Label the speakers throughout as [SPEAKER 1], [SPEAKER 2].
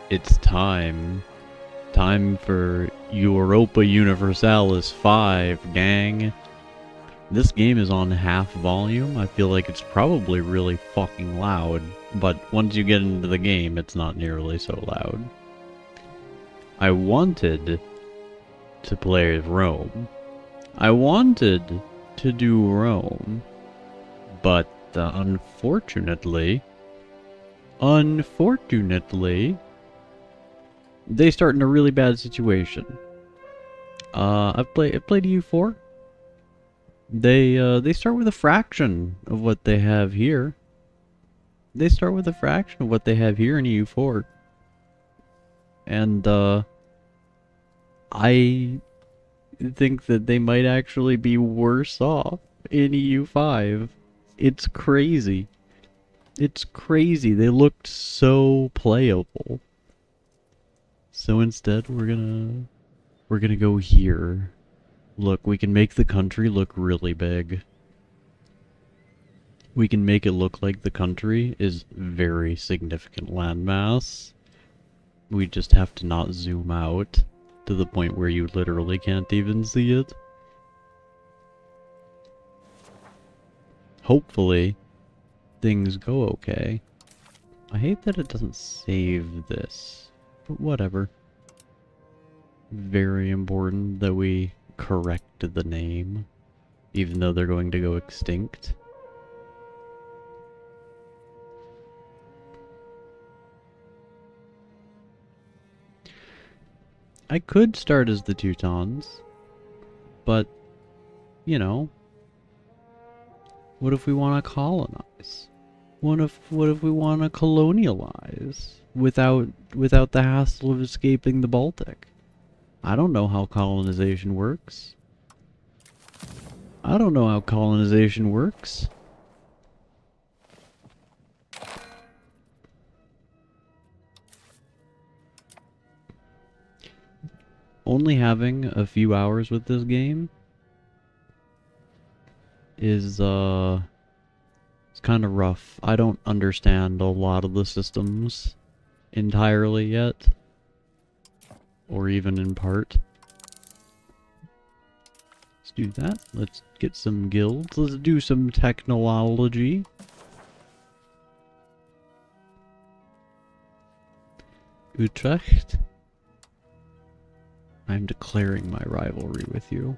[SPEAKER 1] It's time. Time for Europa Universalis 5, gang. This game is on half volume. I feel like it's probably really fucking loud, but once you get into the game, it's not nearly so loud. I wanted to play Rome. I wanted to do Rome, but unfortunately, they start in a really bad situation. I've played EU4. They start with a fraction of what they have here. They start with a fraction of what they have here in EU4. And I think that they might actually be worse off in EU5. It's crazy. It's crazy. They looked so playable. So instead, we're gonna go here. Look, we can make the country look really big. We can make it look like the country is very significant landmass. We just have to not zoom out to the point where you literally can't even see it. Hopefully, things go okay. I hate that it doesn't save this, but whatever. Very important that we correct the name, even though they're going to go extinct. I could start as the Teutons, but, you know, what if we want to colonize? What if we want to colonialize without the hassle of escaping the Baltic? I don't know how colonization works. I don't know how colonization works. Only having a few hours with this game is it's kind of rough. I don't understand a lot of the systems entirely yet, or even in part. Let's do that. Let's get some guilds. Let's do some technology. Utrecht. I'm declaring my rivalry with you.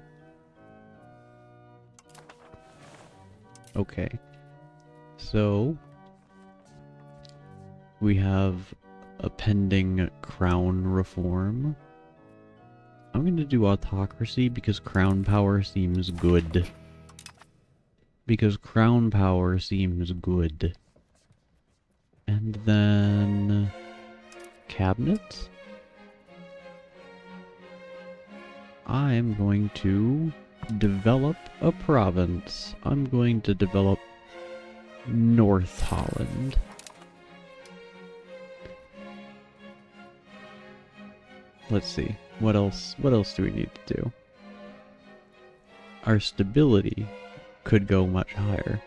[SPEAKER 1] Okay. So, we have a pending crown reform. I'm going to do autocracy because crown power seems good. Because crown power seems good. And then cabinet. I'm going to develop a province. I'm going to develop North Holland. Let's see. What else do we need to do? Our stability could go much higher.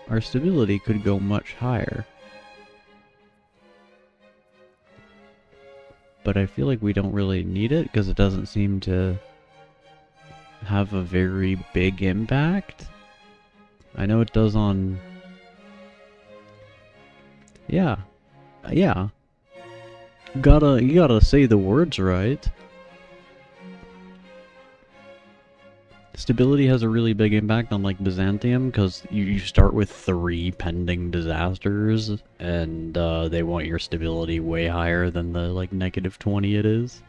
[SPEAKER 1] Our stability could go much higher. But I feel like we don't really need it because it doesn't seem to have a very big impact. I know it does on... Yeah. Yeah. You gotta say the words right. Stability has a really big impact on, like, Byzantium, because you start with 3 pending disasters, and they want your stability way higher than the, like, -20 it is.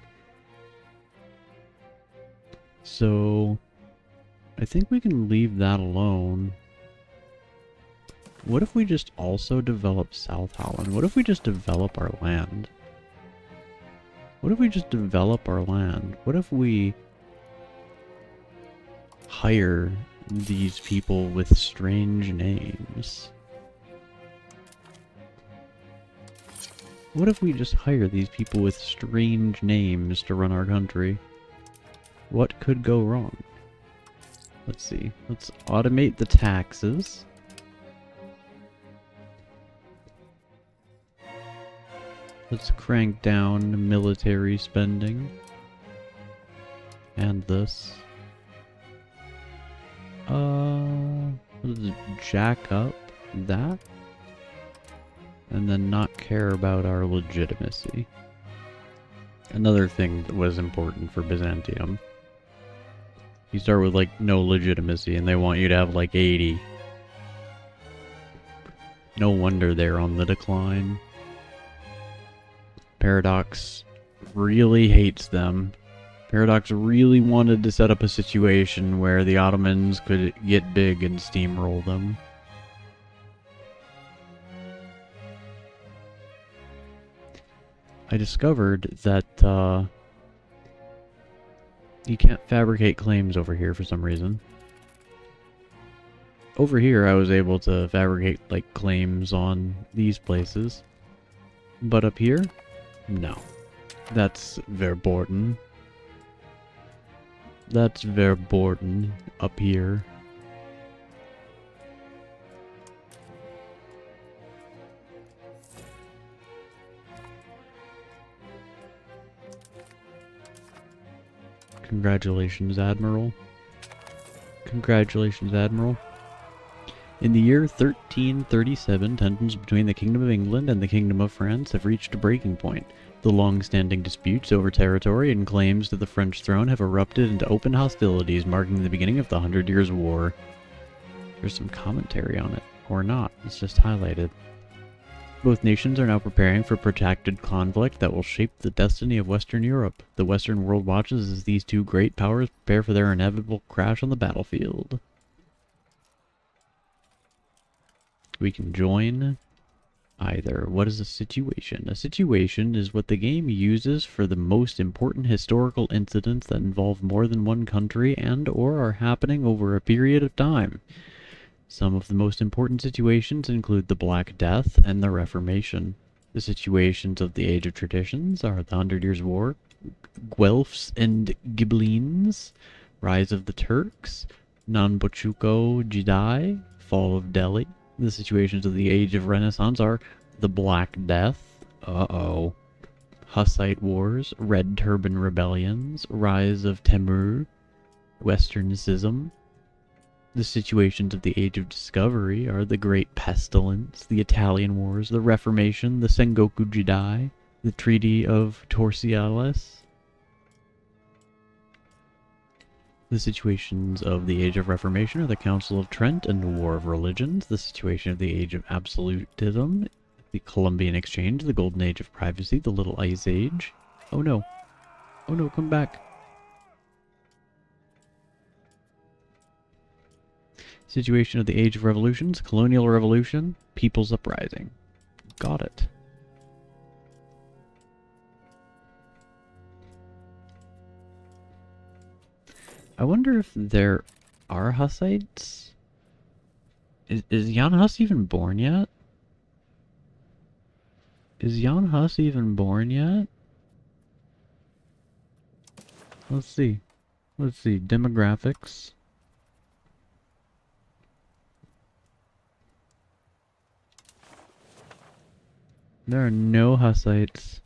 [SPEAKER 1] So, I think we can leave that alone. What if we just also develop South Holland? What if we just develop our land? What if we just develop our land? What if we hire these people with strange names? What if we just hire these people with strange names to run our country? What could go wrong? Let's see. Let's automate the taxes. Let's crank down military spending. And this. Let's jack up that. And then not care about our legitimacy. Another thing that was important for Byzantium. You start with, like, no legitimacy, and they want you to have, like, 80. No wonder they're on the decline. Paradox really hates them. Paradox really wanted to set up a situation where the Ottomans could get big and steamroll them. I discovered that you can't fabricate claims over here for some reason. Over here I was able to fabricate, like, claims on these places. But up here? No. That's verboten. That's verboten up here. Congratulations, Admiral. Congratulations, Admiral. In the year 1337, tensions between the Kingdom of England and the Kingdom of France have reached a breaking point. The long-standing disputes over territory and claims to the French throne have erupted into open hostilities, marking the beginning of the 100 Years' War. There's some commentary on it. Or not. It's just highlighted. Both nations are now preparing for protracted conflict that will shape the destiny of Western Europe. The Western world watches as these two great powers prepare for their inevitable crash on the battlefield. We can join either. What is a situation? A situation is what the game uses for the most important historical incidents that involve more than one country and or are happening over a period of time. Some of the most important situations include the Black Death and the Reformation. The situations of the Age of Traditions are the 100 Years' War, Guelphs and Ghibellines, Rise of the Turks, Nanbochuko Jidai, Fall of Delhi. The situations of the Age of Renaissance are the Black Death, Hussite Wars, Red Turban Rebellions, Rise of Temur, Western Schism. The situations of the Age of Discovery are the Great Pestilence, the Italian Wars, the Reformation, the Sengoku Jidai, the Treaty of Tordesillas. The situations of the Age of Reformation are the Council of Trent and the War of Religions. The situation of the Age of Absolutism, the Columbian Exchange, the Golden Age of Privacy, the Little Ice Age. Oh no. Oh no, come back. Situation of the Age of Revolutions, Colonial Revolution, People's Uprising. Got it. I wonder if there are Hussites? Is Jan Hus even born yet? Is Jan Hus even born yet? Let's see. Let's see. Demographics. There are no Hussites.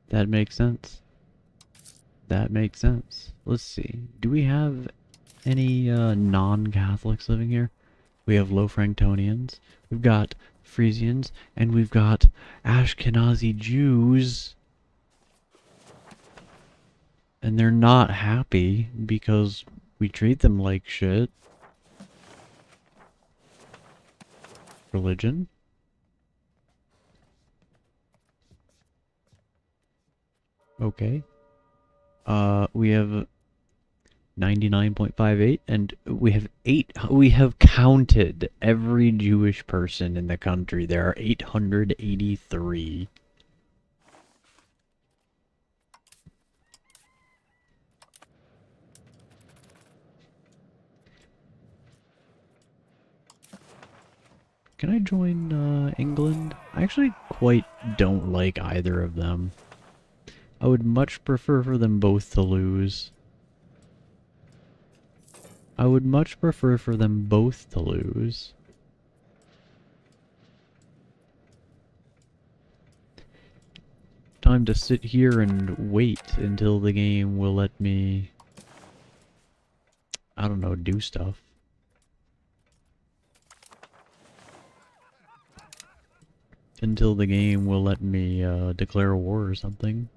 [SPEAKER 1] That makes sense. That makes sense. Let's see. Do we have any non-Catholics living here? We have Low Franctonians, we've got Frisians, and we've got Ashkenazi Jews. And they're not happy because we treat them like shit. Religion? Okay. We have 99.58, and we have counted every Jewish person in the country. There are 883. Can I join England? I actually quite don't like either of them. I would much prefer for them both to lose. I would much prefer for them both to lose. Time to sit here and wait until the game will let me, I don't know, do stuff. Until the game will let me declare war or something.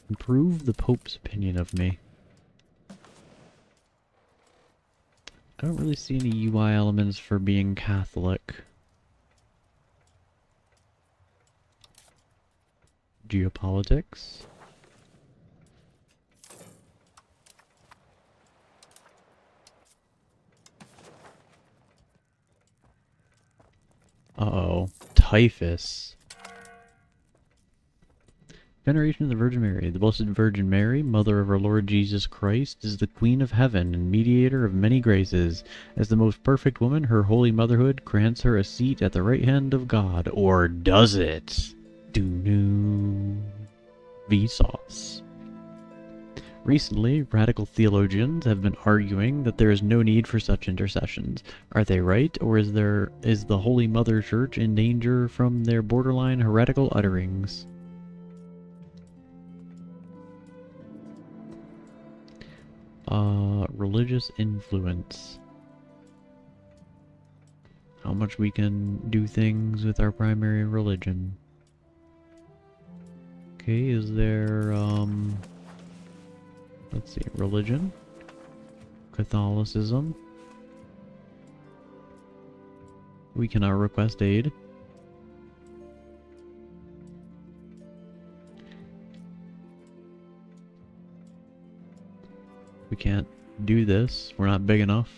[SPEAKER 1] Improve the Pope's opinion of me. I don't really see any UI elements for being Catholic. Geopolitics. Uh-oh. Typhus. Veneration of the Virgin Mary. The Blessed Virgin Mary, Mother of our Lord Jesus Christ, is the Queen of Heaven and mediator of many graces. As the most perfect woman, her holy motherhood grants her a seat at the right hand of God. Or does it? Do-no. Vsauce. Recently, radical theologians have been arguing that there is no need for such intercessions. Are they right, or is the Holy Mother Church in danger from their borderline heretical utterings? Religious influence. How much we can do things with our primary religion. Okay, is there, let's see, religion, Catholicism. We cannot request aid. We can't do this. We're not big enough.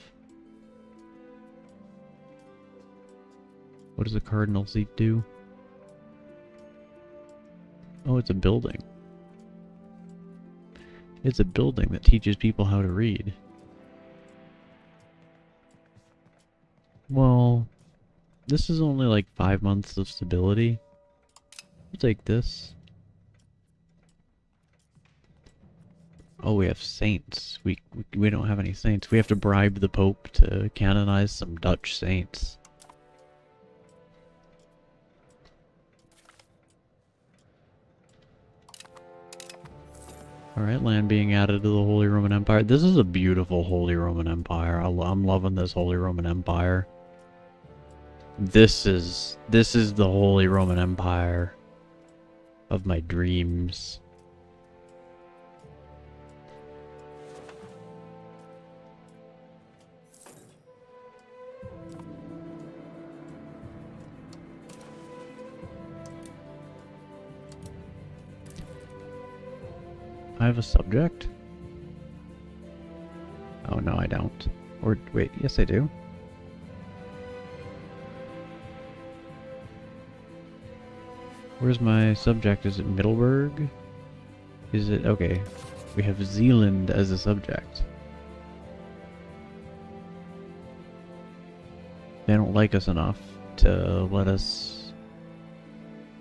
[SPEAKER 1] What does a cardinal seat do? Oh, it's a building. It's a building that teaches people how to read. Well, this is only like 5 months of stability. We'll take this. Oh, we have saints. We don't have any saints. We have to bribe the Pope to canonize some Dutch saints. Alright, land being added to the Holy Roman Empire. This is a beautiful Holy Roman Empire. I'm loving this Holy Roman Empire. This is the Holy Roman Empire of my dreams. I have a subject? Oh, no, I don't. Or, wait, yes I do. Where's my subject? Is it Middleburg? Is it... okay. We have Zealand as a subject. They don't like us enough to let us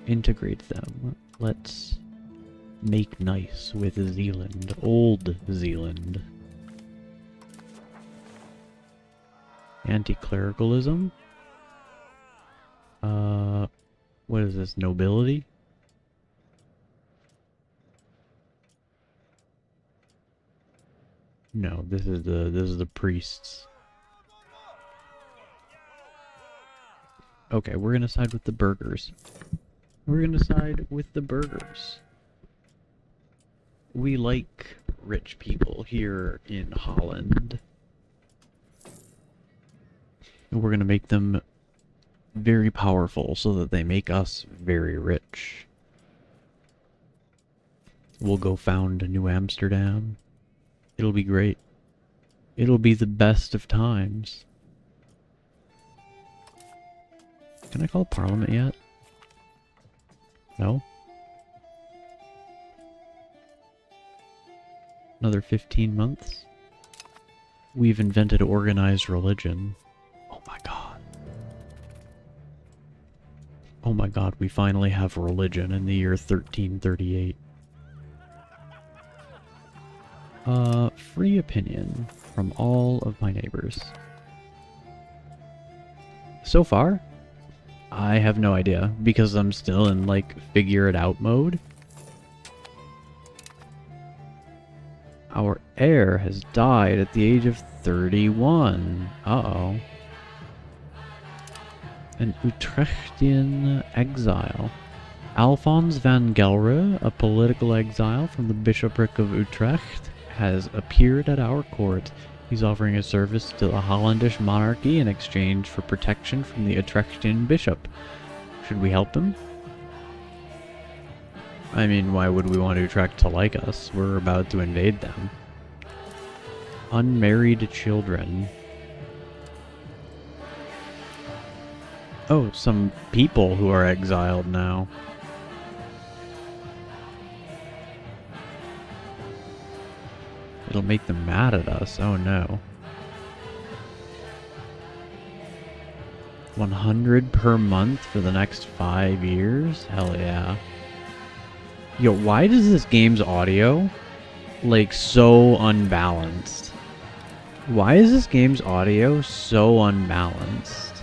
[SPEAKER 1] integrate them. Let's make nice with Zealand. Old Zealand. Anti-clericalism? What is this? Nobility? No, this is the priests. Okay, we're gonna side with the burghers. We're gonna side with the burghers. We like rich people here in Holland. And we're gonna make them very powerful so that they make us very rich. We'll go found New Amsterdam. It'll be great. It'll be the best of times. Can I call Parliament yet? No? Another 15 months? We've invented organized religion. Oh my god. Oh my god, we finally have religion in the year 1338. Free opinion from all of my neighbors. So far, I have no idea, because I'm still in, like, figure it out mode. Our heir has died at the age of 31. Uh-oh. An Utrechtian exile. Alphonse van Gelre, a political exile from the bishopric of Utrecht, has appeared at our court. He's offering his service to the Hollandish monarchy in exchange for protection from the Utrechtian bishop. Should we help him? I mean, why would we want Utrecht to like us? We're about to invade them. Unmarried children. Oh, some people who are exiled now. It'll make them mad at us. Oh no. 100 per month for the next 5 years? Hell yeah. Yo, why does this game's audio, like, so unbalanced? Why is this game's audio so unbalanced?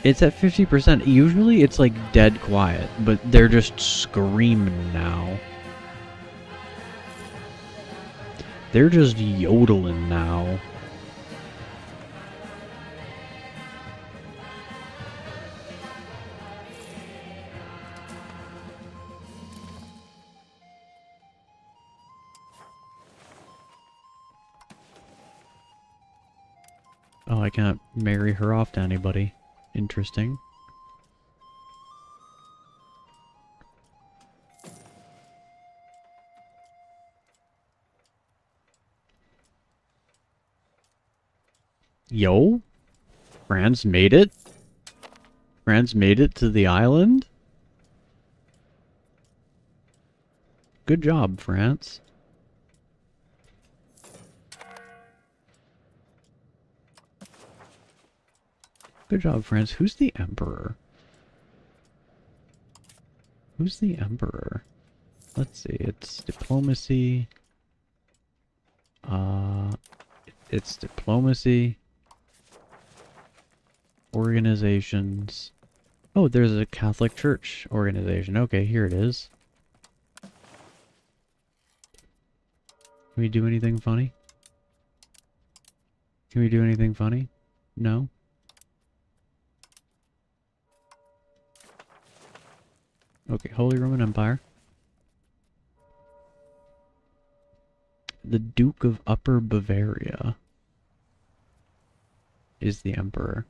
[SPEAKER 1] It's at 50%. Usually it's, like, dead quiet, but they're just screaming now. They're just yodeling now. Oh, I can't marry her off to anybody. Interesting. Yo? France made it? France made it to the island? Good job, France. Good job, France. Who's the emperor? Who's the emperor? Let's see. It's diplomacy. It's diplomacy. Organizations. Oh, there's a Catholic Church organization. Okay, here it is. Can we do anything funny? Can we do anything funny? No? Okay, Holy Roman Empire. The Duke of Upper Bavaria is the emperor.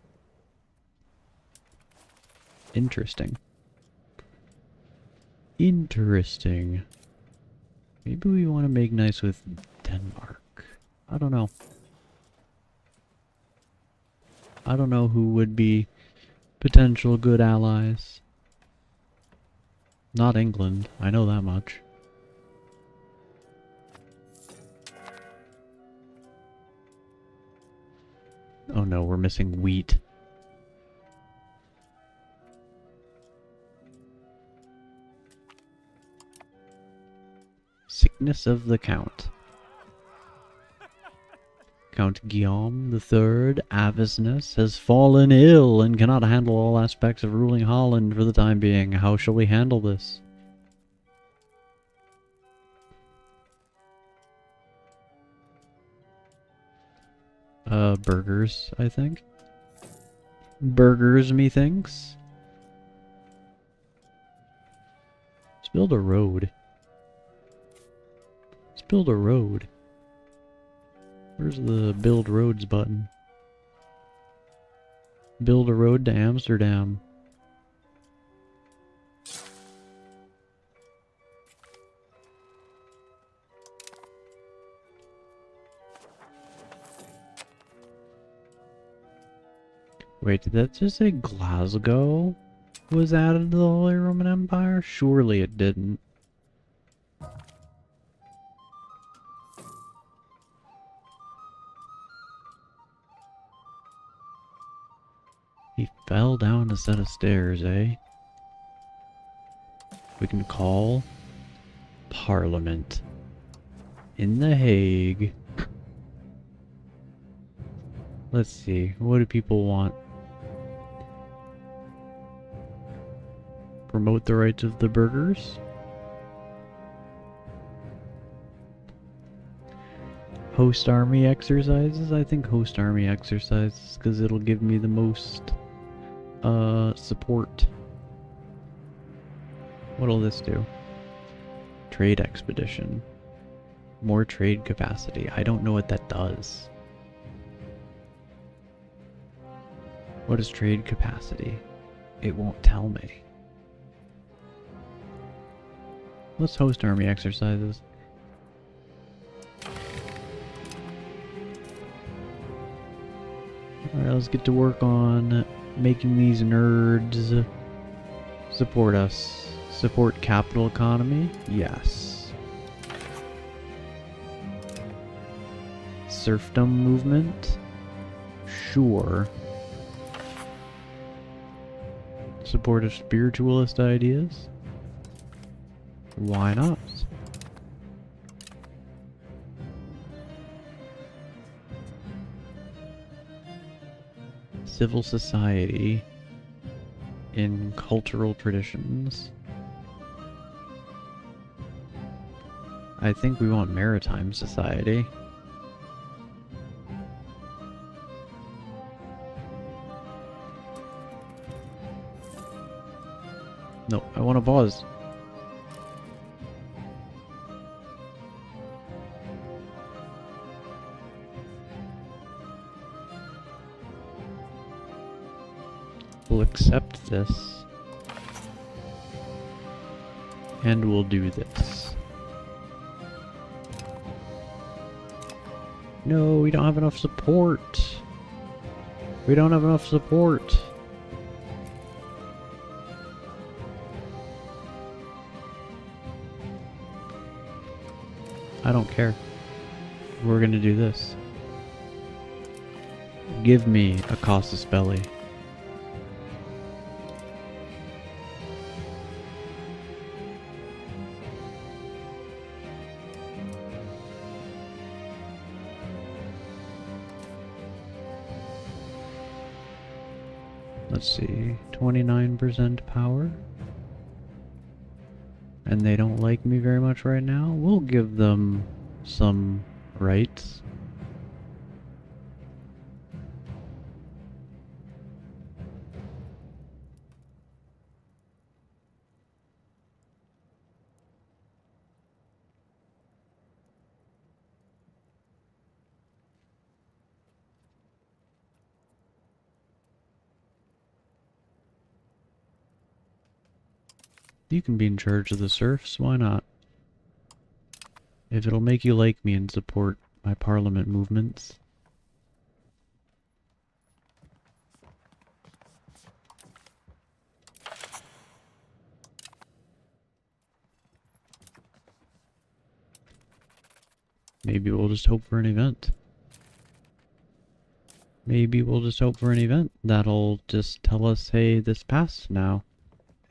[SPEAKER 1] Interesting. Interesting. Maybe we want to make nice with Denmark. I don't know. I don't know who would be potential good allies. Not England, I know that much. Oh no, we're missing wheat. Sickness of the Count. Count Guillaume III, Avesnes, has fallen ill and cannot handle all aspects of ruling Holland for the time being. How shall we handle this? Burgers, I think. Burgers, methinks. Let's build a road. Let's build a road. Where's the build roads button? Build a road to Amsterdam. Wait, did that just say Glasgow was added to the Holy Roman Empire? Surely it didn't. He fell down a set of stairs, eh? We can call Parliament in The Hague. Let's see, what do people want? Promote the rights of the burghers? Host army exercises? I think host army exercises, because it'll give me the most support. What'll this do? Trade expedition. More trade capacity. I don't know what that does. What is trade capacity? It won't tell me. Let's host army exercises. Alright, let's get to work on making these nerds support us. Support capital economy? Yes. Serfdom movement? Sure. Support of spiritualist ideas? Why not? Civil society in cultural traditions. I think we want maritime society. No, I want to pause. We'll accept this. And we'll do this. No, we don't have enough support. We don't have enough support. I don't care. We're gonna do this. Give me a casus belli. Let's see, 29% power. And they don't like me very much right now. We'll give them some rights. You can be in charge of the serfs, why not? If it'll make you like me and support my parliament movements. Maybe we'll just hope for an event. Maybe we'll just hope for an event that'll just tell us, hey, this passed now.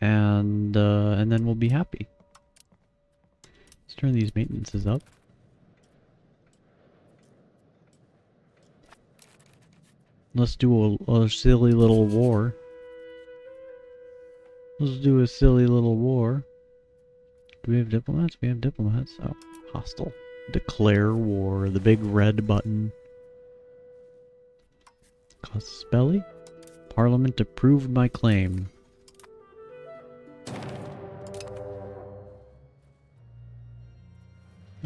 [SPEAKER 1] And then we'll be happy. Let's turn these maintenances up. Let's do a silly little war. Let's do a silly little war. Do we have diplomats? We have diplomats. Oh, hostile. Declare war. The big red button. Casus belli? Parliament approved my claim.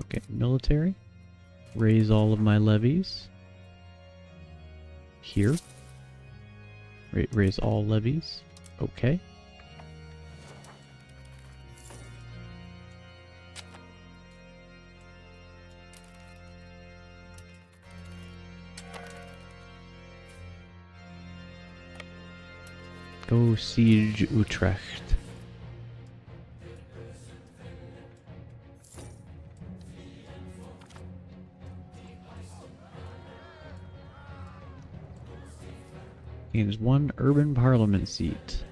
[SPEAKER 1] Okay, military. Raise all of my levies. Here. Raise all levies. Okay. Go siege Utrecht. Gains 1 urban parliament seat.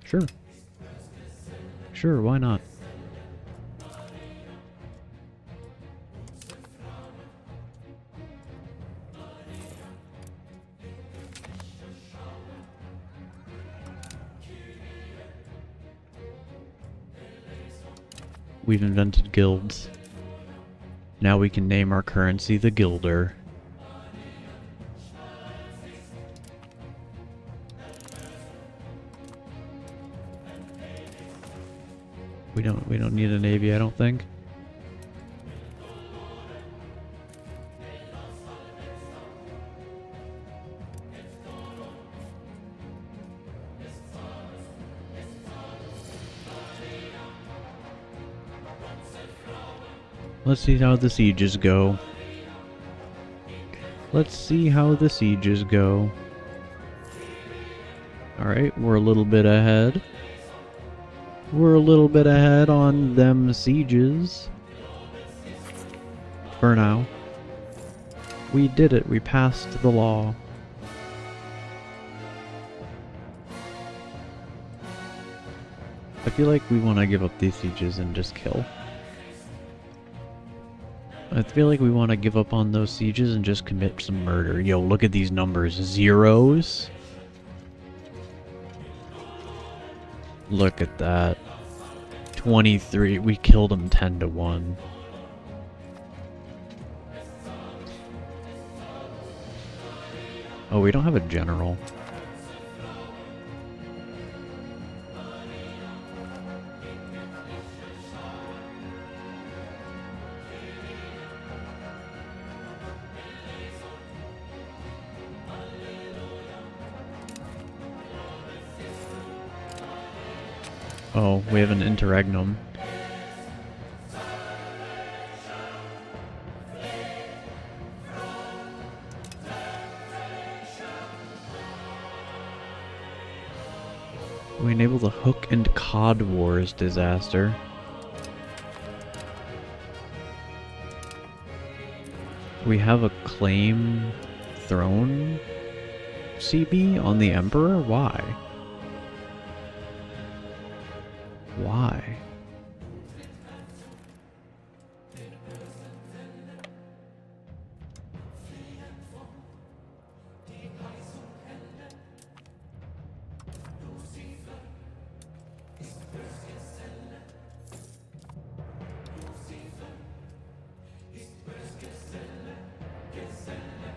[SPEAKER 1] Sure. Sure, why not? We've invented guilds. Now we can name our currency the Guilder. We don't need a navy, I don't think. Let's see how the sieges go. Let's see how the sieges go. Alright, we're a little bit ahead. We're a little bit ahead on them sieges. For now. We did it, we passed the law. I feel like we want to give up these sieges and just kill. I feel like we want to give up on those sieges and just commit some murder. Yo, look at these numbers. Zeros. Look at that. 23. We killed them 10-1. Oh, we don't have a general. Oh, we have an interregnum. We enable the Hook and Cod Wars disaster. We have a claim throne CB on the Emperor? Why? Why?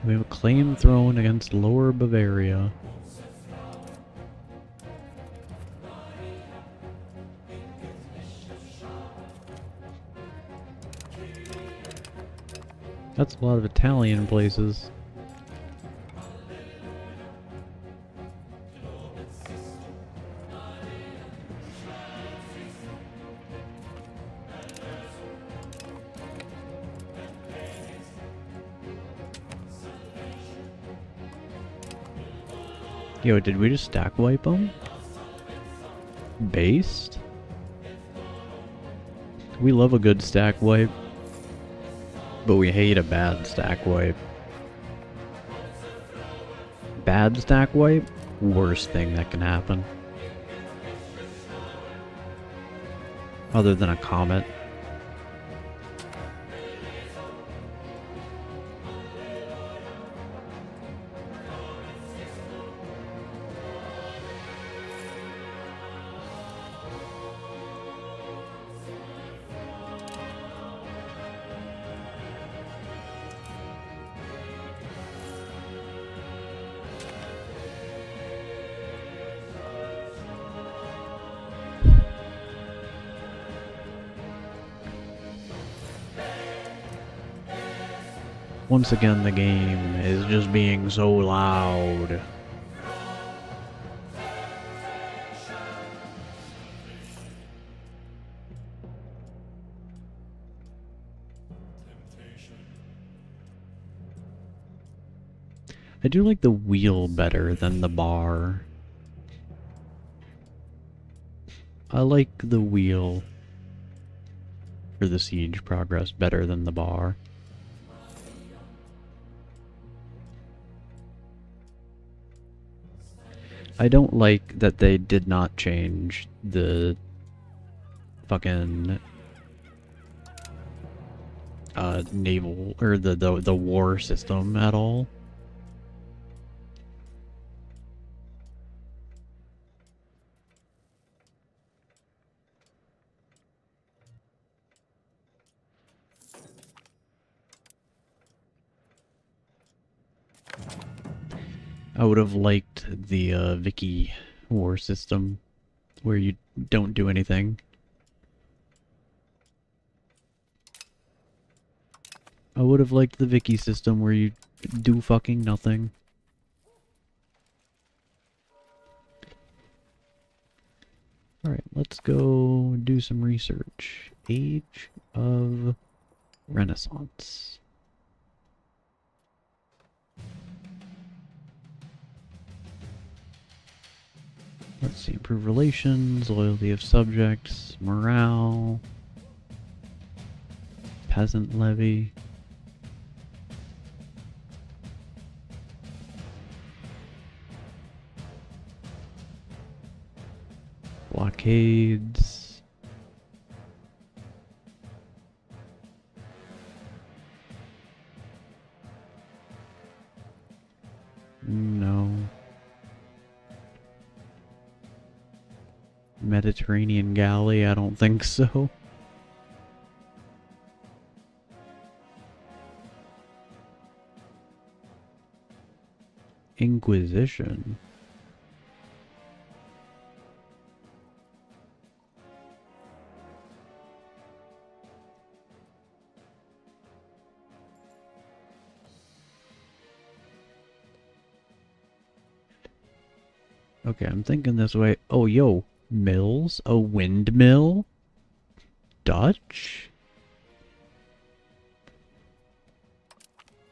[SPEAKER 1] We have a claim thrown against Lower Bavaria. That's a lot of Italian places. Yo, did we just stack wipe them? Based? We love a good stack wipe. But we hate a bad stack wipe. Bad stack wipe? Worst thing that can happen. Other than a comet. Once again, the game is just being so loud. I do like the wheel better than the bar. I like the wheel for the siege progress better than the bar. I don't like that they did not change the fucking naval or the war system at all. I would have liked the Vicky war system where you don't do anything. I would have liked the Vicky system where you do fucking nothing. Alright, let's go do some research. Age of Renaissance. Let's see, improve relations, loyalty of subjects, morale, peasant levy. Blockades. No. Mediterranean galley, I don't think so. Inquisition. Okay, I'm thinking this way. Oh, yo, mills? A windmill? Dutch?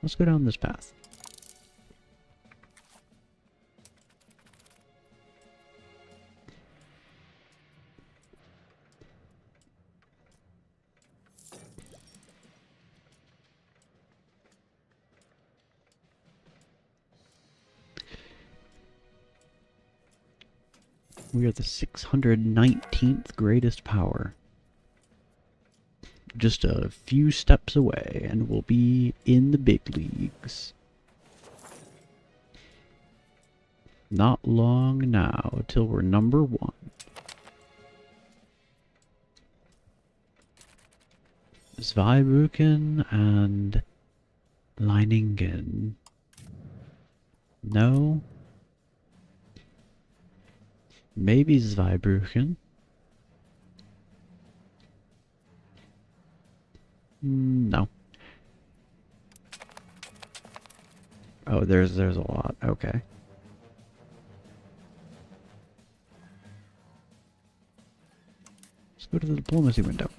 [SPEAKER 1] Let's go down this path. We are the 619th greatest power. Just a few steps away, and we'll be in the big leagues. Not long now, till we're number 1. Zweibrücken and Leiningen. No. Maybe Zweibrücken. No. Oh, there's a lot. Okay. Let's go to the diplomacy window.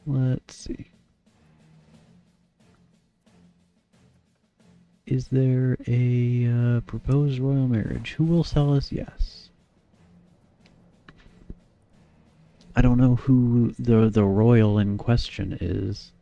[SPEAKER 1] Let's see. Is there a proposed royal marriage? Who will sell us? Yes. I don't know who the royal in question is.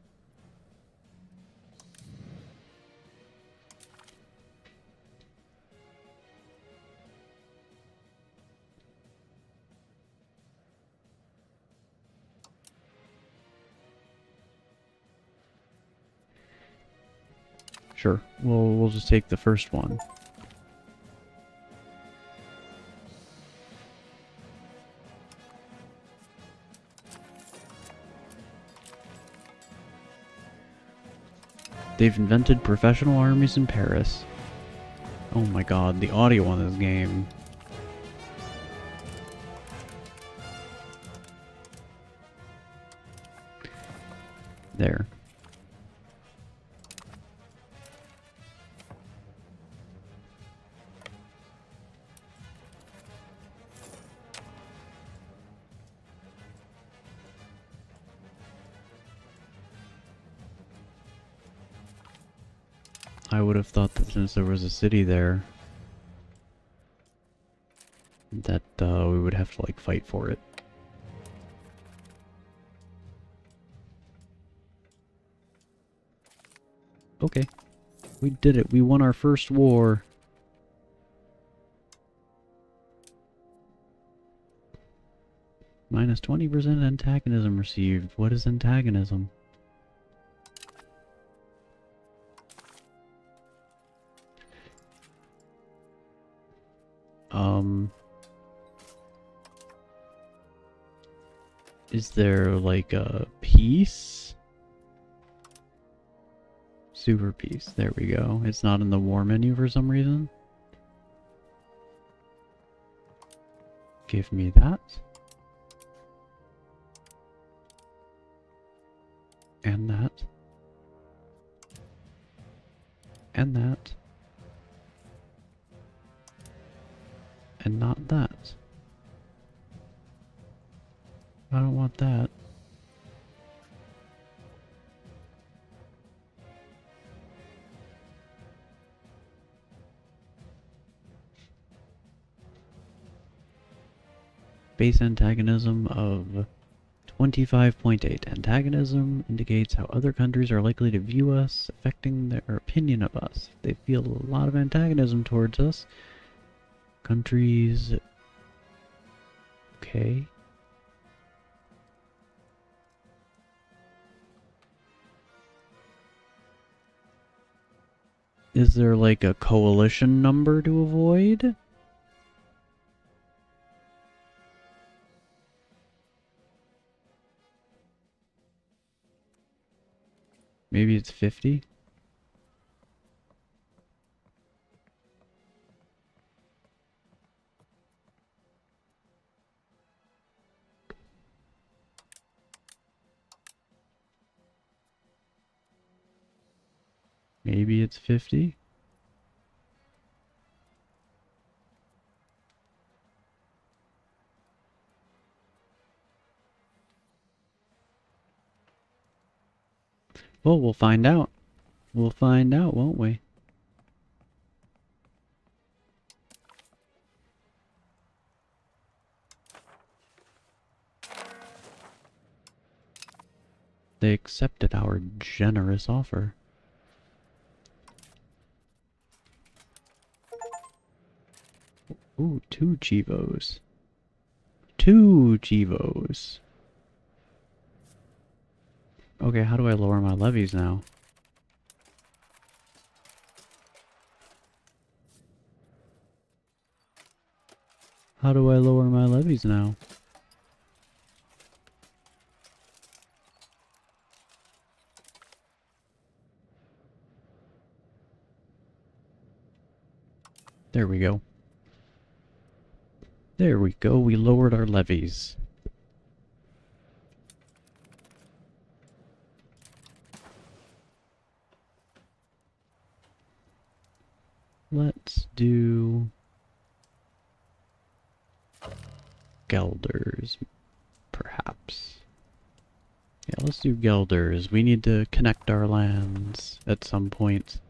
[SPEAKER 1] Sure, we'll just take the first one. They've invented professional armies in Paris. Oh my god, the audio on this game. There. I would have thought that since there was a city there, that we would have to, like, fight for it. Okay. We did it. We won our first war. Minus 20% antagonism received. What is antagonism? Is there like a peace? Super peace. There we go. It's not in the war menu for some reason. Give me that. And that. And that. And not that. I don't want that. Base antagonism of 25.8. Antagonism indicates how other countries are likely to view us, affecting their opinion of us. If they feel a lot of antagonism towards us, countries... Okay. Is there like a coalition number to avoid? Maybe it's 50? Maybe it's 50? Well, we'll find out. We'll find out, won't we? They accepted our generous offer. Ooh, 2 Chivos. 2 Chivos. Okay, how do I lower my levies now? How do I lower my levies now? There we go. There we go, we lowered our levies. Let's do... Gelders, perhaps. Yeah, let's do Gelders. We need to connect our lands at some point.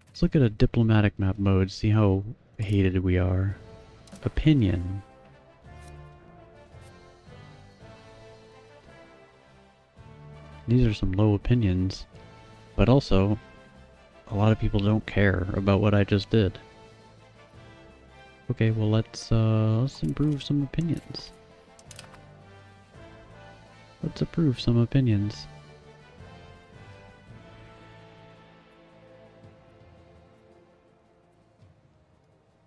[SPEAKER 1] Let's look at a diplomatic map mode, see how hated we are. Opinion. These are some low opinions, but also a lot of people don't care about what I just did. Okay, well let's improve some opinions. Let's approve some opinions.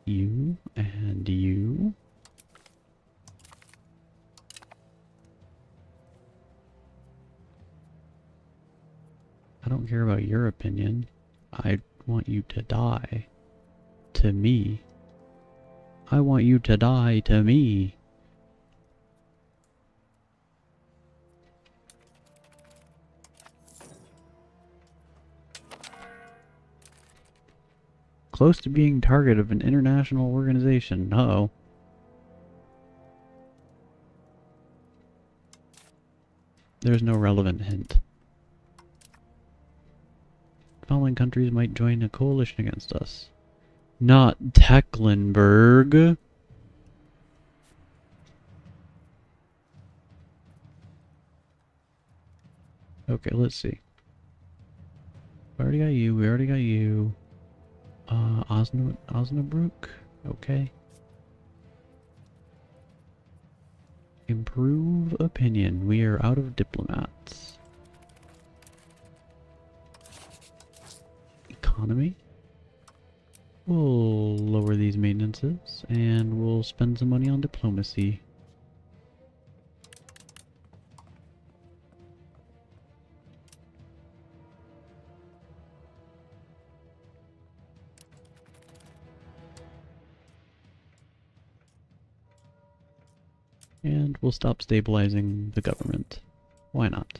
[SPEAKER 1] You and you. I don't care about your opinion. I want you to die. To me. I want you to die to me. Close to being target of an international organization. Uh-oh. There's no relevant hint. Following countries might join a coalition against us. Not Tecklenburg. Okay, let's see. We already got you. We already got you. Osnabrück? Okay. Improve opinion. We are out of diplomats. Economy. We'll lower these maintenances, and we'll spend some money on diplomacy. And we'll stop stabilizing the government. Why not?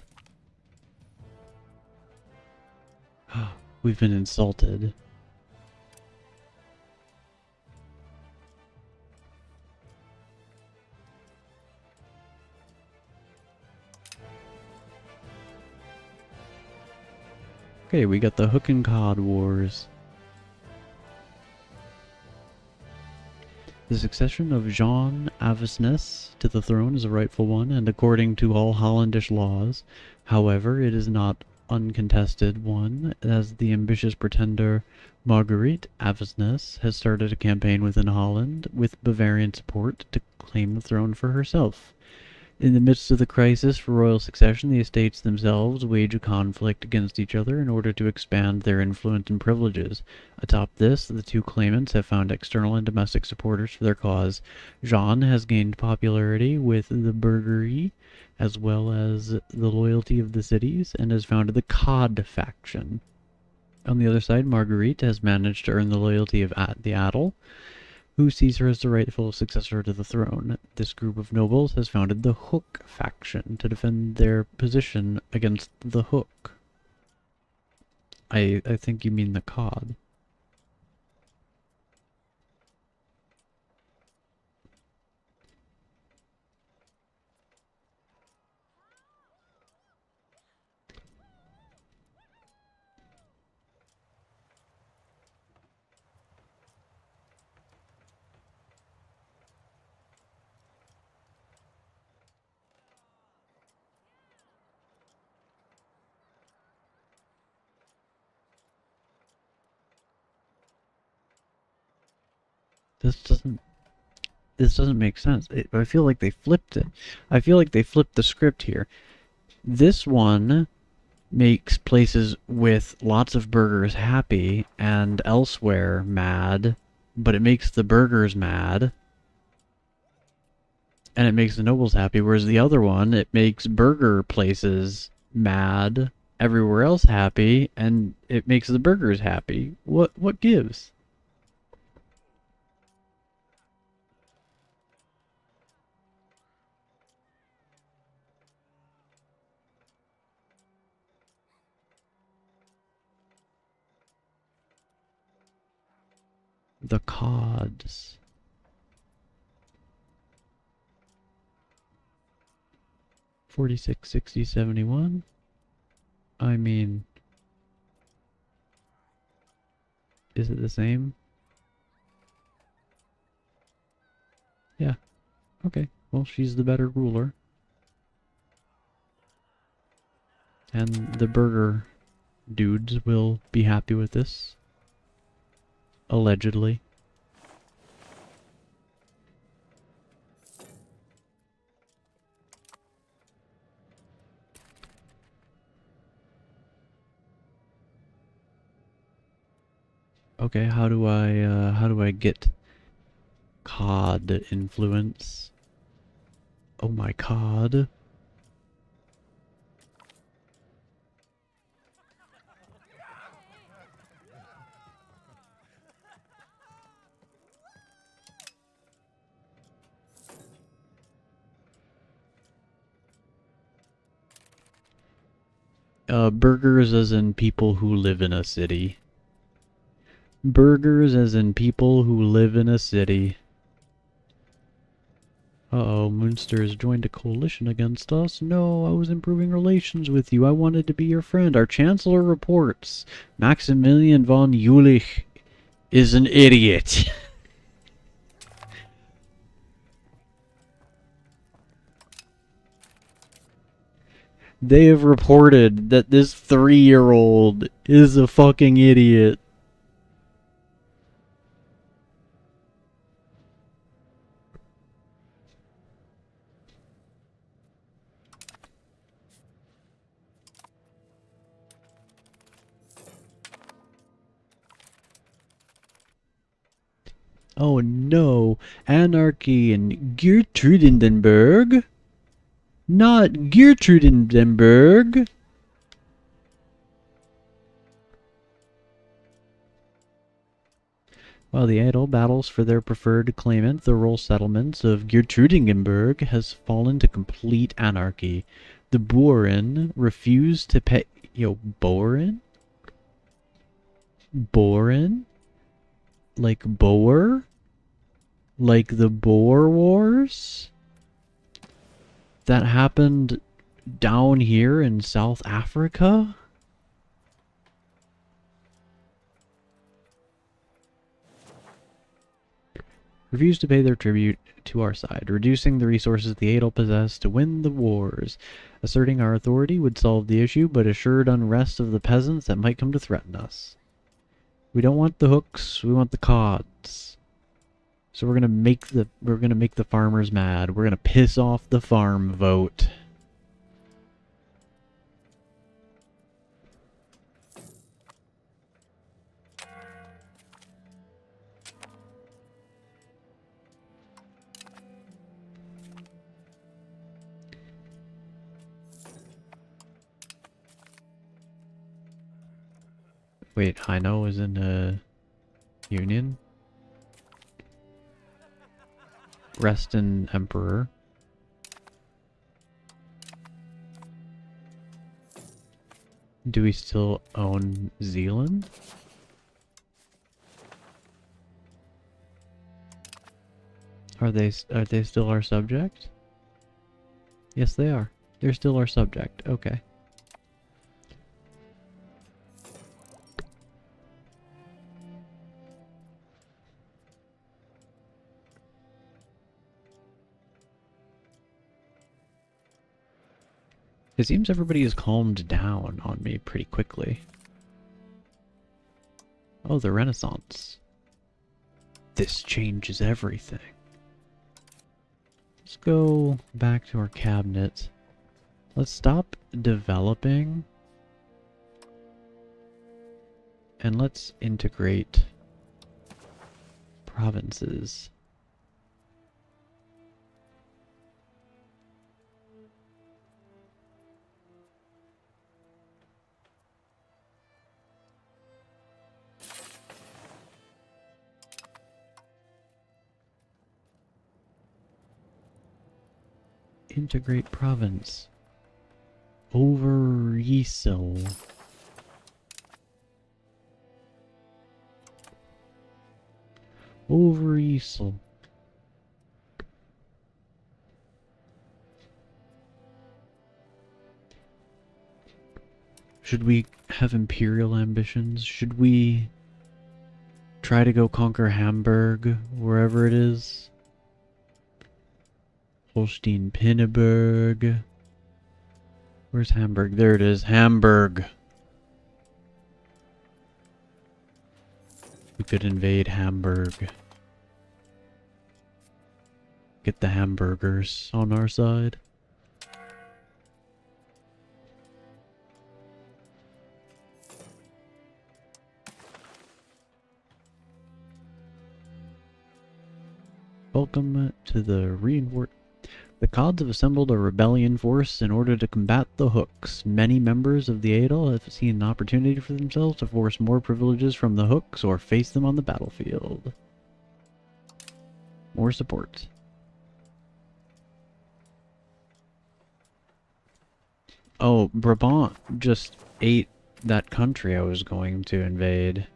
[SPEAKER 1] We've been insulted. Okay, we got the Hook and Cod Wars. The succession of Jean Avesnes to the throne is a rightful one, and according to all Hollandish laws. However, it is not uncontested one, as the ambitious pretender Marguerite Avesnes has started a campaign within Holland, with Bavarian support, to claim the throne for herself. In the midst of the crisis for royal succession, the estates themselves wage a conflict against each other in order to expand their influence and privileges. Atop this, the two claimants have found external and domestic supporters for their cause. Jean has gained popularity with the burgery, as well as the loyalty of the cities, and has founded the Cod faction. On the other side, Marguerite has managed to earn the loyalty of the Adel, who sees her as the rightful successor to the throne. This group of nobles has founded the Hook faction to defend their position against the Hook. I think you mean the Cod. This doesn't make sense. I feel like they flipped it. I feel like they flipped the script here. This one makes places with lots of burgers happy and elsewhere mad, but it makes the burgers mad and it makes the nobles happy, whereas the other one, it makes burger places mad, everywhere else happy, and it makes the burgers happy. What gives? The cods. $46, $60, $71. I mean, is it the same? Yeah. Okay. Well, she's the better ruler. And the burger dudes will be happy with this. Allegedly. Okay, how do I get COD influence? Oh my COD. Burgers as in people who live in a city. Burgers as in people who live in a city. Uh-oh, Munster has joined a coalition against us. No, I was improving relations with you. I wanted to be your friend. Our chancellor reports Maximilian von Jülich is an idiot. They have reported that this 3-year-old is a fucking idiot. Oh no, anarchy in Gertrudenberg? Not Gertrudenberg! While the idle battles for their preferred claimant, the rural settlements of Gertrudenberg has fallen to complete anarchy. The Boeren refused to pay... Yo, Boeren? Boeren? Like Boer? Like the Boer Wars? That happened down here in South Africa? Refused to pay their tribute to our side, reducing the resources the Adel possess to win the wars. Asserting our authority would solve the issue, but assured unrest of the peasants that might come to threaten us. We don't want the hooks, we want the cods. So we're gonna make the farmers mad. We're gonna piss off the farm vote. Wait, Haino is in a union? Reston Emperor. Do we still own Zealand? Are they still our subject? Yes, they are. They're still our subject. Okay. It seems everybody has calmed down on me pretty quickly. Oh, the Renaissance. This changes everything. Let's go back to our cabinet. Let's stop developing. And let's integrate provinces. Integrate province. Overijssel. Overijssel. Should we have imperial ambitions? Should we try to go conquer Hamburg, wherever it is? Holstein-Pinneberg. Where's Hamburg? There it is. Hamburg. We could invade Hamburg. Get the hamburgers on our side. Welcome to the reinforced. The Cods have assembled a rebellion force in order to combat the Hooks. Many members of the Adel have seen an opportunity for themselves to force more privileges from the Hooks or face them on the battlefield. More support. Oh, Brabant just ate that country I was going to invade.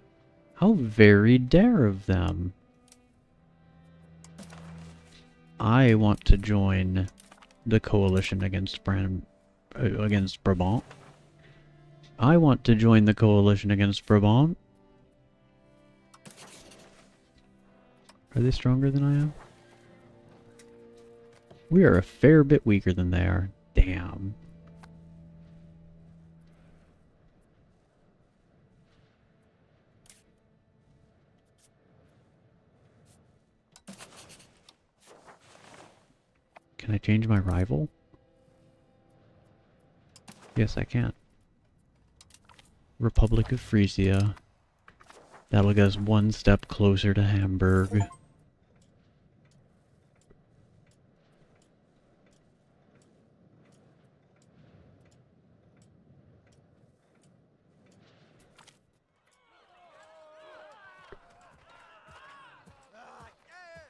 [SPEAKER 1] How very dare of them. I want to join the coalition against Brabant. I want to join the coalition against Brabant. Are they stronger than I am? We are a fair bit weaker than they are. Damn. Can I change my rival? Yes, I can. Republic of Frisia. That'll get us one step closer to Hamburg.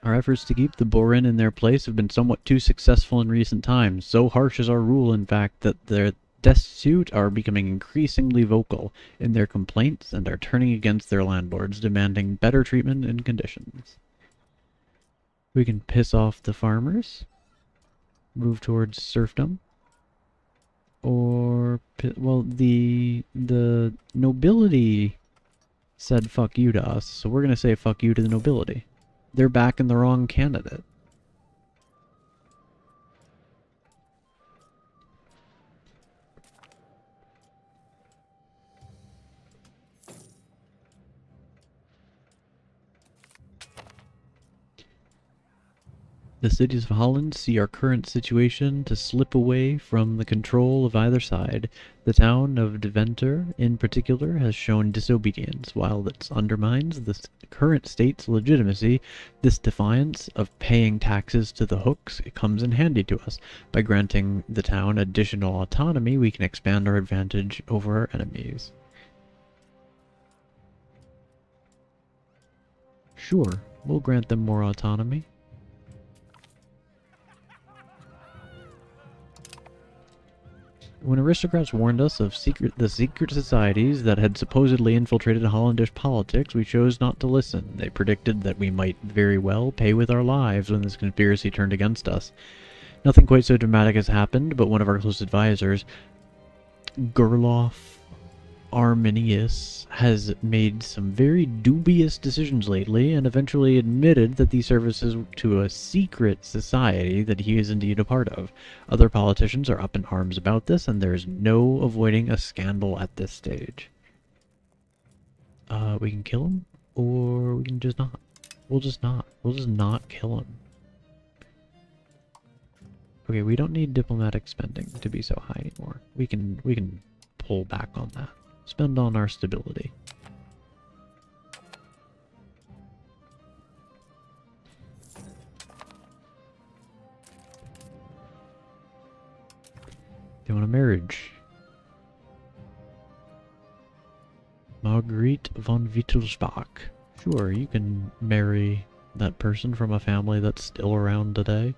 [SPEAKER 1] Our efforts to keep the Borin in their place have been somewhat too successful in recent times. So harsh is our rule, in fact, that their destitute are becoming increasingly vocal in their complaints and are turning against their landlords, demanding better treatment and conditions. We can piss off the farmers, move towards serfdom, or, well, the nobility said fuck you to us, so we're gonna say fuck you to the nobility. They're backing the wrong candidate. The cities of Holland see our current situation to slip away from the control of either side. The town of Deventer, in particular, has shown disobedience. While this undermines the current state's legitimacy, this defiance of paying taxes to the hooks comes in handy to us. By granting the town additional autonomy, we can expand our advantage over our enemies. Sure, we'll grant them more autonomy. When aristocrats warned us of the secret societies that had supposedly infiltrated Hollandish politics, we chose not to listen. They predicted that we might very well pay with our lives when this conspiracy turned against us. Nothing quite so dramatic has happened, but one of our close advisors, Gerloff Arminius, has made some very dubious decisions lately and eventually admitted that these services to a secret society that he is indeed a part of. Other politicians are up in arms about this, and there is no avoiding a scandal at this stage. We can kill him, or we can just not. We'll just not. We'll just not kill him. Okay, we don't need diplomatic spending to be so high anymore. We can pull back on that. Spend on our stability. They want a marriage. Marguerite von Wittelsbach. Sure, you can marry that person from a family that's still around today.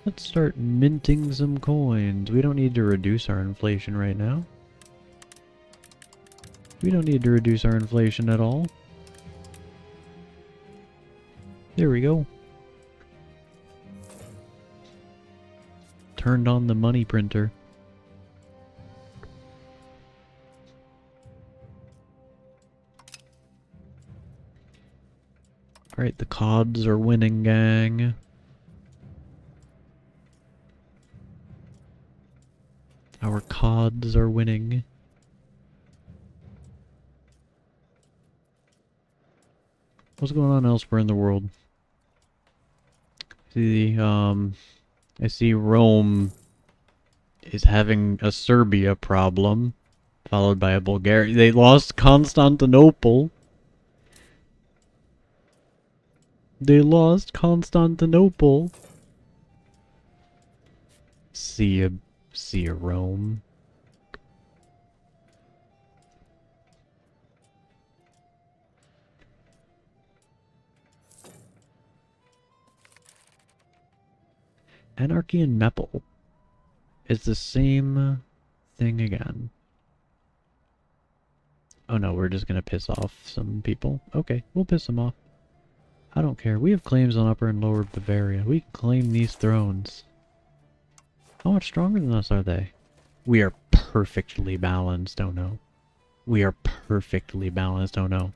[SPEAKER 1] Let's start minting some coins. We don't need to reduce our inflation right now. We don't need to reduce our inflation at all. There we go. Turned on the money printer. Alright, the CODs are winning, gang. Our CODs are winning. What's going on elsewhere in the world? I see Rome is having a Serbia problem, followed by a Bulgaria. They lost Constantinople. They lost Constantinople. See ya, Rome. Anarchy in Meppel is the same thing again. Oh no, we're just gonna piss off some people. Okay, we'll piss them off. I don't care. We have claims on Upper and Lower Bavaria. We can claim these thrones. How much stronger than us are they? We are perfectly balanced. Oh no. We are perfectly balanced. Oh no.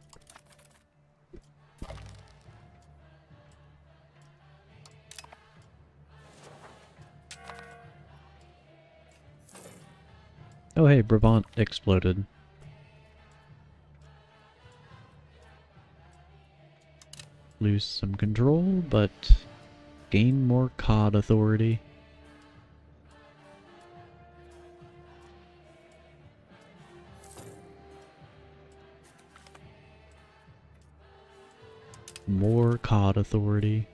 [SPEAKER 1] Oh hey, Brabant exploded. Lose some control, but gain more COD authority. More COD authority.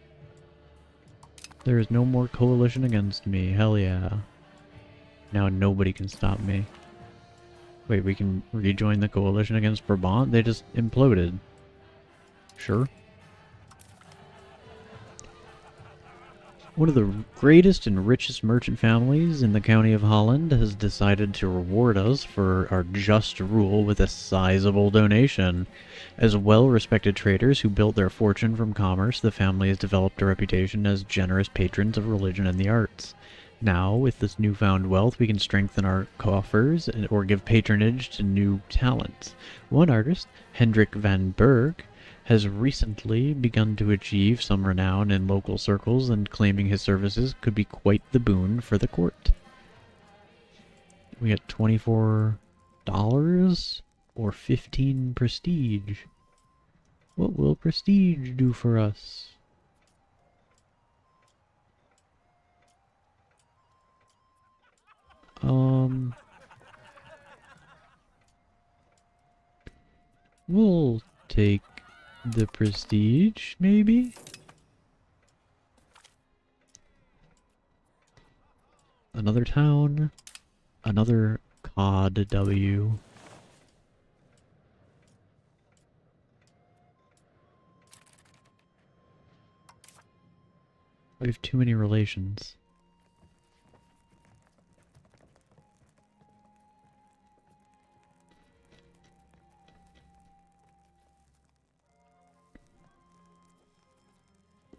[SPEAKER 1] There is no more coalition against me. Hell yeah. Now nobody can stop me. Wait, we can rejoin the coalition against Brabant? They just imploded. Sure. One of the greatest and richest merchant families in the county of Holland has decided to reward us for our just rule with a sizable donation. As well-respected traders who built their fortune from commerce, the family has developed a reputation as generous patrons of religion and the arts. Now, with this newfound wealth, we can strengthen our coffers or give patronage to new talents. One artist, Hendrik van Berg, has recently begun to achieve some renown in local circles, and claiming his services could be quite the boon for the court. We get $24 or 15 prestige. What will prestige do for us? We'll take the prestige, maybe? Another town. Another COD W. We have too many relations.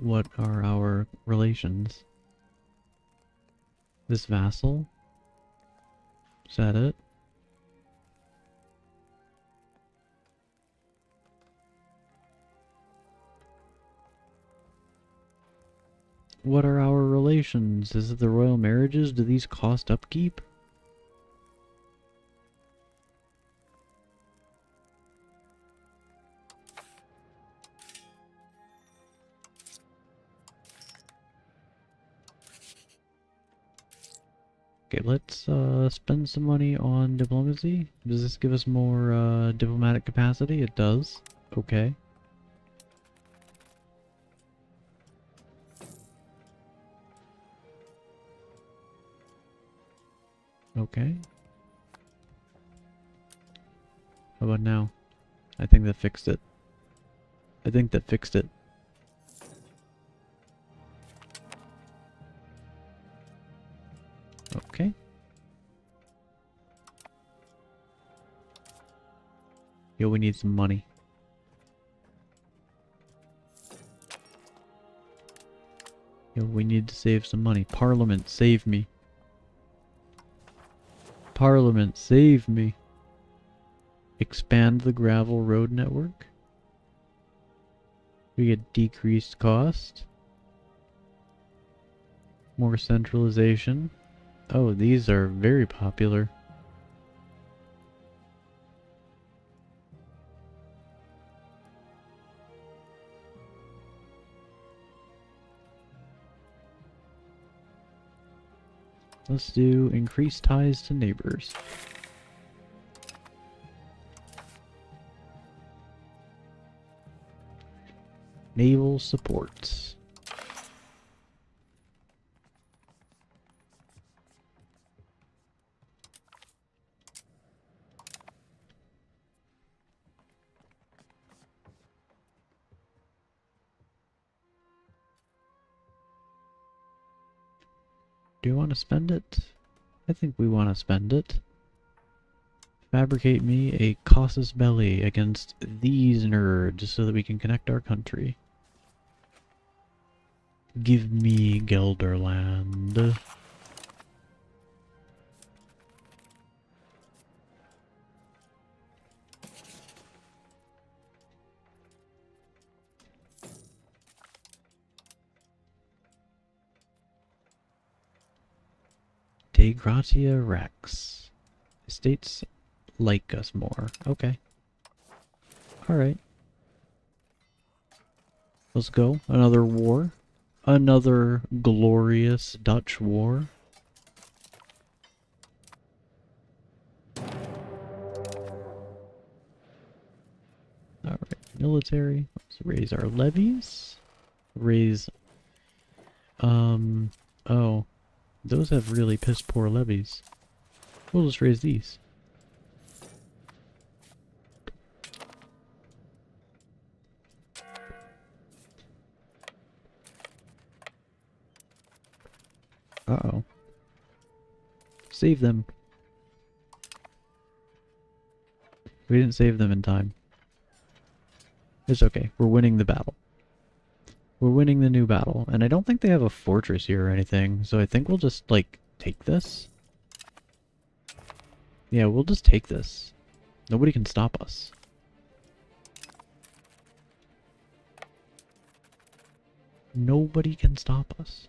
[SPEAKER 1] What are our relations? This vassal? Is that it? What are our relations? Is it the royal marriages? Do these cost upkeep? Okay, let's spend some money on diplomacy. Does this give us more diplomatic capacity? It does. Okay. Okay. How about now? I think that fixed it. I think that fixed it. Okay. Yo, we need some money. Yo, we need to save some money. Parliament, save me. Parliament, save me. Expand the gravel road network. We get decreased cost. More centralization. Oh, these are very popular. Let's do increased ties to neighbors. Naval supports. Do you want to spend it? I think we want to spend it. Fabricate me a casus belli against these nerds so that we can connect our country. Give me Gelderland. De Gratia Rex. Estates like us more. Okay. Alright. Let's go. Another war. Another glorious Dutch war. Alright, military. Let's raise our levies. Raise... Oh. Those have really piss poor levies. We'll just raise these. Uh-oh. Save them. We didn't save them in time. It's okay. We're winning the battle. We're winning the new battle. And I don't think they have a fortress here or anything. So I think we'll just, like, take this. Yeah, we'll just take this. Nobody can stop us. Nobody can stop us.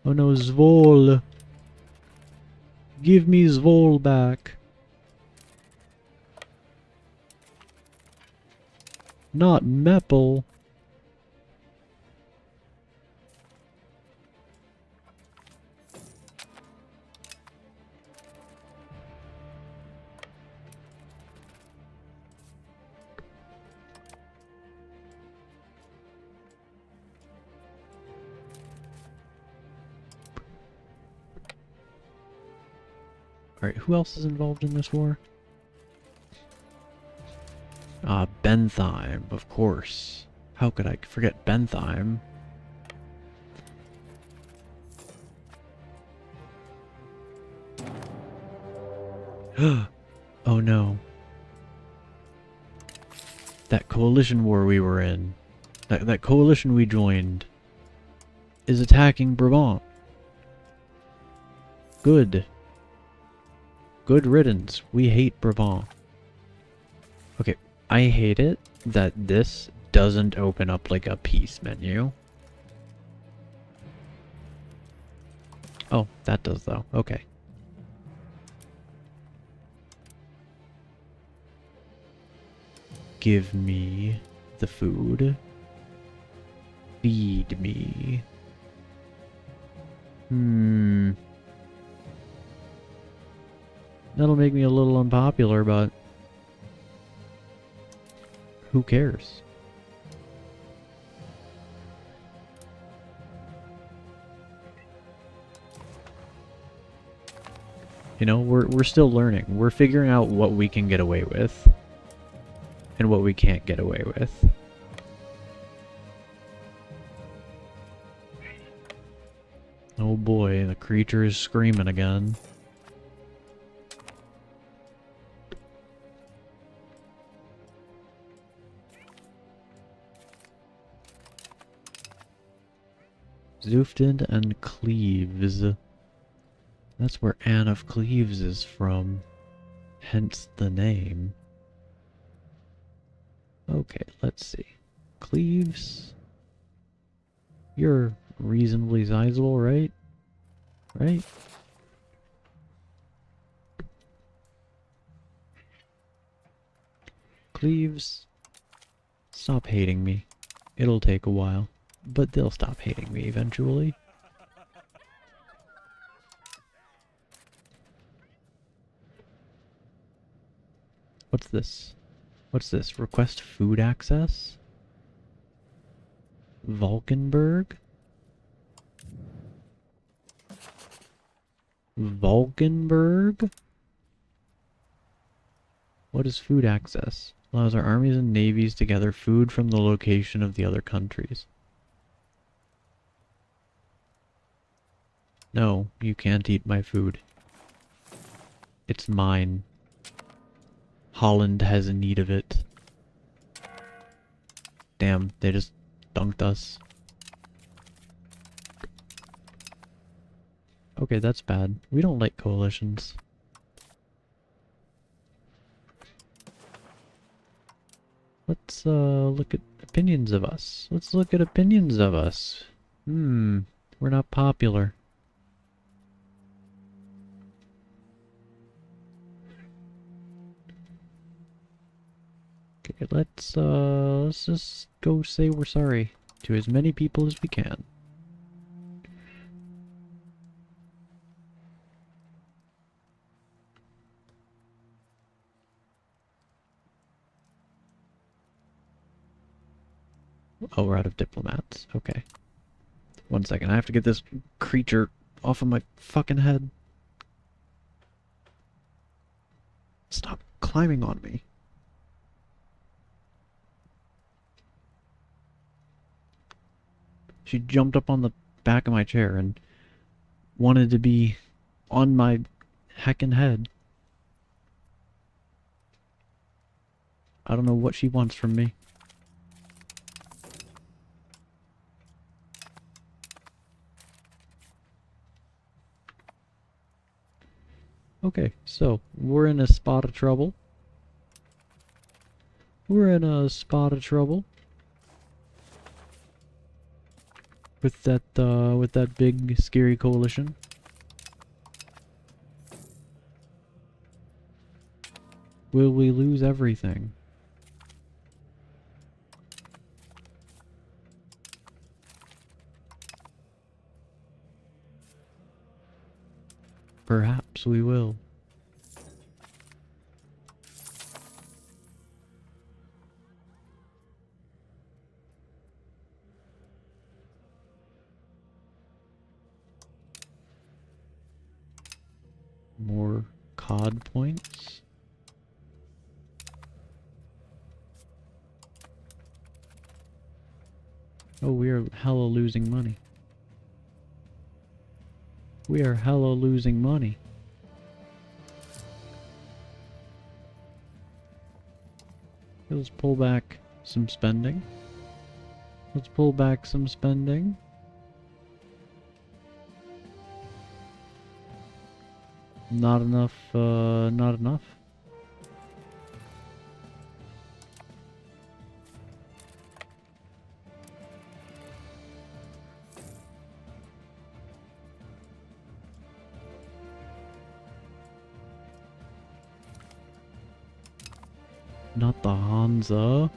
[SPEAKER 1] Oh no, Zvol! Give me Zvol back! Not Meppel! Alright, who else is involved in this war? Bentheim, of course. How could I forget Bentheim? Oh no. That coalition war we were in, that coalition we joined, is attacking Brabant. Good. Good riddance. We hate Brabant. Okay, I hate it that this doesn't open up like a peace menu. Oh, that does though. Okay. Give me the food. Feed me. That'll make me a little unpopular, but who cares? You know, we're still learning. We're figuring out what we can get away with and what we can't get away with. Oh boy, the creature is screaming again. Zufton and Cleves. That's where Anne of Cleves is from. Hence the name. Okay, let's see. Cleves. You're reasonably sizable, right? Right? Cleves. Stop hating me. It'll take a while. But they'll stop hating me eventually. What's this? What's this? Request food access? Valkenburg? Valkenburg? What is food access? Allows our armies and navies to gather food from the location of the other countries. No, you can't eat my food. It's mine. Holland has need of it. Damn, they just dunked us. Okay, that's bad. We don't like coalitions. Let's look at opinions of us. Let's look at opinions of us. We're not popular. Okay, let's just go say we're sorry to as many people as we can. Oh, we're out of diplomats. Okay. 1 second, I have to get this creature off of my fucking head. Stop climbing on me. She jumped up on the back of my chair and wanted to be on my heckin' head. I don't know what she wants from me. Okay, so we're in a spot of trouble. We're in a spot of trouble. With that big scary coalition. Will we lose everything? Perhaps we will. More COD points. Oh, we are hella losing money. We are hella losing money. Let's pull back some spending. Let's pull back some spending. Not enough, not enough. Not the Hansa.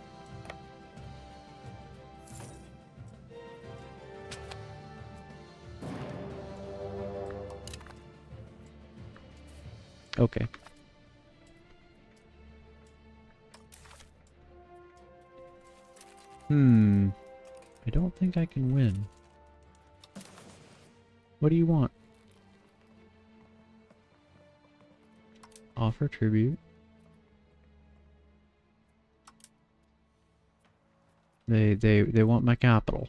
[SPEAKER 1] Okay. I don't think I can win. What do you want? Offer tribute. They want my capital.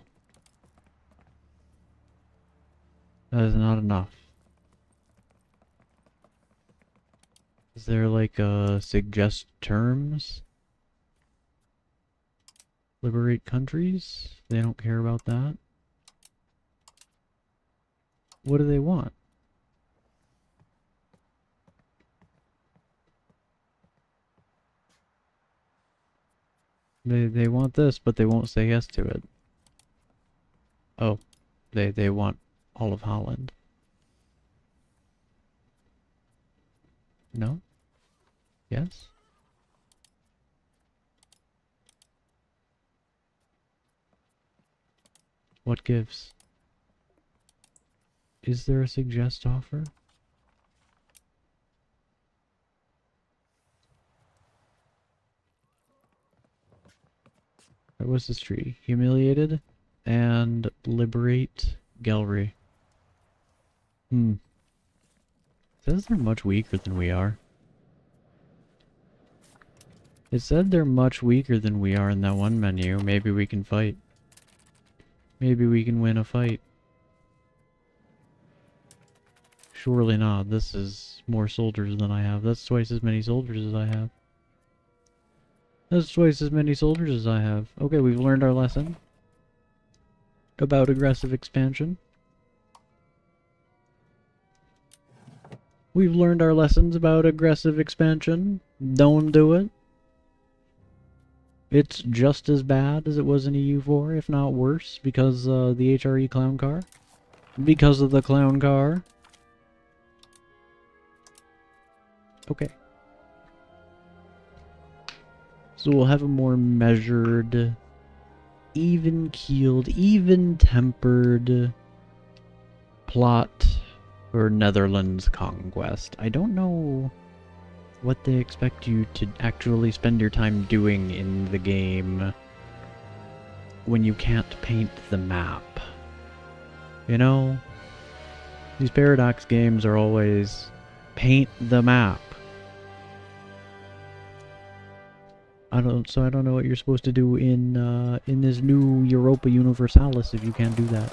[SPEAKER 1] That is not enough. Is there like suggest terms? Liberate countries? They don't care about that. What do they want? They want this, but they won't say yes to it. Oh, they want all of Holland. No? Yes? What gives? Is there a suggest offer? What's this tree? Humiliated and liberate gallery. It says they're much weaker than we are. It said they're much weaker than we are in that one menu. Maybe we can fight. Maybe we can win a fight. Surely not. This is more soldiers than I have. That's twice as many soldiers as I have. That's twice as many soldiers as I have. Okay, we've learned our lesson about aggressive expansion. We've learned our lessons about aggressive expansion. Don't do it. It's just as bad as it was in EU4, if not worse, because the HRE clown car. Because of the clown car. Okay. So we'll have a more measured, even-keeled, even-tempered plot for Netherlands conquest. I don't know what they expect you to actually spend your time doing in the game when you can't paint the map. You know? These Paradox games are always paint the map. I don't know what you're supposed to do in this new Europa Universalis if you can't do that.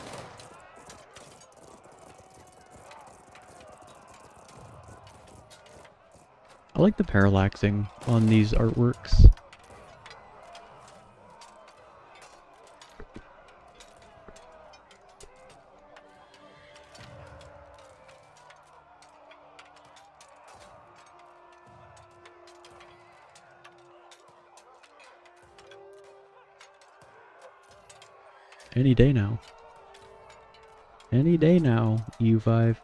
[SPEAKER 1] I like the parallaxing on these artworks. Any day now. Any day now, EU5.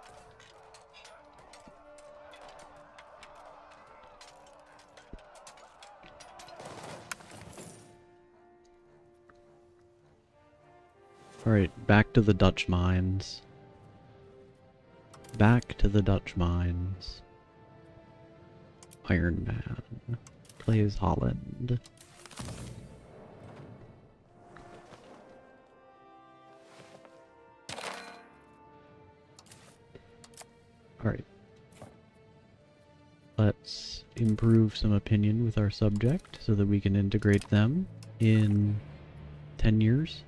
[SPEAKER 1] Alright, back to the Dutch mines. Back to the Dutch mines. Iron Man plays Holland. Alright. Let's improve some opinion with our subject so that we can integrate them in 10 years.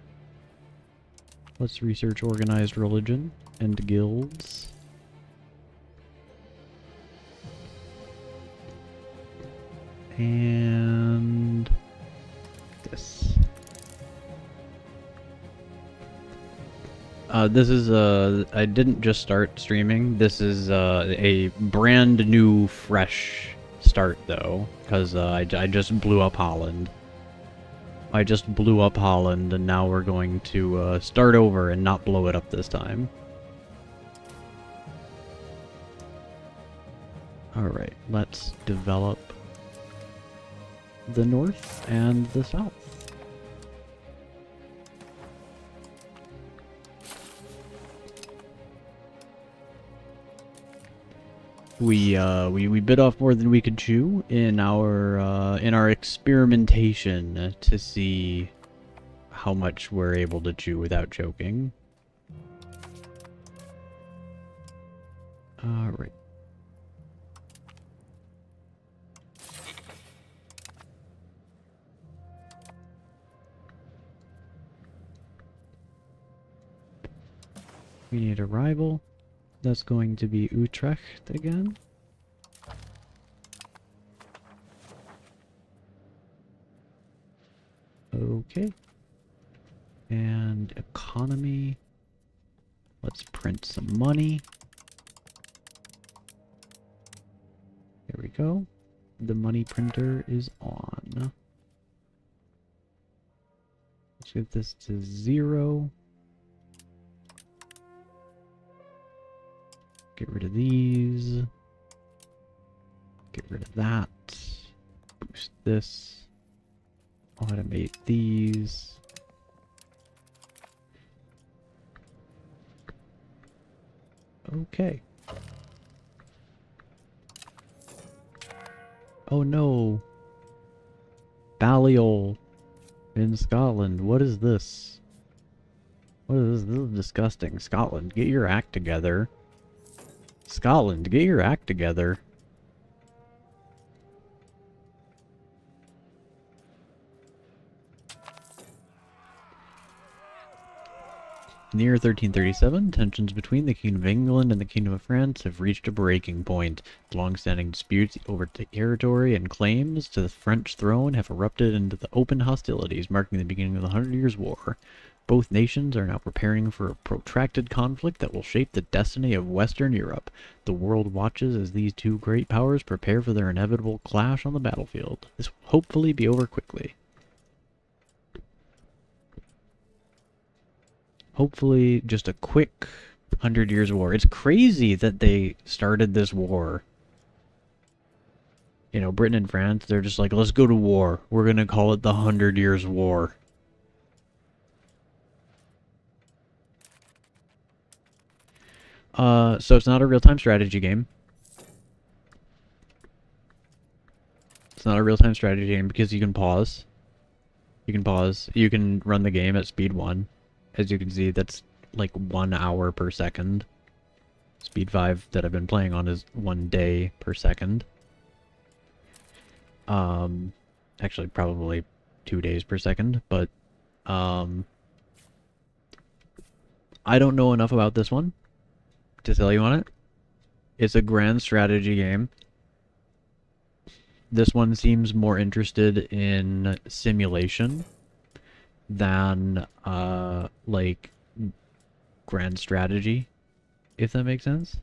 [SPEAKER 1] Let's research organized religion and guilds. And this. This is, I didn't just start streaming. This is, a brand new, fresh start, though. Because, I just blew up Holland. I just blew up Holland, and now we're going to, start over and not blow it up this time. Alright, let's develop the north and the south. We bit off more than we could chew in our experimentation to see how much we're able to chew without choking. Alright. We need a rival. That's going to be Utrecht again. Okay. And economy. Let's print some money. There we go. The money printer is on. Let's get this to 0. Get rid of these. Get rid of that. Boost this. Automate these. Okay. Oh no. Balliol in Scotland. What is this? What is this? This is disgusting. Scotland, get your act together. Scotland, get your act together. In the year 1337, tensions between the Kingdom of England and the Kingdom of France have reached a breaking point. Long-standing disputes over territory and claims to the French throne have erupted into the open hostilities, marking the beginning of the 100 Years' War. Both nations are now preparing for a protracted conflict that will shape the destiny of Western Europe. The world watches as these two great powers prepare for their inevitable clash on the battlefield. This will hopefully be over quickly. Hopefully just a quick 100 Years War. It's crazy that they started this war. You know, Britain and France, they're just like, let's go to war. We're gonna call it the 100 Years War. So it's not a real-time strategy game. It's not a real-time strategy game because you can pause. You can pause. You can run the game at speed 1. As you can see, that's like 1 hour per second. Speed 5 that I've been playing on is 1 day per second. Actually probably 2 days per second, but I don't know enough about this one to tell you on it. It's a grand strategy game. This one seems more interested in simulation than like grand strategy, if that makes sense.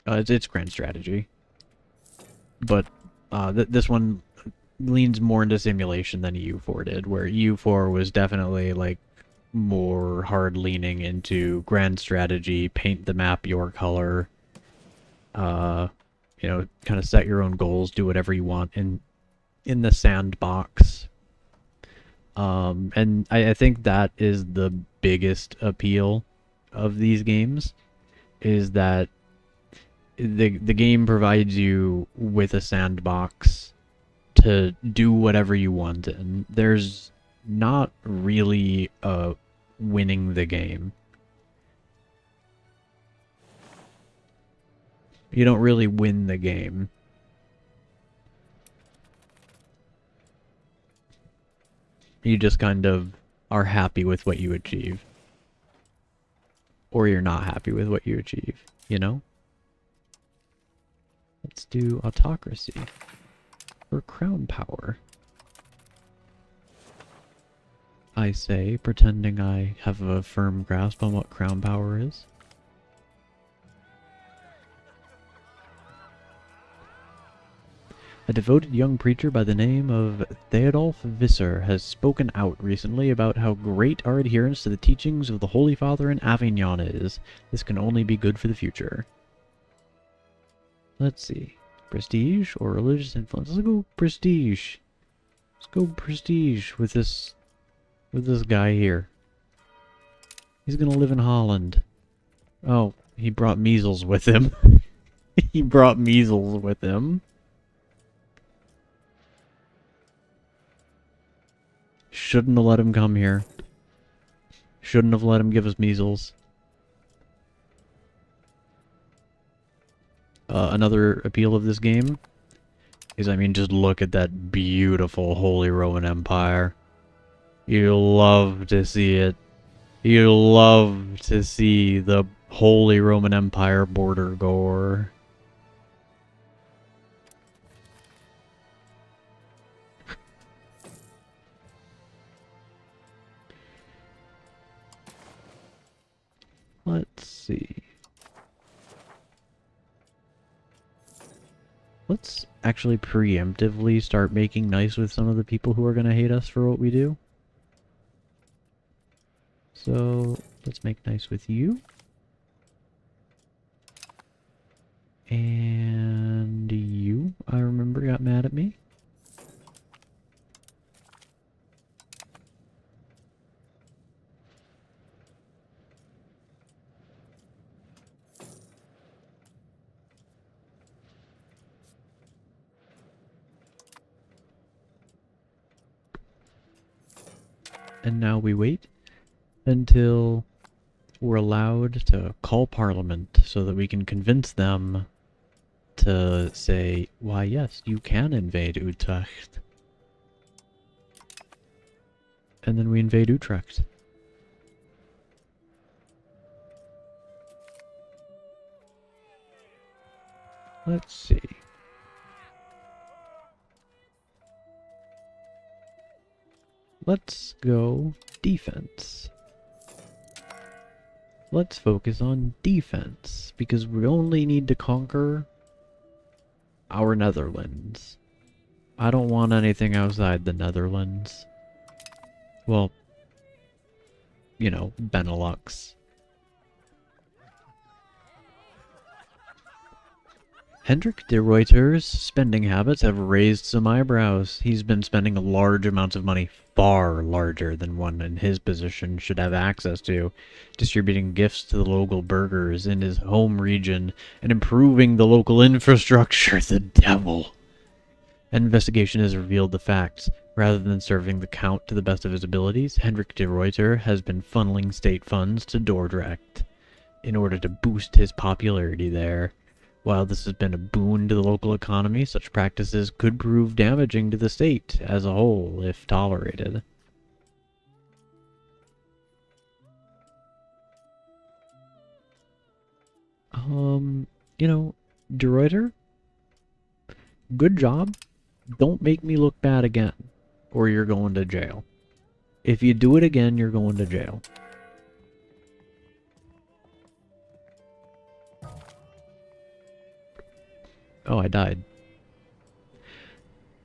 [SPEAKER 1] It's grand strategy, but this one leans more into simulation than EU4 did, where EU4 was definitely like more hard leaning into grand strategy, paint the map your color, you know, kind of set your own goals, do whatever you want in the sandbox. And I think that is the biggest appeal of these games, is that the game provides you with a sandbox to do whatever you want, and there's not really winning the game. You don't really win the game. You just kind of are happy with what you achieve. Or you're not happy with what you achieve, you know? Let's do autocracy. Or crown power. I say, pretending I have a firm grasp on what crown power is. A devoted young preacher by the name of Theodulf Visser has spoken out recently about how great our adherence to the teachings of the Holy Father in Avignon is. This can only be good for the future. Let's see. Prestige or religious influence? Let's go prestige. Let's go prestige with this guy here. He's gonna live in Holland. Oh, he brought measles with him. He brought measles with him. Shouldn't have let him come here. Shouldn't have let him give us measles. Another appeal of this game is, I mean, just look at that beautiful Holy Roman Empire. You love to see it. You love to see the Holy Roman Empire border gore. Let's see. Let's actually preemptively start making nice with some of the people who are going to hate us for what we do. So, let's make nice with you. And you, I remember, got mad at me. And now we wait until we're allowed to call Parliament so that we can convince them to say, why yes, you can invade Utrecht. And then we invade Utrecht. Let's see. Let's go defense. Let's focus on defense, because we only need to conquer our Netherlands. I don't want anything outside the Netherlands. Well, you know, Benelux. Hendrik de Ruyter's spending habits have raised some eyebrows. He's been spending large amounts of money, far larger than one in his position should have access to, distributing gifts to the local burghers in his home region and improving the local infrastructure. The devil. An investigation has revealed the facts. Rather than serving the Count to the best of his abilities, Hendrik de Ruyter has been funneling state funds to Dordrecht in order to boost his popularity there. While this has been a boon to the local economy, such practices could prove damaging to the state as a whole if tolerated. You know, De Ruyter, good job. Don't make me look bad again, or you're going to jail. If you do it again, you're going to jail. Oh, I died.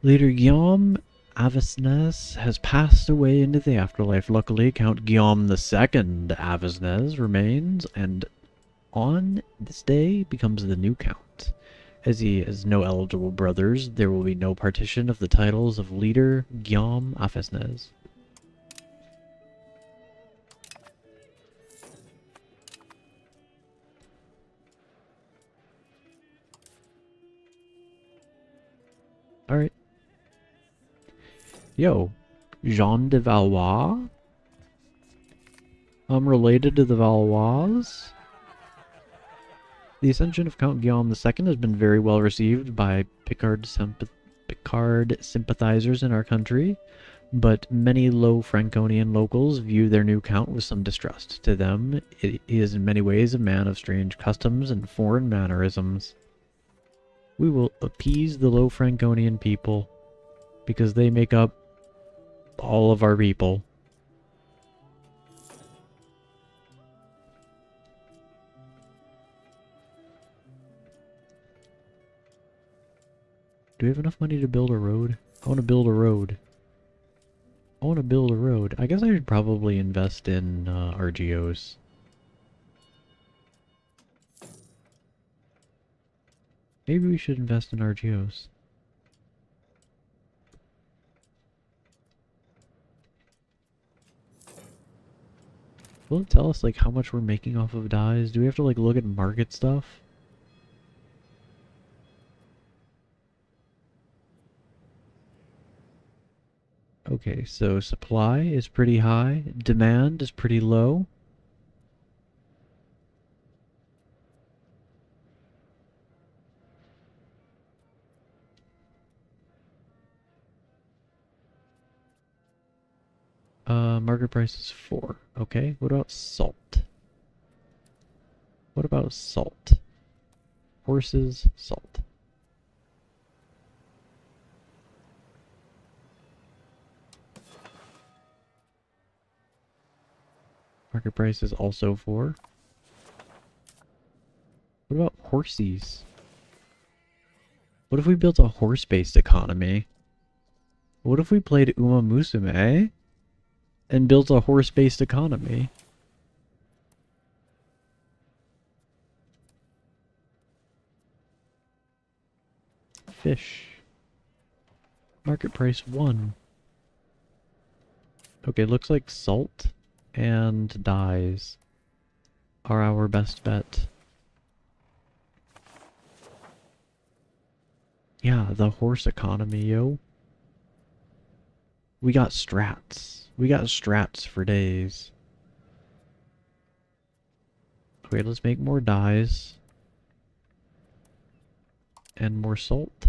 [SPEAKER 1] Leader Guillaume Avesnes has passed away into the afterlife. Luckily, Count Guillaume II Avesnes remains, and on this day becomes the new Count. As he has no eligible brothers, there will be no partition of the titles of Leader Guillaume Avesnes. Alright. Yo, Jean de Valois? I'm related to the Valois? The ascension of Count Guillaume II has been very well received by Picard sympathizers in our country, but many low Franconian locals view their new count with some distrust. To them, he is in many ways a man of strange customs and foreign mannerisms. We will appease the low Franconian people, because they make up all of our people. Do we have enough money to build a road? I want to build a road. I want to build a road. I guess I should probably invest in RGOs. Maybe we should invest in RGOs. Will it tell us like how much we're making off of dyes? Do we have to like look at market stuff? Okay, so supply is pretty high, demand is pretty low. Market price is 4. Okay, what about salt? What about salt? Horses, salt. Market price is also 4. What about horses? What if we built a horse-based economy? What if we played Uma Musume and built a horse-based economy? Fish. Market price 1. Okay, looks like salt and dyes are our best bet. Yeah, the horse economy, yo. We got strats. We got strats for days. Okay, let's make more dyes. And more salt.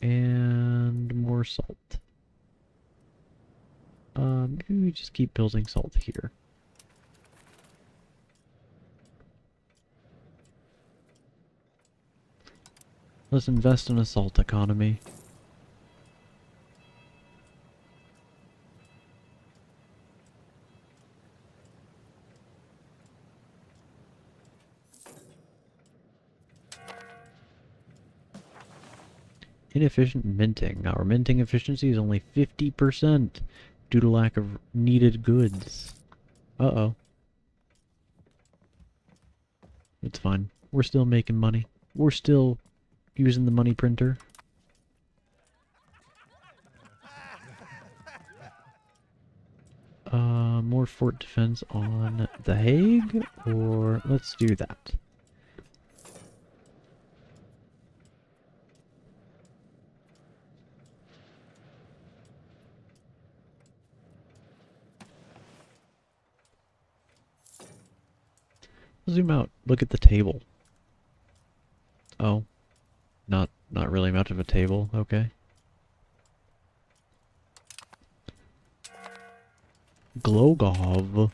[SPEAKER 1] And more salt. Maybe we just keep building salt here. Let's invest in a salt economy. Inefficient minting. Our minting efficiency is only 50%. due to lack of needed goods. Uh-oh. It's fine. We're still making money. We're still using the money printer. More fort defense on The Hague, or let's do that. Zoom out. Look at the table. Oh. Not really much of a table. Okay. Glogov.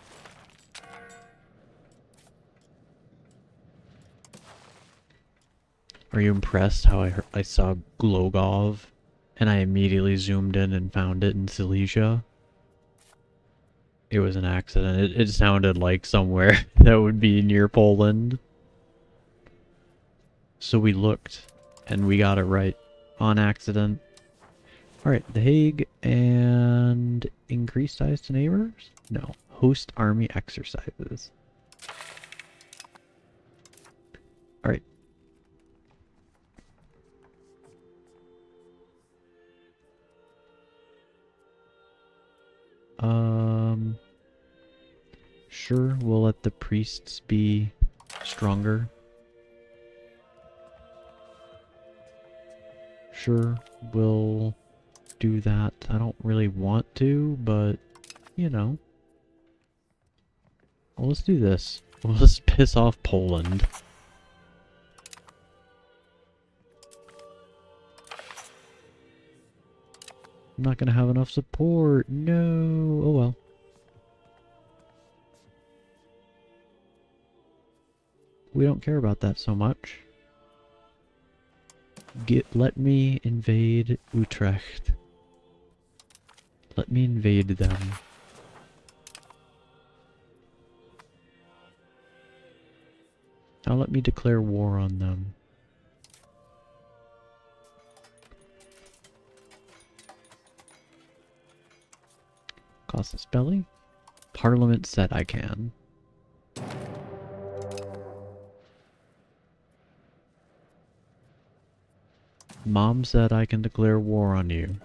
[SPEAKER 1] Are you impressed how I saw Glogov and I immediately zoomed in and found it in Silesia? It was an accident. It sounded like somewhere that would be near Poland. So we looked and we got it right on accident. Alright, The Hague and increase ties to neighbors? No. Host army exercises. Alright. Sure, we'll let the priests be stronger. Sure, we'll do that. I don't really want to, but, you know. Well, let's do this. We'll just piss off Poland. I'm not gonna have enough support. No. Oh well. We don't care about that so much. Let me invade Utrecht. Let me invade them. Now let me declare war on them. Casus belli? Parliament said I can. Mom said I can declare war on you.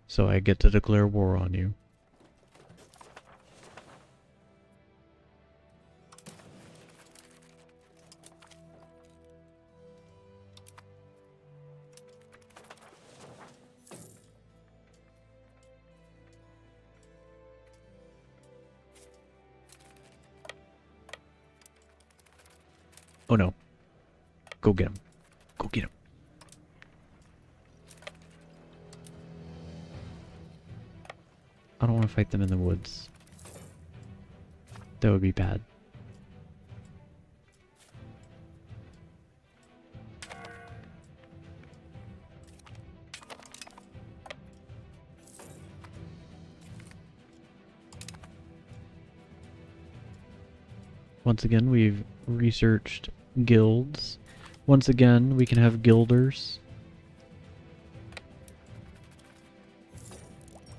[SPEAKER 1] So I get to declare war on you. Oh no. Go get him. Go get him. I don't want to fight them in the woods. That would be bad. Once again, we've researched guilds. Once again, we can have guilders.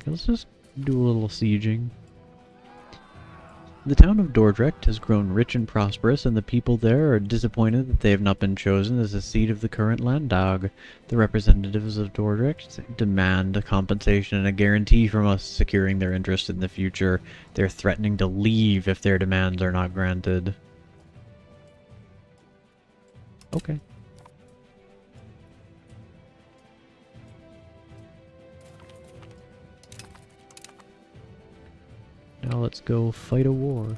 [SPEAKER 1] Let's just do a little sieging. The town of Dordrecht has grown rich and prosperous, and the people there are disappointed that they have not been chosen as the seat of the current Landtag. The representatives of Dordrecht demand a compensation and a guarantee from us securing their interest in the future. They're threatening to leave if their demands are not granted. Okay. Now let's go fight a war.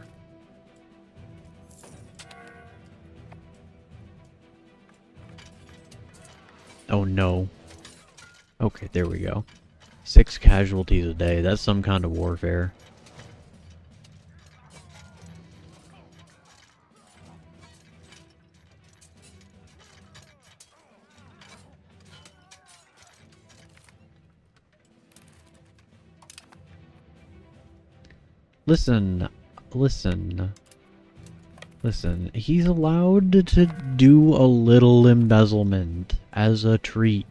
[SPEAKER 1] Oh no. Okay, there we go. 6 casualties a day. That's some kind of warfare. Listen, he's allowed to do a little embezzlement as a treat.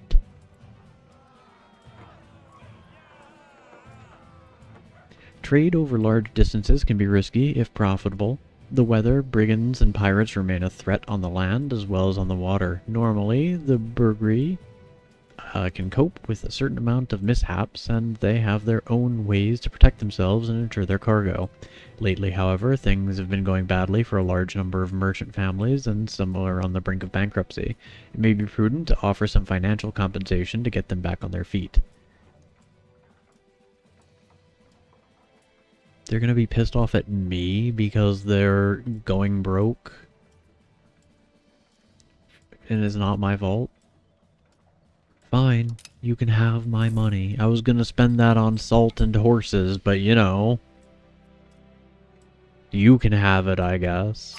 [SPEAKER 1] Trade over large distances can be risky, if profitable. The weather, brigands, and pirates remain a threat on the land as well as on the water. Normally, the Burgri can cope with a certain amount of mishaps, and they have their own ways to protect themselves and ensure their cargo. Lately, however, things have been going badly for a large number of merchant families, and some are on the brink of bankruptcy. It may be prudent to offer some financial compensation to get them back on their feet. They're gonna be pissed off at me because they're going broke, and it's not my fault. Fine, you can have my money. I was gonna spend that on salt and horses, but you know, you can have it, I guess.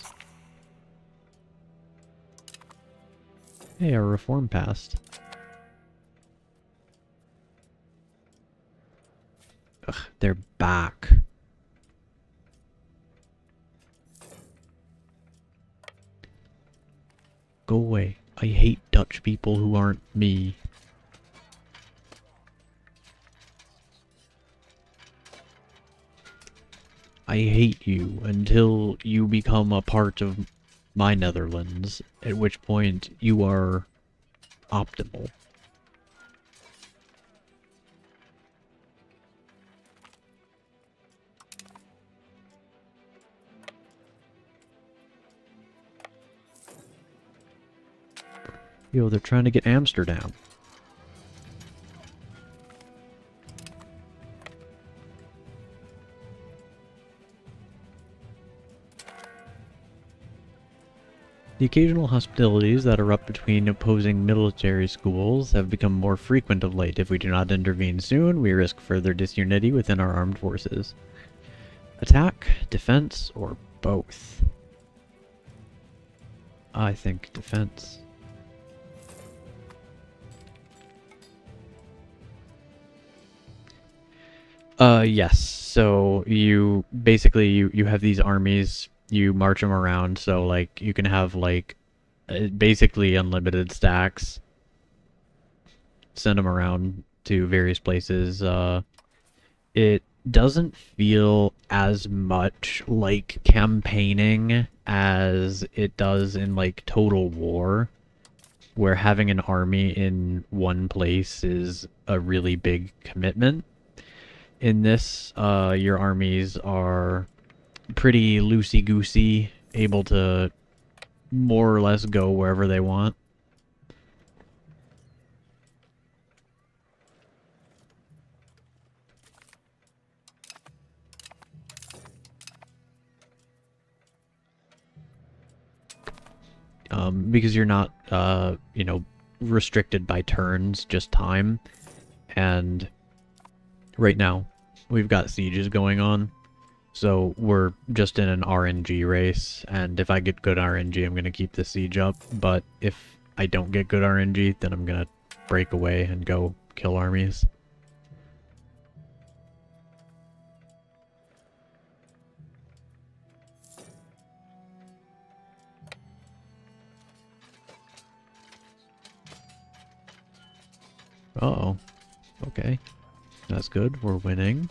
[SPEAKER 1] Hey, our reform passed. Ugh, they're back. Go away. I hate Dutch people who aren't me. I hate you until you become a part of my Netherlands, at which point you are optimal. Yo, they're trying to get Amsterdam. The occasional hostilities that erupt between opposing military schools have become more frequent of late. If we do not intervene soon, we risk further disunity within our armed forces. Attack, defense, or both? I think defense. Yes. So you basically you have these armies, you march them around, so like you can have like basically unlimited stacks. Send them around to various places. It doesn't feel as much like campaigning as it does in like Total War, where having an army in one place is a really big commitment. In this, your armies are pretty loosey-goosey, able to more or less go wherever they want. Because you're not, you know, restricted by turns, just time. And right now, we've got sieges going on. So we're just in an RNG race, and if I get good RNG, I'm going to keep the siege up. But if I don't get good RNG, then I'm going to break away and go kill armies. Uh-oh. Okay. That's good. We're winning.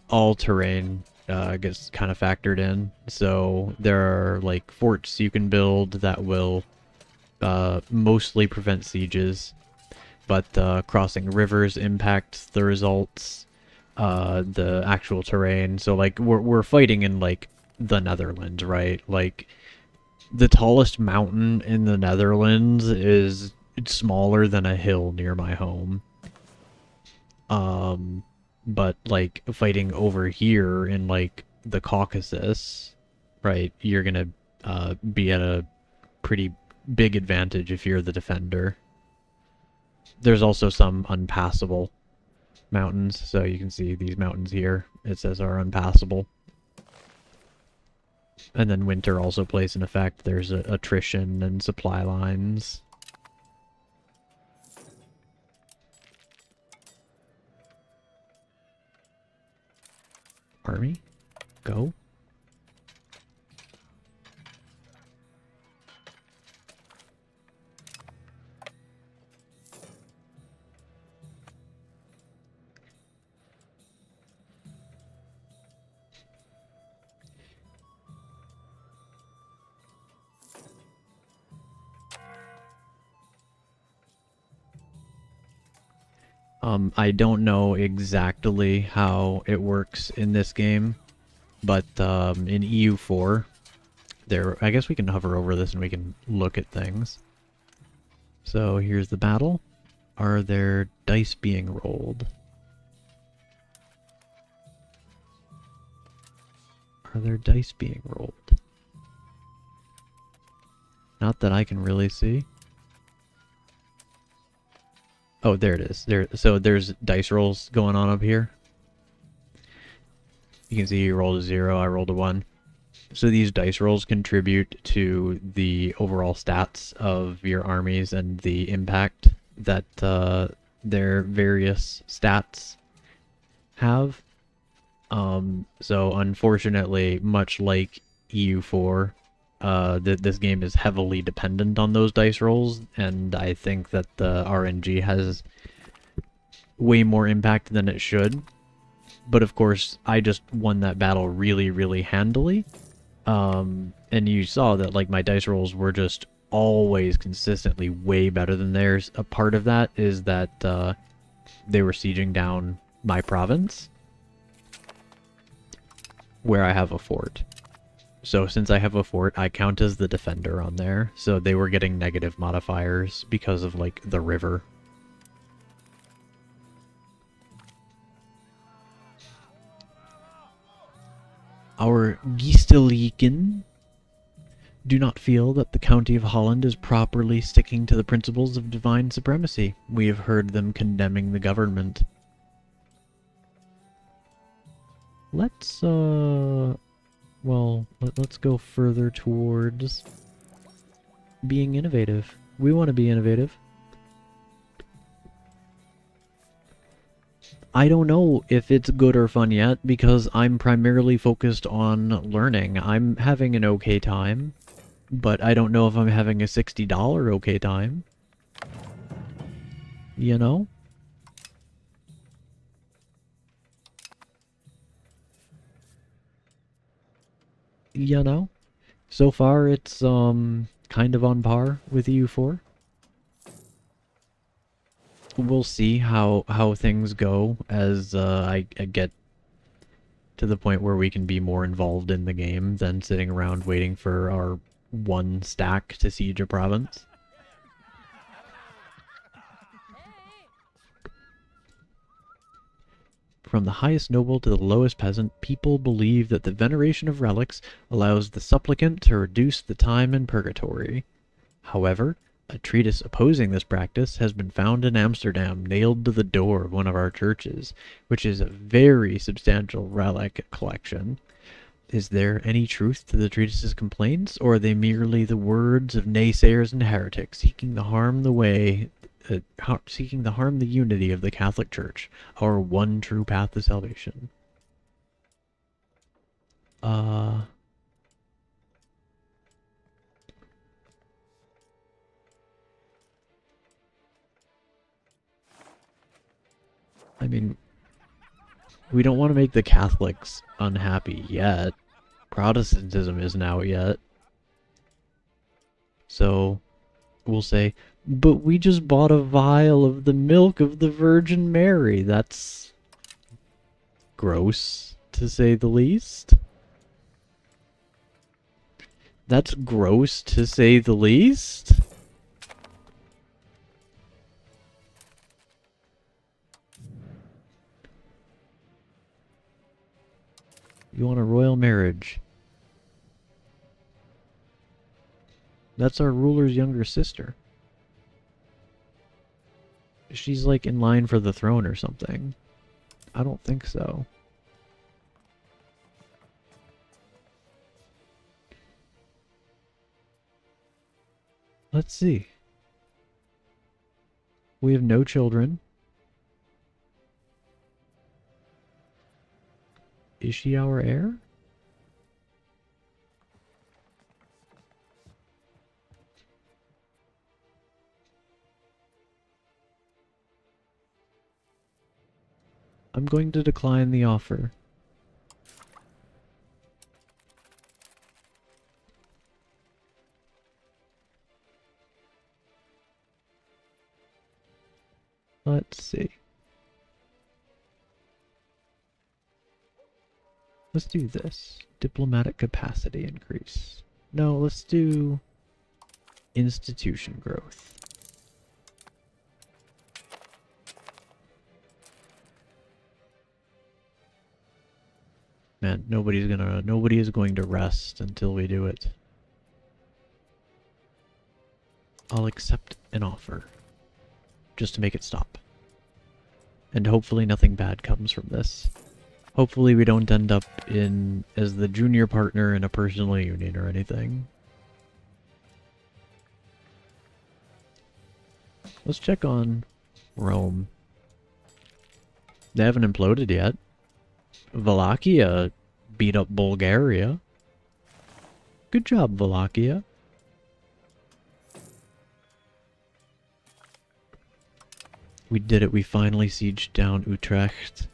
[SPEAKER 1] All terrain gets kind of factored in. So there are like forts you can build that will mostly prevent sieges, but crossing rivers impacts the results, the actual terrain. So like we're fighting in like the Netherlands, right? Like the tallest mountain in the Netherlands is smaller than a hill near my home. But like fighting over here in like the Caucasus, right, you're gonna be at a pretty big advantage if you're the defender. There's also some unpassable mountains, so you can see these mountains here, it says are unpassable. And then winter also plays an effect. There's attrition and supply lines. Army, go. I don't know exactly how it works in this game, but in EU4, I guess we can hover over this and we can look at things. So here's the battle. Are there dice being rolled? Are there dice being rolled? Not that I can really see. Oh, there it is. So there's dice rolls going on up here. You can see you rolled a 0, I rolled a 1. So these dice rolls contribute to the overall stats of your armies and the impact that their various stats have. So unfortunately, much like EU4, this game is heavily dependent on those dice rolls, and I think that the RNG has way more impact than it should. But of course, I just won that battle really, really handily. And you saw that like my dice rolls were just always consistently way better than theirs. A part of that is that they were sieging down my province, where I have a fort. So since I have a fort, I count as the defender on there. So they were getting negative modifiers because of like the river. Our Geestelijken do not feel that the County of Holland is properly sticking to the principles of divine supremacy. We have heard them condemning the government. Let's, well, let's go further towards being innovative. We want to be innovative. I don't know if it's good or fun yet, because I'm primarily focused on learning. I'm having an okay time, but I don't know if I'm having a $60 okay time. You know? You know? So far, it's, kind of on par with EU4. We'll see how things go as I get to the point where we can be more involved in the game than sitting around waiting for our one stack to siege a province. From the highest noble to the lowest peasant, people believe that the veneration of relics allows the supplicant to reduce the time in purgatory. However, a treatise opposing this practice has been found in Amsterdam, nailed to the door of one of our churches, which is a very substantial relic collection. Is there any truth to the treatise's complaints, or are they merely the words of naysayers and heretics seeking to harm the unity of the Catholic Church, our one true path to salvation? I mean, we don't want to make the Catholics unhappy yet. Protestantism isn't out yet. So, we'll say, but we just bought a vial of the milk of the Virgin Mary. That's gross, to say the least. That's gross, to say the least. You want a royal marriage. That's our ruler's younger sister. She's like in line for the throne or something. I don't think so. Let's see. We have no children. Is she our heir? I'm going to decline the offer. Let's see. Let's do this. Diplomatic capacity increase. No, let's do institution growth. Man, nobody is going to rest until we do it. I'll accept an offer. Just to make it stop. And hopefully nothing bad comes from this. Hopefully we don't end up as the junior partner in a personal union or anything. Let's check on Rome. They haven't imploded yet. Wallachia beat up Bulgaria. Good job, Wallachia. We did it. We finally sieged down Utrecht.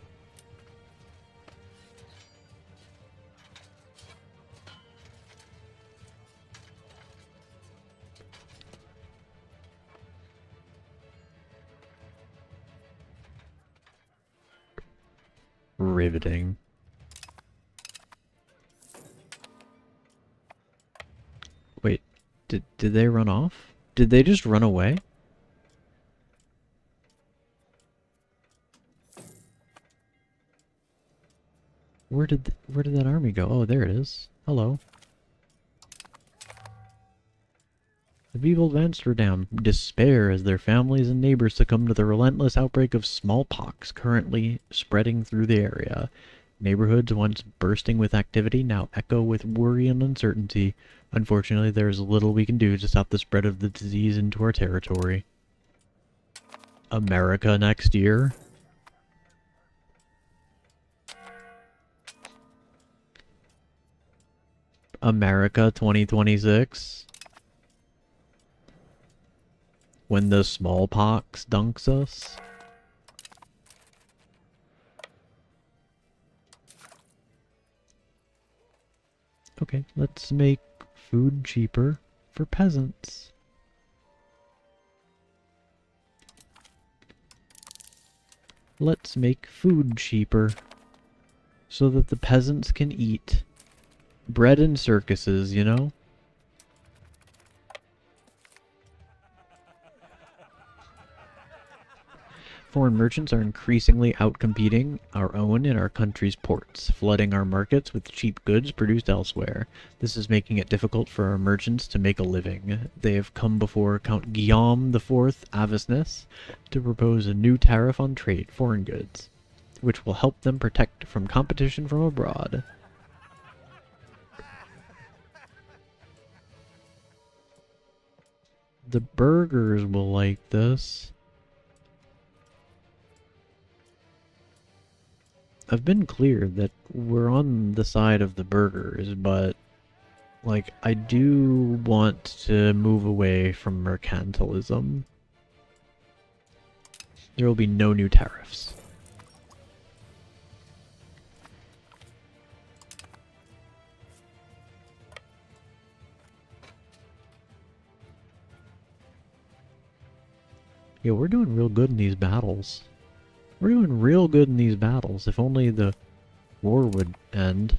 [SPEAKER 1] Riveting. Wait, did they run off? Did they just run away? Where did that army go? Oh, there it is. Hello. The people of Amsterdam despair as their families and neighbors succumb to the relentless outbreak of smallpox currently spreading through the area. Neighborhoods once bursting with activity now echo with worry and uncertainty. Unfortunately, there is little we can do to stop the spread of the disease into our territory. America next year? America 2026? When the smallpox dunks us? Okay, let's make food cheaper for peasants. Let's make food cheaper so that the peasants can eat. Bread and circuses, you know? Foreign merchants are increasingly outcompeting our own in our country's ports, flooding our markets with cheap goods produced elsewhere. This is making it difficult for our merchants to make a living. They have come before Count Guillaume IV Avesnes to propose a new tariff on trade foreign goods, which will help them protect from competition from abroad. The burghers will like this. I've been clear that we're on the side of the burghers, but, like, I do want to move away from mercantilism. There will be no new tariffs. Yeah, we're doing real good in these battles. We're doing real good in these battles. If only the war would end.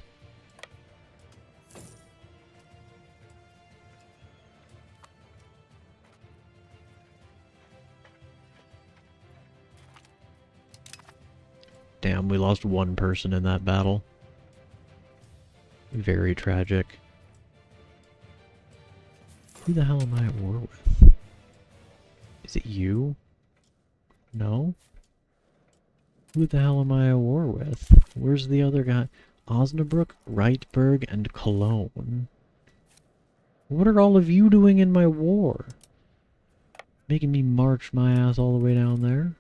[SPEAKER 1] Damn, we lost one person in that battle. Very tragic. Who the hell am I at war with? Is it you? No? Who the hell am I at war with? Where's the other guy? Osnabrück, Reitberg, and Cologne. What are all of you doing in my war? Making me march my ass all the way down there?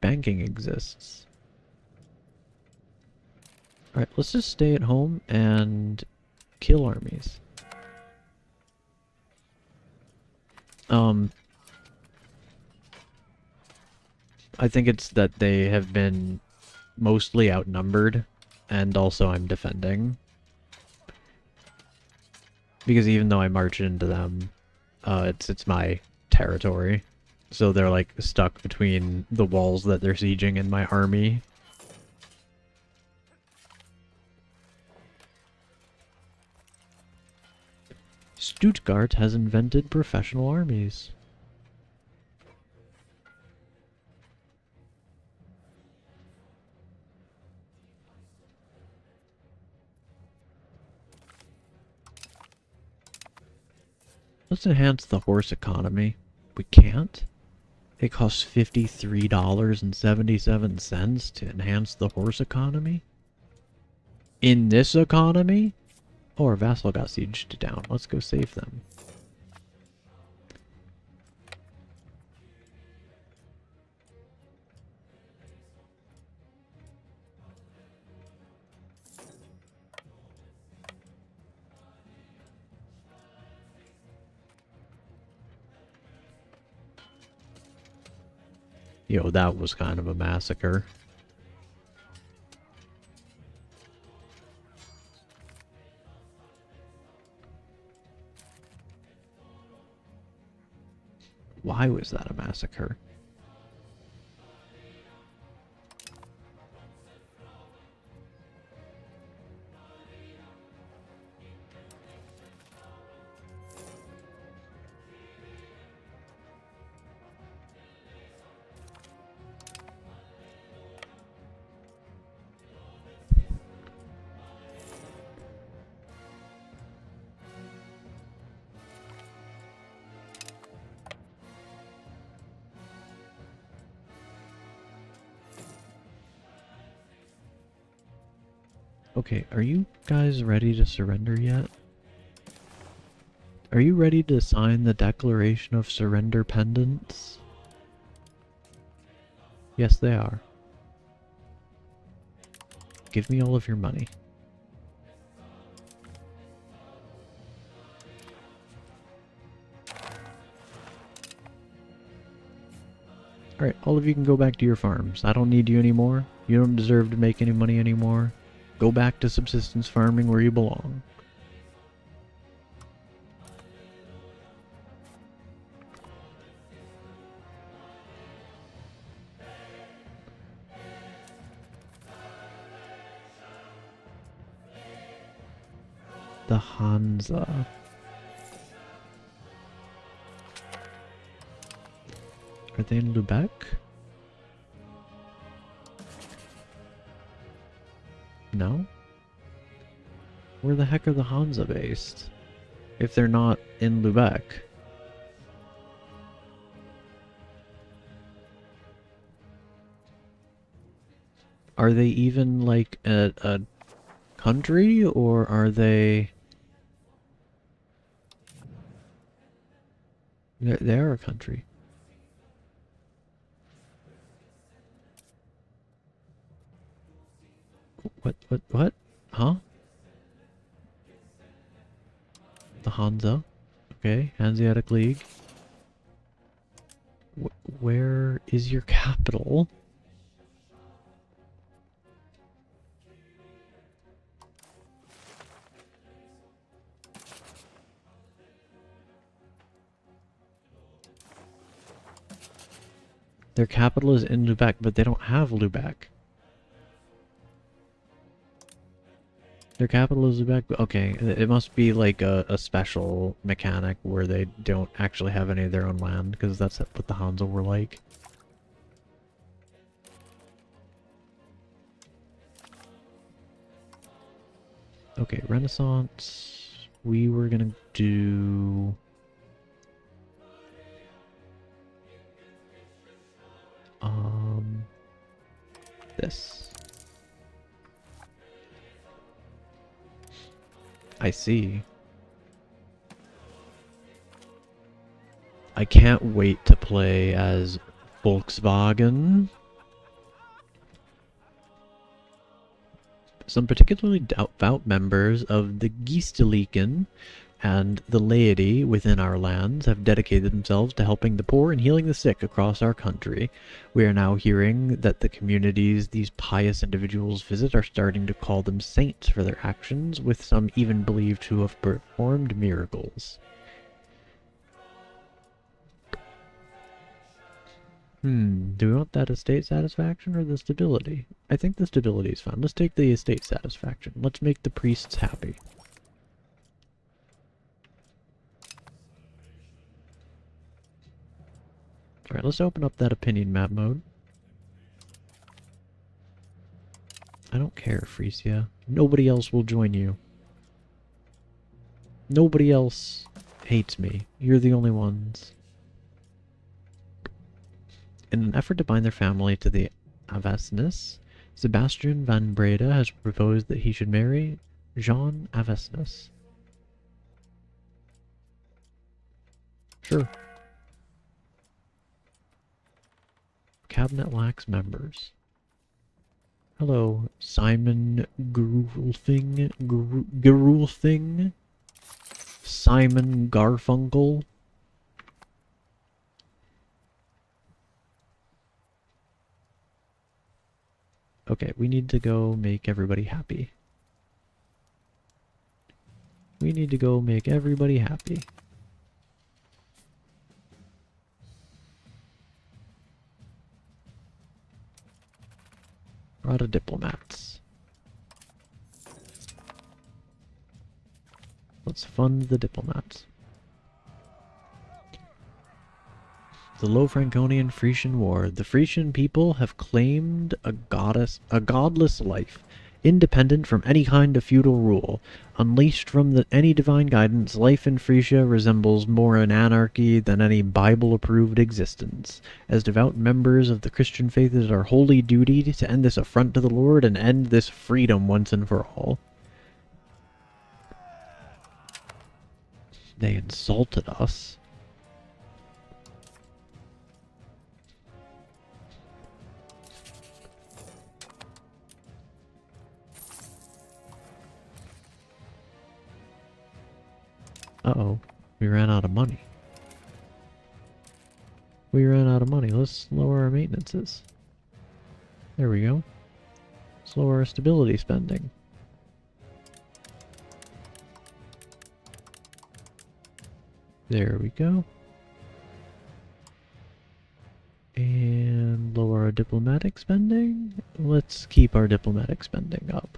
[SPEAKER 1] Banking exists. Alright, let's just stay at home and kill armies. I think it's that they have been mostly outnumbered, and also I'm defending. Because even though I march into them, it's my territory.
[SPEAKER 2] So they're like stuck between the walls that they're sieging and my army. Stuttgart has invented professional armies. Let's enhance the horse economy. We can't? It costs $53.77 to enhance the horse economy? In this economy? Oh, our vassal got sieged down. Let's go save them. Yo, that was kind of a massacre. Why was that a massacre? Okay, are you guys ready to surrender yet? Are you ready to sign the Declaration of Surrender pendants? Yes, they are. Give me all of your money. Alright, all of you can go back to your farms. I don't need you anymore. You don't deserve to make any money anymore. Go back to subsistence farming where you belong. The Hansa. Are they in Lubeck? No? Where the heck are the Hansa based? If they're not in Lubeck. Are they even like a country, or are they... They are a country. What? Huh? The Hansa. Okay, Hanseatic League. Where is your capital? Their capital is in Lubeck, but they don't have Lubeck. Their capital is Lubeck? Okay, it must be like a special mechanic where they don't actually have any of their own land, because that's what the Hansa were like. Okay, Renaissance. We were gonna do... this. I see. I can't wait to play as Volkswagen. Some particularly devout members of the Geistlichen and the laity within our lands have dedicated themselves to helping the poor and healing the sick across our country. We are now hearing that the communities these pious individuals visit are starting to call them saints for their actions, with some even believed to have performed miracles. Do we want that estate satisfaction or the stability? I think the stability is fine. Let's take the estate satisfaction. Let's make the priests happy. Alright, let's open up that opinion map mode. I don't care, Frisia. Nobody else will join you. Nobody else hates me. You're the only ones. In an effort to bind their family to the Avesnes, Sebastian van Breda has proposed that he should marry Jean Avesnes. Sure. Cabinet lacks members. Hello, Simon Gerulfing? Gerulfing? Simon Garfunkel? Okay, we need to go make everybody happy. We need to go make everybody happy. A lot of diplomats. Let's fund the diplomats. The Low Franconian Frisian War. The Frisian people have claimed a godless life, independent from any kind of feudal rule. Unleashed from any divine guidance, life in Frisia resembles more an anarchy than any Bible-approved existence. As devout members of the Christian faith, it is our holy duty to end this affront to the Lord and end this freedom once and for all. They insulted us. Uh-oh, we ran out of money. We ran out of money. Let's lower our maintenances. There we go. Let's lower our stability spending. There we go. And lower our diplomatic spending. Let's keep our diplomatic spending up.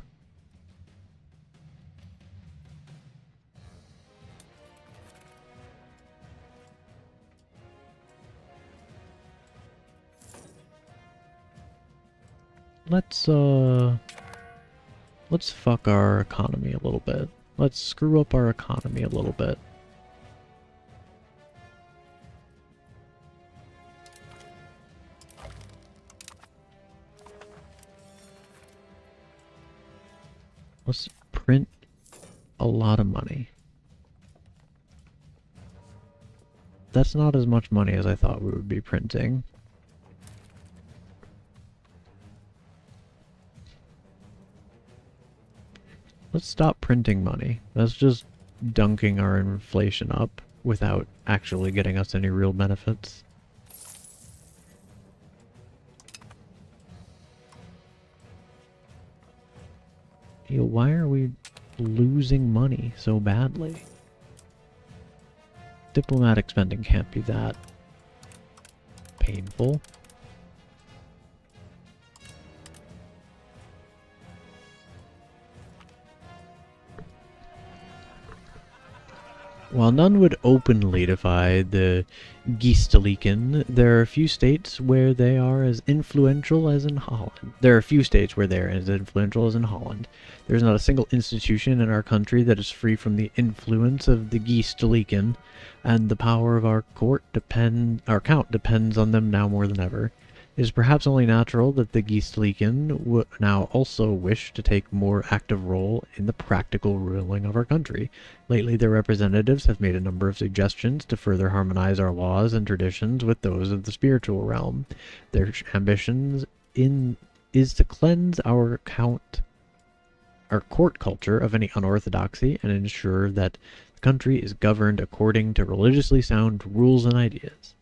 [SPEAKER 2] Let's fuck our economy a little bit. Let's screw up our economy a little bit. Let's print a lot of money. That's not as much money as I thought we would be printing. Let's stop printing money. That's just dunking our inflation up without actually getting us any real benefits. Yo, why are we losing money so badly? Diplomatic spending can't be that painful. While none would openly defy the Geestelijken, there are a few states where they are as influential as in Holland. There's not a single institution in our country that is free from the influence of the Geestelijken, and the power of our count depends on them now more than ever. It is perhaps only natural that the Geestelijken now also wish to take more active role in the practical ruling of our country. Lately, their representatives have made a number of suggestions to further harmonize our laws and traditions with those of the spiritual realm. Their ambitions is to cleanse our court culture of any unorthodoxy and ensure that the country is governed according to religiously sound rules and ideas.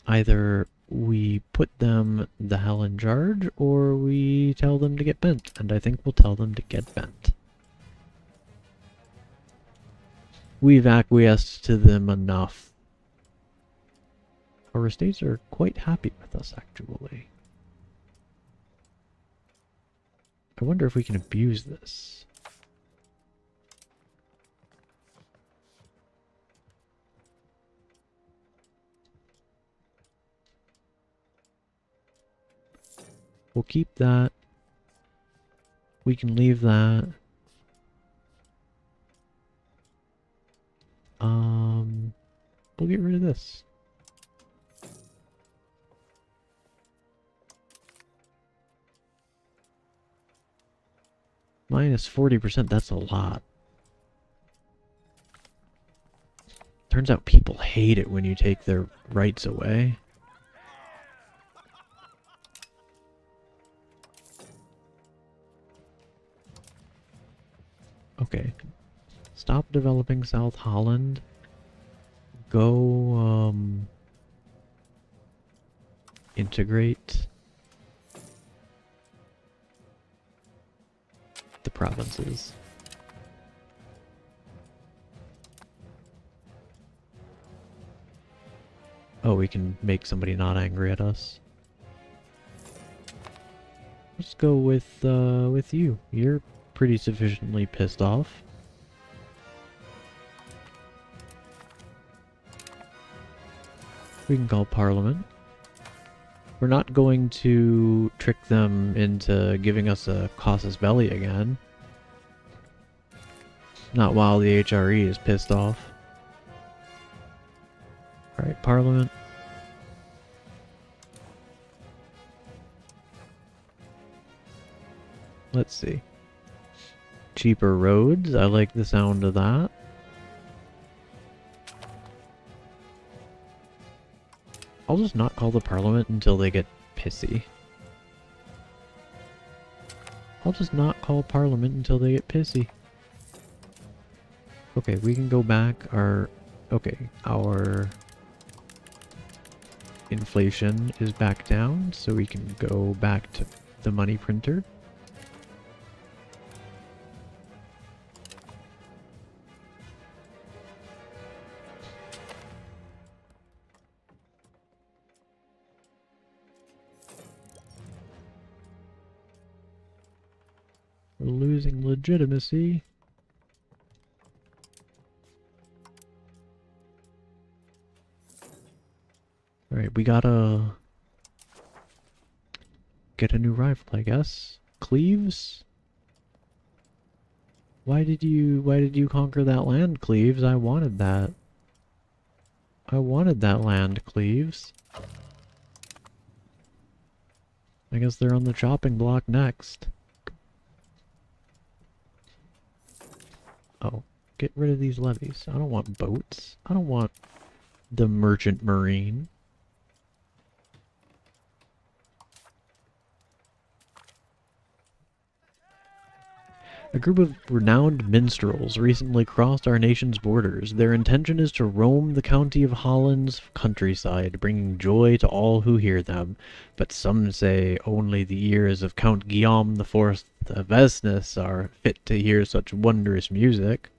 [SPEAKER 2] Either we put them the hell in charge, or we tell them to get bent, and I think we'll tell them to get bent. We've acquiesced to them enough Our estates are quite happy with us, actually. I wonder if we can abuse this. We'll keep that. We can leave that. We'll get rid of this. Minus 40%, that's a lot. Turns out people hate it when you take their rights away. Okay. Stop developing South Holland. Go, integrate the provinces. Oh, we can make somebody not angry at us. Let's go with you. You're pretty sufficiently pissed off. We can call Parliament. We're not going to trick them into giving us a casus belli again. Not while the HRE is pissed off. Alright, Parliament. Let's see. Cheaper roads. I like the sound of that. I'll just not call the Parliament until they get pissy. I'll just not call Parliament until they get pissy. Okay, we can go back. Our inflation is back down, so we can go back to the money printer. We're losing legitimacy. Alright, we gotta get a new rival, I guess. Cleves? Why did you conquer that land, Cleves? I wanted that. I wanted that land, Cleves. I guess they're on the chopping block next. Oh, get rid of these levies. I don't want boats. I don't want the merchant marine. A group of renowned minstrels recently crossed our nation's borders. Their intention is to roam the county of Holland's countryside, bringing joy to all who hear them. But some say only the ears of Count Guillaume IV of Esnes are fit to hear such wondrous music.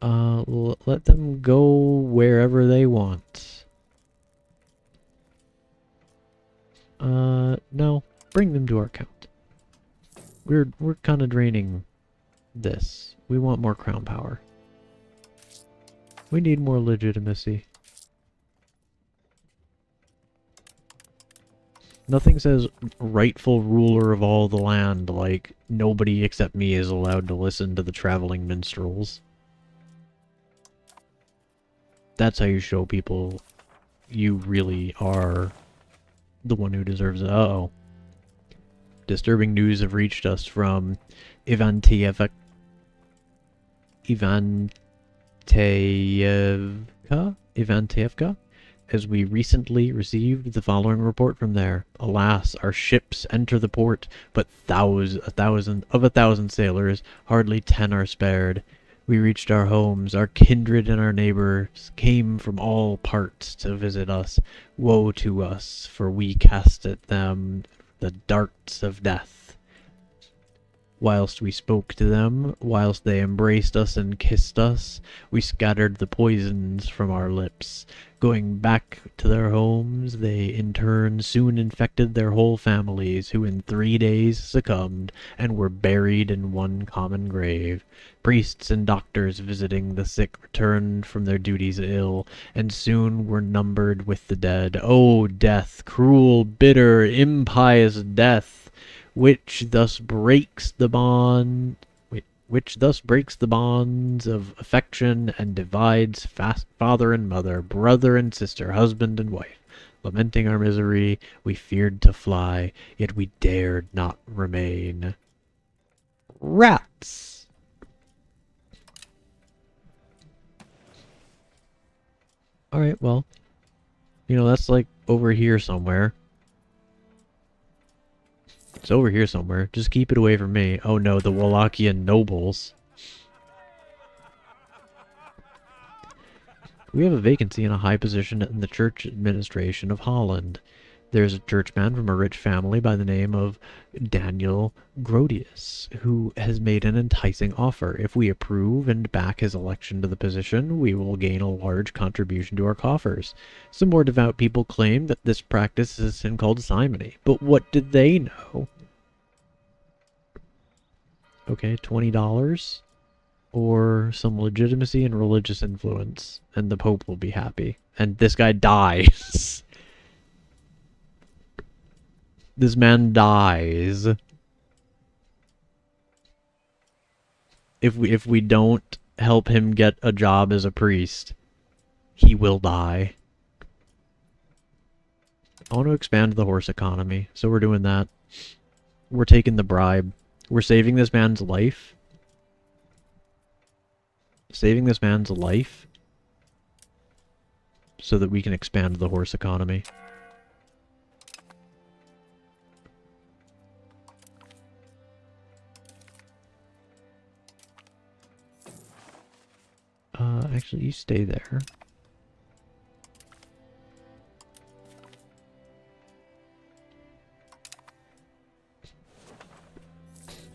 [SPEAKER 2] Let them go wherever they want. No, bring them to our count. We're kind of draining this. We want more crown power. We need more legitimacy. Nothing says rightful ruler of all the land like nobody except me is allowed to listen to the traveling minstrels. That's how you show people you really are the one who deserves it. Uh-oh. Disturbing news have reached us from Ivanteyevka, as we recently received the following report from there. Alas, our ships enter the port, but a thousand sailors, hardly 10 are spared. We reached our homes. Our kindred and our neighbors came from all parts to visit us. Woe to us, for we cast at them the darts of death. Whilst we spoke to them, whilst they embraced us and kissed us, we scattered the poisons from our lips. Going back to their homes, they in turn soon infected their whole families, who in 3 days succumbed and were buried in one common grave. Priests and doctors visiting the sick returned from their duties ill, and soon were numbered with the dead. O death, cruel, bitter, impious death! which thus breaks the bonds of affection and divides father and mother, brother and sister, husband and wife. Lamenting our misery, we feared to fly, yet we dared not remain. Rats! Alright, well, that's like over here somewhere. It's over here somewhere. Just keep it away from me. Oh no, the Wallachian nobles. We have a vacancy in a high position in the church administration of Holland. There's a churchman from a rich family by the name of Daniel Grotius, who has made an enticing offer. If we approve and back his election to the position, we will gain a large contribution to our coffers. Some more devout people claim that this practice is a sin called simony, but what did they know? Okay, $20. Or some legitimacy and religious influence, and the Pope will be happy. And this guy dies. This man dies. If we don't help him get a job as a priest, he will die. I want to expand the horse economy, so we're doing that. We're taking the bribe. We're saving this man's life. Saving this man's life so that we can expand the horse economy. Actually, you stay there.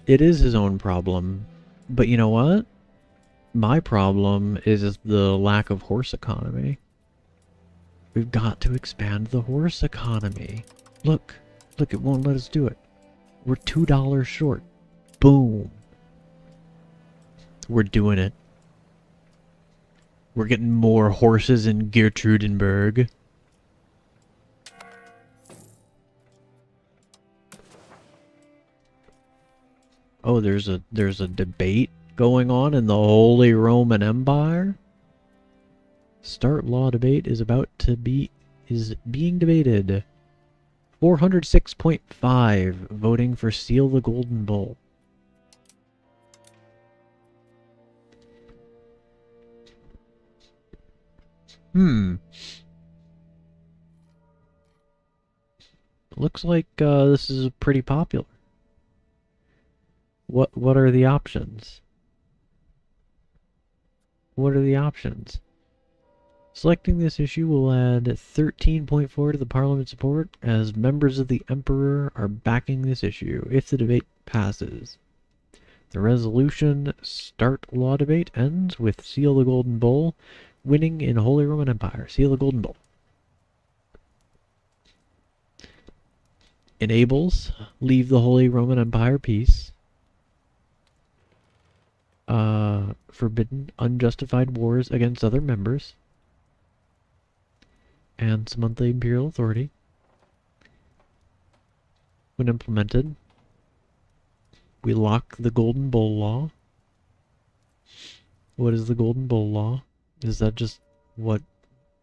[SPEAKER 2] It is his own problem, but you know what? My problem is the lack of horse economy. We've got to expand the horse economy. Look, it won't let us do it. We're $2 short. Boom. We're doing it. We're getting more horses in Gertrudenberg. Oh, there's a debate going on in the Holy Roman Empire. Start law debate is being debated. 406.5 voting for Seal the Golden Bull. Looks like this is pretty popular. What are the options? What are the options? Selecting this issue will add 13.4 to the Parliament support, as members of the Emperor are backing this issue if the debate passes. The resolution Start Law Debate ends with Seal the Golden Bull winning in Holy Roman Empire. Seal the Golden Bull. Enables Leave the Holy Roman Empire peace. Forbidden unjustified wars against other members. And some monthly imperial authority. When implemented, we lock the Golden Bull Law. What is the Golden Bull Law? Is that just what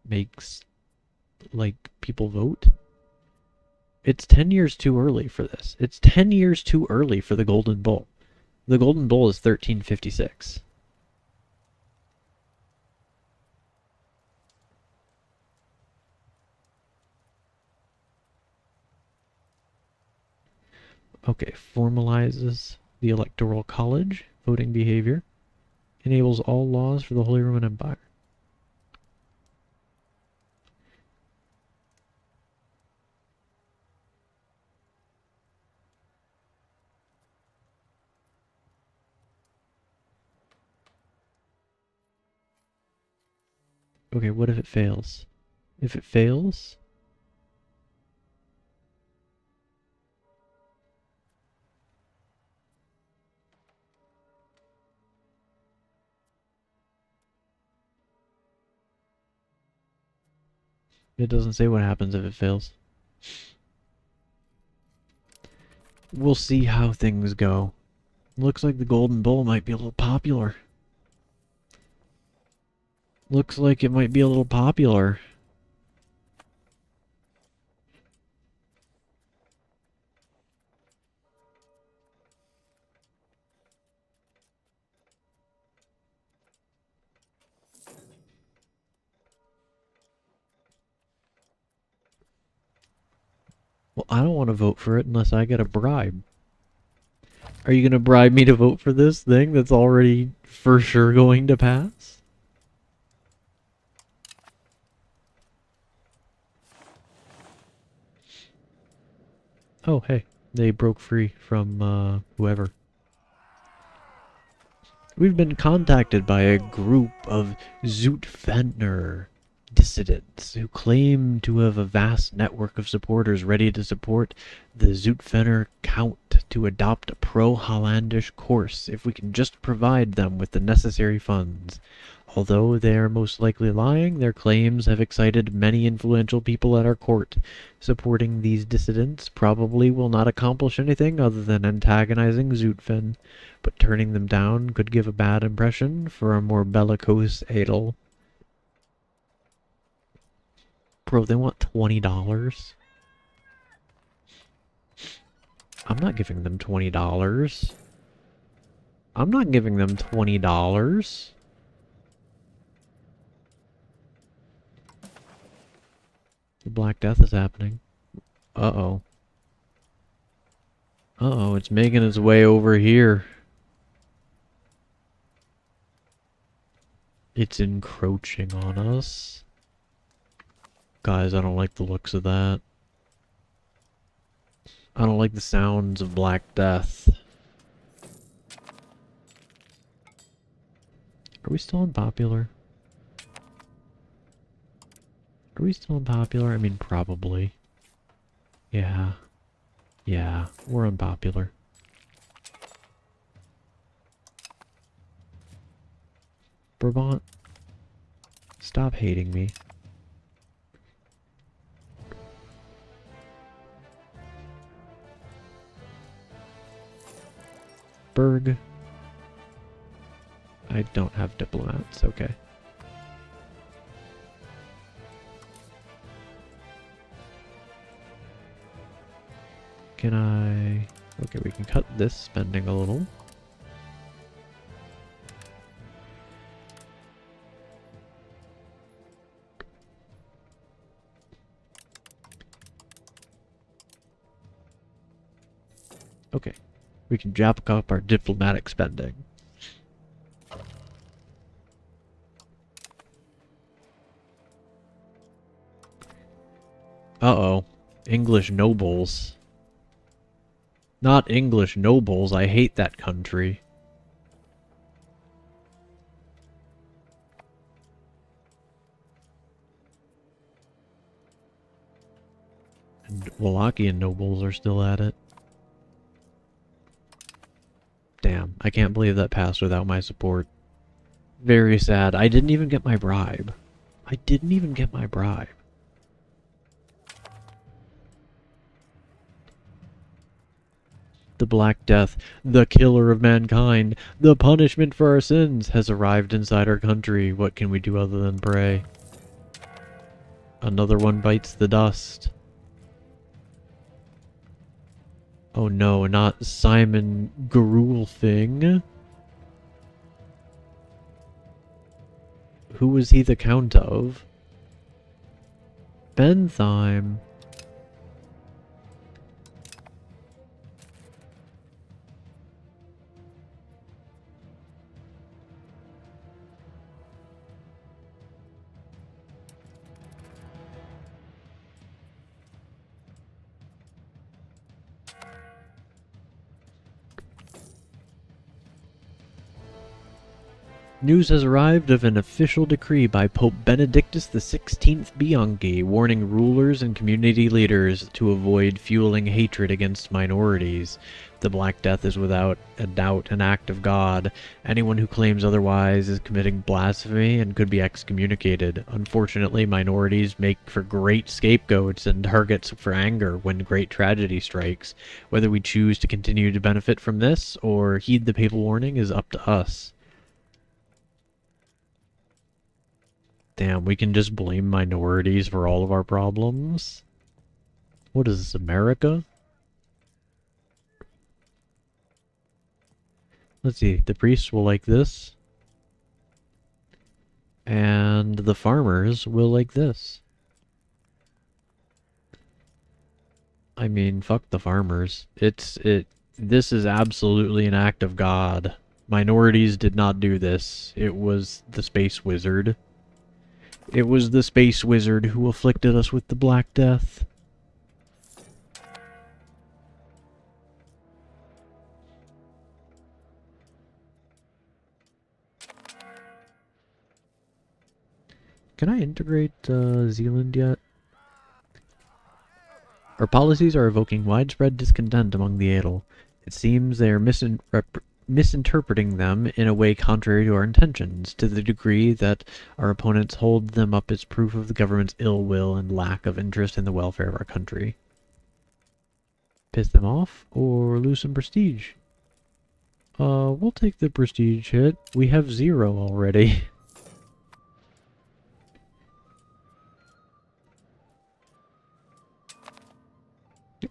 [SPEAKER 2] makes, people vote? It's 10 years too early for this. It's 10 years too early for the Golden Bull. The Golden Bull is 1356. Okay, formalizes the Electoral College, voting behavior, enables all laws for the Holy Roman Empire. Okay, what if it fails? If it fails... It doesn't say what happens if it fails. We'll see how things go. Looks like the Golden Bull might be a little popular. Looks like it might be a little popular. Well, I don't want to vote for it unless I get a bribe. Are you going to bribe me to vote for this thing that's already for sure going to pass? Oh, hey. They broke free from, whoever. We've been contacted by a group of Zootfentner dissidents who claim to have a vast network of supporters ready to support the Zootfentner Count to adopt a pro-Hollandish course if we can just provide them with the necessary funds. Although they are most likely lying, their claims have excited many influential people at our court. Supporting these dissidents probably will not accomplish anything other than antagonizing Zootfen, but turning them down could give a bad impression for a more bellicose Adel. Bro, they want $20? I'm not giving them $20. I'm not giving them $20. The Black Death is happening. Uh-oh. Uh-oh, it's making its way over here. It's encroaching on us. Guys, I don't like the looks of that. I don't like the sounds of Black Death. Are we still unpopular? Are we still unpopular? I mean, probably. Yeah. Yeah, we're unpopular. Brabant, stop hating me. Berg. I don't have diplomats, okay. Can I... Okay, we can cut this spending a little. Okay, we can jack up our diplomatic spending. Uh-oh. English nobles. Not English nobles, I hate that country. And Wallachian nobles are still at it. Damn, I can't believe that passed without my support. Very sad. I didn't even get my bribe. I didn't even get my bribe. The Black Death, the killer of mankind, the punishment for our sins, has arrived inside our country. What can we do other than pray? Another one bites the dust. Oh no, not Simon Gruelfing. Who was he the count of? Bentheim. News has arrived of an official decree by Pope Benedictus XVI Bianchi warning rulers and community leaders to avoid fueling hatred against minorities. The Black Death is without a doubt an act of God. Anyone who claims otherwise is committing blasphemy and could be excommunicated. Unfortunately, minorities make for great scapegoats and targets for anger when great tragedy strikes. Whether we choose to continue to benefit from this or heed the papal warning is up to us. Damn, we can just blame minorities for all of our problems? What is this, America? Let's see, the priests will like this. And the farmers will like this. I mean, fuck the farmers. This is absolutely an act of God. Minorities did not do this. It was the Space Wizard. It was the Space Wizard who afflicted us with the Black Death. Can I integrate Zealand yet? Our policies are evoking widespread discontent among the Adel. It seems they are misinterpreting them in a way contrary to our intentions, to the degree that our opponents hold them up as proof of the government's ill will and lack of interest in the welfare of our country. Piss them off, or lose some prestige? We'll take the prestige hit. We have 0 already.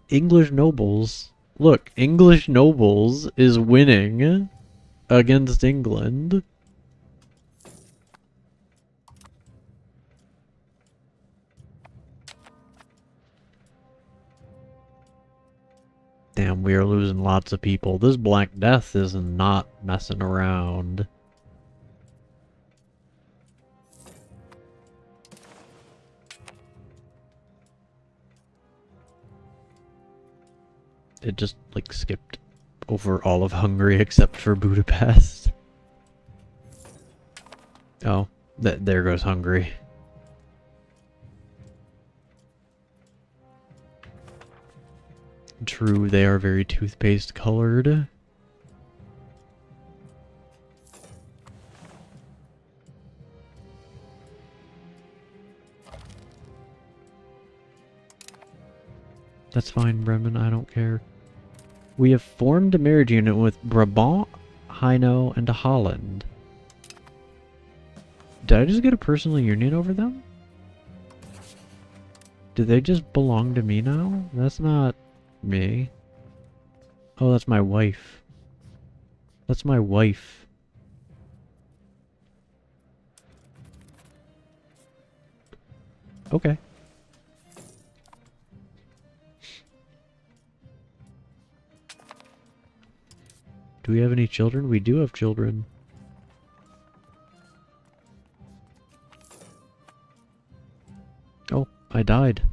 [SPEAKER 2] English nobles. Look, English nobles is winning against England. Damn, we are losing lots of people. This Black Death is not messing around. It just, like, skipped over all of Hungary except for Budapest. Oh, there goes Hungary. True, they are very toothpaste colored. That's fine, Bremen, I don't care. We have formed a marriage unit with Brabant, Hainaut, and Holland. Did I just get a personal union over them? Do they just belong to me now? That's not me. Oh, that's my wife. That's my wife. Okay. Do we have any children? We do have children. Oh, I died.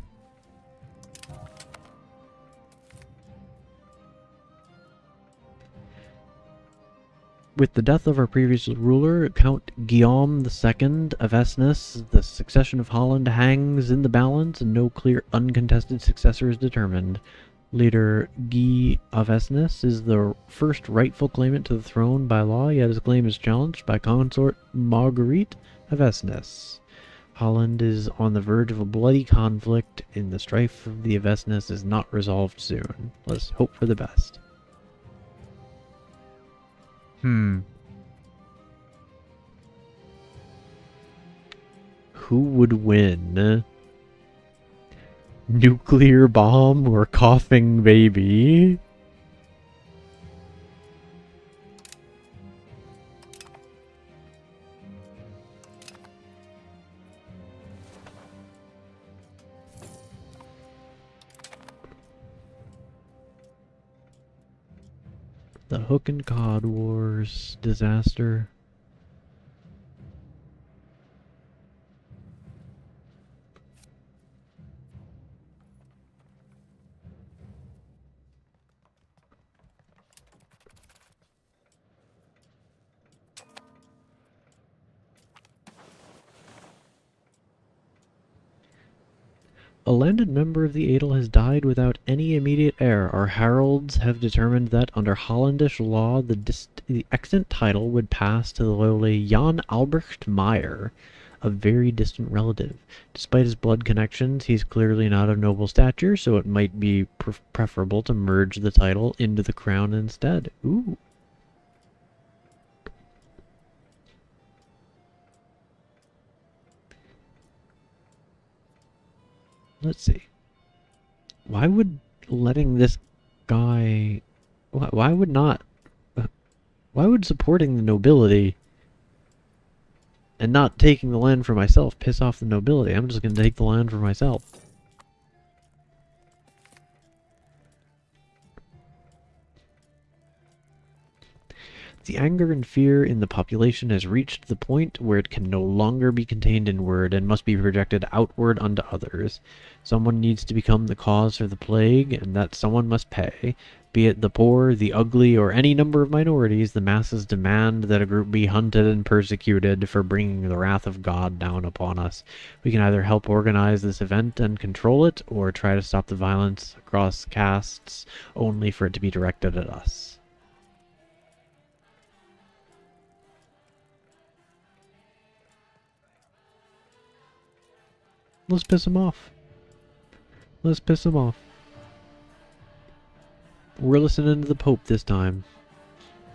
[SPEAKER 2] With the death of our previous ruler, Count Guillaume II of Esnes, the succession of Holland hangs in the balance and no clear uncontested successor is determined. Leader Guy of Esnes is the first rightful claimant to the throne by law, yet his claim is challenged by consort Marguerite of Esnes. Holland is on the verge of a bloody conflict, and the strife of the Esnes is not resolved soon. Let's hope for the best. Who would win? Nuclear bomb or coughing baby? The Hook and Cod Wars disaster. A landed member of the Adel has died without any immediate heir. Our heralds have determined that, under Hollandish law, the extant title would pass to the lowly Jan Albrecht Meyer, a very distant relative. Despite his blood connections, he's clearly not of noble stature, so it might be preferable to merge the title into the crown instead. Ooh. Let's see. Why would letting this guy... Why would not... Why would supporting the nobility and not taking the land for myself piss off the nobility? I'm just going to take the land for myself. The anger and fear in the population has reached the point where it can no longer be contained inward and must be projected outward unto others. Someone needs to become the cause for the plague, and that someone must pay. Be it the poor, the ugly, or any number of minorities, the masses demand that a group be hunted and persecuted for bringing the wrath of God down upon us. We can either help organize this event and control it, or try to stop the violence across castes, only for it to be directed at us. Let's piss him off. Let's piss him off. We're listening to the Pope this time.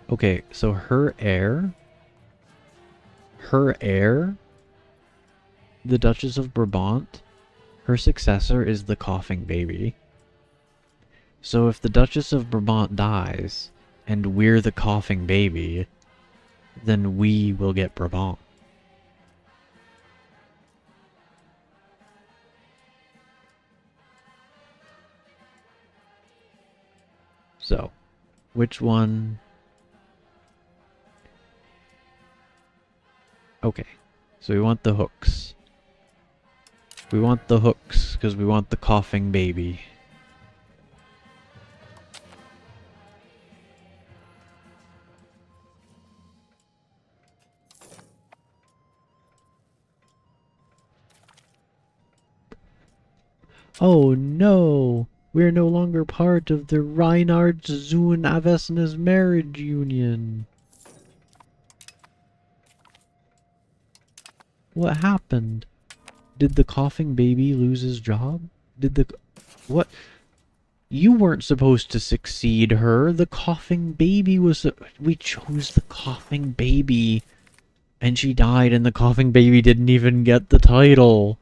[SPEAKER 2] Okay, so her heir, the Duchess of Brabant, her successor is the coughing baby. So if the Duchess of Brabant dies, and we're the coughing baby, then we will get Brabant. So, which one? Okay, so we want the hooks. We want the hooks, because we want the coughing baby. Oh no! We're no longer part of the Reinhard Zun Avesnes marriage union. What happened? Did the coughing baby lose his job? What? You weren't supposed to succeed her. The coughing baby was... We chose the coughing baby. And she died, and the coughing baby didn't even get the title.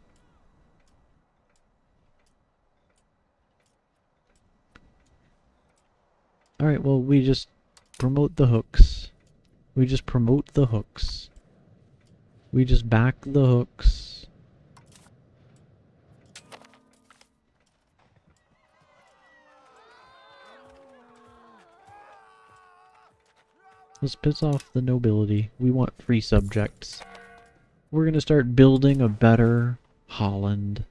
[SPEAKER 2] Alright, well, we just promote the hooks. We just promote the hooks. We just back the hooks. Let's piss off the nobility. We want free subjects. We're gonna start building a better Holland.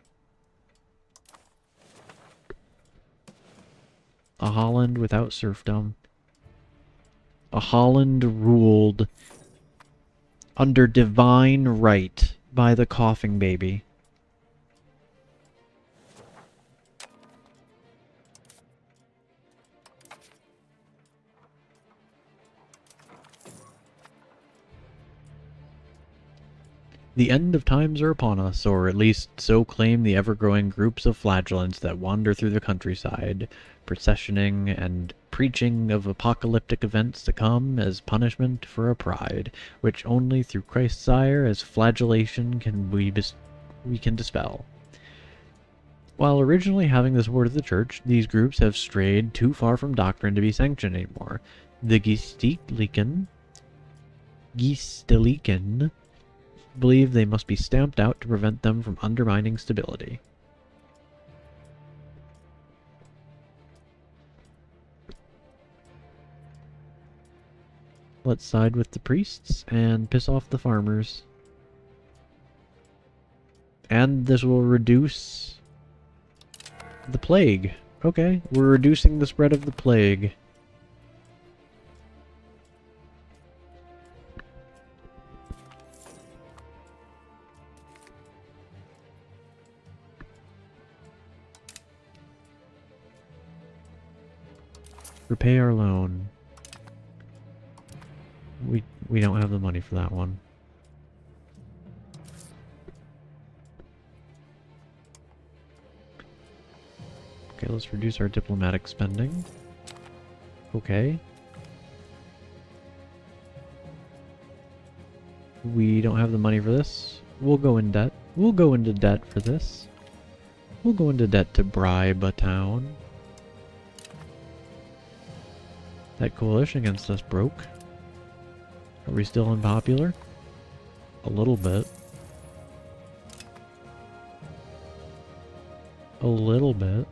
[SPEAKER 2] A Holland without serfdom. A Holland ruled under divine right by the coughing baby. The end of times are upon us, or at least so claim the ever-growing groups of flagellants that wander through the countryside, processioning and preaching of apocalyptic events to come as punishment for a pride, which only through Christ's ire as flagellation can we can dispel. While originally having the support of the Church, these groups have strayed too far from doctrine to be sanctioned anymore. The Geistlichen believe they must be stamped out to prevent them from undermining stability. Let's side with the priests and piss off the farmers. And this will reduce the plague. Okay, we're reducing the spread of the plague. Repay our loan. We don't have the money for that one. Okay, let's reduce our diplomatic spending. Okay. We don't have the money for this. We'll go in debt. We'll go into debt for this. We'll go into debt to bribe a town. That coalition against us broke. Are we still unpopular? A little bit. A little bit.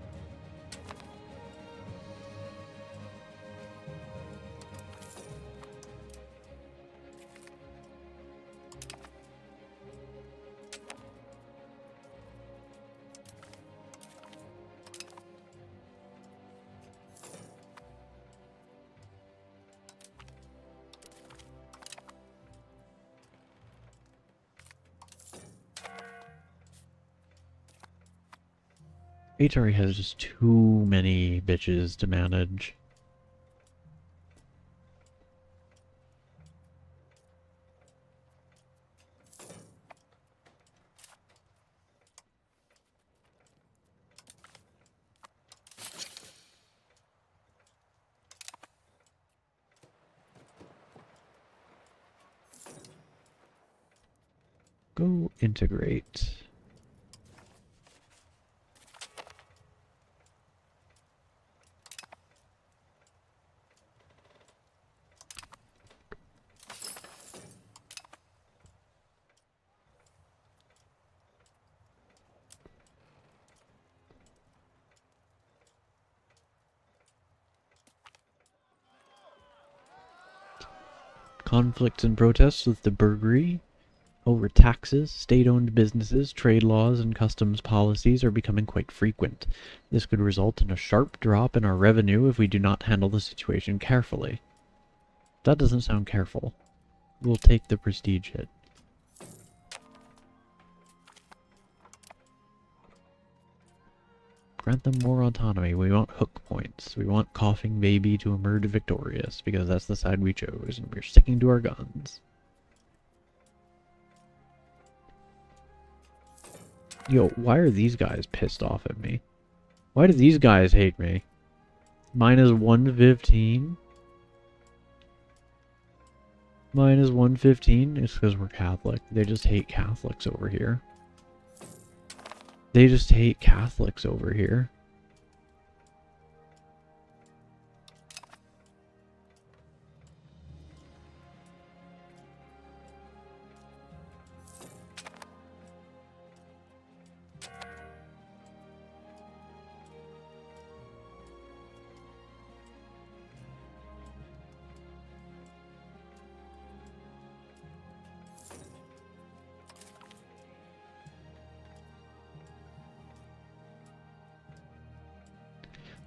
[SPEAKER 2] HRE has just too many bitches to manage. Go integrate. Conflicts and protests with the burgery over taxes, state-owned businesses, trade laws, and customs policies are becoming quite frequent. This could result in a sharp drop in our revenue if we do not handle the situation carefully. That doesn't sound careful. We'll take the prestige hit. Grant them more autonomy. We want hook points. We want Coughing Baby to emerge victorious, because that's the side we chose, and we're sticking to our guns. Yo, why are these guys pissed off at me? Why do these guys hate me? Minus 115? Minus 115? It's because we're Catholic. They just hate Catholics over here. They just hate Catholics over here.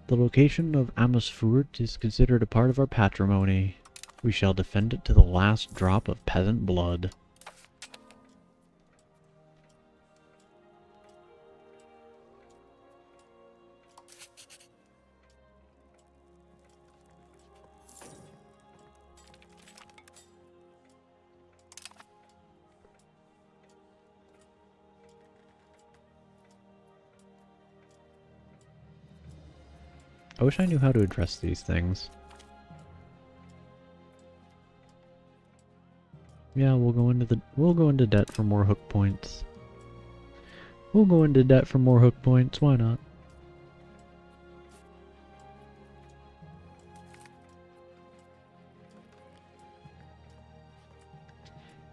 [SPEAKER 2] The location of Amersfoort is considered a part of our patrimony. We shall defend it to the last drop of peasant blood. I wish I knew how to address these things. Yeah, we'll go into debt for more hook points. We'll go into debt for more hook points, why not?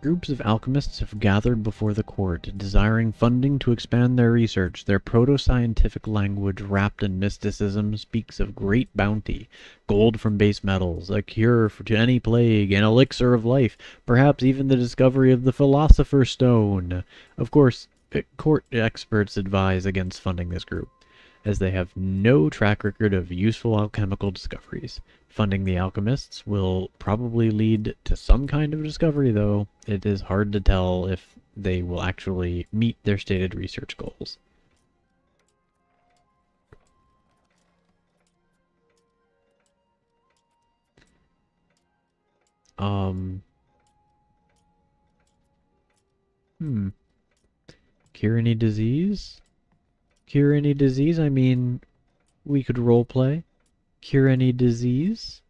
[SPEAKER 2] Groups of alchemists have gathered before the court, desiring funding to expand their research. Their proto-scientific language, wrapped in mysticism, speaks of great bounty, gold from base metals, a cure to any plague, an elixir of life, perhaps even the discovery of the Philosopher's Stone. Of course, court experts advise against funding this group, as they have no track record of useful alchemical discoveries. Funding the alchemists will probably lead to some kind of discovery, though it is hard to tell if they will actually meet their stated research goals. Um, hmm. Cure any disease? Cure any disease? I mean, we could roleplay. Cure any disease?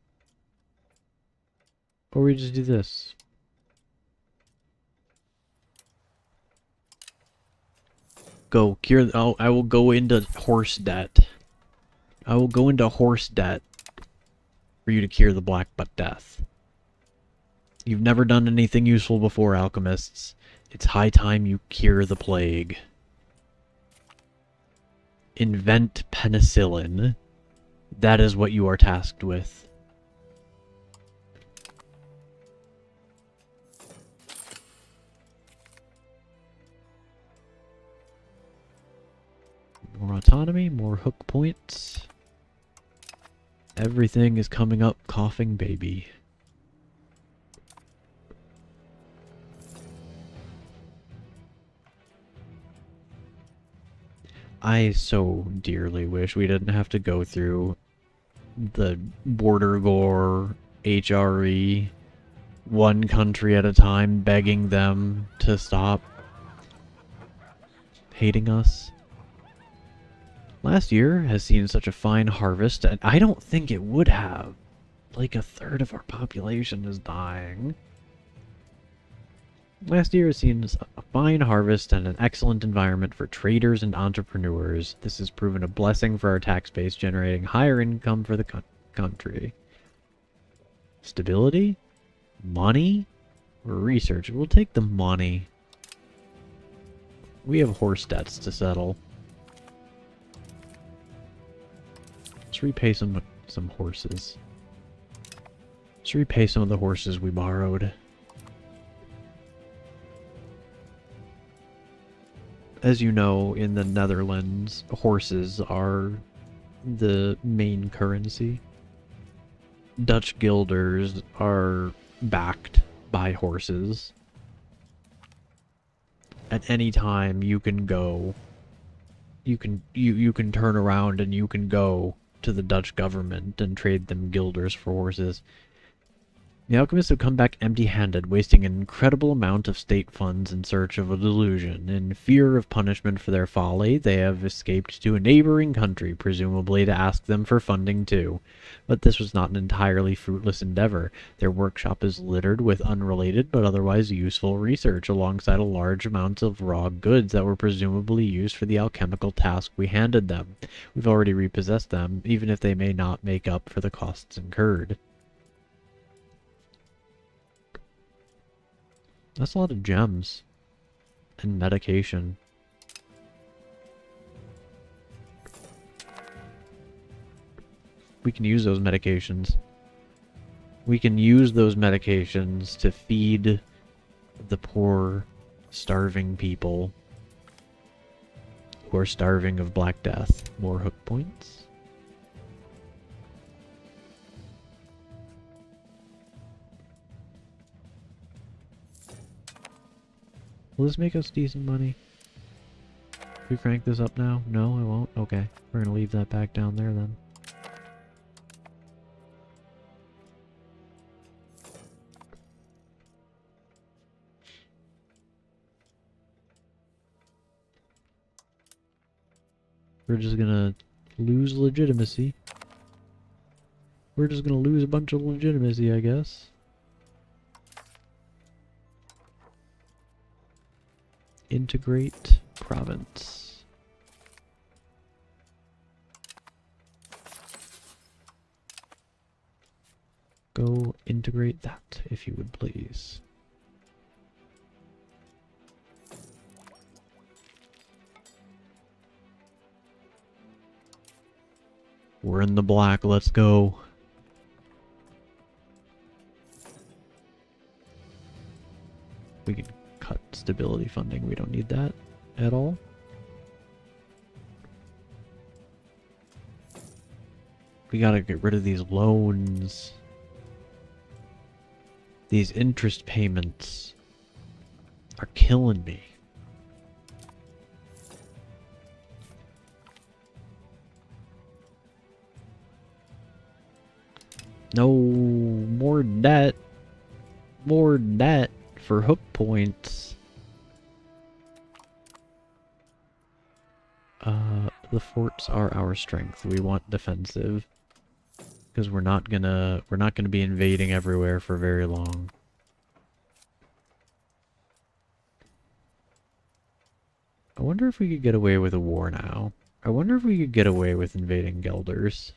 [SPEAKER 2] Or we just do this. Go, cure. Oh, I will go into horse debt. I will go into horse debt for you to cure the Black Butt Death. You've never done anything useful before, alchemists. It's high time you cure the plague. Invent penicillin. That is what you are tasked with. More autonomy, more hook points. Everything is coming up coughing baby. I so dearly wish we didn't have to go through the border gore, HRE, one country at a time, begging them to stop hating us. Last year has seen such a fine harvest, and I don't think it would have. Like a third of our population is dying. Last year has seen a fine harvest and an excellent environment for traders and entrepreneurs. This has proven a blessing for our tax base, generating higher income for the country. Stability? Money? Or research? We'll take the money. We have horse debts to settle. Let's repay some horses. Let's repay some of the horses we borrowed. As you know, in the Netherlands, horses are the main currency. Dutch guilders are backed by horses. At any time, you can go. You can turn around and you can go to the Dutch government and trade them guilders for horses. The alchemists have come back empty-handed, wasting an incredible amount of state funds in search of a delusion. In fear of punishment for their folly, they have escaped to a neighboring country, presumably to ask them for funding too. But this was not an entirely fruitless endeavor. Their workshop is littered with unrelated but otherwise useful research, alongside a large amounts of raw goods that were presumably used for the alchemical task we handed them. We've already repossessed them, even if they may not make up for the costs incurred. That's a lot of gems. And medication. We can use those medications. We can use those medications to feed the poor, starving people who are starving of Black Death. More hook points. Will this make us decent money? Can we crank this up now? No, I won't? Okay. We're gonna leave that back down there then. We're just gonna lose legitimacy. We're just gonna lose a bunch of legitimacy, I guess. Integrate province. Go integrate that, if you would please. We're in the black, let's go. We can cut stability funding, we don't need that at all. We gotta get rid of these loans. These interest payments are killing me. No more debt. more debt for hook points. The forts are our strength. We want defensive. Because we're not gonna be invading everywhere for very long. I wonder if we could get away with a war now. I wonder if we could get away with invading Gelders.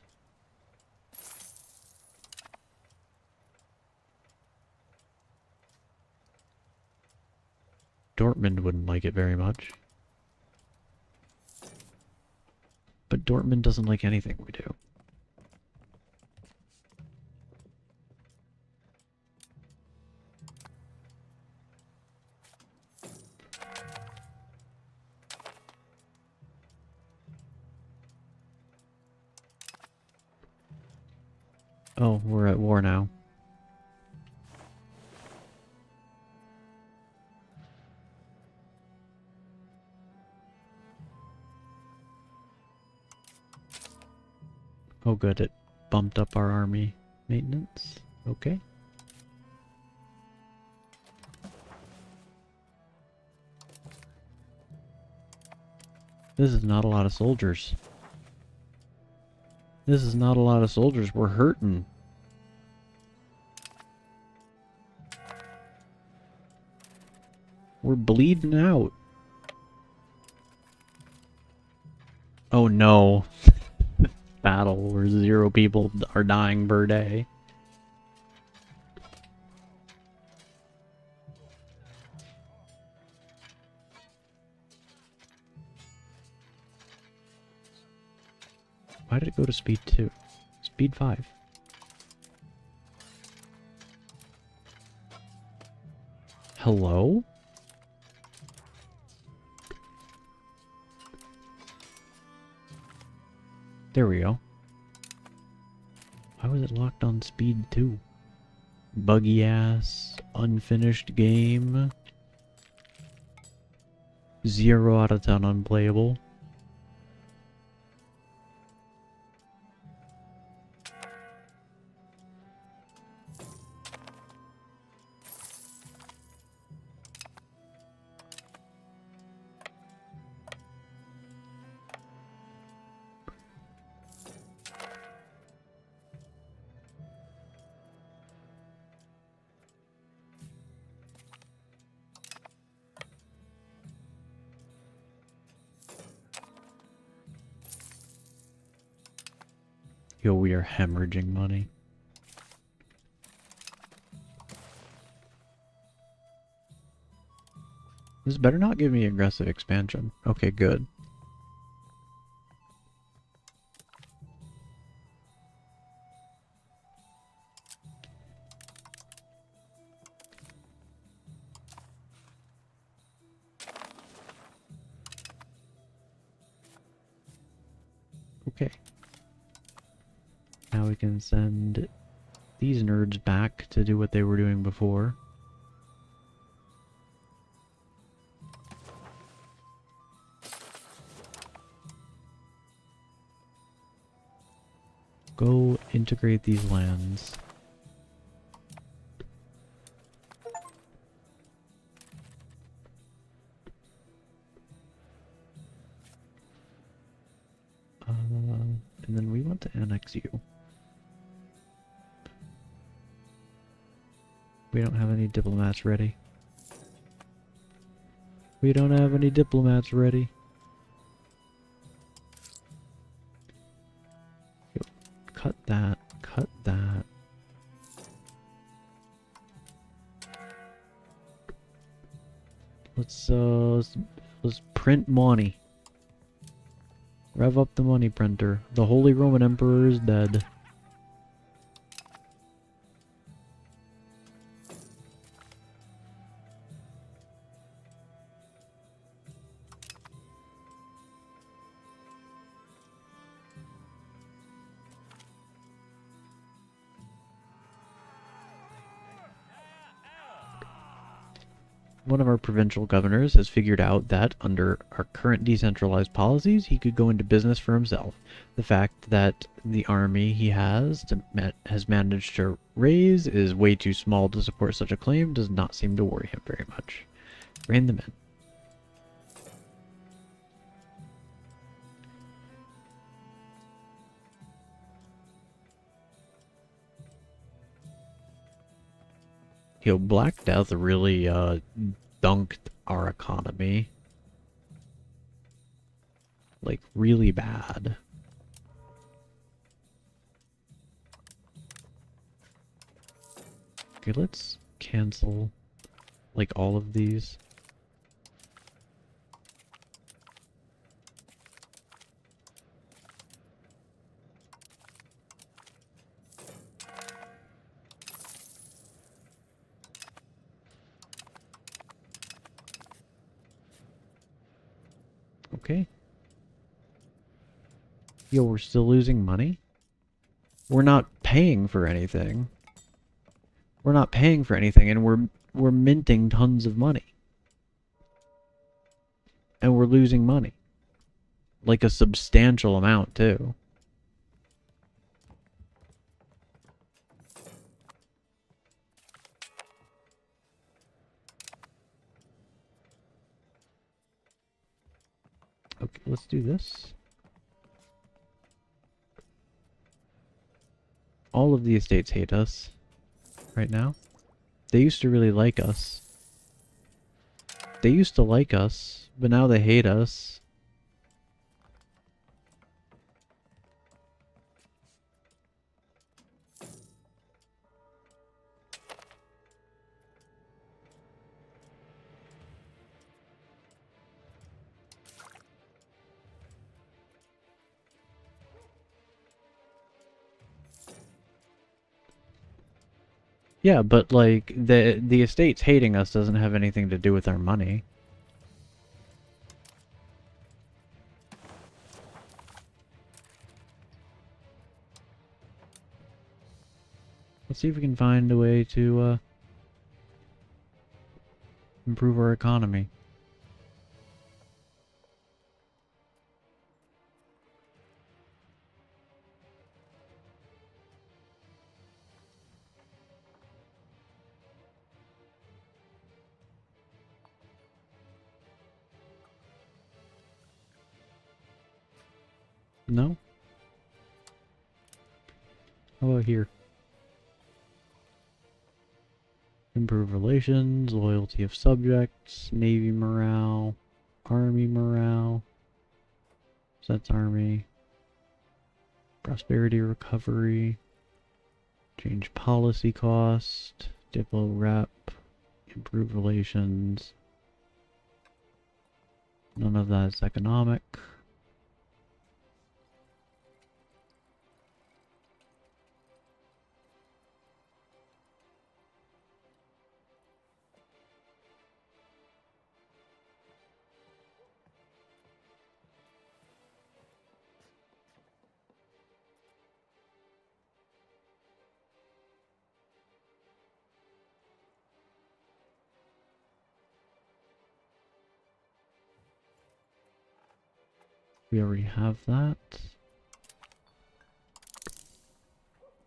[SPEAKER 2] Dortmund wouldn't like it very much. But Dortmund doesn't like anything we do. Oh, we're at war now. Oh good, it bumped up our army maintenance. Okay. This is not a lot of soldiers. This is not a lot of soldiers. We're hurting. We're bleeding out. Oh no. Battle where 0 people are dying per day. Why did it go to speed 2? Speed 5. Hello? There we go. Why was it locked on speed 2? Buggy ass, unfinished game. 0 out of 10 unplayable. Yo, we are hemorrhaging money. This better not give me aggressive expansion. Okay, good. Okay. Now we can send these nerds back to do what they were doing before. Go integrate these lands. And then we want to annex you. We don't have any diplomats ready. We don't have any diplomats ready. Yo, cut that. Cut that. Let's print money. Rev up the money printer. The Holy Roman Emperor is dead. one of our provincial governors has figured out that under our current decentralized policies, he could go into business for himself. The fact that the army he has managed to raise is way too small to support such a claim does not seem to worry him very much. Rein them in. Yo, Black Death really dunked our economy. Like, really bad. Okay, let's cancel, like, all of these. Okay. Yo, we're still losing money? We're not paying for anything. We're not paying for anything, and we're minting tons of money. And we're losing money. Like a substantial amount, too. Okay, let's do this. All of the estates hate us right now. They used to really like us. They used to like us, but now they hate us. Yeah, but like the estates hating us doesn't have anything to do with our money. Let's see if we can find a way to improve our economy. No? How about here? Improve relations, loyalty of subjects, navy morale, army morale. So that's army. Prosperity recovery. Change policy cost. Diplo rep. Improve relations. None of that is economic. We already have that.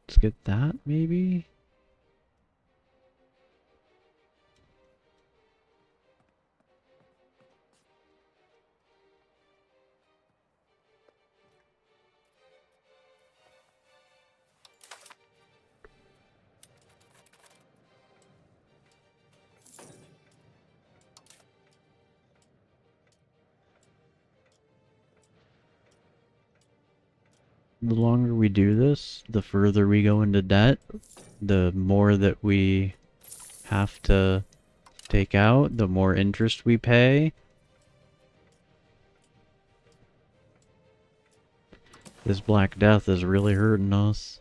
[SPEAKER 2] Let's get that, maybe? The longer we do this, the further we go into debt, the more that we have to take out, the more interest we pay. This Black Death is really hurting us.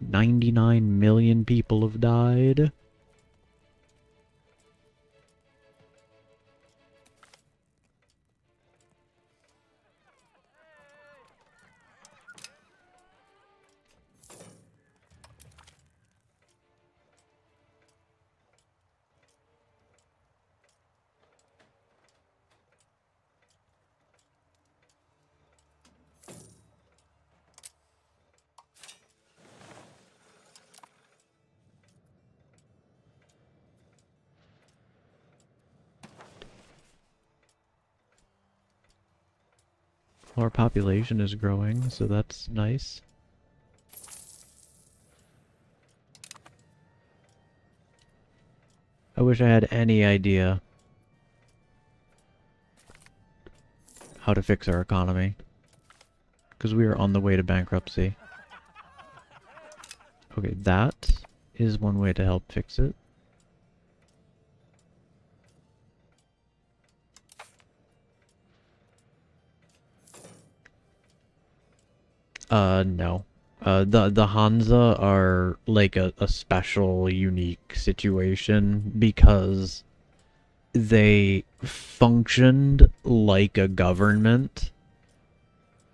[SPEAKER 2] 99 million people have died. Our population is growing, so that's nice. I wish I had any idea how to fix our economy, because we are on the way to bankruptcy. Okay, that is one way to help fix it. No. The Hansa are like a special, unique situation because they functioned like a government.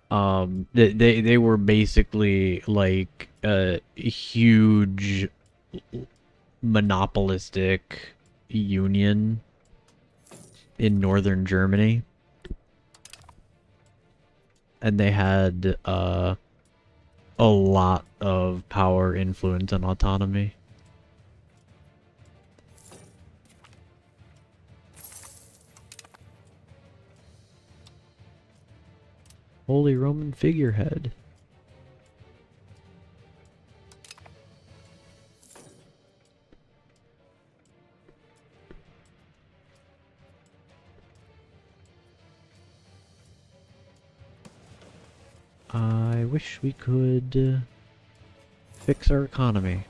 [SPEAKER 2] They were basically like a huge monopolistic union in northern Germany. And they had a lot of power, influence, and autonomy. Holy Roman figurehead. I wish we could fix our economy.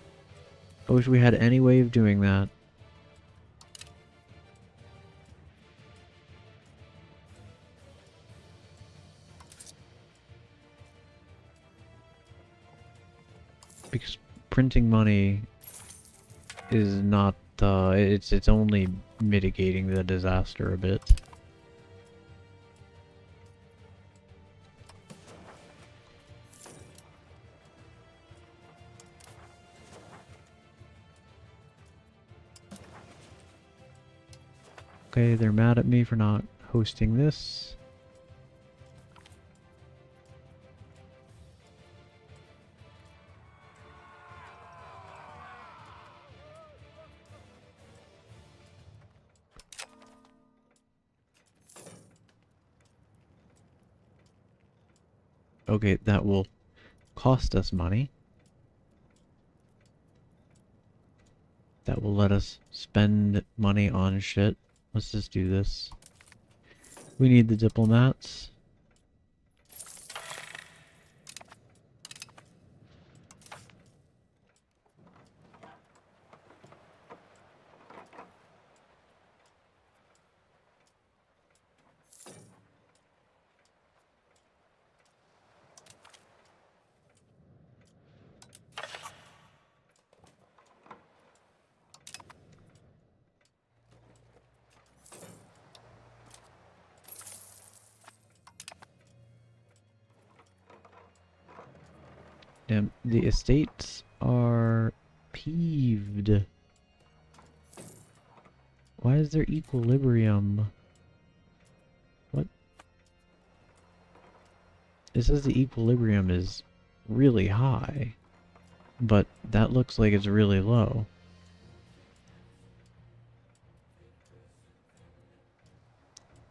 [SPEAKER 2] I wish we had any way of doing that. Because printing money is not, it's only mitigating the disaster a bit. Okay, they're mad at me for not hosting this. Okay, that will cost us money. That will let us spend money on shit. Let's just do this. We need the diplomats. Damn, the estates are peeved. Why is there equilibrium? What? It says the equilibrium is really high, but that looks like it's really low.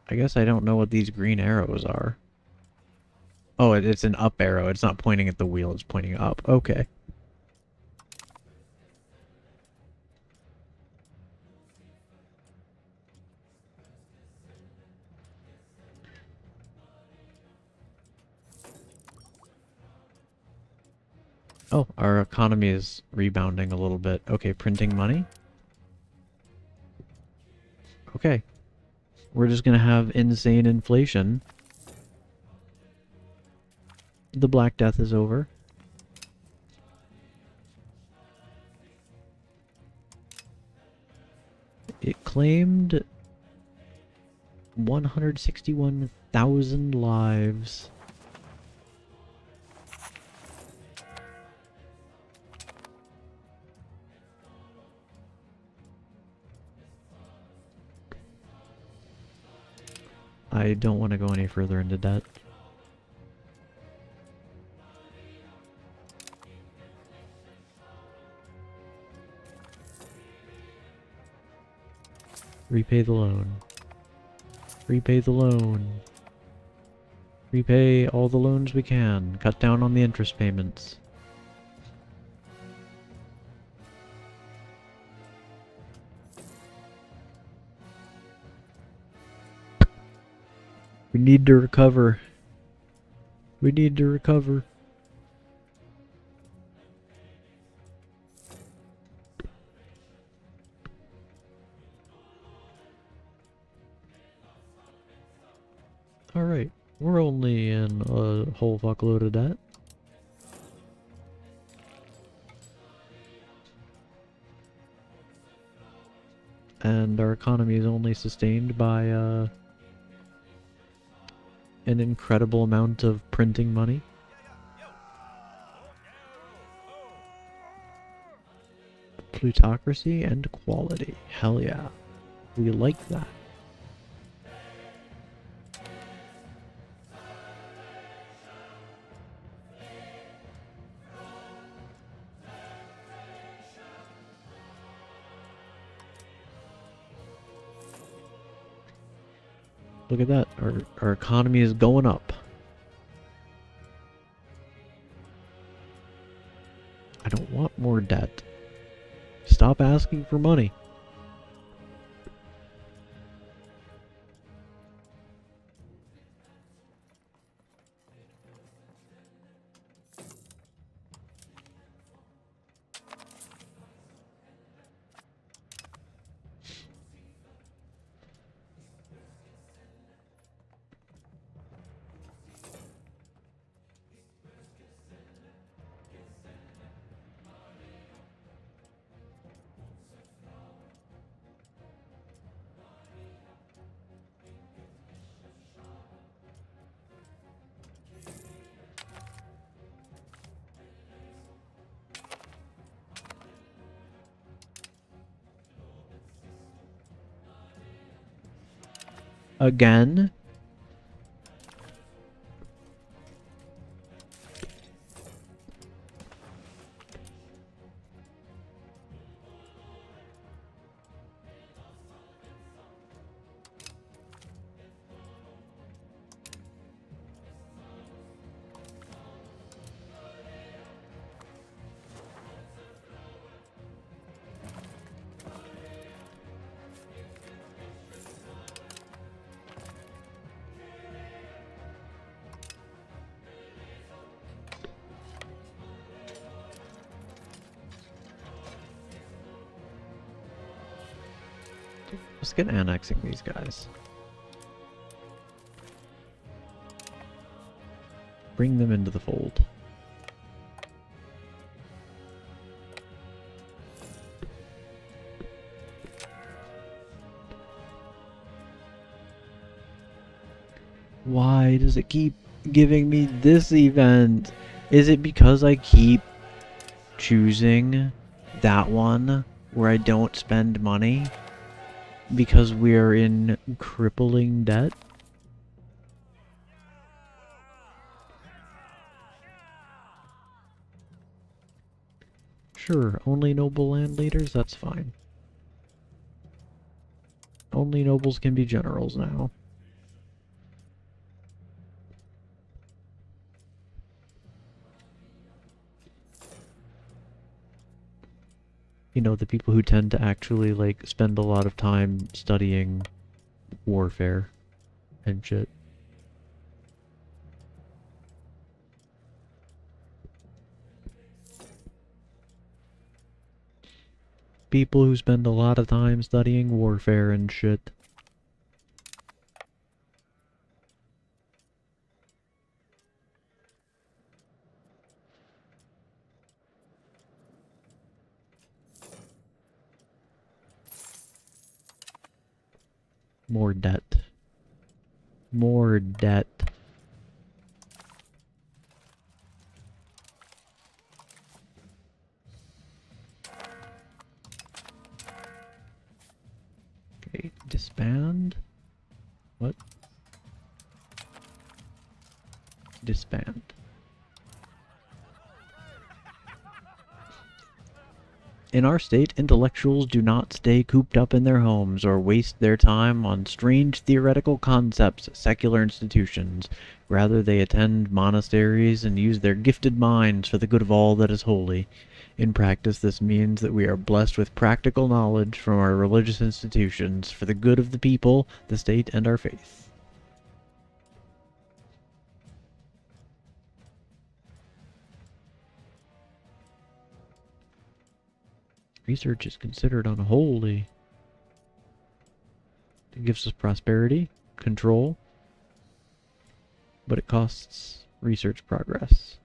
[SPEAKER 2] I guess I don't know what these green arrows are. Oh, it's an up arrow. It's not pointing at the wheel, it's pointing up. Okay. Oh, our economy is rebounding a little bit. Okay, printing money. Okay. We're just gonna have insane inflation. The Black Death is over. It claimed 161,000 lives. I don't want to go any further into debt. Repay the loan. Repay the loan. Repay all the loans we can. Cut down on the interest payments. We need to recover. We need to recover. Alright, we're only in a whole fuckload of debt. And our economy is only sustained by an incredible amount of printing money. Plutocracy and quality. Hell yeah. We like that. Look at that. Our economy is going up. I don't want more debt. Stop asking for money. Again? Let's get annexing these guys. Bring them into the fold. Why does it keep giving me this event? Is it because I keep choosing that one where I don't spend money? Because we're in crippling debt? Sure, only noble land leaders, that's fine. Only nobles can be generals now. You know, the people who tend to actually, like, spend a lot of time studying warfare and shit. People who spend a lot of time studying warfare and shit. More debt. More debt. Okay, disband. What? Disband. In our state, intellectuals do not stay cooped up in their homes or waste their time on strange theoretical concepts at secular institutions. Rather, they attend monasteries and use their gifted minds for the good of all that is holy. In practice, this means that we are blessed with practical knowledge from our religious institutions for the good of the people, the state, and our faith. Research is considered unholy. It gives us prosperity, control, but it costs research progress.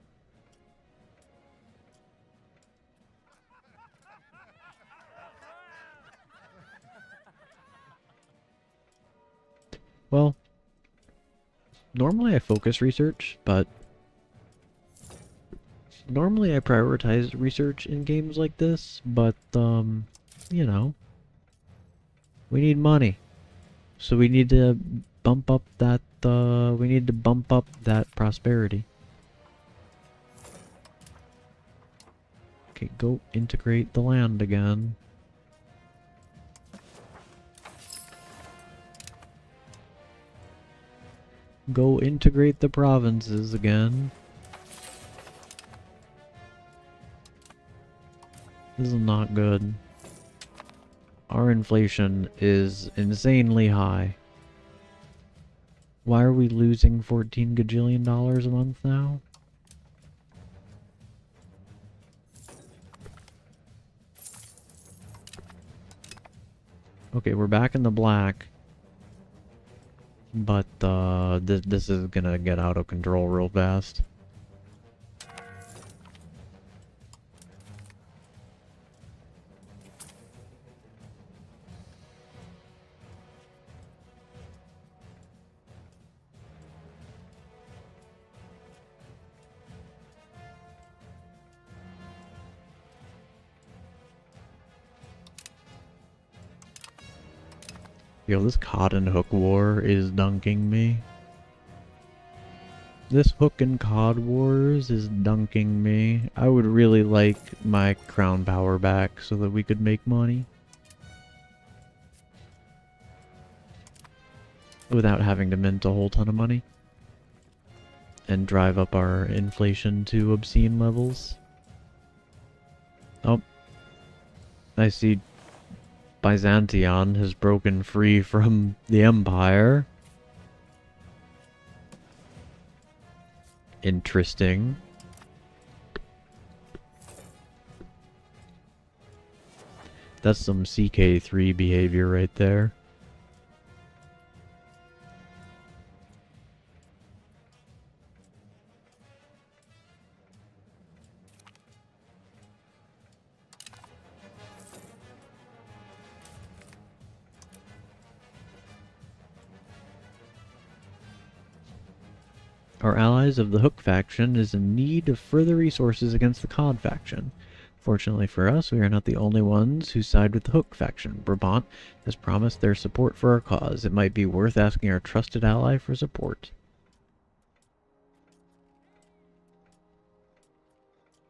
[SPEAKER 2] Well, normally I focus research, but normally I prioritize research in games like this, but, you know, we need money. So we need to bump up that, prosperity. Okay, go integrate the land again. Go integrate the provinces again. This is not good. Our inflation is insanely high. Why are we losing $14 gajillion a month now? Okay, we're back in the black. But, this is gonna get out of control real fast. Yo, this cod and hook war is dunking me. This hook and cod wars is dunking me. I would really like my crown power back so that we could make money. Without having to mint a whole ton of money. And drive up our inflation to obscene levels. Oh. I see Byzantion has broken free from the Empire. Interesting. That's some CK3 behavior right there. Our allies of the Hook faction is in need of further resources against the Cod faction. Fortunately for us, we are not the only ones who side with the Hook faction. Brabant has promised their support for our cause. It might be worth asking our trusted ally for support.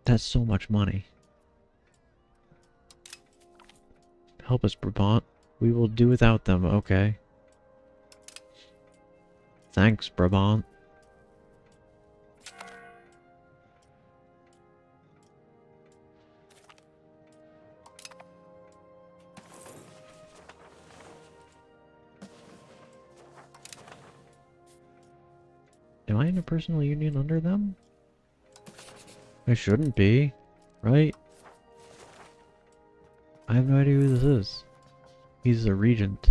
[SPEAKER 2] That's so much money. Help us, Brabant. We will do without them, okay. Thanks, Brabant. Am I in a personal union under them? I shouldn't be, right? I have no idea who this is. He's a regent.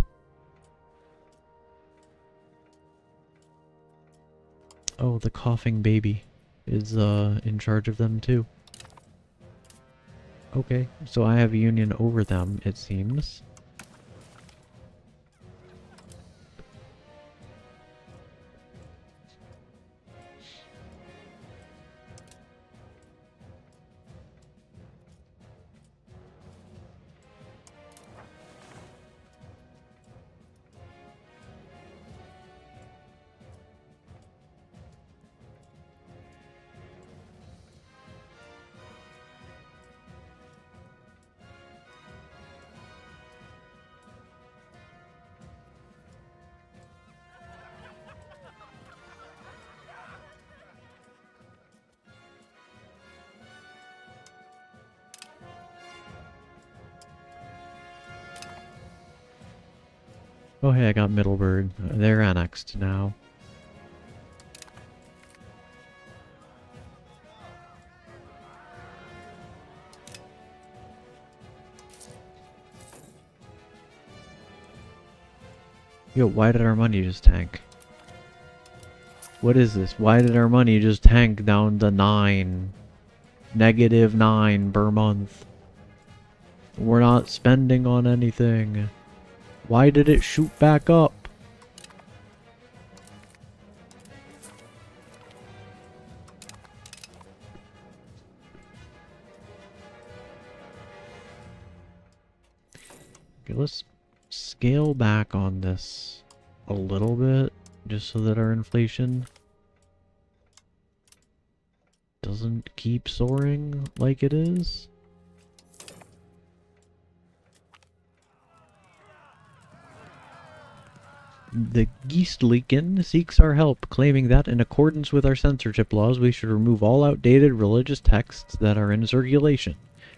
[SPEAKER 2] Oh, the coughing baby is in charge of them too. Okay, so I have a union over them, it seems. Oh hey, I got Middleburg. They're annexed now. Yo, why did our money just tank? What is this? Why did our money just tank down to 9? -9 per month. We're not spending on anything. Why did it shoot back up? Okay, let's scale back on this a little bit, just so that our inflation doesn't keep soaring like it is. The Geistlichen seeks our help, claiming that in accordance with our censorship laws, we should remove all outdated religious texts that are in circulation.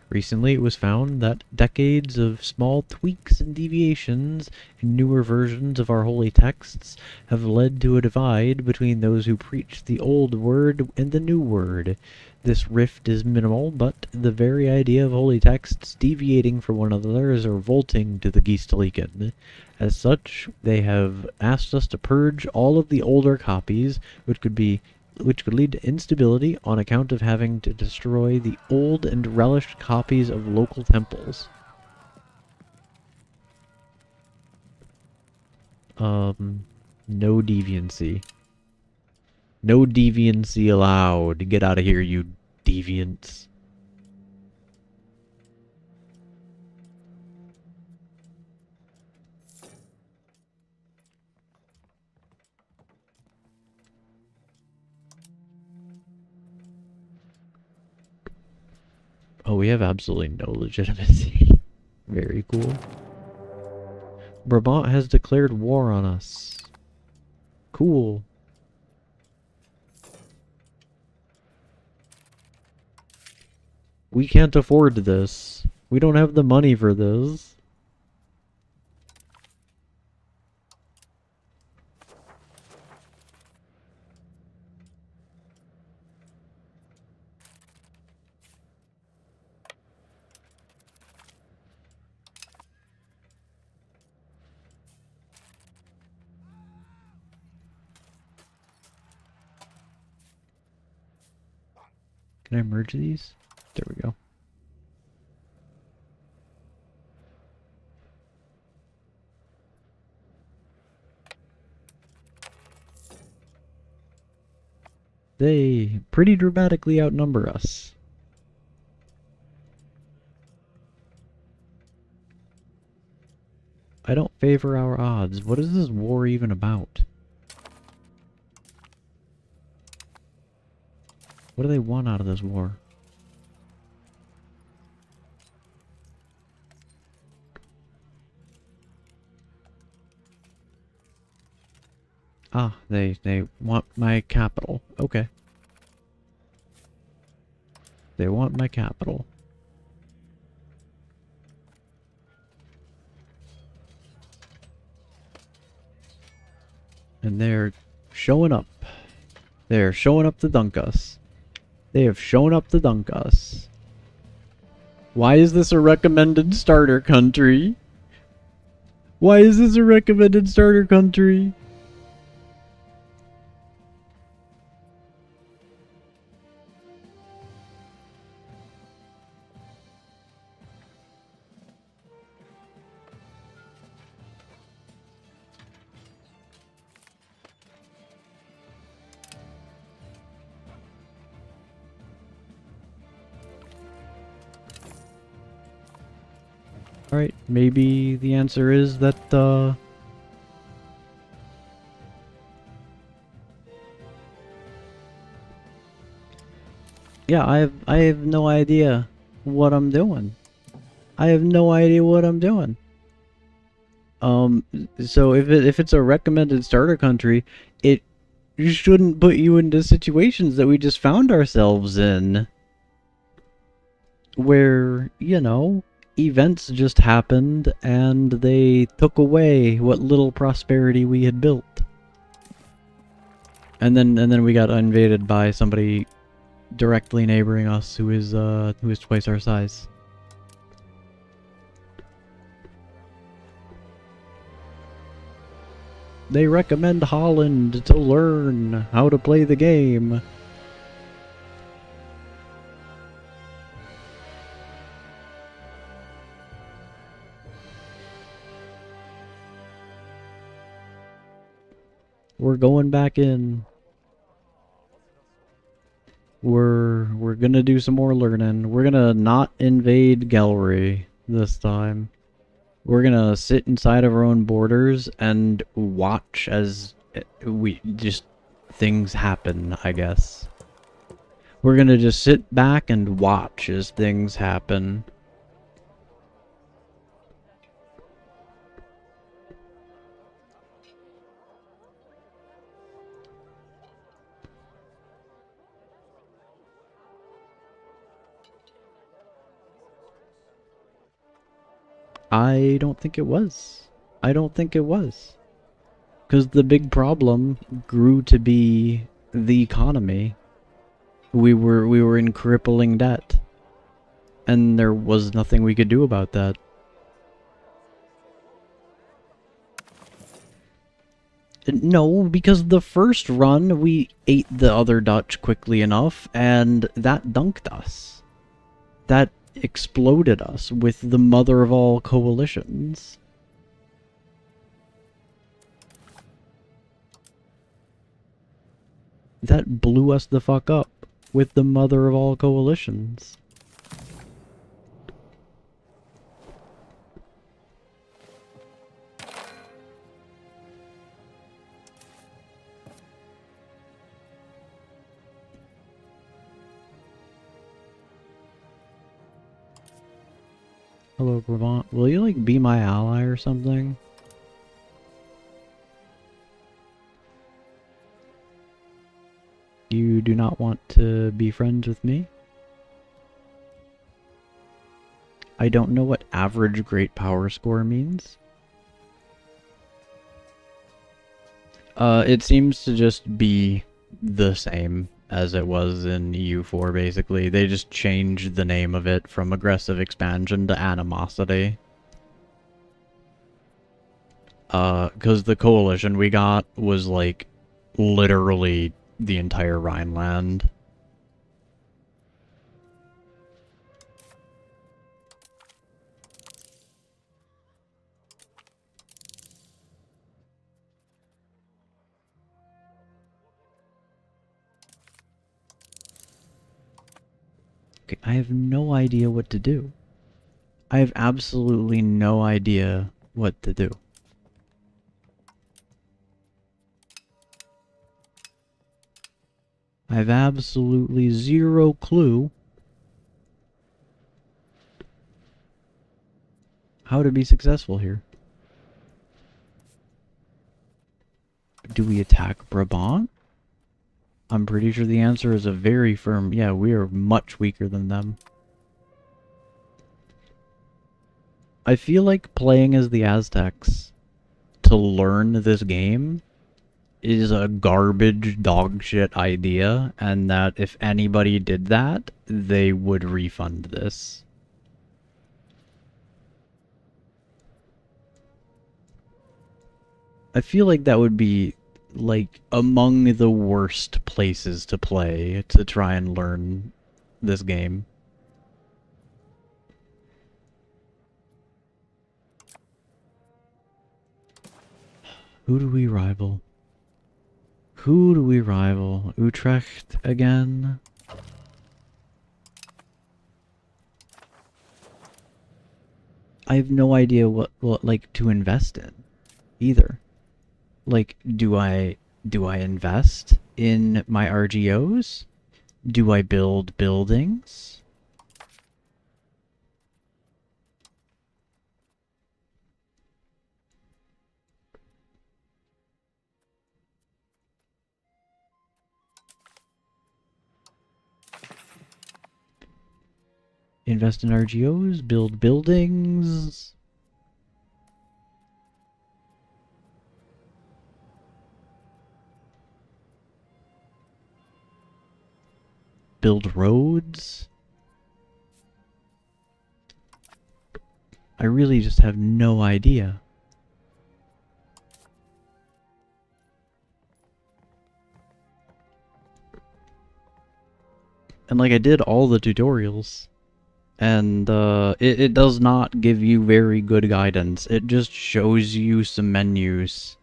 [SPEAKER 2] Recently, it was found that decades of small tweaks and deviations in newer versions of our holy texts have led to a divide between those who preach the old word and the new word. This rift is minimal, but the very idea of holy texts deviating from one another is revolting to the Geistlichen. As such, they have asked us to purge all of the older copies, which could lead to instability on account of having to destroy the old and relished copies of local temples. No deviancy. No deviancy allowed. Get out of here, you deviants. Oh, we have absolutely no legitimacy. Very cool. Brabant has declared war on us. Cool. We can't afford this. We don't have the money for this. Can I merge these? There we go. They pretty dramatically outnumber us. I don't favor our odds. What is this war even about? What do they want out of this war? Ah, they want my capital. Okay. They want my capital. And they're showing up. They're showing up to dunk us. They have shown up to dunk us. Why is this a recommended starter country? Why is this a recommended starter country? Alright, maybe the answer is that, yeah, I have no idea what I'm doing. I have no idea what I'm doing. So if it's a recommended starter country, it shouldn't put you into situations that we just found ourselves in. Where, you know, events just happened and they took away what little prosperity we had built. And then we got invaded by somebody directly neighboring us who is twice our size. They recommend Holland to learn how to play the game. We're going back in. We're gonna do some more learning. We're gonna not invade Gallery this time. We're gonna sit inside of our own borders and watch as things happen, I guess. We're gonna just sit back and watch as things happen. I don't think it was. I don't think it was. Because the big problem grew to be the economy. We were in crippling debt. And there was nothing we could do about that. No, because the first run we ate the other Dutch quickly enough, and that dunked us. That exploded us with the mother of all coalitions. That blew us the fuck up with the mother of all coalitions. Hello, Brabant. Will you, like, be my ally or something? You do not want to be friends with me? I don't know what average great power score means. It seems to just be the same as it was in EU4, basically. They just changed the name of it from aggressive expansion to animosity. Because the coalition we got was, like, literally the entire Rhineland. Okay, I have no idea what to do. I have absolutely no idea what to do. I have absolutely zero clue how to be successful here. Do we attack Brabant? I'm pretty sure the answer is a very firm, yeah, we are much weaker than them. I feel like playing as the Aztecs to learn this game is a garbage dogshit idea, and that if anybody did that, they would refund this. I feel like that would be, like, among the worst places to play to try and learn this game. Who do we rival? Who do we rival? Utrecht again? I have no idea what like to invest in either. Like, do I invest in my RGOs? Do I build buildings? invest in RGOs, build buildings. Build roads. I really just have no idea. And like, I did all the tutorials, and it does not give you very good guidance. It just shows you some menus.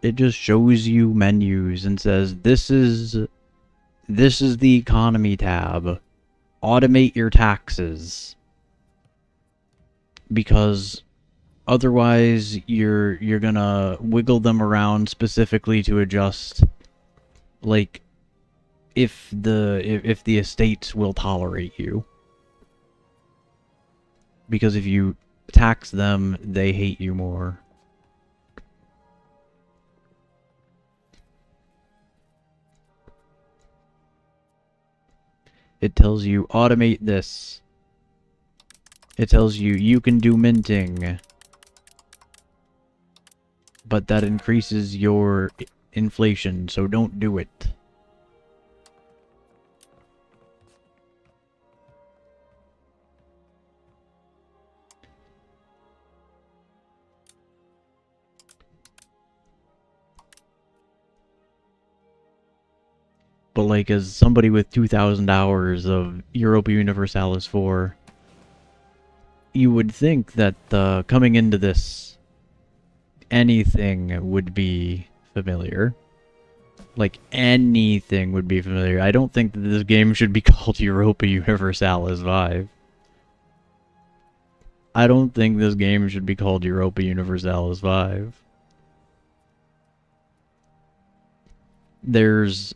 [SPEAKER 2] It just shows you menus and says, this is the economy tab. Automate your taxes. Because otherwise you're gonna wiggle them around specifically to adjust, like, if the estates will tolerate you. Because if you tax them, they hate you more. It tells you automate this. It tells you you can do minting, but that increases your inflation, so don't do it. But like, as somebody with 2,000 hours of Europa Universalis 4, you would think that coming into this, anything would be familiar. Like, anything would be familiar. I don't think that this game should be called Europa Universalis 5. I don't think this game should be called Europa Universalis 5. There's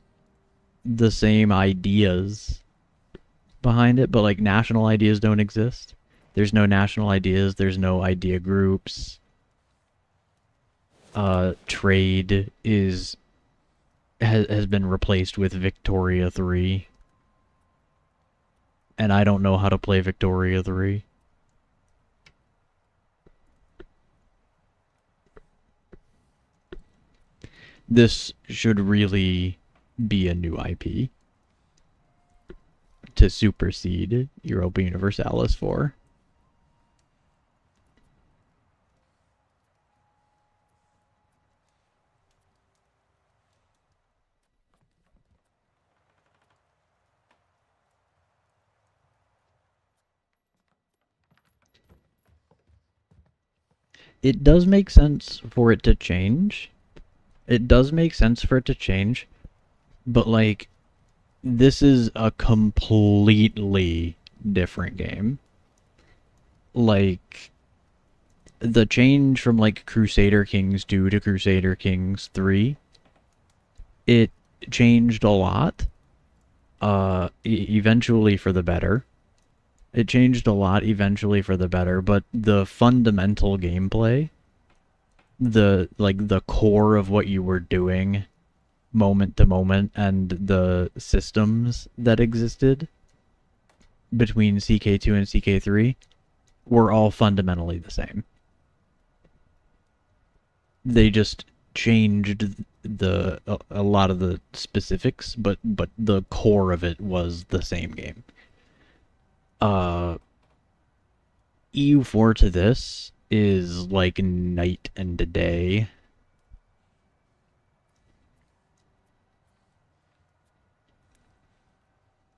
[SPEAKER 2] the same ideas behind it, but like, national ideas don't exist. There's no national ideas, there's no idea groups. Trade has been replaced with Victoria 3. And I don't know how to play Victoria 3. This should really be a new IP to supersede Europa Universalis 4. It does make sense for it to change. It does make sense for it to change, but like, this is a completely different game. Like, the change from like Crusader Kings 2 to Crusader Kings 3, it changed a lot. Eventually for the better. It changed a lot eventually for the better, but the fundamental gameplay, the core of what you were doing moment to moment, and the systems that existed between CK2 and CK3 were all fundamentally the same. They just changed a lot of the specifics, but the core of it was the same game. EU4 to this is like night and day.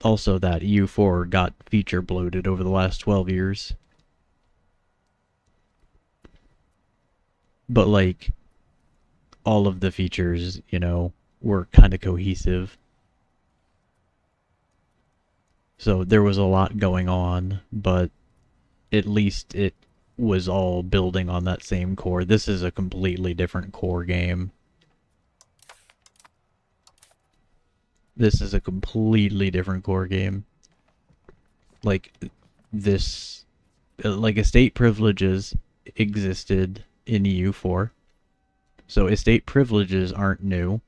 [SPEAKER 2] Also, that EU4 got feature bloated over the last 12 years. But like, all of the features, you know, were kind of cohesive. So there was a lot going on, but at least it was all building on that same core. This is a completely different core game. This is a completely different core game. Like, this, like, estate privileges existed in EU4. So estate privileges aren't new.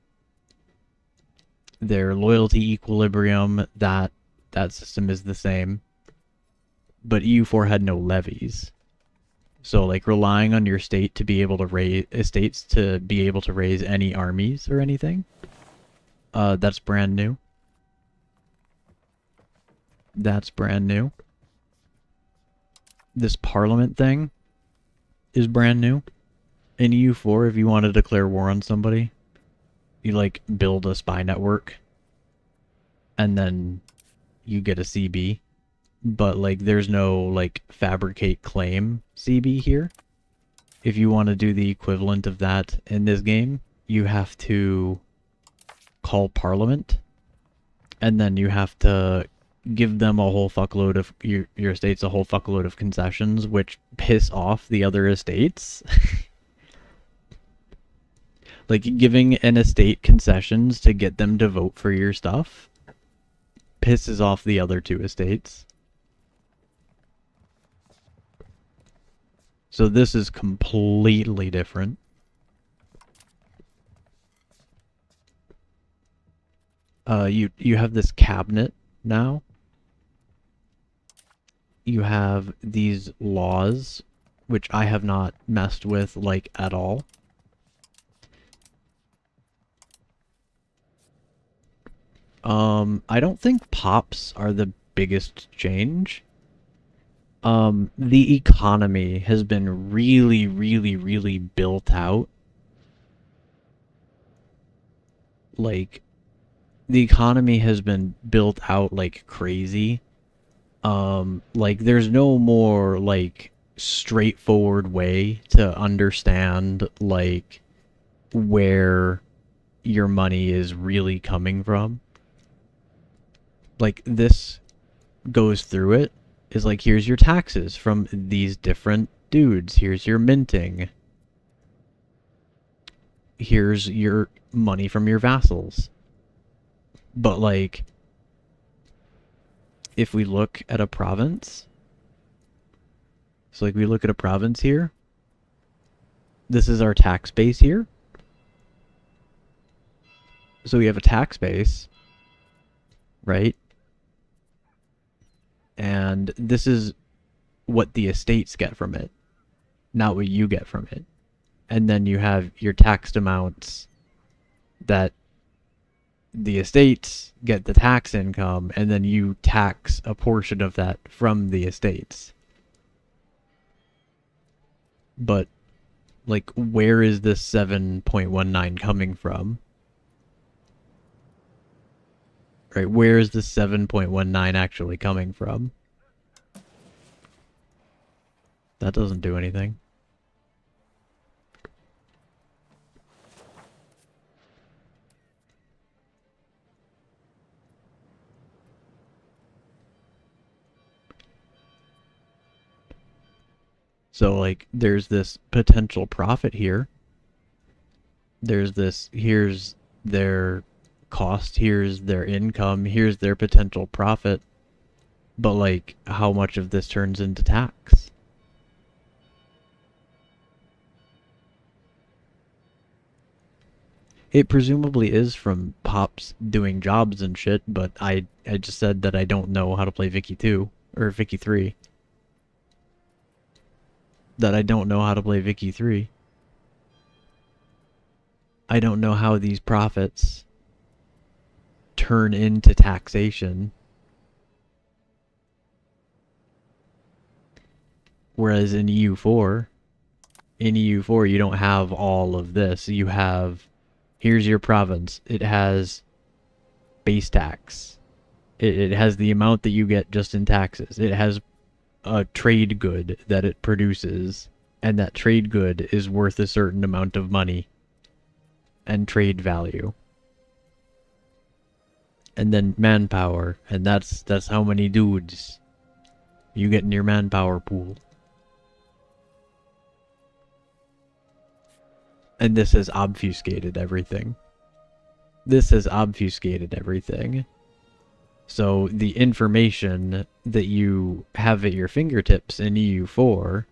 [SPEAKER 2] Their loyalty equilibrium, that that system is the same. But EU4 had no levies. So, like, relying on your state to be able to raise estates to be able to raise any armies or anything, that's brand new. That's brand new. This parliament thing is brand new. In EU4, if you want to declare war on somebody, you, like, build a spy network, and then you get a CB. But, like, there's no, like, fabricate claim CB here. If you want to do the equivalent of that in this game, you have to call Parliament, and then you have to give them a whole fuckload of, your estates a whole fuckload of concessions, which piss off the other estates. Like, giving an estate concessions to get them to vote for your stuff pisses off the other two estates. So this is completely different. You have this cabinet now. You have these laws, which I have not messed with, like, at all. I don't think pops are the biggest change. The economy has been really, really, really built out. Like, the economy has been built out like crazy. Like, there's no more, like, straightforward way to understand, like, where your money is really coming from. Like, this goes through it. Is like, here's your taxes from these different dudes. Here's your minting. Here's your money from your vassals. But, like, if we look at a province, so, like, we look at a province here. This is our tax base here. So we have a tax base, right? And this is what the estates get from it, not what you get from it. And then you have your taxed amounts that the estates get the tax income, and then you tax a portion of that from the estates. But, like, where is this 7.19 coming from? Right, where is this 7.19 actually coming from? That doesn't do anything. So, like, there's this potential profit here. There's this, here's their cost, here's their income, here's their potential profit. But, like, how much of this turns into tax? It presumably is from pops doing jobs and shit, but I just said that I don't know how to play Vicky 2, or Vicky 3. That I don't know how to play Vicky 3. I don't know how these profits turn into taxation. Whereas in EU4, you don't have all of this. You have, here's your province. It has base tax. It has the amount that you get just in taxes. It has a trade good that it produces, and that trade good is worth a certain amount of money and trade value. And then manpower, and that's how many dudes you get in your manpower pool. And this has obfuscated everything. This has obfuscated everything. So the information that you have at your fingertips in EU4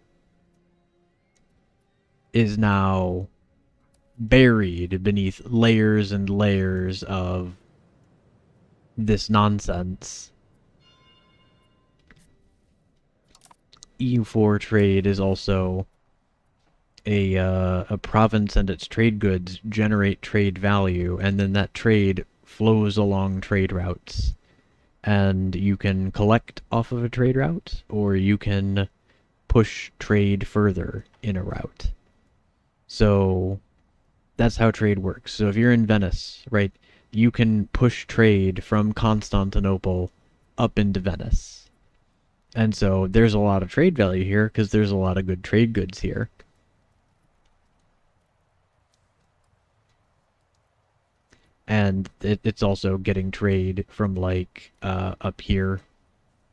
[SPEAKER 2] is now buried beneath layers and layers of this nonsense EU4 trade is also a province and its trade goods generate trade value, and then that trade flows along trade routes. And you can collect off of a trade route, or you can push trade further in a route. So that's how trade works. So if you're in Venice, right, you can push trade from Constantinople up into Venice. And so there's a lot of trade value here because there's a lot of good trade goods here. And it's also getting trade from like up here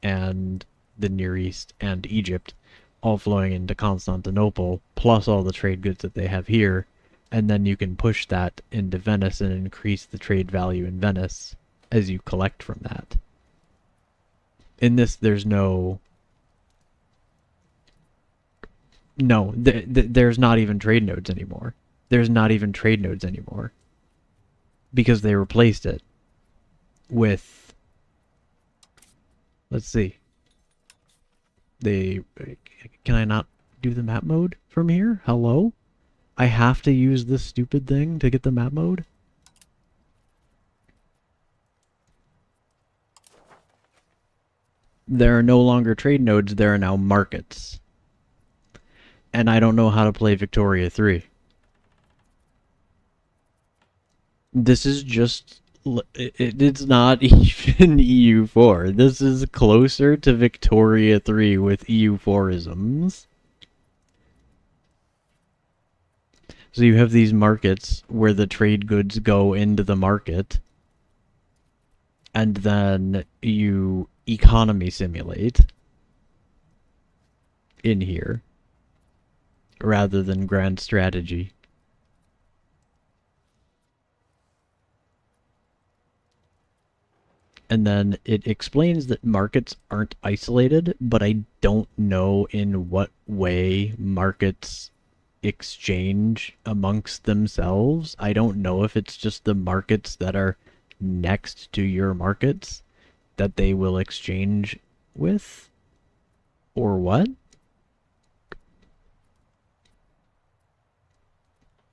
[SPEAKER 2] and the Near East and Egypt, all flowing into Constantinople, plus all the trade goods that they have here. And then you can push that into Venice and increase the trade value in Venice as you collect from that. In this, there's there's not even trade nodes anymore. There's not even trade nodes anymore. Because they replaced it with, let's see. Can I not do the map mode from here? Hello? I have to use this stupid thing to get the map mode? There are no longer trade nodes, there are now markets. And I don't know how to play Victoria 3. This is just... It's not even EU4. This is closer to Victoria 3 with EU4isms. So you have these markets where the trade goods go into the market, and then you economy simulate in here rather than grand strategy. And then it explains that markets aren't isolated, but I don't know in what way markets exchange amongst themselves. I don't know if it's just the markets that are next to your markets that they will exchange with, or what.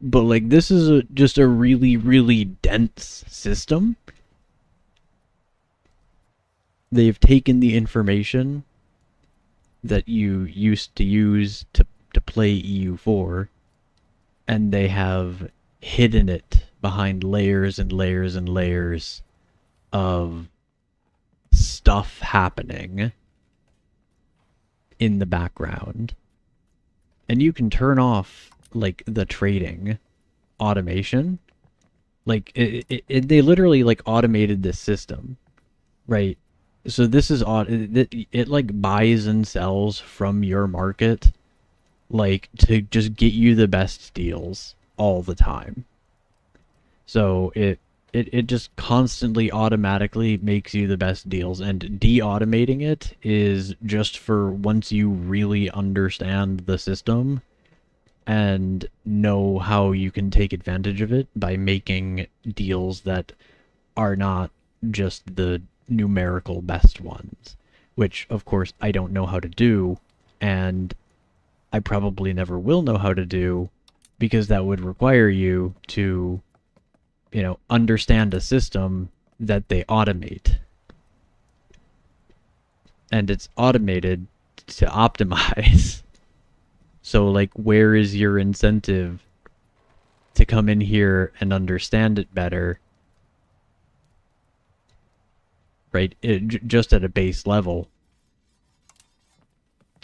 [SPEAKER 2] But like, this is just a really, really dense system. They've taken the information that you used to use to play EU4, and they have hidden it behind layers and layers and layers of stuff happening in the background. And you can turn off, like, the trading automation. Like, they literally, like, automated this system, right? So this is it like buys and sells from your market, like, to just get you the best deals all the time. So it just constantly automatically makes you the best deals, and de-automating it is just for once you really understand the system and know how you can take advantage of it by making deals that are not just the numerical best ones, which of course I don't know how to do, and I probably never will know how to do, because that would require you to, you know, understand a system that they automate. And it's automated to optimize. So, like, where is your incentive to come in here and understand it better? Right, just at a base level,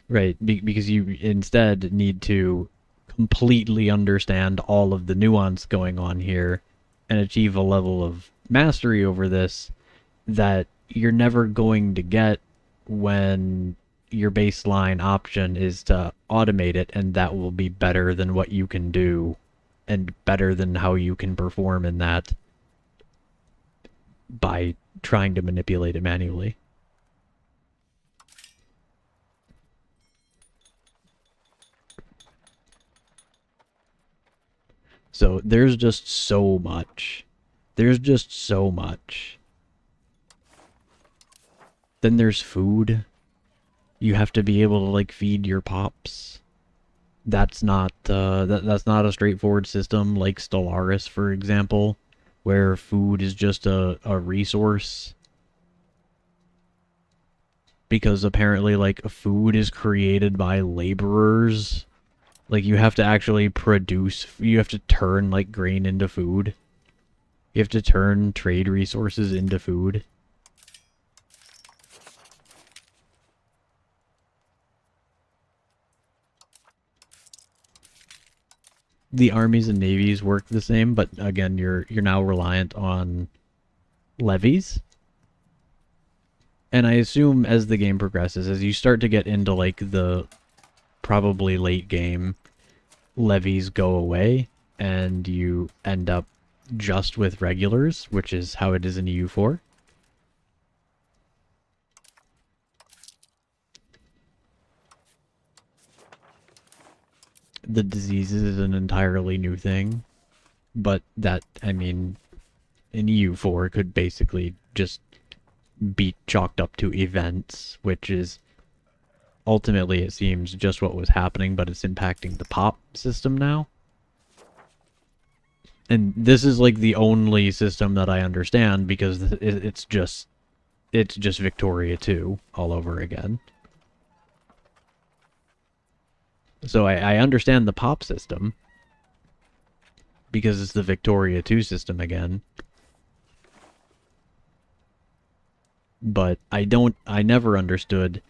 [SPEAKER 2] right? Because you instead need to completely understand all of the nuance going on here and achieve a level of mastery over this that you're never going to get when your baseline option is to automate it, and that will be better than what you can do and better than how you can perform in that by trying to manipulate it manually. So there's just so much. There's just so much. Then there's food. You have to be able to like feed your pops. That's not that's not a straightforward system like Stellaris, for example, where food is just a resource. Because apparently like food is created by laborers. Like you have to actually produce, you have to turn like grain into food. You have to turn trade resources into food. The armies and navies work the same, but again, you're now reliant on levies. And I assume as the game progresses, as you start to get into like the probably late game, levies go away and you end up just with regulars, which is how it is in EU4. The diseases is an entirely new thing, but that, I mean, in EU4 could basically just be chalked up to events, which is ultimately, it seems, just what was happening, but it's impacting the pop system now. And this is like the only system that I understand because it's just Victoria 2 all over again. So I understand the pop system because it's the Victoria 2 system again. But I never understood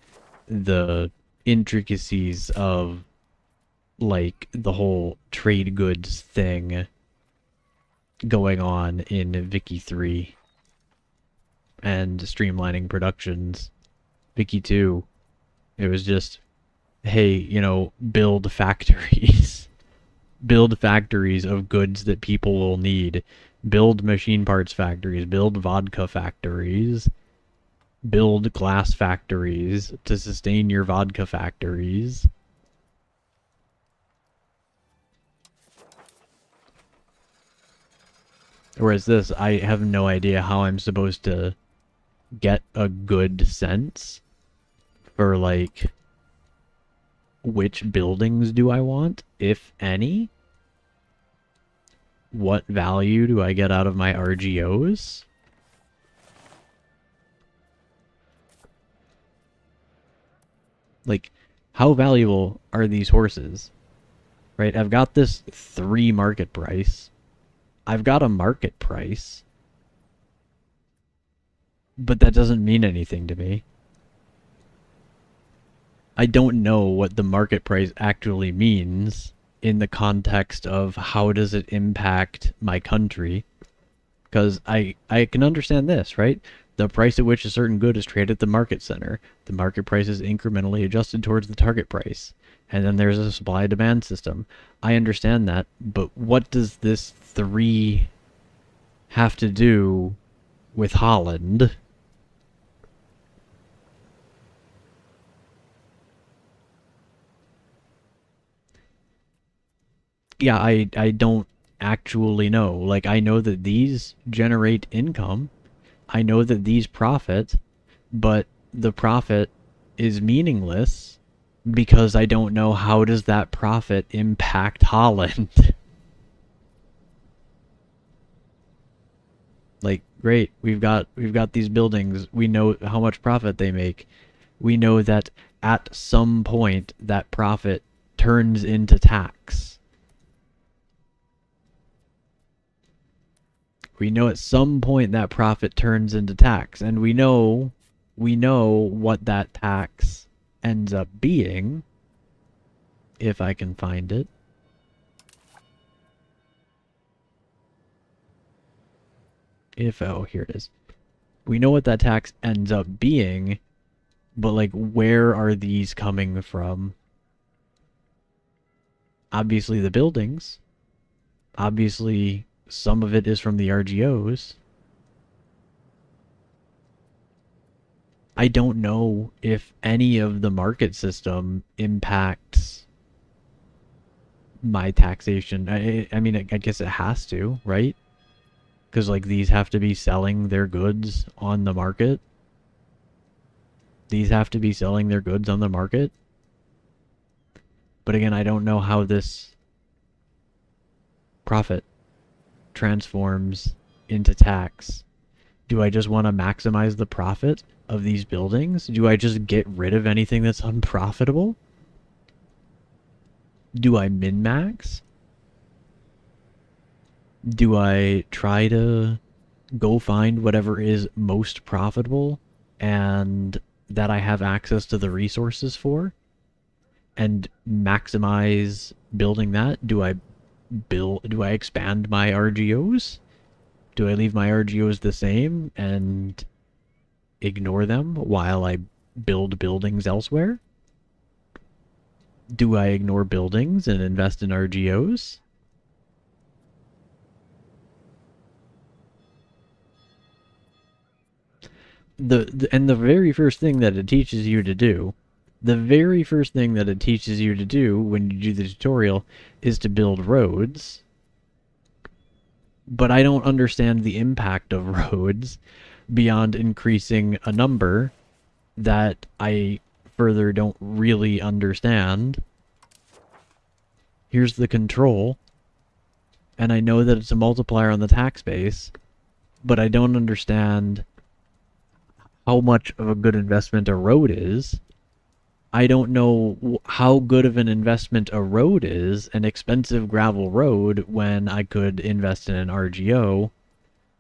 [SPEAKER 2] the intricacies of like the whole trade goods thing going on in Vicky 3 and streamlining productions. Vicky 2, it was just, hey, you know, build factories. Build factories of goods that people will need. Build machine parts factories. Build vodka factories. Build glass factories to sustain your vodka factories. Whereas this, I have no idea how I'm supposed to get a good sense for, like, which buildings do I want, if any? What value do I get out of my RGOs? Like, how valuable are these horses? Right, I've got this 3 market price. I've got a market price. But that doesn't mean anything to me. I don't know what the market price actually means in the context of how does it impact my country. Because I can understand this, right? The price at which a certain good is traded at the market center. The market price is incrementally adjusted towards the target price. And then there's a supply-demand system. I understand that, but what does this 3 have to do with Holland? Yeah, I don't actually know. Like, I know that these generate income. I know that these profit, but the profit is meaningless because I don't know how does that profit impact Holland. Like, great, we've got these buildings. We know how much profit they make. We know that at some point that profit turns into tax. We know at some point that profit turns into tax, and we know what that tax ends up being, if I can find it. Oh, here it is. We know what that tax ends up being, but like, where are these coming from? Obviously the buildings. Obviously some of it is from the RGOs. I don't know if any of the market system impacts my taxation. I mean, I guess it has to, right? Because, like, these have to be selling their goods on the market. These have to be selling their goods on the market. But again, I don't know how this profit transforms into tax. Do I just want to maximize the profit of these buildings? Do I just get rid of anything that's unprofitable? Do I min-max? Do I try to go find whatever is most profitable and that I have access to the resources for and maximize building that? Do I expand my RGOs? Do I leave my RGOs the same and ignore them while I build buildings elsewhere? Do I ignore buildings and invest in RGOs? And the very first thing that it teaches you to do, when you do the tutorial is to build roads. But I don't understand the impact of roads beyond increasing a number that I further don't really understand. Here's the control, and I know that it's a multiplier on the tax base, but I don't understand how much of a good investment a road is. I don't know how good of an investment a road is, an expensive gravel road, when I could invest in an RGO,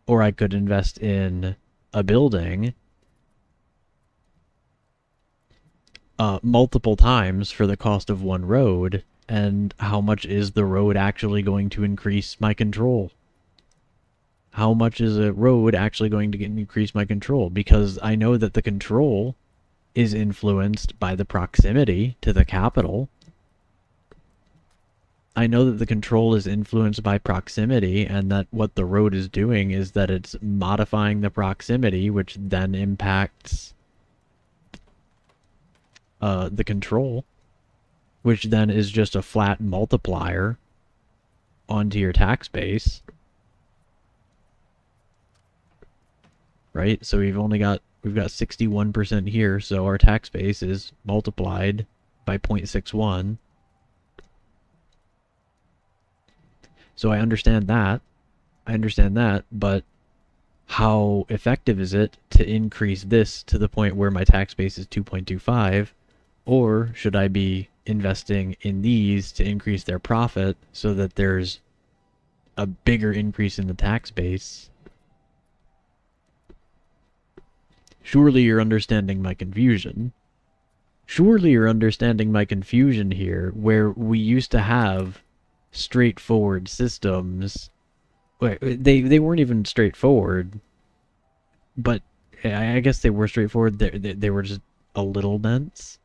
[SPEAKER 2] or I could invest in a building multiple times for the cost of one road, and how much is the road actually going to increase my control? How much is a road actually going to increase my control? Because I know that the control is influenced by the proximity to the capital. I know that the control is influenced by proximity, and that what the road is doing is that it's modifying the proximity, which then impacts the control, which then is just a flat multiplier onto your tax base. Right? So we've got 61% here, so our tax base is multiplied by 0.61. So I understand that, but how effective is it to increase this to the point where my tax base is 2.25, or should I be investing in these to increase their profit so that there's a bigger increase in the tax base? Surely you're understanding my confusion. Surely you're understanding my confusion here, where we used to have straightforward systems. They weren't even straightforward, but I guess they were straightforward. They were just a little dense.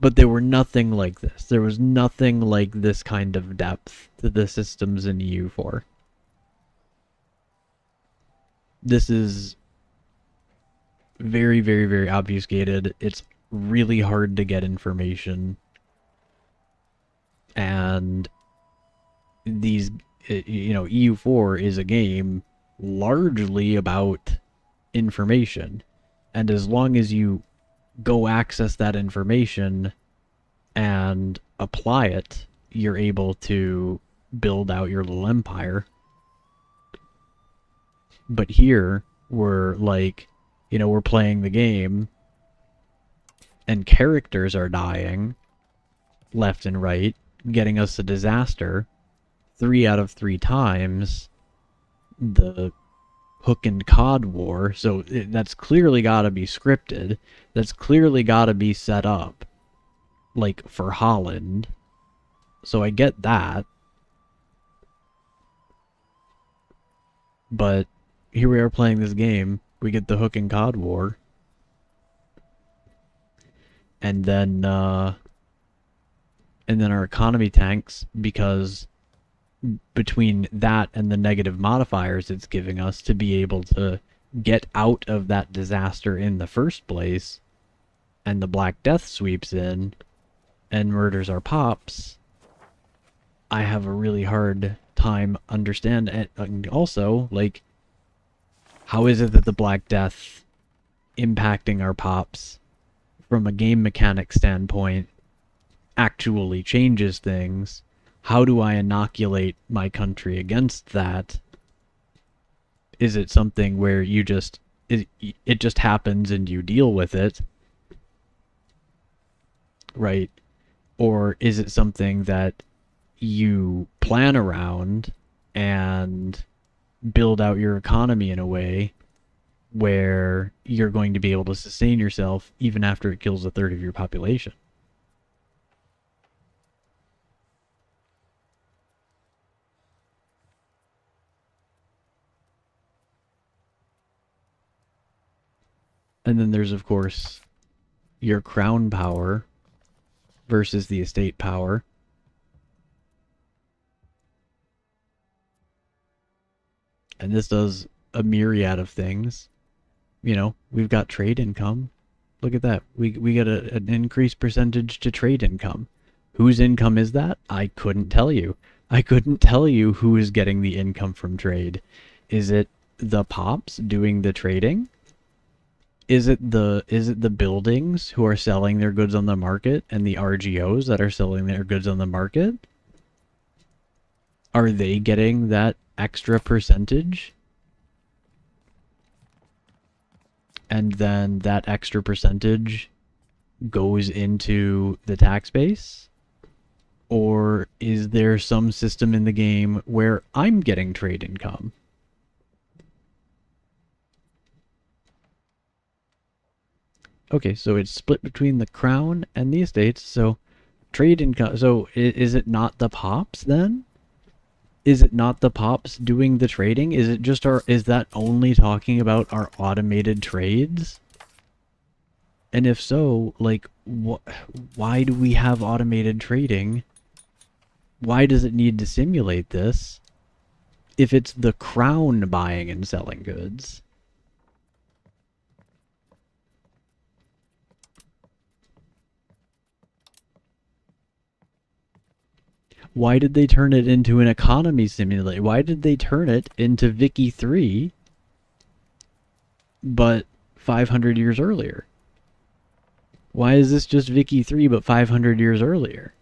[SPEAKER 2] But they were nothing like this. There was nothing like this kind of depth to the systems in EU4. This is very, very, very obfuscated. It's really hard to get information. And these, EU4 is a game largely about information. And as long as you go access that information and apply it, you're able to build out your little empire. But here, we're like, we're playing the game, and characters are dying left and right, getting us a disaster 3 out of 3 times. The hook and cod war, so that's clearly got to be scripted. That's clearly got to be set up, like, for Holland. So I get that. But here we are playing this game. We get the hook and cod war. And then our economy tanks, because between that and the negative modifiers it's giving us to be able to get out of that disaster in the first place, and the Black Death sweeps in and murders our pops, I have a really hard time understanding. And also, like, how is it that the Black Death impacting our pops from a game mechanic standpoint, actually changes things. How do I inoculate my country against that? Is it something where you just it just happens and you deal with it, right? Or is it something that you plan around and build out your economy in a way where you're going to be able to sustain yourself even after it kills a third of your population? And then there's, of course, your crown power versus the estate power. And this does a myriad of things. You know, we've got trade income. Look at that. We get an increased percentage to trade income. Whose income is that? I couldn't tell you. I couldn't tell you who is getting the income from trade. Is it the pops doing the trading? Is it the buildings who are selling their goods on the market and the RGOs that are selling their goods on the market? Are they getting that extra percentage? And then that extra percentage goes into the tax base? Or is there some system in the game where I'm getting trade income? Okay, so it's split between the crown and the estates, so trade income. So is it not the pops then? Is it not the pops doing the trading? Is it just is that only talking about our automated trades? And if so, like, why do we have automated trading? Why does it need to simulate this if it's the crown buying and selling goods? Why did they turn it into an economy simulator? Why did they turn it into Vicky 3, but 500 years earlier? Why is this just Vicky 3, but 500 years earlier?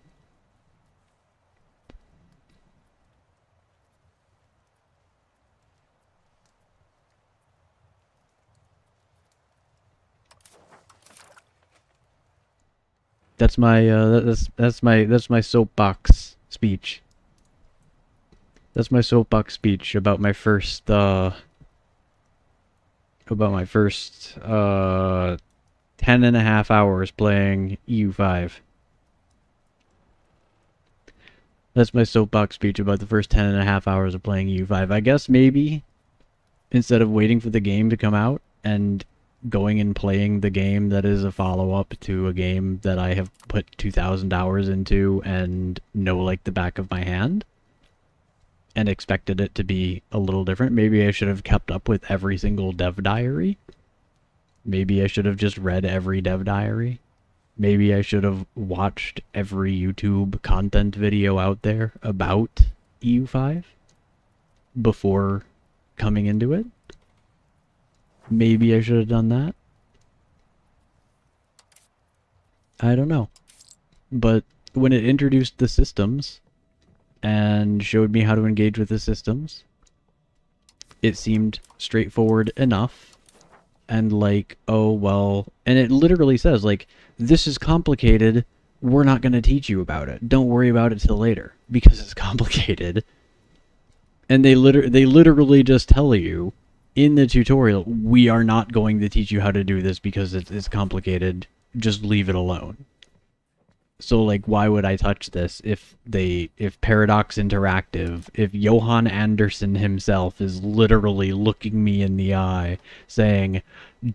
[SPEAKER 2] That's my that's my soapbox speech. That's my soapbox speech about my first 10.5 hours playing EU5. That's my soapbox speech about the first 10.5 hours of playing EU5. I guess maybe instead of waiting for the game to come out and going and playing the game that is a follow-up to a game that I have put 2,000 hours into and know like the back of my hand, and expected it to be a little different. Maybe I should have kept up with every single dev diary. Maybe I should have just read every dev diary. Maybe I should have watched every YouTube content video out there about EU5 before coming into it. Maybe I should have done that. I don't know. But when it introduced the systems and showed me how to engage with the systems, it seemed straightforward enough. And like, oh, well, and it literally says, like, this is complicated. We're not going to teach you about it. Don't worry about it till later because it's complicated. And they literally just tell you in the tutorial, we are not going to teach you how to do this because it's complicated. Just leave it alone. So, like, why would I touch this if Paradox Interactive, if Johan Anderson himself is literally looking me in the eye saying,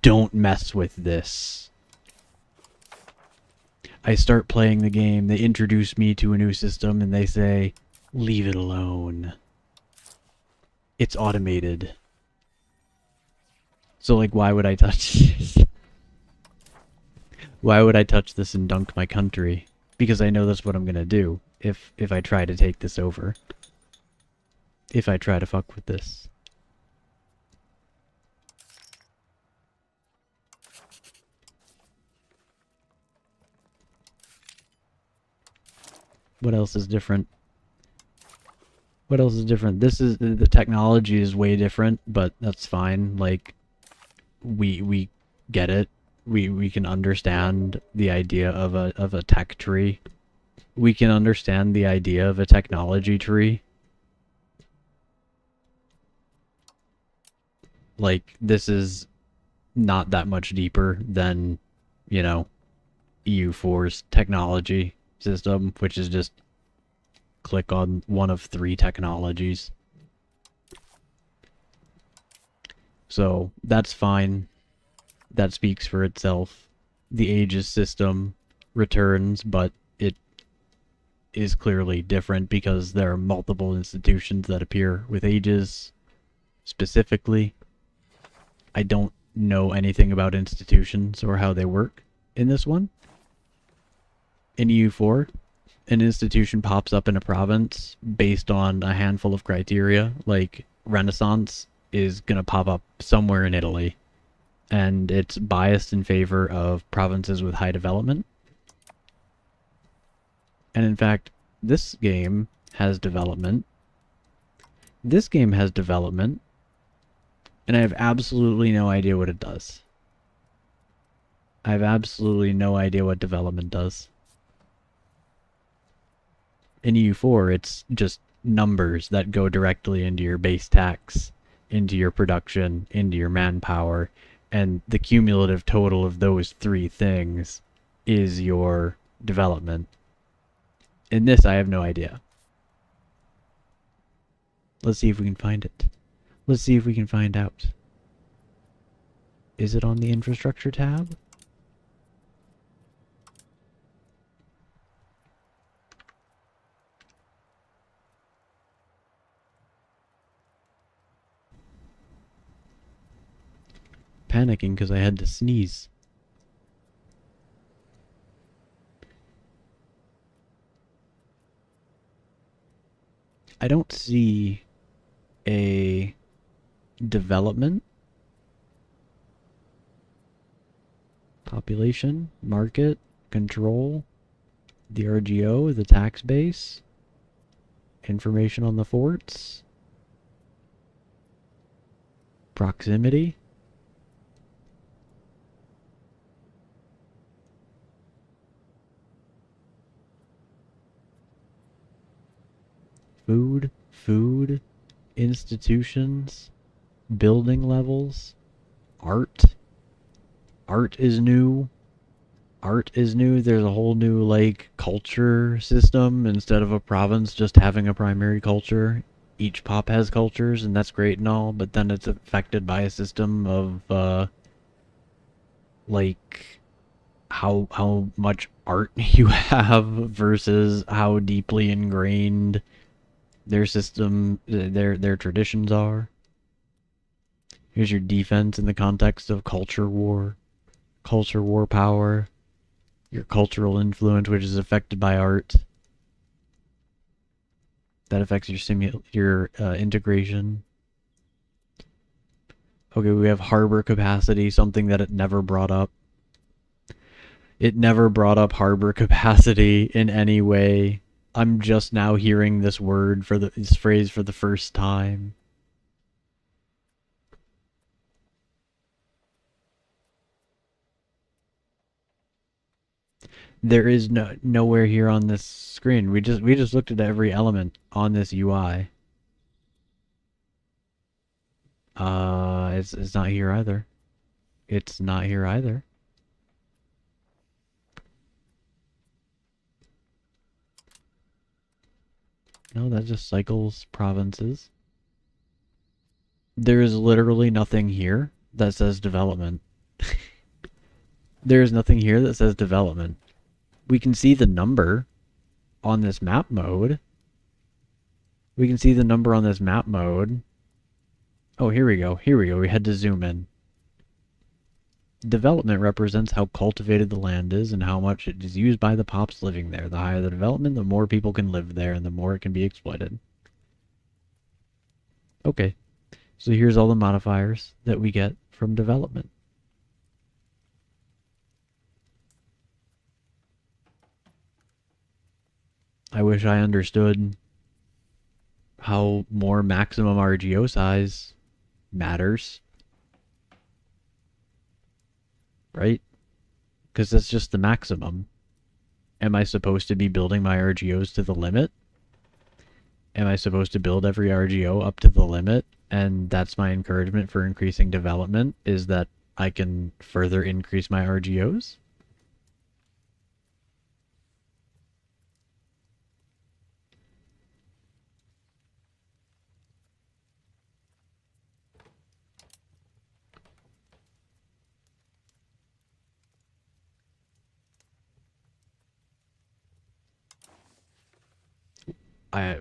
[SPEAKER 2] don't mess with this. I start playing the game, they introduce me to a new system, and they say, leave it alone. It's automated. So, like, why would I touch this? Why would I touch this and dunk my country? Because I know that's what I'm gonna do if I try to take this over. If I try to fuck with this. What else is different? What else is different? This is the technology is way different, but that's fine. Like we get it. We can understand the idea of a tech tree. We can understand the idea of a technology tree. Like this is not that much deeper than, you know, EU4's technology system, which is just click on one of 3 technologies. So that's fine. That speaks for itself. The Aegis system returns, but it is clearly different because there are multiple institutions that appear with Aegis specifically. I don't know anything about institutions or how they work in this one. In EU4, an institution pops up in a province based on a handful of criteria, like Renaissance is going to pop up somewhere in Italy, and it's biased in favor of provinces with high development. And in fact, this game has development. This game has development, and I have absolutely no idea what it does. I have absolutely no idea what development does. In EU4, it's just numbers that go directly into your base tax, into your production, into your manpower, and the cumulative total of those 3 things is your development. In this, I have no idea. Let's see if we can find it. Let's see if we can find out. Is it on the infrastructure tab? Panicking because I had to sneeze. I don't see a development, population, market, control, the RGO, the tax base, information on the forts, proximity. Food, institutions, building levels, art. Art is new. There's a whole new, like, culture system. Instead of a province just having a primary culture, each pop has cultures, and that's great and all, but then it's affected by a system of, like, how much art you have versus how deeply ingrained their system, their traditions are. Here's your defense in the context of culture war power, your cultural influence, which is affected by art. That affects your integration. Okay, we have harbor capacity, something that it never brought up. It never brought up harbor capacity in any way. I'm just now hearing this phrase for the first time. There is nowhere here on this screen. We just looked at every element on this UI. It's not here either. It's not here either. No, that just cycles provinces. There is literally nothing here that says development. There is nothing here that says development. We can see the number on this map mode. We can see the number on this map mode. Oh, here we go. Here we go. We had to zoom in. Development represents how cultivated the land is and how much it is used by the pops living there. The higher the development, the more people can live there and the more it can be exploited. Okay. So here's all the modifiers that we get from development. I wish I understood how more maximum RGO size matters, right? Because that's just the maximum. Am I supposed to be building my RGOs to the limit? Am I supposed to build every RGO up to the limit? And that's my encouragement for increasing development, is that I can further increase my RGOs?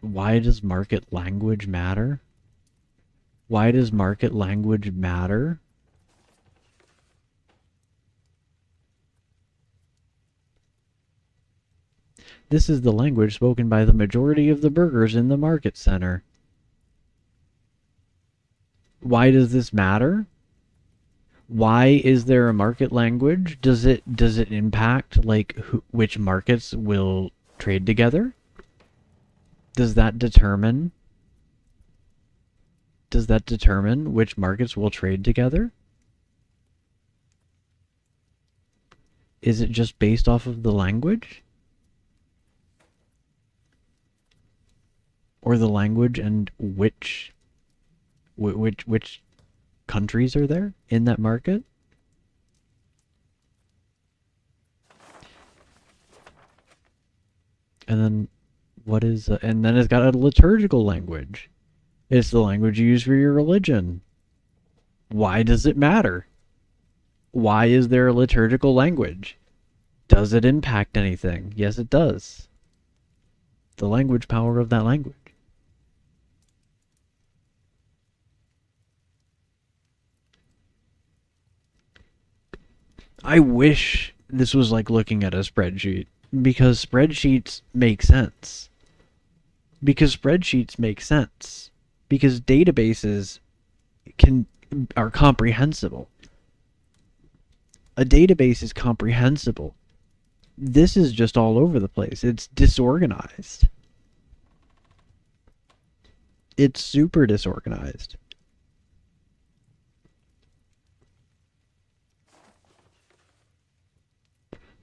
[SPEAKER 2] Why does market language matter? Why does market language matter? This is the language spoken by the majority of the burgers in the market center. Why does this matter? Why is there a market language? Does it impact like which markets will trade together? Does that determine which markets will trade together? Is it just based off of the language? Or the language and which countries are there in that market? And then what is and then it's got a liturgical language. It's the language you use for your religion. Why does it matter? Why is there a liturgical language? Does it impact anything? Yes, it does. The language power of that language. I wish this was like looking at a spreadsheet, because spreadsheets make sense. Because databases are comprehensible. A database is comprehensible. This is just all over the place. It's disorganized. It's super disorganized.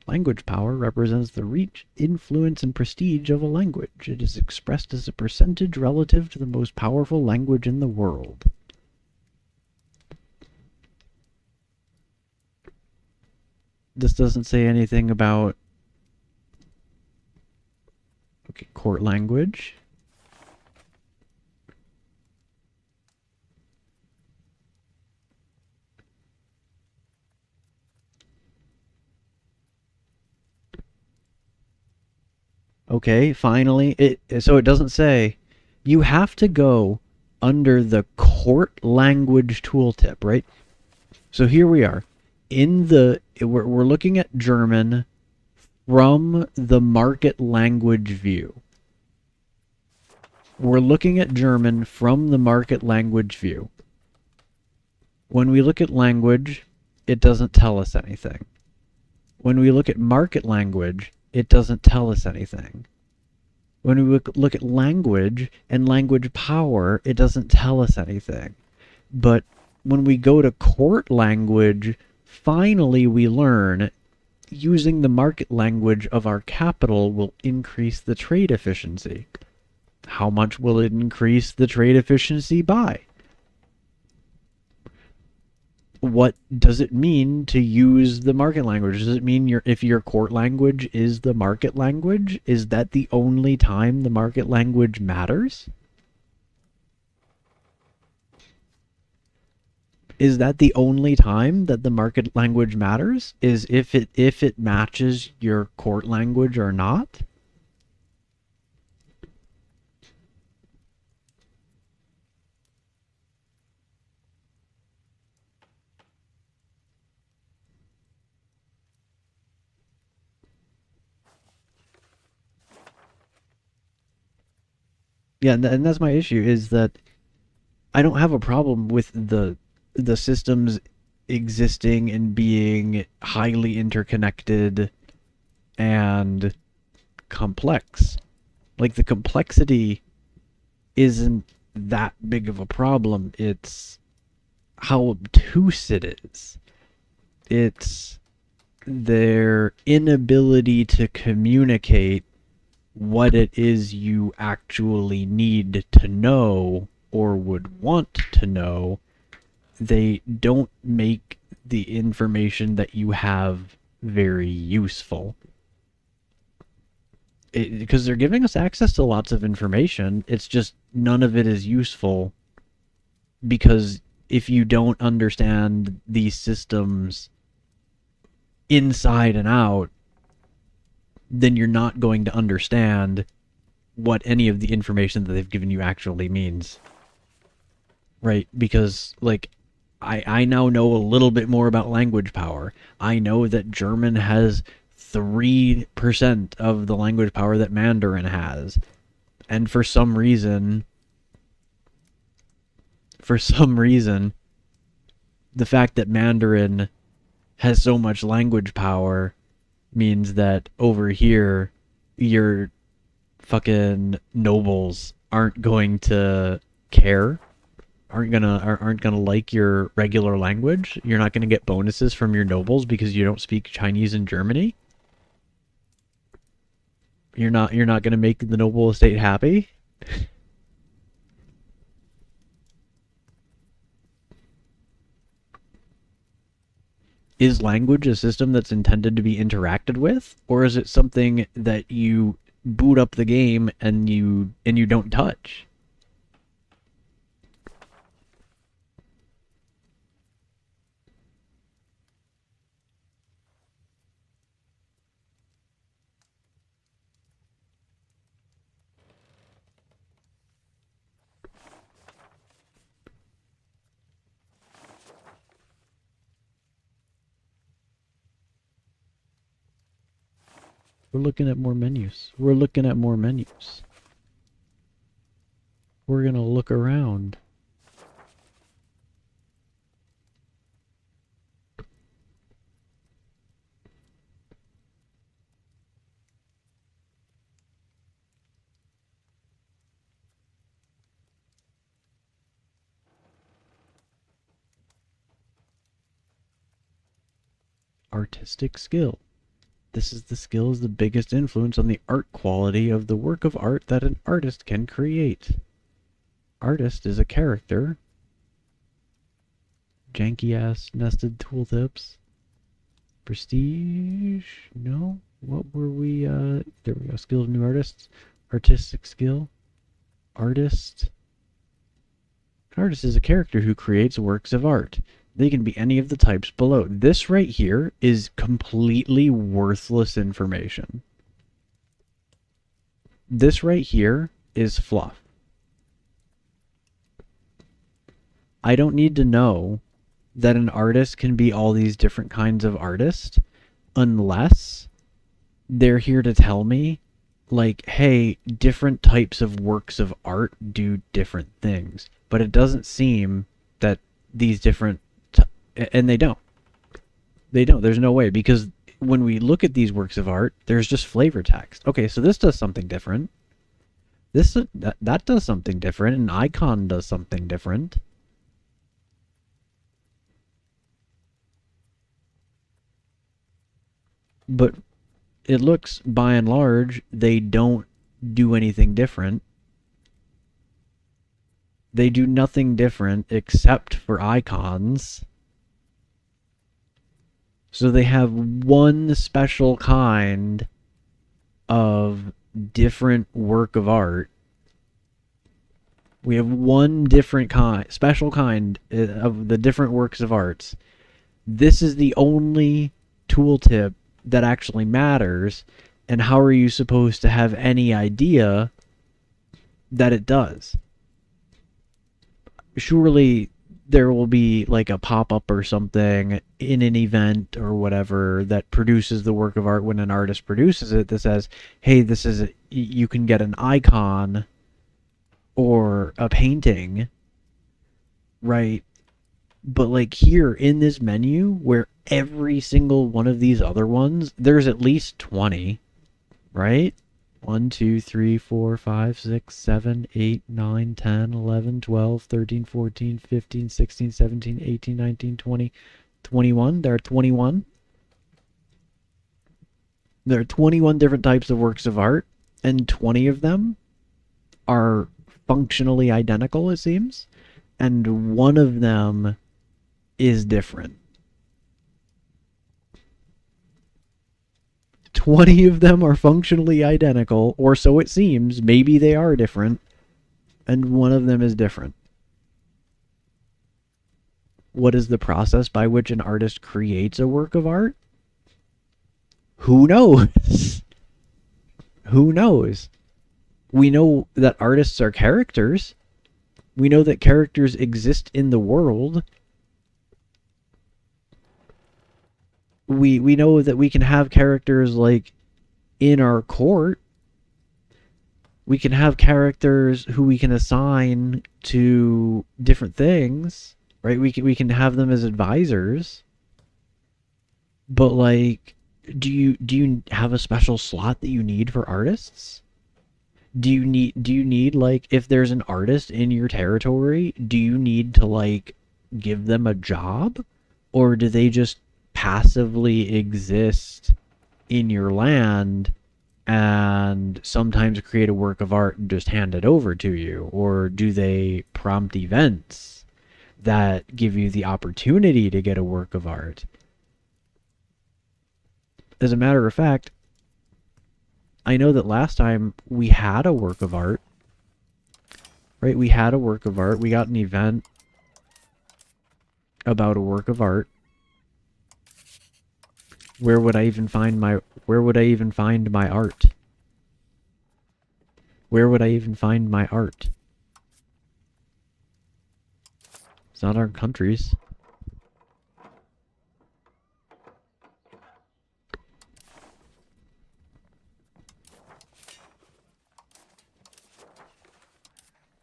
[SPEAKER 2] Language power represents the reach, influence, and prestige of a language. It is expressed as a percentage relative to the most powerful language in the world. This doesn't say anything about court language. Okay, finally, so it doesn't say. You have to go under the court language tooltip, right? So here we are. We're looking at German from the market language view. We're looking at German from the market language view. When we look at language, it doesn't tell us anything. When we look at market language, it doesn't tell us anything. When we look at language and language power, it doesn't tell us anything. But when we go to court language, finally we learn using the market language of our capital will increase the trade efficiency. How much will it increase the trade efficiency by? What does it mean to use the market language? Does it mean if your court language is the market language, is that the only time the market language matters? Is that the only time that the market language matters? Is if it matches your court language or not? Yeah, and that's my issue, is that I don't have a problem with the systems existing and being highly interconnected and complex. Like, the complexity isn't that big of a problem. It's how obtuse it is. It's their inability to communicate what it is you actually need to know or would want to know. They don't make the information that you have very useful. Because they're giving us access to lots of information, it's just none of it is useful, because if you don't understand these systems inside and out, then you're not going to understand what any of the information that they've given you actually means. Right? Because, like, I now know a little bit more about language power. I know that German has 3% of the language power that Mandarin has. And for some reason, the fact that Mandarin has so much language power means that over here, your fucking nobles aren't going to care, aren't gonna like your regular language. You're not gonna get bonuses from your nobles because you don't speak Chinese in Germany. You're not gonna make the noble estate happy. Is language a system that's intended to be interacted with, or is it something that you boot up the game and you don't touch? We're looking at more menus. We're looking at more menus. We're gonna look around. Artistic skill. This is the skill is the biggest influence on the art quality of the work of art that an artist can create. Artist is a character. Janky ass nested tooltips. Prestige? No? What were we, there we go. Skill of new artists. Artistic skill. Artist. An artist is a character who creates works of art. They can be any of the types below. This right here is completely worthless information. This right here is fluff. I don't need to know that an artist can be all these different kinds of artists unless they're here to tell me, like, hey, different types of works of art do different things. But it doesn't seem that these different... and they don't. They don't. There's no way, because when we look at these works of art, there's just flavor text. Okay, so this does something different. That does something different. An icon does something different. But it looks, by and large, they don't do anything different. They do nothing different except for icons. So they have one special kind of different work of art. We have one different kind, special kind of the different works of arts. This is the only tooltip that actually matters, and how are you supposed to have any idea that it does? Surely there will be like a pop-up or something in an event or whatever that produces the work of art when an artist produces it that says, hey, this is you can get an icon or a painting, right? But like here in this menu, where every single one of these other ones, there's at least 20, right? 1, 2, 3, 4, 5, 6, 7, 8, 9, 10, 11, 12, 13, 14, 15, 16, 17, 18, 19, 20, 21. There are 21. There are 21 different types of works of art, and 20 of them are functionally identical, it seems, and one of them is different. 20 of them are functionally identical, or so it seems. Maybe they are different, and one of them is different. What is the process by which an artist creates a work of art? Who knows? Who knows? We know that artists are characters. We know that characters exist in the world. We know that we can have characters like in our court. We can have characters who we can assign to different things, right? We can have them as advisors. But like, do you have a special slot that you need for artists? Do you need like, if there's an artist in your territory, do you need to like give them a job, or do they just passively exist in your land and sometimes create a work of art and just hand it over to you? Or do they prompt events that give you the opportunity to get a work of art? As a matter of fact, I know that last time we had a work of art, right? We had a work of art. We got an event about a work of art. Where would I even find my art? Where would I even find my art? It's not our countries.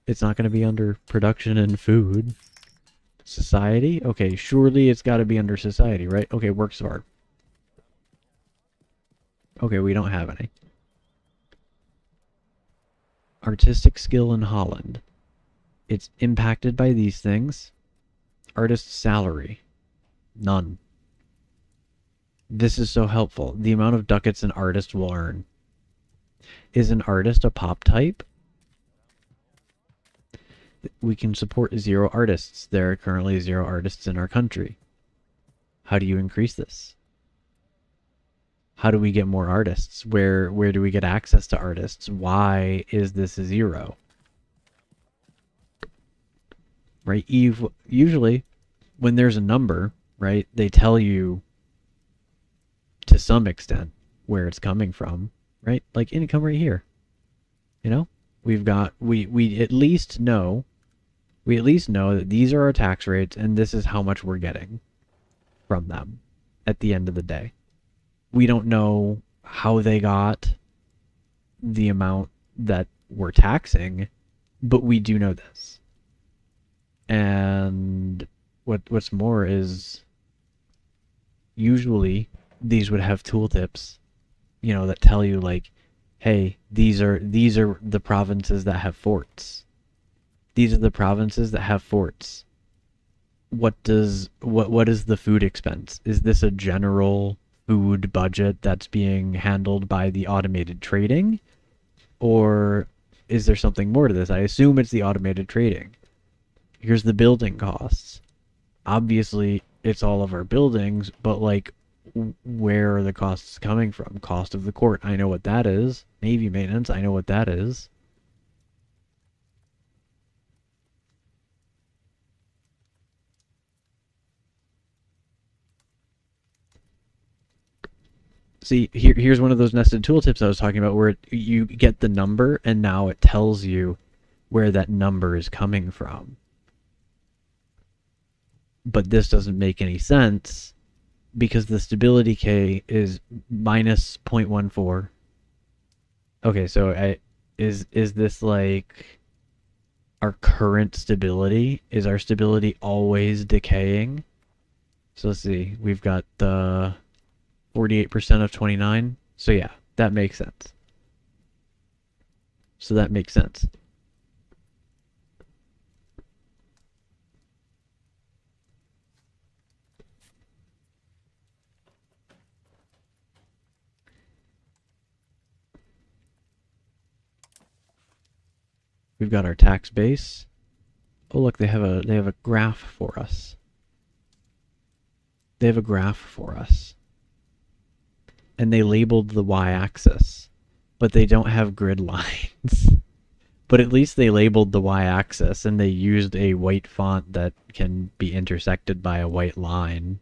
[SPEAKER 2] It's not going to be under production and food. Society? Okay, surely it's got to be under society, right? Okay, works of art. Okay, we don't have any. Artistic skill in Holland. It's impacted by these things. Artist's salary. None. This is so helpful. The amount of ducats an artist will earn. Is an artist a pop type? We can support 0 artists. There are currently 0 artists in our country. How do you increase this? How do we get more artists? Where do we get access to artists? Why is this a 0? Right? Usually, when there's a number, right, they tell you to some extent where it's coming from, right? Like income right here. You know? We've got, we at least know that these are our tax rates and this is how much we're getting from them at the end of the day. We don't know how they got the amount that we're taxing, but we do know this. And what's more is usually these would have tooltips, you know, that tell you like, hey, these are the provinces that have forts. These are the provinces that have forts. What is the food expense? Is this a general food budget that's being handled by the automated trading? Or is there something more to this? I assume it's the automated trading. Here's the building costs. Obviously, it's all of our buildings, but like, where are the costs coming from? Cost of the court, I know what that is. Navy maintenance, I know what that is. See, here's one of those nested tooltips I was talking about where you get the number and now it tells you where that number is coming from. But this doesn't make any sense because the stability K is minus 0.14. Okay, so is this like our current stability? Is our stability always decaying? So let's see, we've got the 48% of 29. So yeah, that makes sense. So that makes sense. We've got our tax base. Oh look, they have a graph for us. They have a graph for us. And they labeled the y-axis, but they don't have grid lines. But at least they labeled the y-axis, and they used a white font that can be intersected by a white line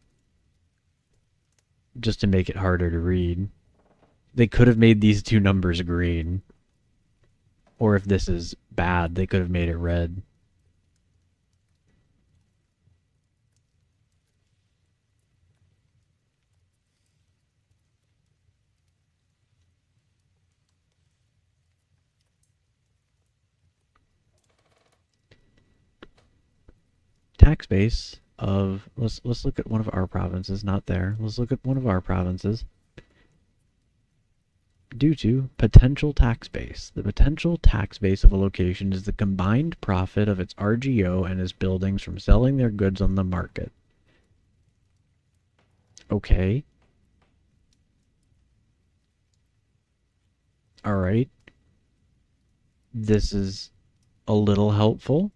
[SPEAKER 2] just to make it harder to read. They could have made these two numbers green. Or if this is bad, they could have made it red. Tax base of let's look at one of our provinces, not there. Let's look at one of our provinces. Due to potential tax base. The potential tax base of a location is the combined profit of its RGO and its buildings from selling their goods on the market. Okay. Alright. This is a little helpful.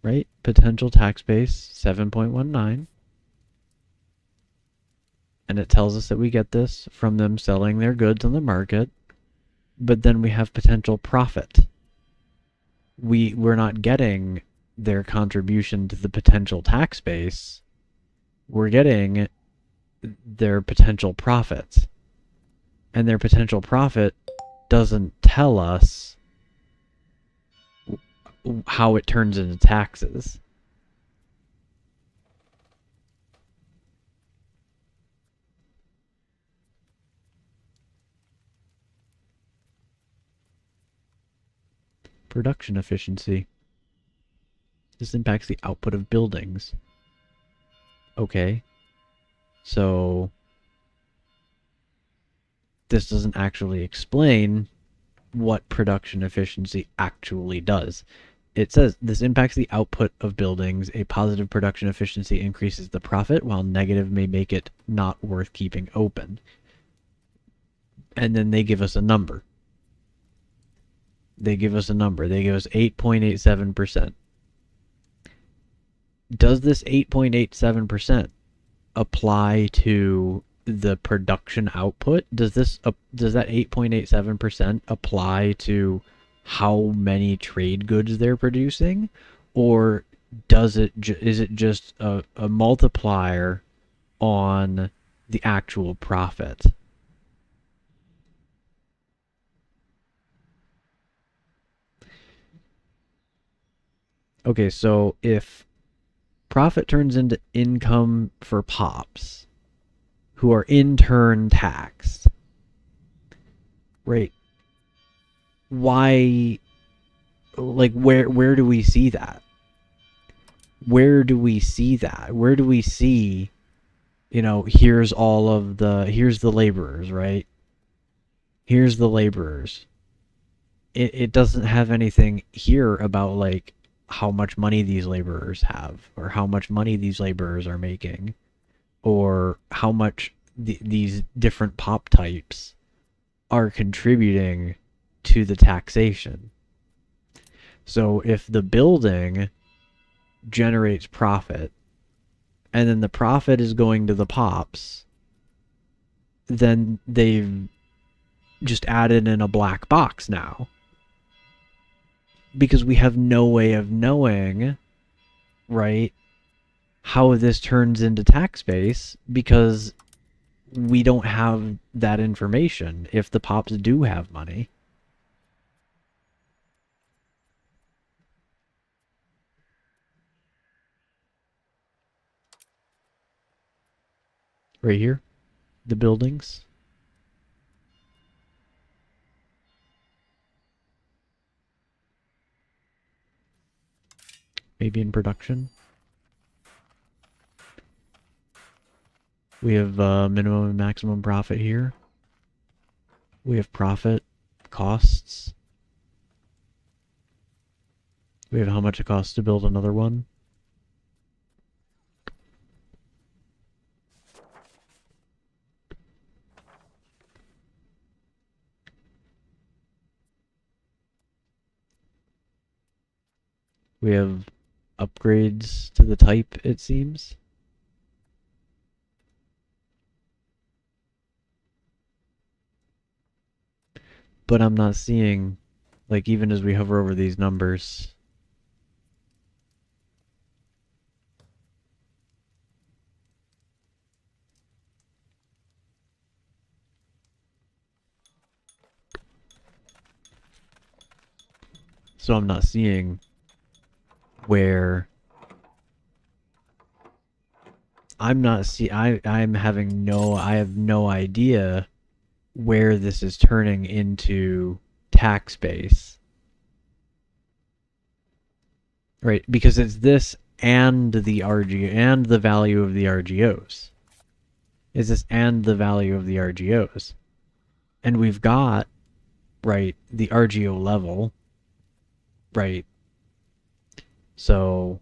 [SPEAKER 2] Right? Potential tax base, 7.19. And it tells us that we get this from them selling their goods on the market. But then we have potential profit. We're not getting their contribution to the potential tax base. We're getting their potential profit. And their potential profit doesn't tell us how it turns into taxes. Production efficiency. This impacts the output of buildings. Okay. So this doesn't actually explain what production efficiency actually does. It says this impacts the output of buildings. A positive production efficiency increases the profit, while negative may make it not worth keeping open. And then they give us a number. They give us a number. They give us 8.87%. Does this 8.87% apply to the production output? Does that 8.87% apply to how many trade goods they're producing, or is it just a multiplier on the actual profit? Okay, so if profit turns into income for pops, who are in turn taxed, right? Why, like, where do we see that? Where do we see that? Where do we see, here's the laborers, right? Here's the laborers. It doesn't have anything here about, like, how much money these laborers have, or how much money these laborers are making, or how much these different pop types are contributing to the taxation. So if the building generates profit, and then the profit is going to the pops, then they've just added in a black box now. Because we have no way of knowing, right, how this turns into tax base, because we don't have that information if the pops do have money. Right here, the buildings. Maybe in production. We have minimum and maximum profit here. We have profit, costs. We have how much it costs to build another one. We have upgrades to the type, it seems. But I'm not seeing, like, even as we hover over these numbers. So I'm not seeing where I'm having I have no idea where this is turning into tax base. Right, because it's this and the RG and the value of the RGOs. Is this and the value of the RGOs? And we've got, right, the RGO level, right? So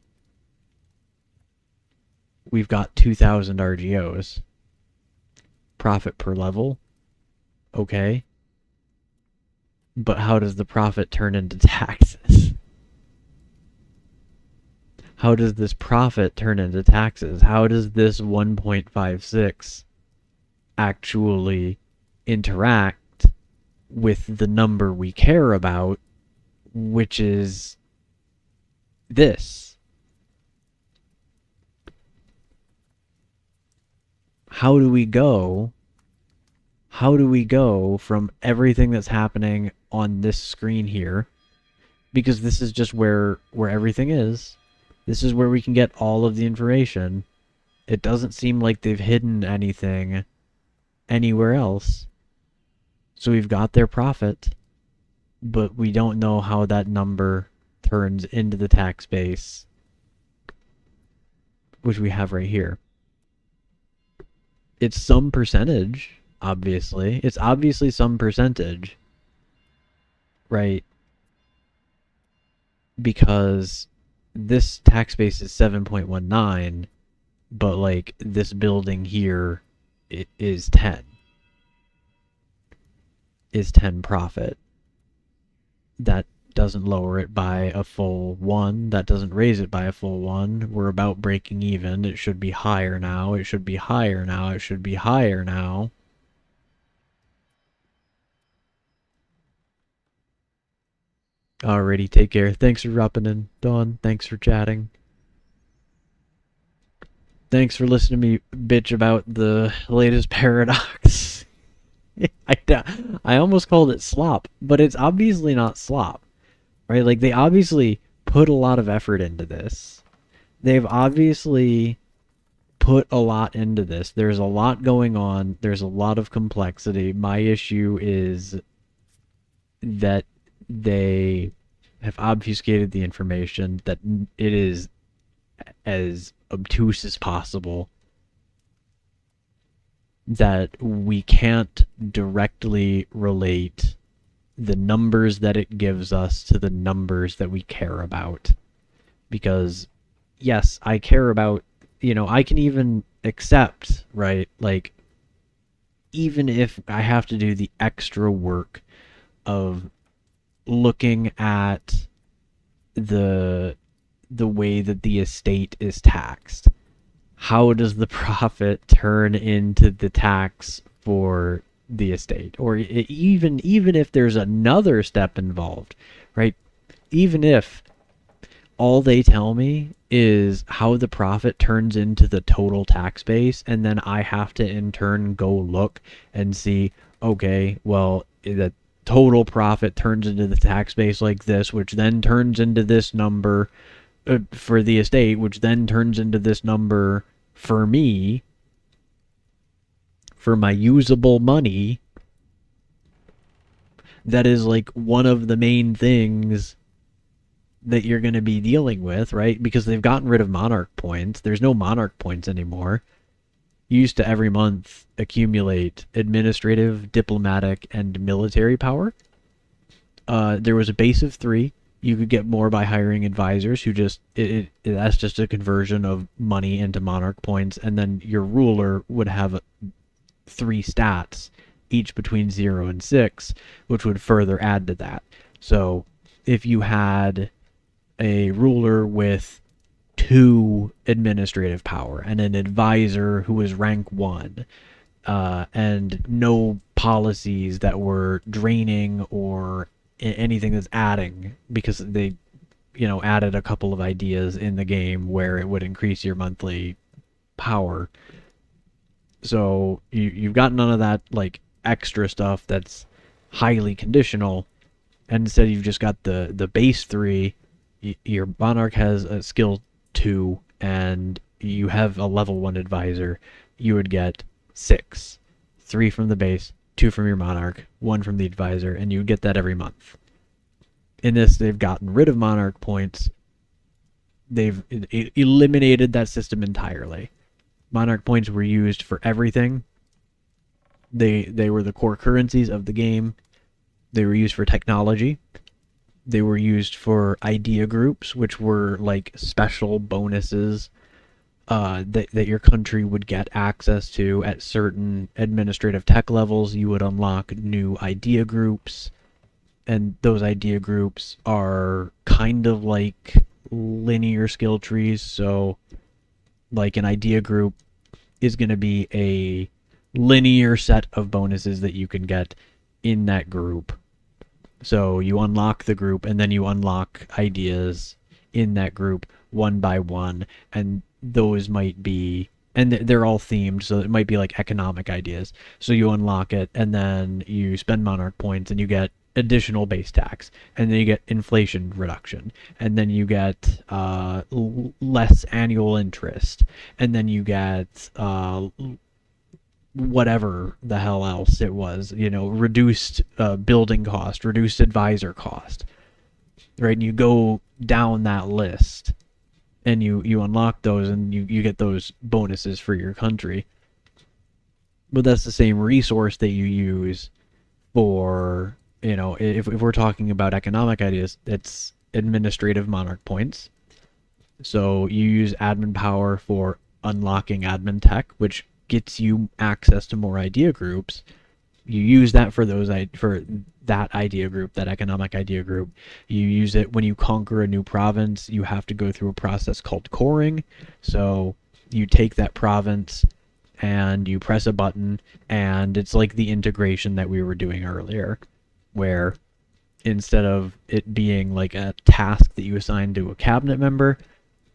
[SPEAKER 2] we've got 2,000 RGOs. Profit per level. Okay. But how does the profit turn into taxes? How does this profit turn into taxes? How does this 1.56 actually interact with the number we care about, which is this? How do we go from everything that's happening on this screen here, because this is just where everything is. This is where we can get all of the information. It doesn't seem like they've hidden anything anywhere else. So we've got their profit, but we don't know how that number turns into the tax base, which we have right here. It's some percentage, obviously. It's obviously some percentage, right? Because this tax base is 7.19, but like this building here is 10. Is 10 profit. That doesn't lower it by a full 1. That doesn't raise it by a full 1. We're about breaking even. It should be higher now. It should be higher now. It should be higher now. Alrighty, take care. Thanks for dropping in, Dawn. Thanks for chatting. Thanks for listening to me bitch about the latest paradox. I almost called it slop, but it's obviously not slop, right? Like, they obviously put a lot of effort into this. They've obviously put a lot into this. There's a lot going on. There's a lot of complexity. My issue is that they have obfuscated the information, that it is as obtuse as possible, that we can't directly relate the numbers that it gives us to the numbers that we care about. Because, yes, I care about, I can even accept, right, like, even if I have to do the extra work of looking at the way that the estate is taxed. How does the profit turn into the tax for the estate? Or even if there's another step involved, right? Even if all they tell me is how the profit turns into the total tax base, and then I have to in turn go look and see, okay, well, the total profit turns into the tax base like this, which then turns into this number for the estate, which then turns into this number for me, for my usable money. That is like one of the main things that you're going to be dealing with, right? Because they've gotten rid of monarch points. There's no monarch points anymore. You used to every month accumulate administrative, diplomatic, and military power. There was a base of 3. You could get more by hiring advisors who just that's just a conversion of money into monarch points, and then your ruler would have 3 stats, each between 0 and 6, which would further add to that. So if you had a ruler with 2 administrative power and an advisor who was rank 1, and no policies that were draining or anything that's adding, because they added a couple of ideas in the game where it would increase your monthly power. So you've got none of that like extra stuff that's highly conditional, and instead you've just got the base 3. Your monarch has a skill 2, and you have a level 1 advisor. You would get 6, 3 from the base, 2 from your monarch, 1 from the advisor, and you get that every month. In this, they've gotten rid of monarch points. They've eliminated that system entirely. Monarch points were used for everything. They were the core currencies of the game. They were used for technology. They were used for idea groups, which were like special bonuses that your country would get access to at certain administrative tech levels. You would unlock new idea groups, and those idea groups are kind of like linear skill trees. So like an idea group is going to be a linear set of bonuses that you can get in that group. So you unlock the group, and then you unlock ideas in that group one by one, and those might be, and they're all themed, so it might be like economic ideas. So you unlock it, and then you spend monarch points, and you get additional base tax, and then you get inflation reduction, and then you get less annual interest, and then you get whatever the hell else it was, reduced building cost, reduced advisor cost, right? And you go down that list, and you unlock those, and you get those bonuses for your country. But that's the same resource that you use for, if we're talking about economic ideas, it's administrative monarch points. So you use admin power for unlocking admin tech, which gets you access to more idea groups. You use that for that idea group, that economic idea group. You use it when you conquer a new province. You have to go through a process called coring. So you take that province and you press a button, and it's like the integration that we were doing earlier, where instead of it being like a task that you assign to a cabinet member,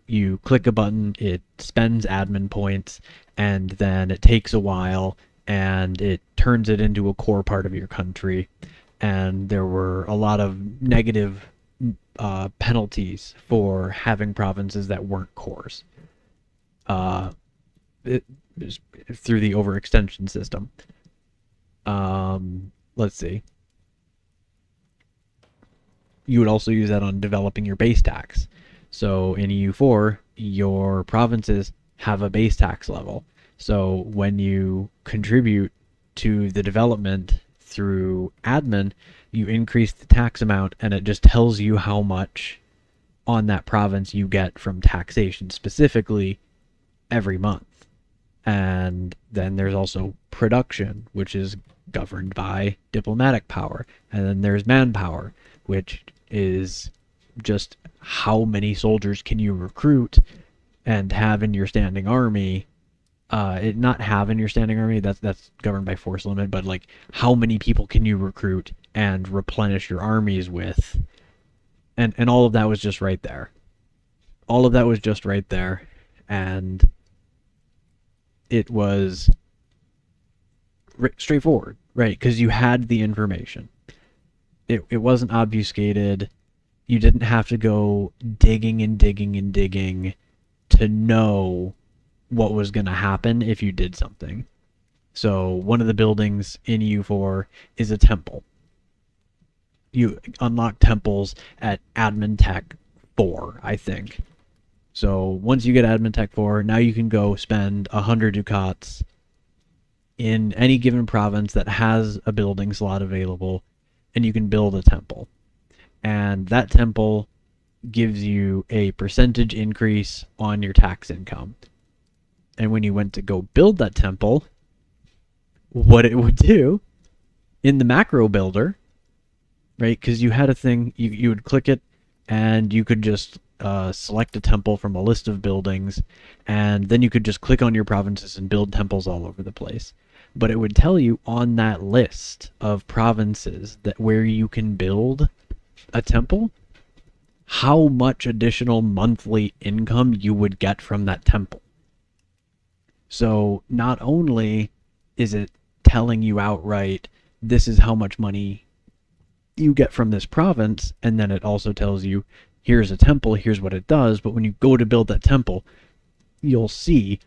[SPEAKER 2] you click a button, it spends admin points, and then it takes a while, and it turns it into a core part of your country. And there were a lot of negative penalties for having provinces that weren't cores through the overextension system. Let's see. You would also use that on developing your base tax. So in EU4, your provinces have a base tax level. So when you contribute to the development through admin, you increase the tax amount, and it just tells you how much on that province you get from taxation specifically every month. And then there's also production, which is governed by diplomatic power. And then there's manpower, which is just how many soldiers can you recruit and have in your standing army. Not have in your standing army, that's governed by force limit, but like how many people can you recruit and replenish your armies with. And all of that was just right there. All of that was just right there. And it was straightforward, right? Because you had the information. It wasn't obfuscated. You didn't have to go digging and digging and digging to know what was going to happen if you did something. So one of the buildings in EU4 is a temple. You unlock temples at Admin Tech 4, I think. So once you get Admin Tech 4, now you can go spend 100 ducats in any given province that has a building slot available, and you can build a temple. and that temple gives you a percentage increase on your tax income. And when you went to go build that temple, what it would do in the macro builder, right? Because you had a thing, you would click it, and you could just select a temple from a list of buildings, and then you could just click on your provinces and build temples all over the place. But it would tell you on that list of provinces that where you can build a temple, how much additional monthly income you would get from that temple. So not only is it telling you outright, this is how much money you get from this province, and then it also tells you, here's a temple, here's what it does, but when you go to build that temple, you'll see,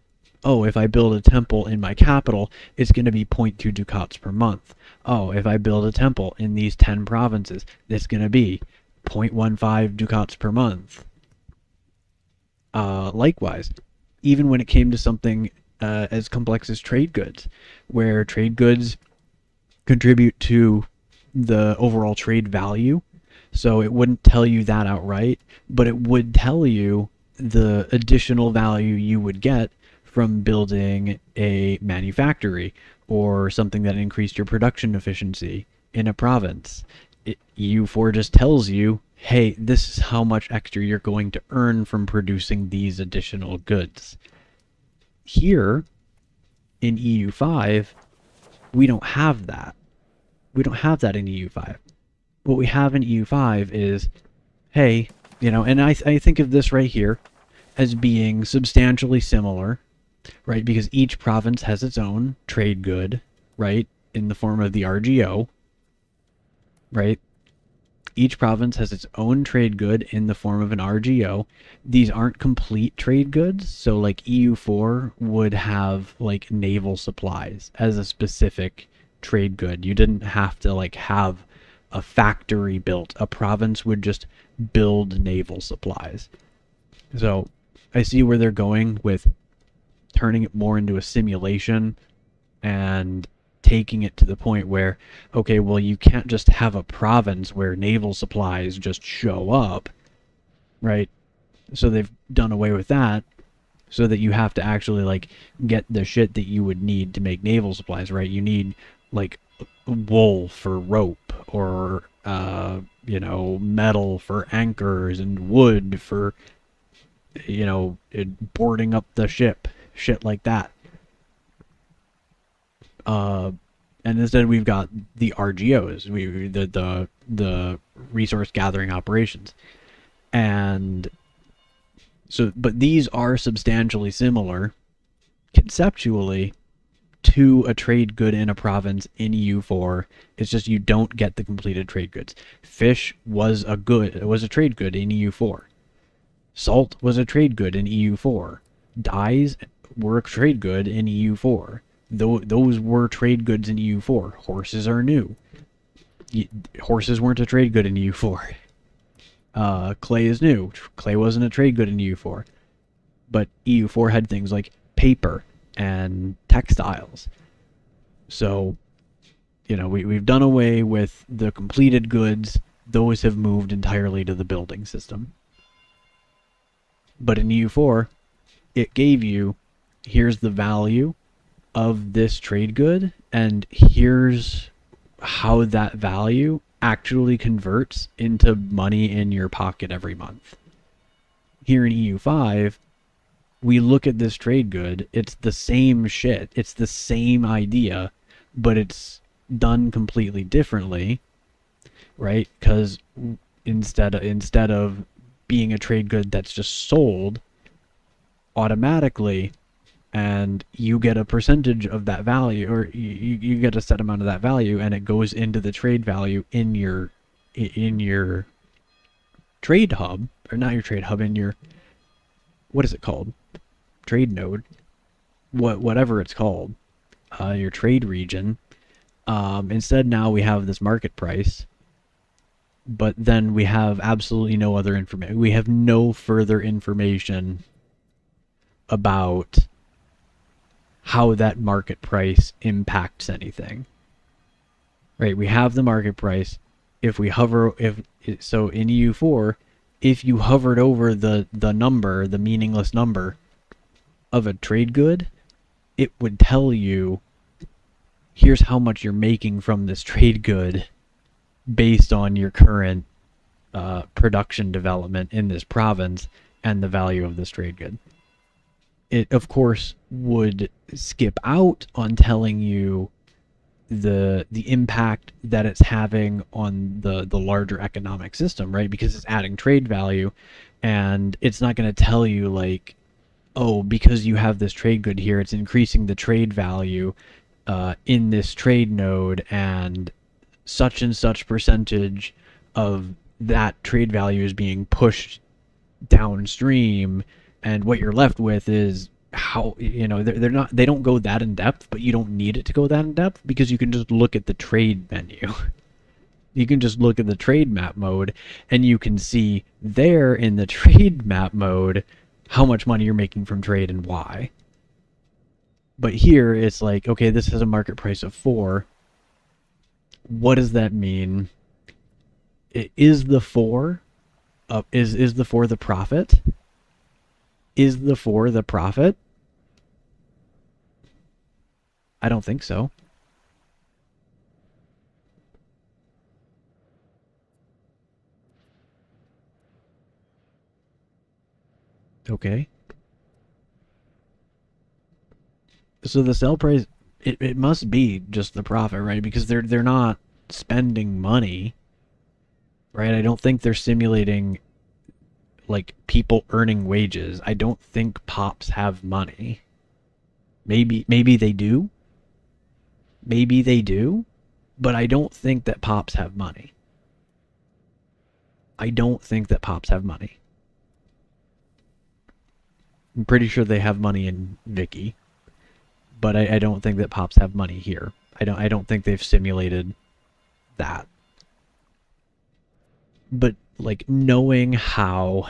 [SPEAKER 2] oh, if I build a temple in my capital, it's going to be 0.2 ducats per month. Oh, if I build a temple in these 10 provinces, it's going to be 0.15 ducats per month. Likewise, even when it came to something as complex as trade goods, where trade goods contribute to the overall trade value. So it wouldn't tell you that outright, but it would tell you the additional value you would get from building a manufactory or something that increased your production efficiency in a province. EU4 just tells you, hey, this is how much extra you're going to earn from producing these additional goods. Here in EU5, we don't have that. We don't have that in EU5. What we have in EU5 is, hey, and I think of this right here as being substantially similar, right? Because each province has its own trade good, right? In the form of the RGO, right? Each province has its own trade good in the form of an RGO. These aren't complete trade goods, so like EU4 would have like naval supplies as a specific trade good. You didn't have to like have a factory built. A province would just build naval supplies. So I see where they're going with turning it more into a simulation and taking it to the point where, okay, well, you can't just have a province where naval supplies just show up, right? So they've done away with that so that you have to actually like get the shit that you would need to make naval supplies, right? You need like wool for rope, or metal for anchors, and wood for boarding up the ship, shit like that. And instead we've got the RGOs, the resource gathering operations, and so, but these are substantially similar conceptually to a trade good in a province in EU4. It's just you don't get the completed trade goods. Fish was a trade good in EU4. Salt was a trade good in EU4. Dyes were a trade good in EU4. Those were trade goods in EU4. Horses are new. Horses weren't a trade good in EU4. Clay is new. Clay wasn't a trade good in EU4. But EU4 had things like paper and textiles. So, we've done away with the completed goods. Those have moved entirely to the building system. But in EU4, it gave you, here's the value of this trade good, and here's how that value actually converts into money in your pocket every month. Here in EU5, we look at this trade good, it's the same shit, it's the same idea, but it's done completely differently, right? Because instead of being a trade good that's just sold automatically, and you get a percentage of that value, or you get a set amount of that value, and it goes into the trade value in your trade hub, or not your trade hub, in your, what is it called? Trade node, whatever it's called, your trade region. Instead, now we have this market price, but then we have absolutely no other information. We have no further information about how that market price impacts anything. Right? We have the market price, if we hover, if so in EU4, if you hovered over the number, the meaningless number of a trade good, it would tell you, here's how much you're making from this trade good based on your current production development in this province and the value of this trade good. It, of course, would skip out on telling you the impact that it's having on the larger economic system, right? Because it's adding trade value, and it's not going to tell you like, oh, because you have this trade good here, it's increasing the trade value in this trade node, and such percentage of that trade value is being pushed downstream, and what you're left with is how, they don't go that in depth, but you don't need it to go that in depth because you can just look at the trade menu. You can just look at the trade map mode, and you can see there in the trade map mode how much money you're making from trade and why. But here it's like, okay, this has a market price of 4. What does that mean? Is the 4 is the 4 the profit? Is the 4 the profit? I don't think so. Okay. So the sell price, it must be just the profit, right? Because they're not spending money, right? I don't think they're simulating like people earning wages. I don't think pops have money. Maybe they do. Maybe they do, but I don't think that pops have money. I don't think that pops have money. I'm pretty sure they have money in Vicky, but I don't think that pops have money here. I don't think they've simulated that. But like knowing how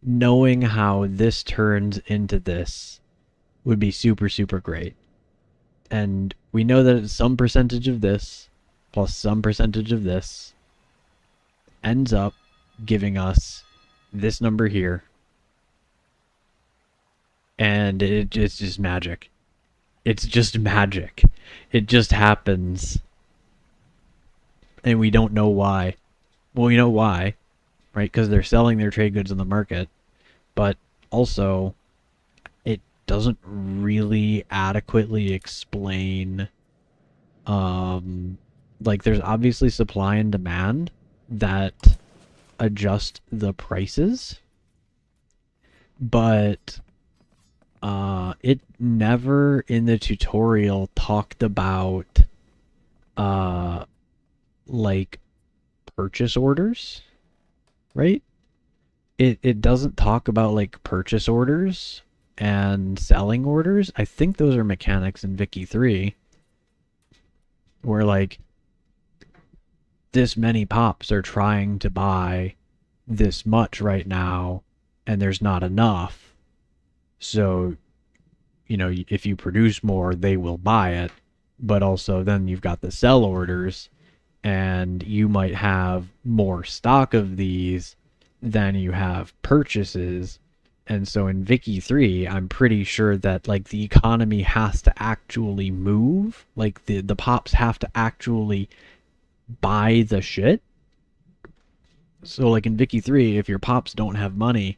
[SPEAKER 2] this turns into this would be super, super great. And we know that it's some percentage of this plus some percentage of this ends up giving us this number here. And it's just magic. It's just magic. It just happens. And we don't know why. Well, you know why, right? Because they're selling their trade goods on the market. But also, it doesn't really adequately explain, like there's obviously supply and demand that adjust the prices, but it never in the tutorial talked about like purchase orders, right? It doesn't talk about like purchase orders and selling orders. I think those are mechanics in Vicky 3 where like this many pops are trying to buy this much right now and there's not enough. So, if you produce more, they will buy it. But also then you've got the sell orders, and you might have more stock of these than you have purchases. And so in Vicky 3, I'm pretty sure that like the economy has to actually move. Like the pops have to actually buy the shit. So like in Vicky 3, if your pops don't have money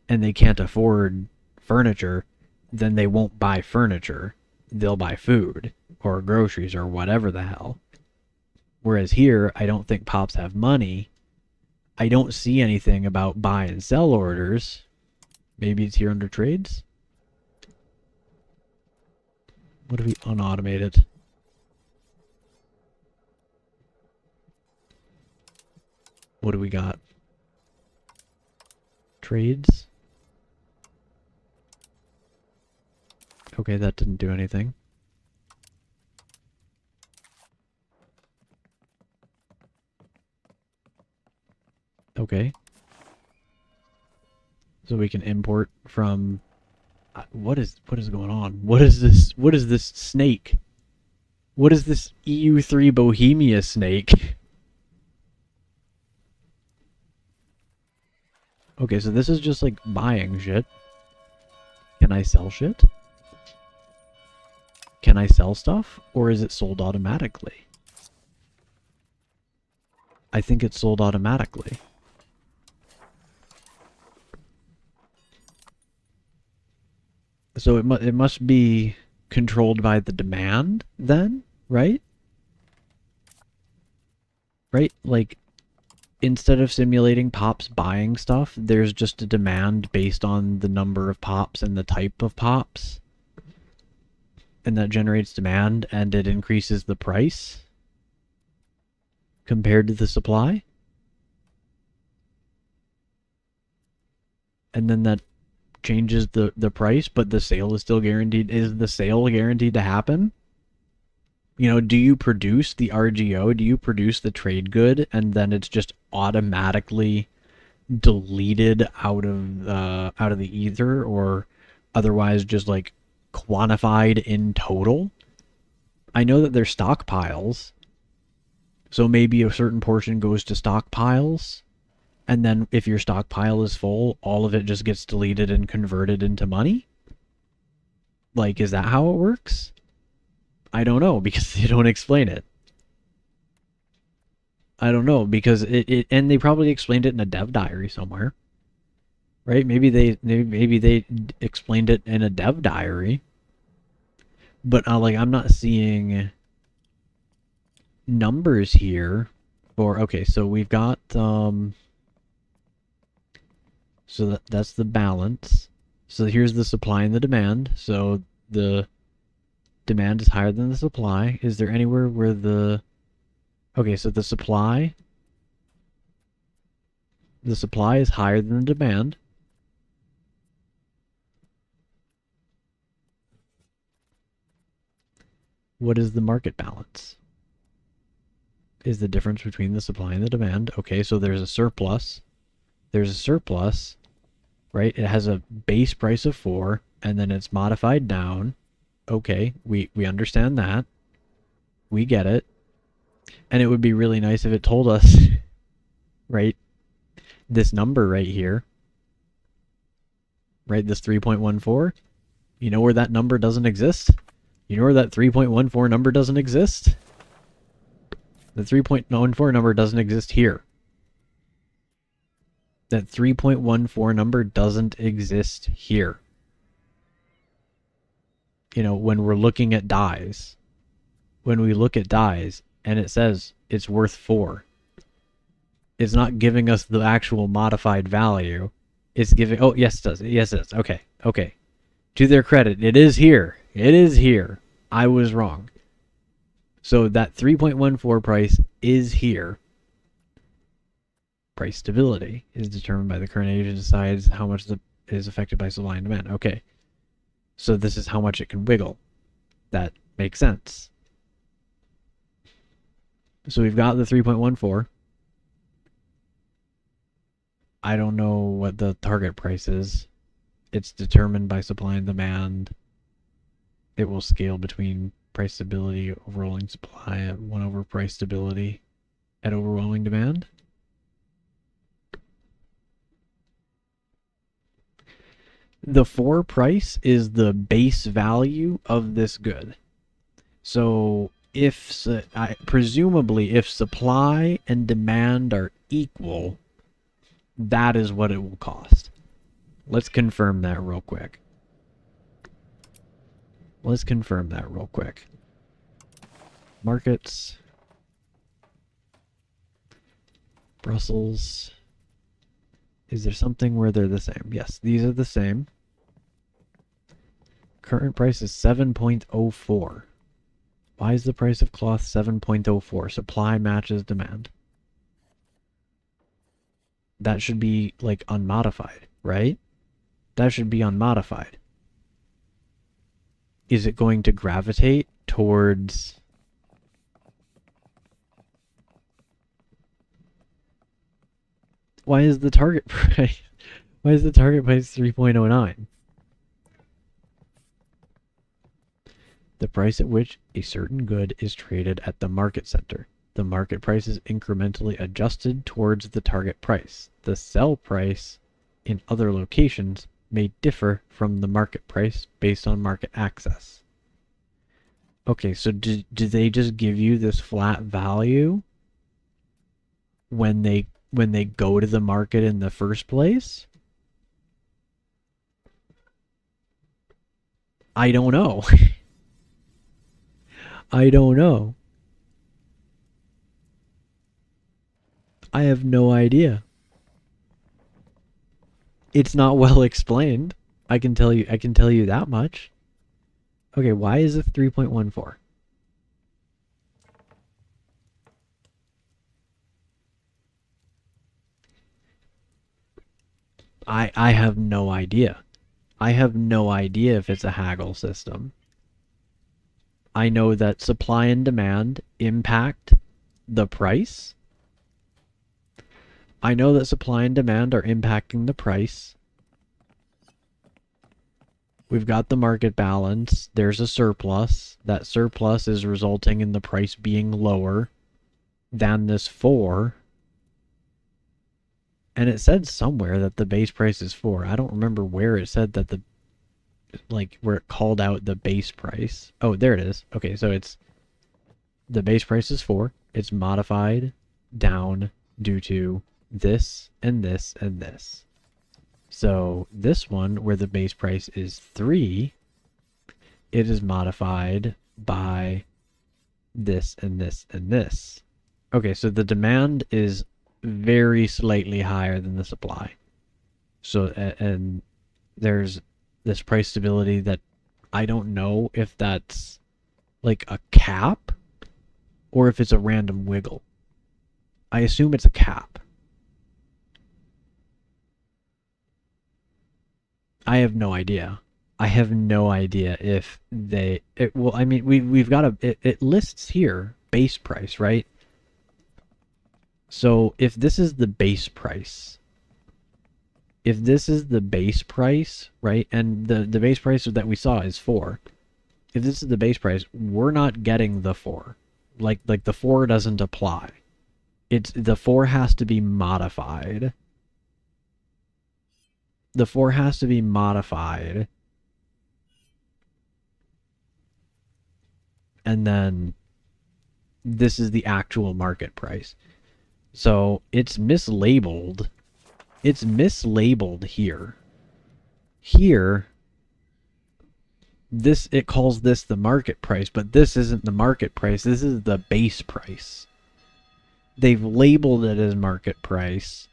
[SPEAKER 2] and they can't afford furniture, then they won't buy furniture. They'll buy food or groceries or whatever the hell. Whereas here, I don't think pops have money. I don't see anything about buy and sell orders. Maybe it's here under trades? What if we unautomate it? What do we got? Trades? Okay, that didn't do anything. Okay. So we can import from... What is going on? What is this? What is this snake? What is this EU3 Bohemia snake? Okay, so this is just like buying shit. Can I sell shit? Can I sell stuff? Or is it sold automatically? I think it's sold automatically. So it must be controlled by the demand then, right? Right? Like, instead of simulating pops buying stuff, there's just a demand based on the number of pops and the type of pops. And that generates demand, and it increases the price compared to the supply. And then that changes the price, but the sale is still guaranteed. Is the sale guaranteed to happen? You know, do you produce the RGO? Do you produce the trade good, and then it's just automatically deleted out of the ether, or otherwise just like quantified in total? I know that there's stockpiles, so maybe a certain portion goes to stockpiles, and then if your stockpile is full, all of it just gets deleted and converted into money? Like, is that how it works? I don't know, because they don't explain it. I don't know, because and they probably explained it in a dev diary somewhere. Right? Maybe they explained it in a dev diary. But like, I'm not seeing numbers here for, okay, so we've got so that's the balance. So here's the supply and the demand. So the demand is higher than the supply. Is there anywhere where the... Okay, so the supply is higher than the demand. What is the market balance? Is the difference between the supply and the demand. Okay, so there's a surplus. There's a surplus, right? It has a base price of 4, and then it's modified down. Okay, we understand that. We get it. And it would be really nice if it told us, right, this number right here, right, this 3.14, you know where that number doesn't exist? You know where that 3.14 number doesn't exist? The 3.14 number doesn't exist here. That 3.14 number doesn't exist here. You know, when we're looking at dies, when we look at dies and it says it's worth 4, it's not giving us the actual modified value. It's giving, oh, yes, it does. Yes, it does. Okay, okay. To their credit, it is here. It is here. I was wrong. So that 3.14 price is here. Price stability is determined by the current agent decides how much is affected by supply and demand. Okay. So this is how much it can wiggle. That makes sense. So we've got the 3.14. I don't know what the target price is. It's determined by supply and demand. It will scale between price stability, overwhelming supply at 1 over price stability at overwhelming demand. The 4 price is the base value of this good. So if presumably if supply and demand are equal, that is what it will cost. Let's confirm that real quick. Let's confirm that real quick. Markets. Brussels. Is there something where they're the same? Yes, these are the same. Current price is 7.04. Why is the price of cloth 7.04? Supply matches demand. That should be like unmodified, right? That should be unmodified. Is it going to gravitate towards... Why is the target price 3.09? The price at which a certain good is traded at the market center. The market price is incrementally adjusted towards the target price. The sell price in other locations may differ from the market price based on market access. Okay, so do they just give you this flat value when they go to the market in the first place? I don't know. I don't know. I have no idea. It's not well explained. I can tell you that much. Okay, why is it 3.14? I have no idea. I have no idea if it's a haggle system. I know that supply and demand impact the price. I know that supply and demand are impacting the price. We've got the market balance. There's a surplus. That surplus is resulting in the price being lower than this 4. And it said somewhere that the base price is 4. I don't remember where it said that where it called out the base price. Oh, there it is. Okay, so the base price is 4. It's modified down due to this and this and this. So this one, where the base price is 3, it is modified by this and this and this. Okay, so the demand is very slightly higher than the supply. So, and there's this price stability that I don't know if that's like a cap or if it's a random wiggle. I assume it's a cap. I have no idea. I have no idea if well, I mean, we've got it lists here base price, right? So if this is the base price, right, and the base price that we saw is 4. If this is the base price, we're not getting the 4. Like the 4 doesn't apply. The 4 has to be modified. The 4 has to be modified. And then this is the actual market price. So it's mislabeled. It's mislabeled here. Here, it calls this the market price, but this isn't the market price. This is the base price. They've labeled it as market price,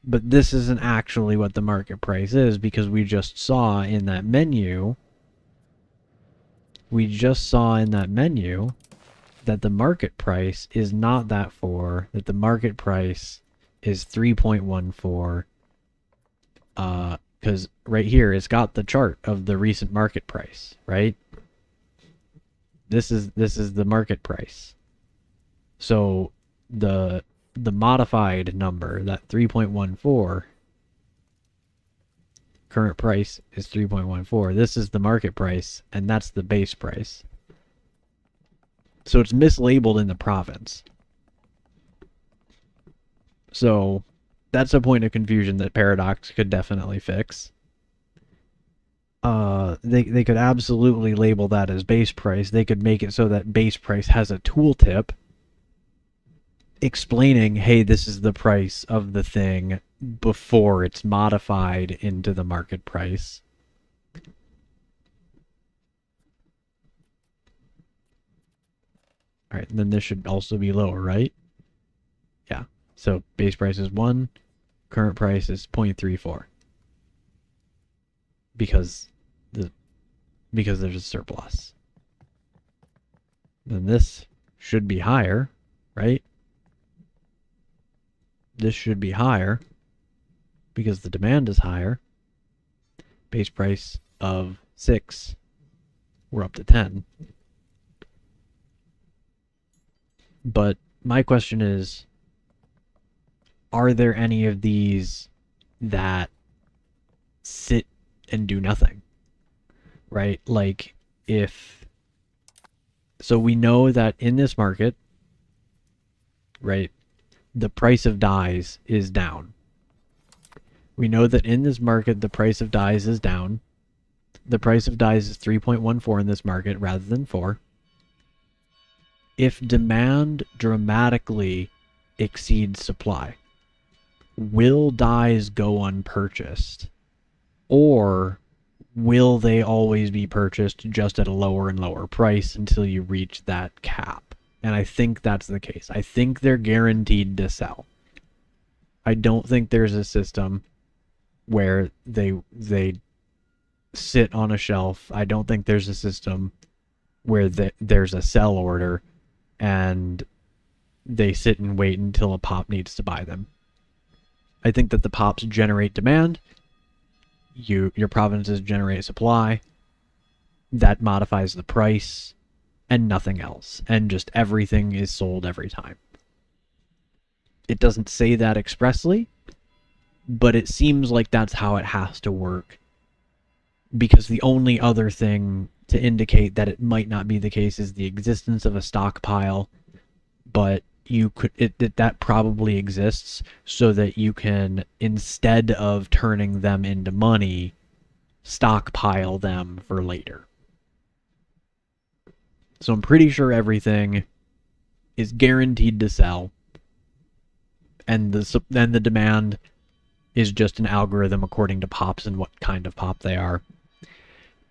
[SPEAKER 2] but this isn't actually what the market price is, because we just saw in that menu, that the market price is not that 4, that the market price is 3.14, because right here it's got the chart of the recent market price, right? This is the market price. So the modified number, that 3.14, current price is 3.14. This is the market price, and that's the base price. So it's mislabeled in the province. So that's a point of confusion that Paradox could definitely fix. They could absolutely label that as base price. They could make it so that base price has a tooltip explaining, hey, this is the price of the thing before it's modified into the market price. All right, and then this should also be lower, right? Yeah. So base price is 1, current price is 0.34. Because there's a surplus. Then this should be higher, right? This should be higher because the demand is higher. Base price of 6, we're up to 10. But my question is, are there any of these that sit and do nothing? Right? Like, so we know that in this market, right, the price of dyes is down. We know that in this market, the price of dyes is down. The price of dyes is 3.14 in this market rather than 4. If demand dramatically exceeds supply, will dyes go unpurchased? Or will they always be purchased just at a lower and lower price until you reach that cap? And I think that's the case. I think they're guaranteed to sell. I don't think there's a system where they sit on a shelf. I don't think there's a system where there's a sell order and they sit and wait until a pop needs to buy them. I think that the pops generate demand. Your provinces generate supply. That modifies the price and nothing else. And just everything is sold every time. It doesn't say that expressly, but it seems like that's how it has to work. Because the only other thing to indicate that it might not be the case is the existence of a stockpile, but that probably exists so that you can, instead of turning them into money, stockpile them for later. So I'm pretty sure everything is guaranteed to sell, and the demand is just an algorithm according to pops and what kind of pop they are,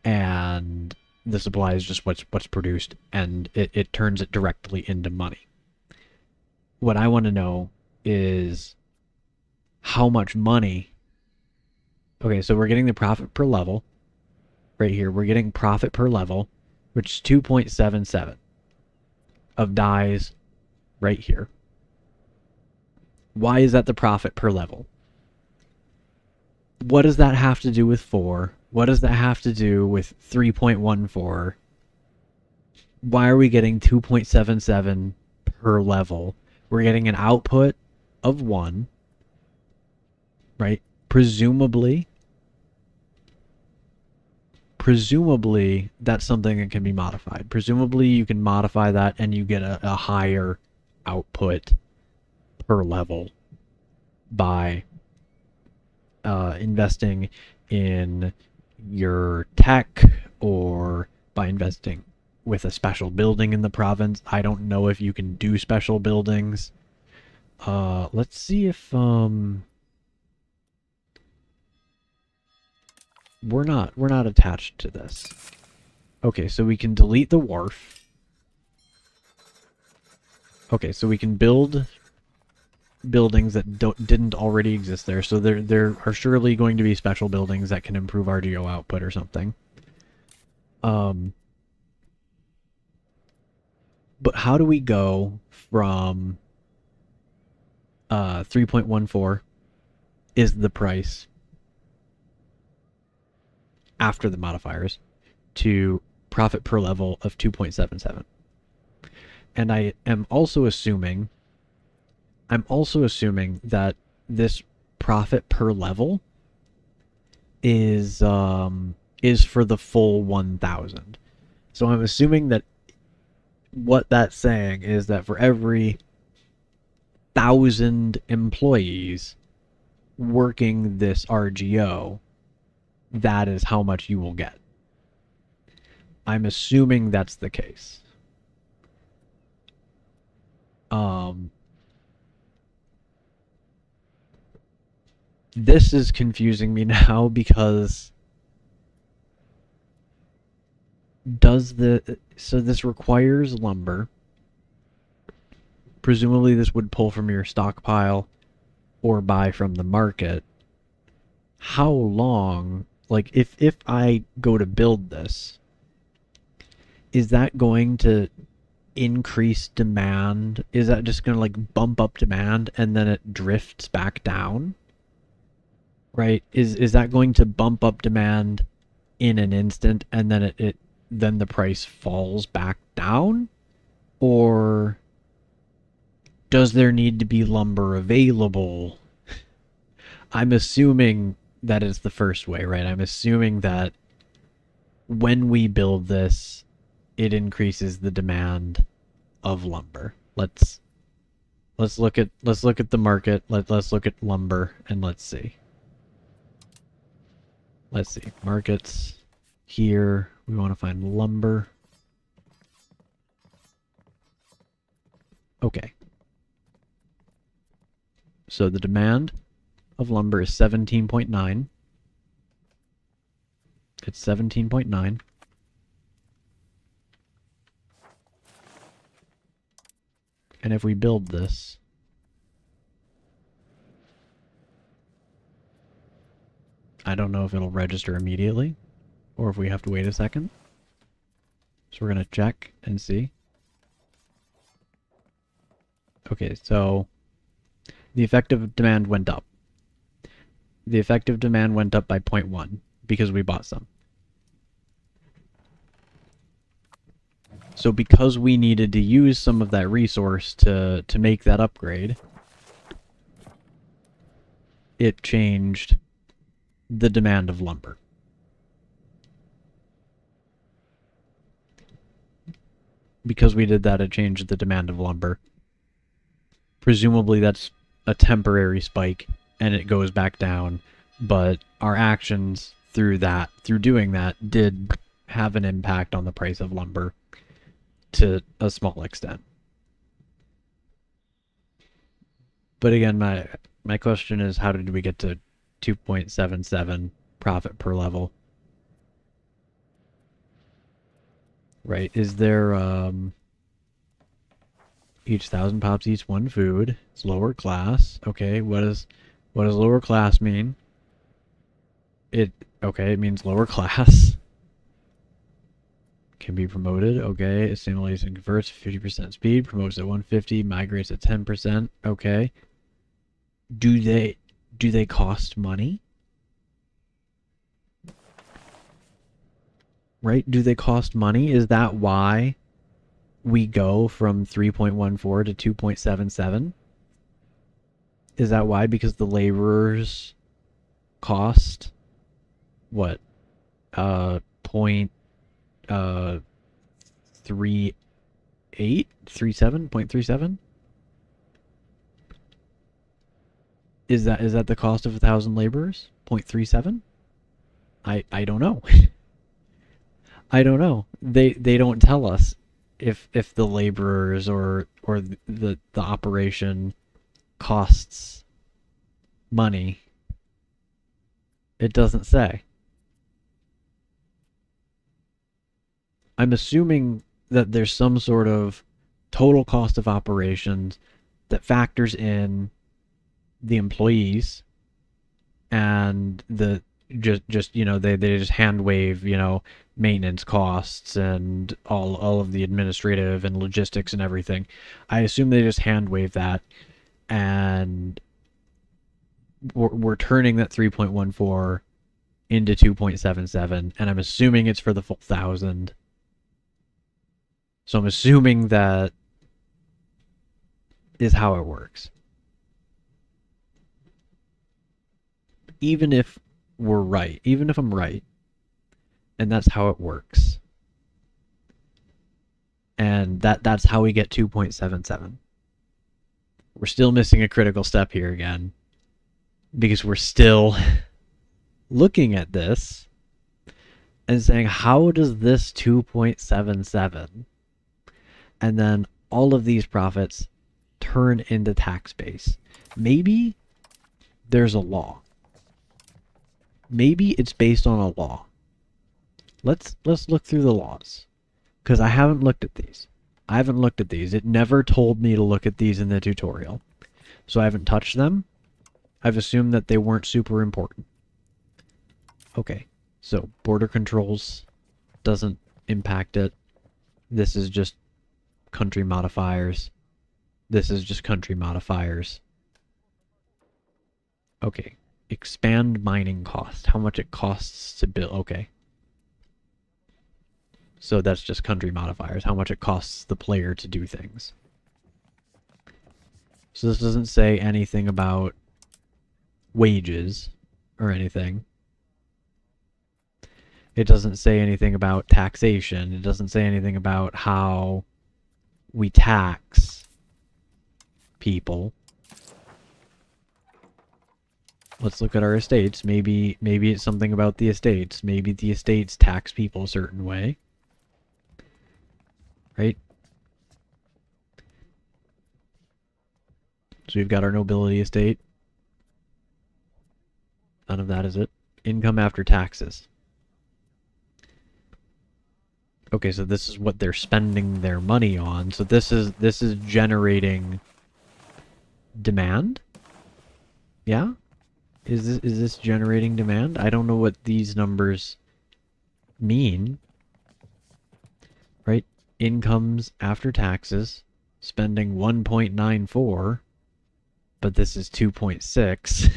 [SPEAKER 2] and the supply is just what's produced, and it turns it directly into money. What I want to know is how much money. Okay, so we're getting the profit per level right here. We're getting profit per level, which is 2.77 of dyes right here. Why is that the profit per level? What does that have to do with 4? What does that have to do with 3.14? Why are we getting 2.77 per level? We're getting an output of 1, right? Presumably, that's something that can be modified. Presumably, you can modify that and you get a higher output per level by investing in your tech or by investing with a special building in the province. I don't know if you can do special buildings. Let's see if we're not attached to this. Okay, so we can delete the wharf. Okay, so we can build buildings that didn't already exist there. So there are surely going to be special buildings that can improve our geo output or something. But how do we go from 3.14 is the price after the modifiers to profit per level of 2.77? And I am also assuming that this profit per level is for the full 1,000. So I'm assuming that what that's saying is that for every 1,000 employees working this RGO, that is how much you will get. I'm assuming that's the case. This is confusing me now because so this requires lumber. Presumably this would pull from your stockpile or buy from the market. How long, like if I go to build this, is that going to increase demand? Is that just going to like bump up demand and then it drifts back down? Right? Is that going to bump up demand in an instant and then then the price falls back down? Or does there need to be lumber available? I'm assuming that it's the first way, right? I'm assuming that when we build this, it increases the demand of lumber. Let's look at the market. Let's look at lumber and let's see. Let's see. Markets. Here, we want to find lumber. Okay. So the demand of lumber is 17.9. It's 17.9. And if we build this, I don't know if it'll register immediately or if we have to wait a second. So we're going to check and see. Okay, so the effective demand went up. The effective demand went up by 0.1 because we bought some. So because we needed to use some of that resource to make that upgrade, it changed the demand of lumber. Because we did that, it changed the demand of lumber. Presumably that's a temporary spike and it goes back down, but our actions through doing that did have an impact on the price of lumber to a small extent. But again, my question is, how did we get to 2.77 profit per level? Right, is there each 1,000 pops eats one food. It's lower class. Okay, what does lower class mean? It means lower class. Can be promoted. Okay, assimilates and converts 50% speed, promotes at 150, migrates at 10%. Okay. Do they cost money? Right? Do they cost money? Is that why we go from 3.14 to 2.77? Is that why? Because the laborers cost what? 0.37? Is that the cost of 1,000 laborers? 0.37? I don't know. I don't know. They don't tell us if the laborers or the operation costs money. It doesn't say. I'm assuming that there's some sort of total cost of operations that factors in the employees and the just you know, they just hand wave, you know, maintenance costs and all of the administrative and logistics and everything. I assume they just hand wave that, and we're turning that 3.14 into 2.77, and I'm assuming it's for the full 1,000. So I'm assuming that is how it works. Even if we're right, even if I'm right, and that's how it works, and that's how we get 2.77. We're still missing a critical step here again, because we're still looking at this and saying, how does this 2.77 and then all of these profits turn into tax base? Maybe there's a law. Maybe it's based on a law. Let's look through the laws, because I haven't looked at these. It never told me to look at these in the tutorial, so I haven't touched them. I've assumed that they weren't super important. Okay, so border controls doesn't impact it. This is just country modifiers. This is just country modifiers. Okay, expand mining cost. How much it costs to build. Okay. So that's just country modifiers. How much it costs the player to do things. So this doesn't say anything about wages or anything. It doesn't say anything about taxation. It doesn't say anything about how we tax people. Let's look at our estates. Maybe it's something about the estates. Maybe the estates tax people a certain way. Right? So we've got our nobility estate. None of that is it. Income after taxes. Okay, so this is what they're spending their money on. So this is generating demand? Yeah? Is this generating demand? I don't know what these numbers mean. Right? Incomes after taxes, spending 1.94, but this is 2.6.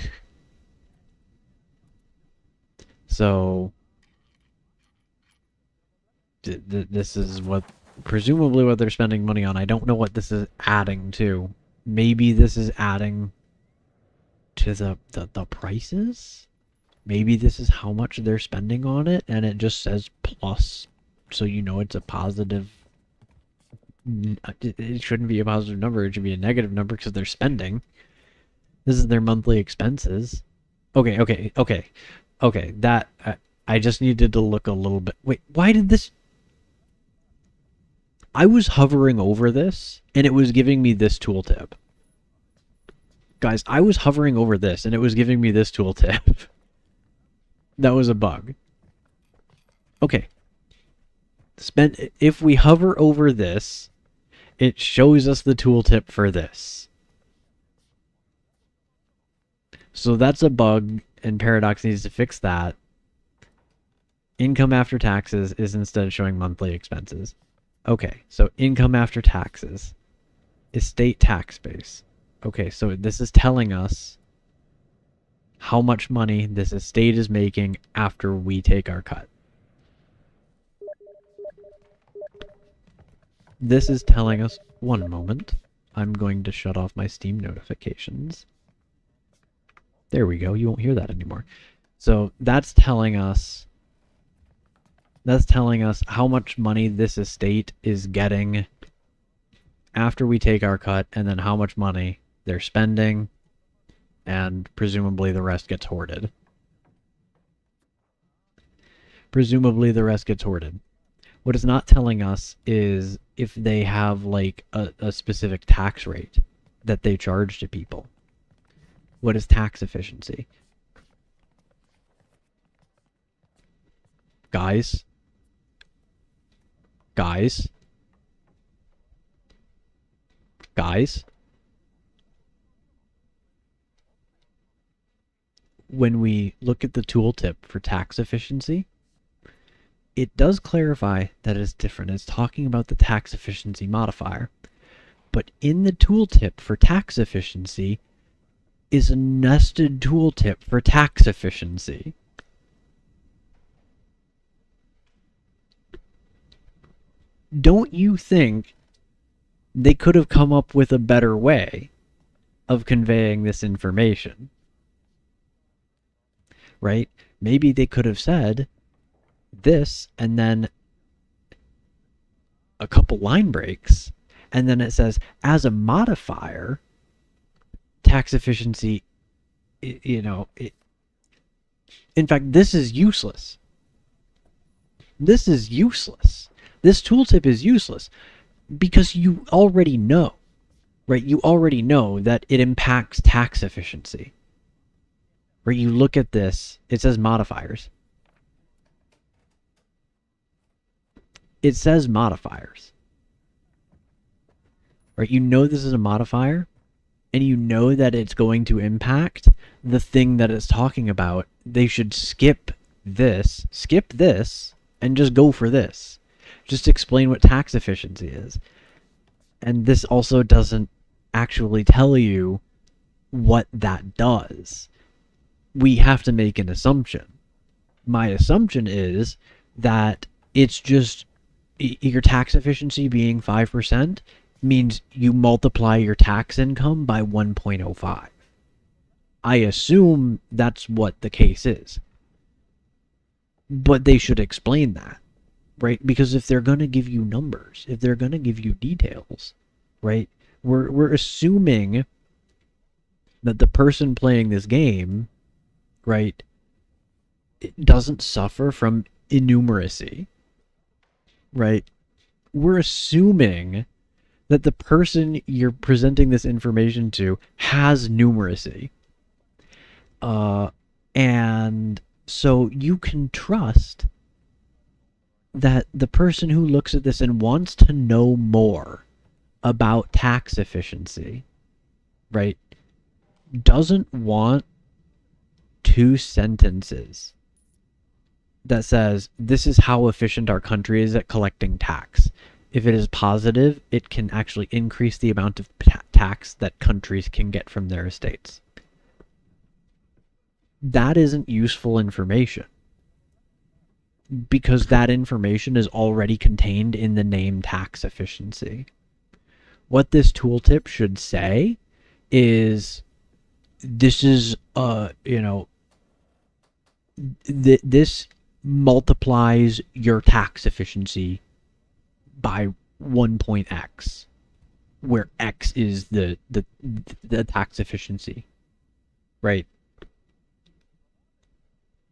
[SPEAKER 2] So this is what presumably what they're spending money on. I don't know what this is adding to. Maybe this is adding to the prices? Maybe this is how much they're spending on it, and it just says plus, so you know it's a positive. It shouldn't be a positive number, it should be a negative number because they're spending. This is their monthly expenses. Okay, that, I just needed to look a little bit. Wait, why did this... I was hovering over this, and it was giving me this tooltip. Guys, I was hovering over this, and it was giving me this tooltip. That was a bug. Okay. If we hover over this, it shows us the tooltip for this. So that's a bug, and Paradox needs to fix that. Income after taxes is instead showing monthly expenses. Okay, so income after taxes. Estate tax base. Okay, so this is telling us how much money this estate is making after we take our cut. This is telling us... One moment. I'm going to shut off my Steam notifications. There we go. You won't hear that anymore. So that's telling us... That's telling us how much money this estate is getting after we take our cut, and then how much money they're spending, and presumably the rest gets hoarded. Presumably the rest gets hoarded. What it's not telling us is if they have like a specific tax rate that they charge to people. What is tax efficiency? Guys? Guys? Guys? When we look at the tooltip for tax efficiency, it does clarify that it's different. It's talking about the tax efficiency modifier. But in the tooltip for tax efficiency is a nested tooltip for tax efficiency. Don't you think they could have come up with a better way of conveying this information? Right? Maybe they could have said this and then a couple line breaks, and then it says, as a modifier, tax efficiency, in fact, this is useless. This is useless. This tooltip is useless because you already know, right? You already know that it impacts tax efficiency. Where you look at this, it says modifiers. It says modifiers. Right? You know this is a modifier, and you know that it's going to impact the thing that it's talking about. They should skip this, and just go for this. Just explain what tax efficiency is. And this also doesn't actually tell you what that does. We have to make an assumption. My assumption is that it's just your tax efficiency being 5% means you multiply your tax income by 1.05. I assume that's what the case is. But they should explain that, right? Because if they're going to give you numbers, if they're going to give you details, right? We're assuming that the person playing this game right, it doesn't suffer from innumeracy, right? We're assuming that the person you're presenting this information to has numeracy. And so you can trust that the person who looks at this and wants to know more about tax efficiency, right, doesn't want two sentences that says, this is how efficient our country is at collecting tax. If it is positive, it can actually increase the amount of tax that countries can get from their estates. That isn't useful information, because that information is already contained in the name tax efficiency. What this tooltip should say is, this is, this multiplies your tax efficiency by 1.x, where x is the tax efficiency, right?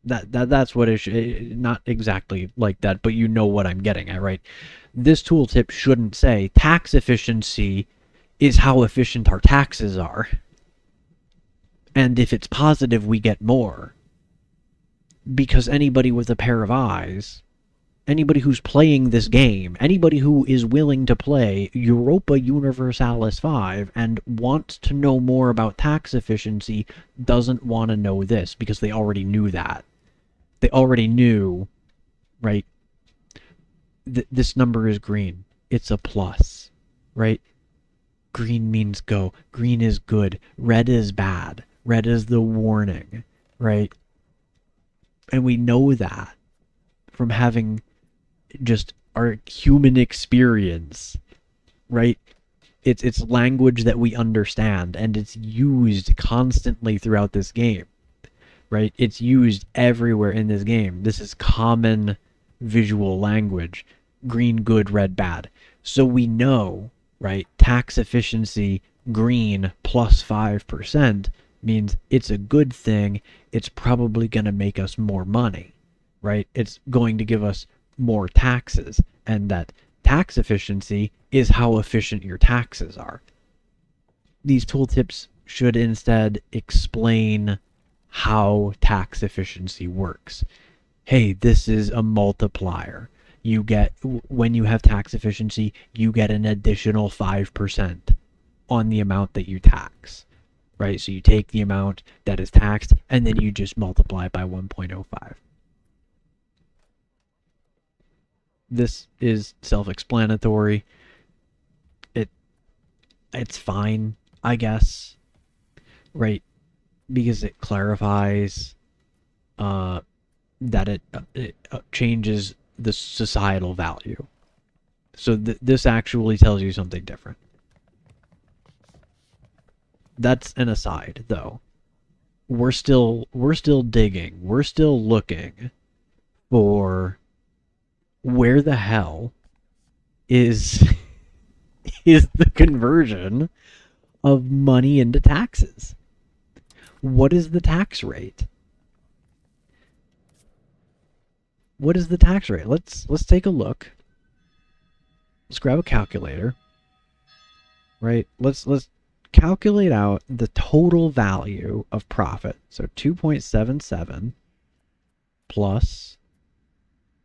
[SPEAKER 2] That's what it should, not exactly like that, but you know what I'm getting at, right? This tooltip shouldn't say tax efficiency is how efficient our taxes are, and if it's positive we get more. Because anybody with a pair of eyes, anybody who's playing this game, anybody who is willing to play Europa Universalis 5 and wants to know more about tax efficiency doesn't want to know this, because they already knew that. They already knew, right? This number is green. It's a plus, right? Green means go. Green is good. Red is bad. Red is the warning, right? And we know that from having just our human experience, right? It's language that we understand, and it's used constantly throughout this game, right? It's used everywhere in this game. This is common visual language. Green, good, red, bad. So we know, right, tax efficiency, green, plus 5%, means it's a good thing. It's probably going to make us more money, right? It's going to give us more taxes, and that tax efficiency is how efficient your taxes are. These tooltips should instead explain how tax efficiency works. Hey, this is a multiplier. You get, when you have tax efficiency, you get an additional 5% on the amount that you tax, right? So you take the amount that is taxed and then you just multiply it by 1.05. This is self-explanatory. It's fine, I guess, right? Because it clarifies that it changes the societal value. So this actually tells you something different. That's an aside, though. We're still digging. We're still looking for where the hell is the conversion of money into taxes. What is the tax rate? What is the tax rate? Let's take a look. Let's grab a calculator. Right? Let's calculate out the total value of profit. So 2.77 plus,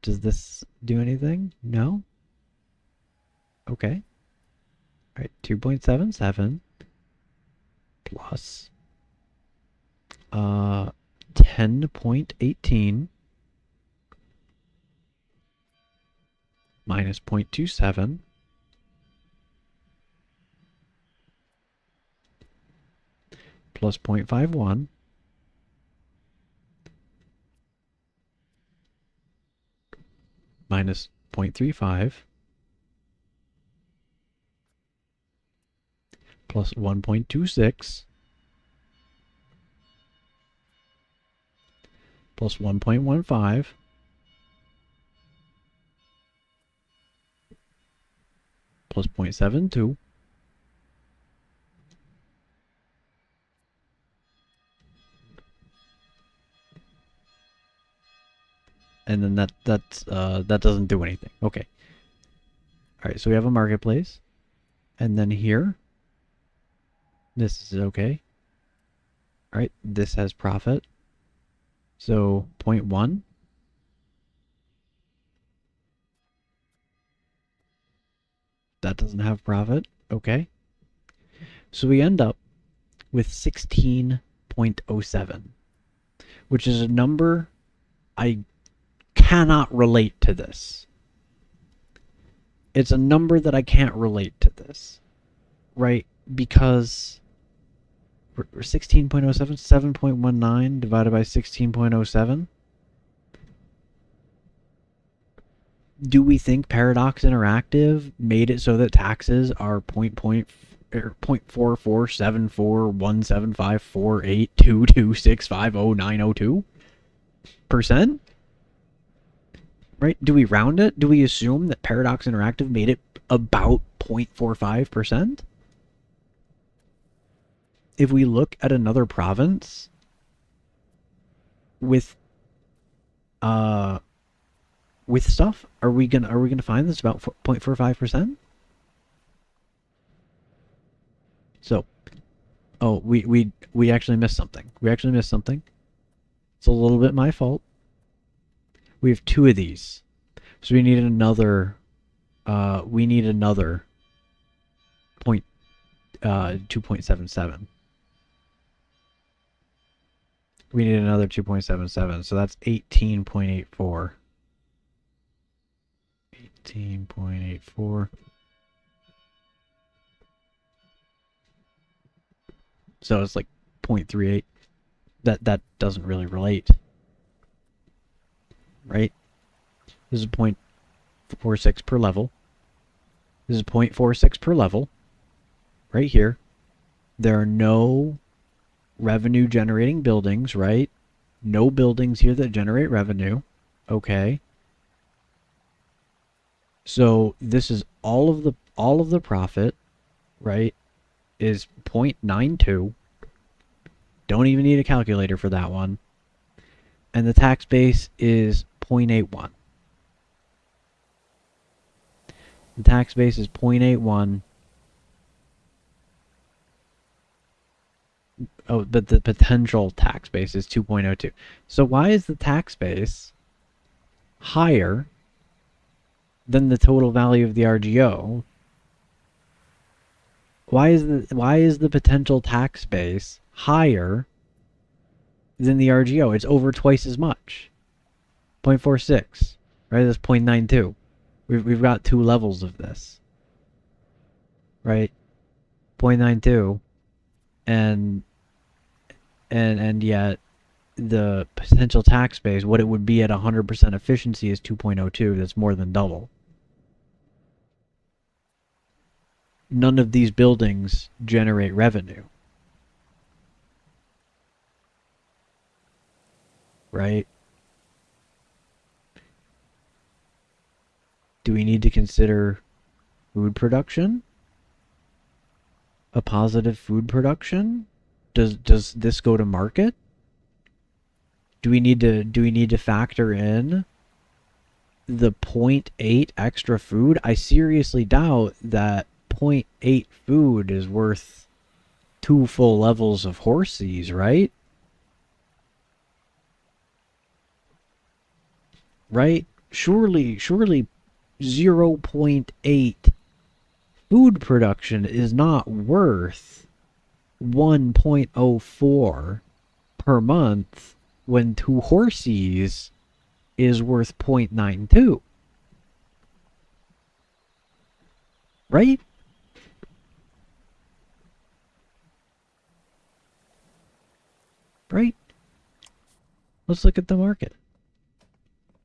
[SPEAKER 2] does this do anything? No? Okay. All right, 2.77 plus 10.18 minus 0.27 plus 0.51 minus 0.35 plus 1.26 plus 1.15 plus 0.72 and then that doesn't do anything. Okay. All right, so we have a marketplace, and then here, this is okay. All right, this has profit. So 0.1. That doesn't have profit. Okay. So we end up with 16.07, which is a number I cannot relate to this. It's a number that I can't relate to this, right? Because 16.07, 7.19 divided by 16.07. Do we think Paradox Interactive made it so that taxes are 0.447741754822650902%? Right? Do we round it? Do we assume that Paradox Interactive made it about 0.45%? If we look at another province with stuff, are we gonna find this about 0.45%? So, oh, we actually missed something. We actually missed something. It's a little bit my fault. We have 2 of these, so we need another. We need another 2.77. We need another 2.77, so that's 18.84. 18.84. So it's like 0.38. That doesn't really relate. Right? This is 0.46 per level. This is 0.46 per level. Right here. There are no revenue generating buildings, right? No buildings here that generate revenue. Okay. So this is all of the profit, right? Is 0.92. Don't even need a calculator for that one. And the tax base is 0.81. The tax base is 0.81. Oh, but the potential tax base is 2.02. So why is the tax base higher than the total value of the RGO? Why is the potential tax base higher than the RGO? It's over twice as much. 0.46, right? That's 0.92. We've got 2 levels of this, right? 0.92, and yet the potential tax base, what it would be at 100% efficiency, is 2.02. That's more than double. None of these buildings generate revenue, right? Do we need to consider food production? A positive food production? Does this go to market? Do we need to factor in the 0.8 extra food? I seriously doubt that 0.8 food is worth 2 full levels of horsies, right? Right? Surely 0.8 food production is not worth 1.04 per month when 2 horsies is worth 0.92. Right? Right? Let's look at the market.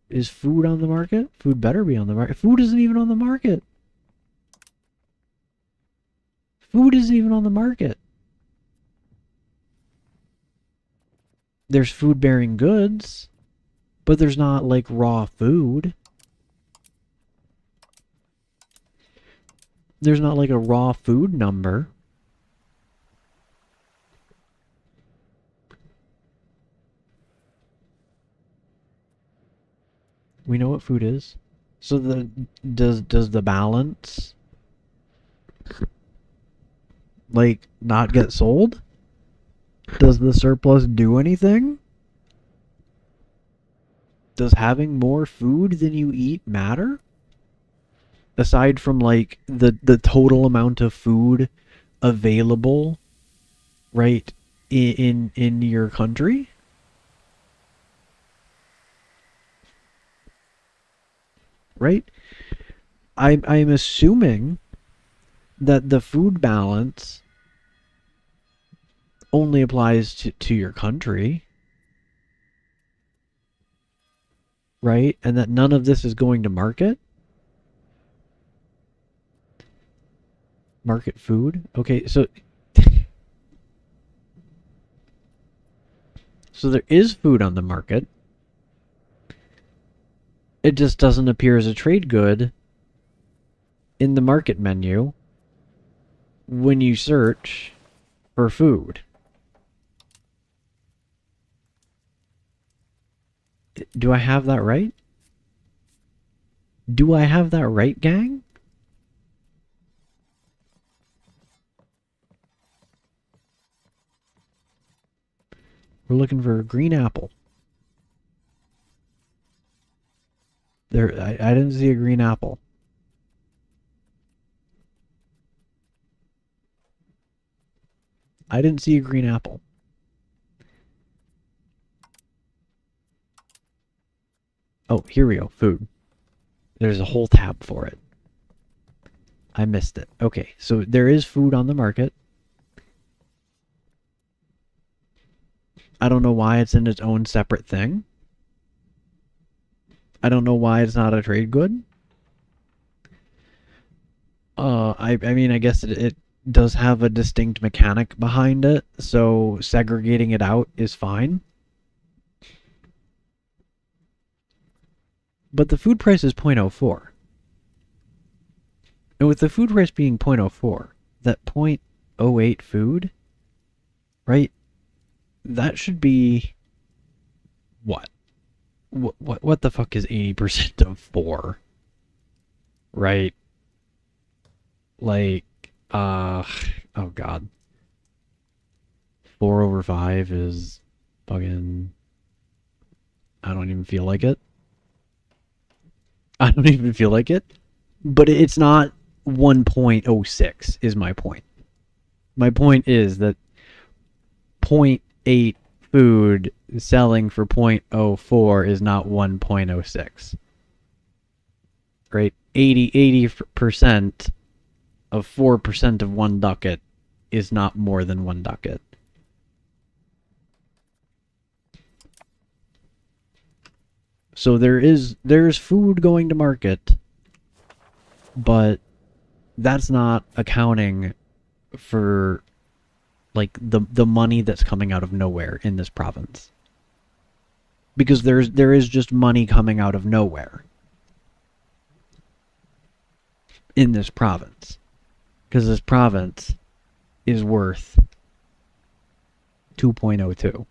[SPEAKER 2] Is food on the market? Food better be on the market. Food isn't even on the market. Food isn't even on the market. There's food-bearing goods, but there's not, like, raw food. There's not, like, a raw food number. We know what food is. So does the balance like not get sold? Does the surplus do anything? Does having more food than you eat matter? Aside from like the total amount of food available, right, in your country? Right? I'm assuming that the food balance only applies to your country, right? And that none of this is going to market. Market food? Okay, so so there is food on the market. It just doesn't appear as a trade good in the market menu when you search for food. Do I have that right? Do I have that right, gang? We're looking for a green apple. There, I didn't see a green apple. I didn't see a green apple. Oh, here we go. Food. There's a whole tab for it. I missed it. Okay, so there is food on the market. I don't know why it's in its own separate thing. I don't know why it's not a trade good. I mean, I guess it does have a distinct mechanic behind it, so segregating it out is fine. But the food price is 0.04. And with the food price being 0.04, that 0.08 food, right? That should be what? What the fuck is 80% of 4? Right? Like, oh god. 4 over 5 is fucking... I don't even feel like it. I don't even feel like it. But it's not 1.06 is my point. My point is that 0.8 food selling for 0.04 is not 1.06. Right? 80% of 4% of one ducat is not more than one ducat. So there's food going to market, but that's not accounting for like the money that's coming out of nowhere in this province. Because there is just money coming out of nowhere in this province. Because this province is worth 2.02.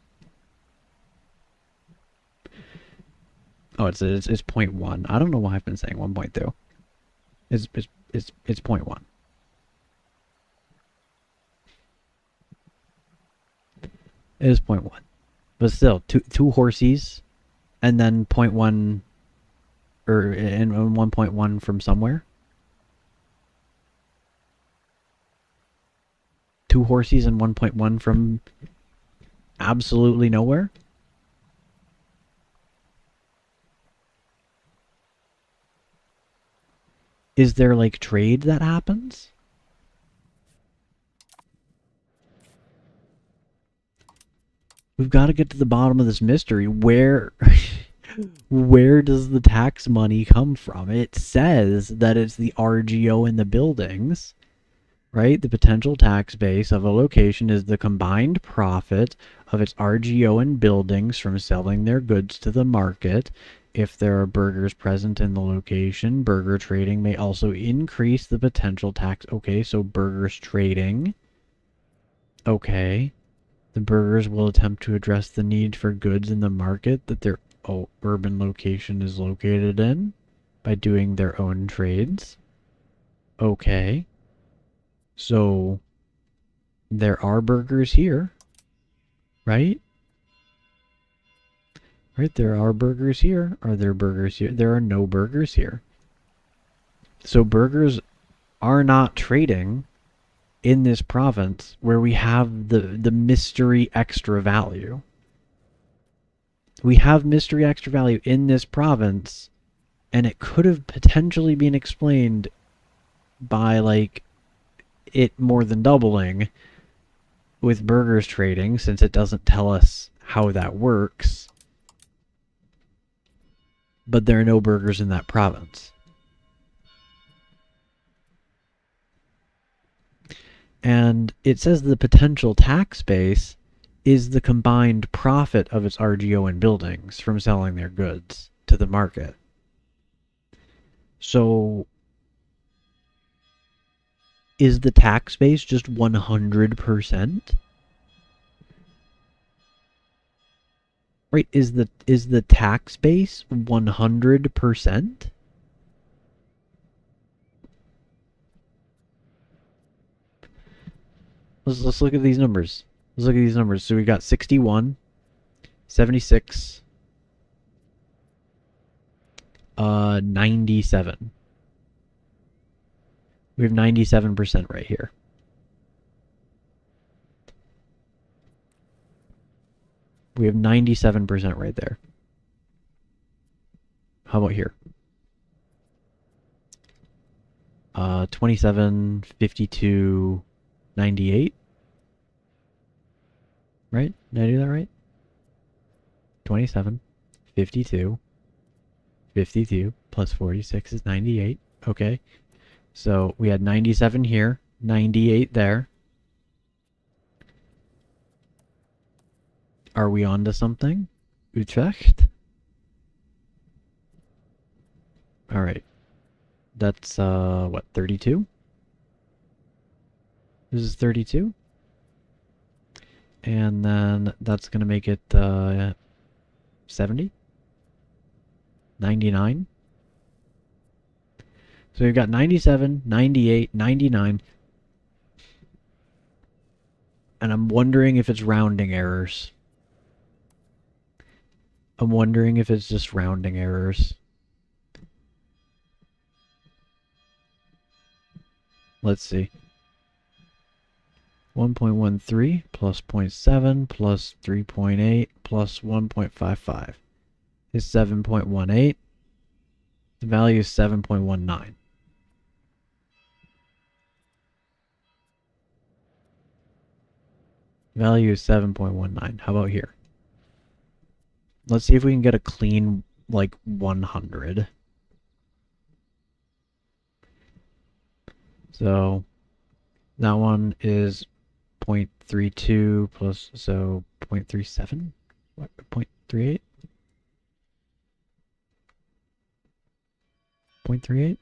[SPEAKER 2] Oh, it's 0.1. I don't know why I've been saying 1.2. It's 0.1. It is 0.1. But still, two horses, and then 0.1, and 1.1 from somewhere. 2 horses and 1.1 from absolutely nowhere. Is there like trade that happens? We've got to get to the bottom of this mystery. Where does the tax money come from? It says that it's the RGO in the buildings, right? The potential tax base of a location is the combined profit of its RGO and buildings from selling their goods to the market. If there are burgers present in the location, burger trading may also increase the potential tax. Okay, so burgers trading. Okay. The burgers will attempt to address the need for goods in the market that they're... urban location is located in by doing their own trades. Okay. So there are burgers here, right? Right, there are burgers here. Are there burgers here? There are no burgers here. So burgers are not trading in this province where we have the mystery extra value. We have mystery extra value in this province, and it could have potentially been explained by, like, it more than doubling with burgers trading, since it doesn't tell us how that works. But there are no burgers in that province. And it says the potential tax base is the combined profit of its RGO and buildings from selling their goods to the market. So is the tax base just 100%? Right, is the tax base 100%? Let's look at these numbers. Let's look at these numbers. So we got 61, 76, 97. We have 97% right here. We have 97% right there. How about here? 27, 52, 98. Right? Did I do that right? 27, 52, 52 plus 46 is 98. Okay. So we had 97 here, 98 there. Are we on to something? Utrecht? Alright. That's, what, 32? This is 32? And then that's going to make it, 70? 99? So we've got 97, 98, 99. And I'm wondering if it's rounding errors. I'm wondering if it's just rounding errors. Let's see. 1.13 plus 0.7 plus 3.8 plus 1.55 is 7.18. The value is 7.19. Value is 7.19. How about here? Let's see if we can get a clean, like, 100. So that one is 0.32 plus, so 0.37? What, 0.38? 0.38?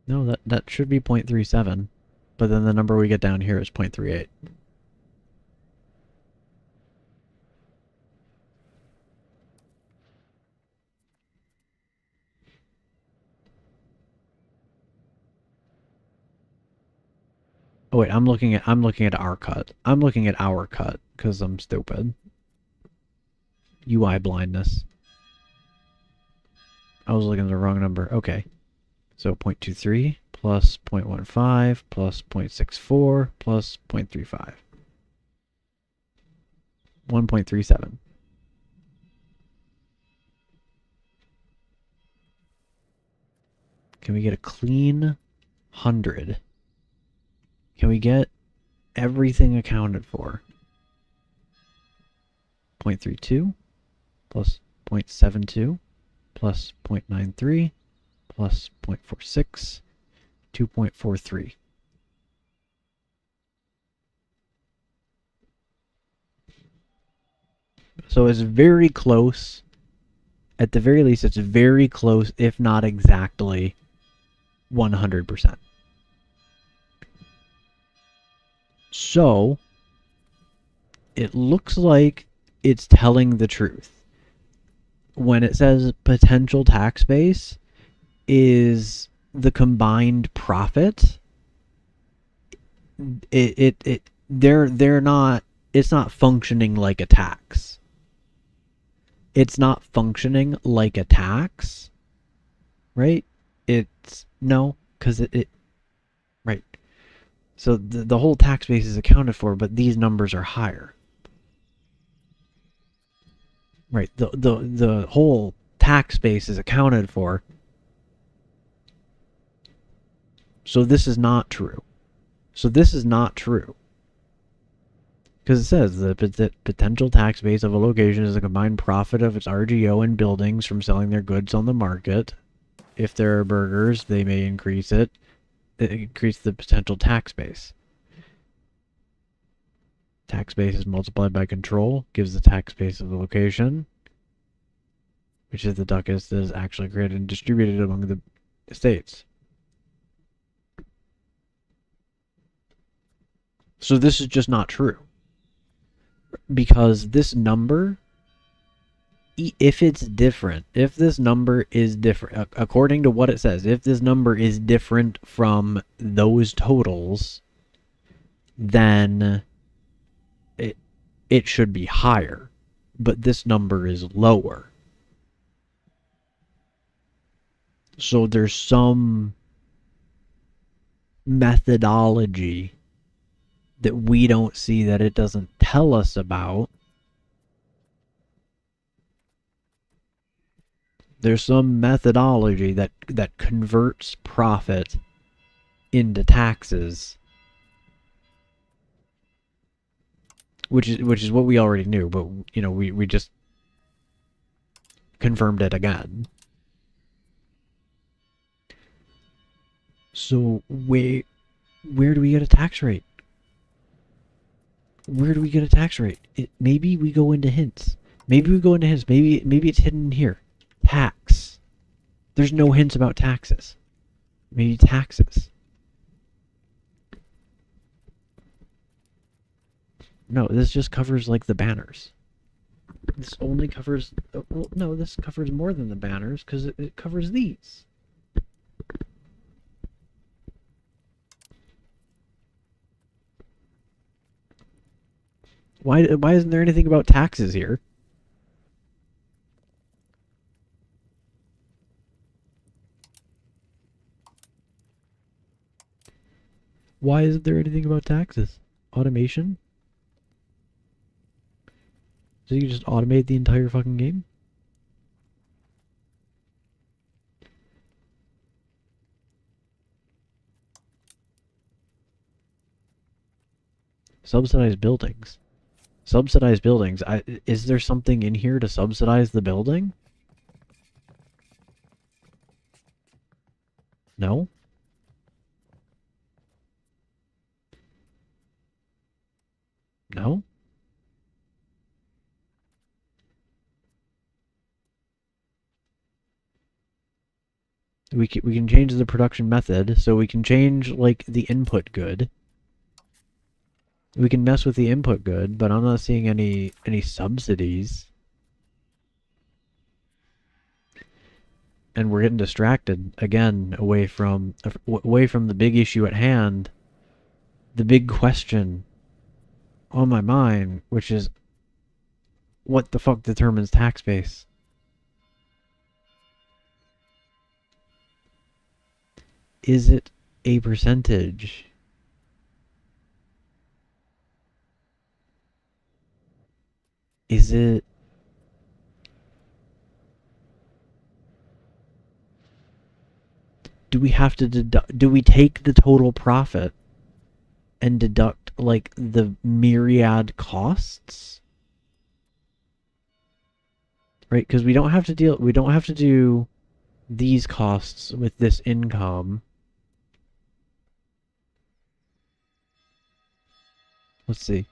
[SPEAKER 2] No, that should be 0.37. But then the number we get down here is 0.38. Oh wait, I'm looking at our cut. I'm looking at our cut because I'm stupid. UI blindness. I was looking at the wrong number. Okay. So 0.23 plus 0.15 plus 0.64 plus 0.35. 1.37. Can we get a clean 100? Can we get everything accounted for? 0.32 plus 0.72 plus 0.93 plus 0.46, 2.43. So it's very close. At the very least, it's very close, if not exactly, 100%. So, it looks like it's telling the truth. When it says potential tax base is the combined profit, they're not, it's not functioning like a tax. It's not functioning like a tax, right? It's no, because it right. So the whole tax base is accounted for, but these numbers are higher. Right. The whole tax base is accounted for. So this is not true. So this is not true. Because it says the potential tax base of a location is the combined profit of its RGO and buildings from selling their goods on the market. If there are burgers, they may increase it. Increase the potential tax base. Tax base is multiplied by control, gives the tax base of the location, which is the ducats that is actually created and distributed among the states. So this is just not true. Because this number, if it's different, if this number is different, according to what it says, if this number is different from those totals, then it should be higher. But this number is lower. So there's some methodology that we don't see, that it doesn't tell us about. There's some methodology that converts profit into taxes, which is what we already knew, but we just confirmed it again. So where do we get a tax rate? Where do we get a tax rate? Maybe we go into hints. Maybe it's hidden here. Tax. There's no hints about taxes. Maybe taxes. No, this just covers like the banners. This only covers... Well, no, this covers more than the banners, because it covers these. Why isn't there anything about taxes here? Why isn't there anything about taxes? Automation? So you can just automate the entire fucking game? Subsidized buildings. Subsidized buildings. Is there something in here to subsidize the building? No? No? We can change the production method, so we can change like the input good. We can mess with the input good, but I'm not seeing any subsidies. And we're getting distracted again away from the big issue at hand, the big question on my mind, which is what the fuck determines tax base? Is it a percentage? Is it... Do we have to deduct... Do we take the total profit and deduct, like, the myriad costs? Right? Because we don't have to do these costs with this income. Let's see.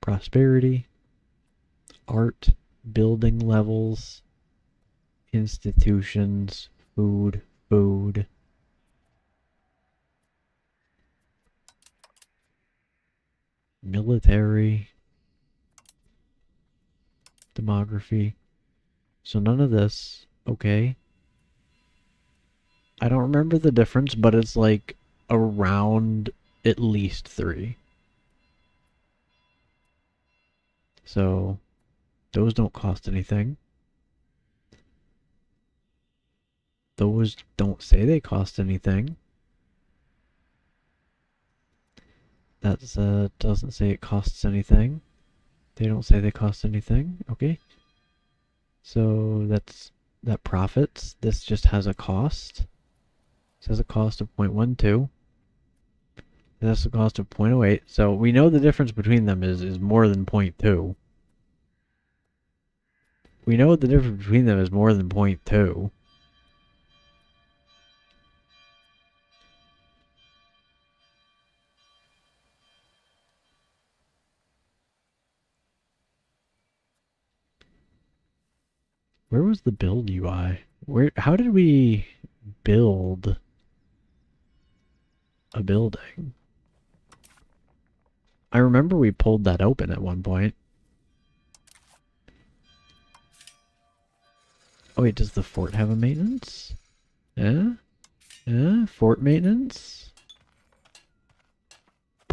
[SPEAKER 2] Prosperity. Art. building levels, institutions, food, food. Military, demography. So none of this. Okay. I don't remember the difference, but it's like around at least 3. So those don't cost anything. Those don't say they cost anything. That's doesn't say it costs anything. They don't say they cost anything. Okay. So that profits. This just has a cost. It has a cost of 0.12. It has a cost of 0.08. So we know the difference between them is more than 0.2. We know the difference between them is more than 0.2. Where was the build UI? How did we build a building? I remember we pulled that open at one point. Oh wait, does the fort have a maintenance? Yeah? Yeah? Fort maintenance?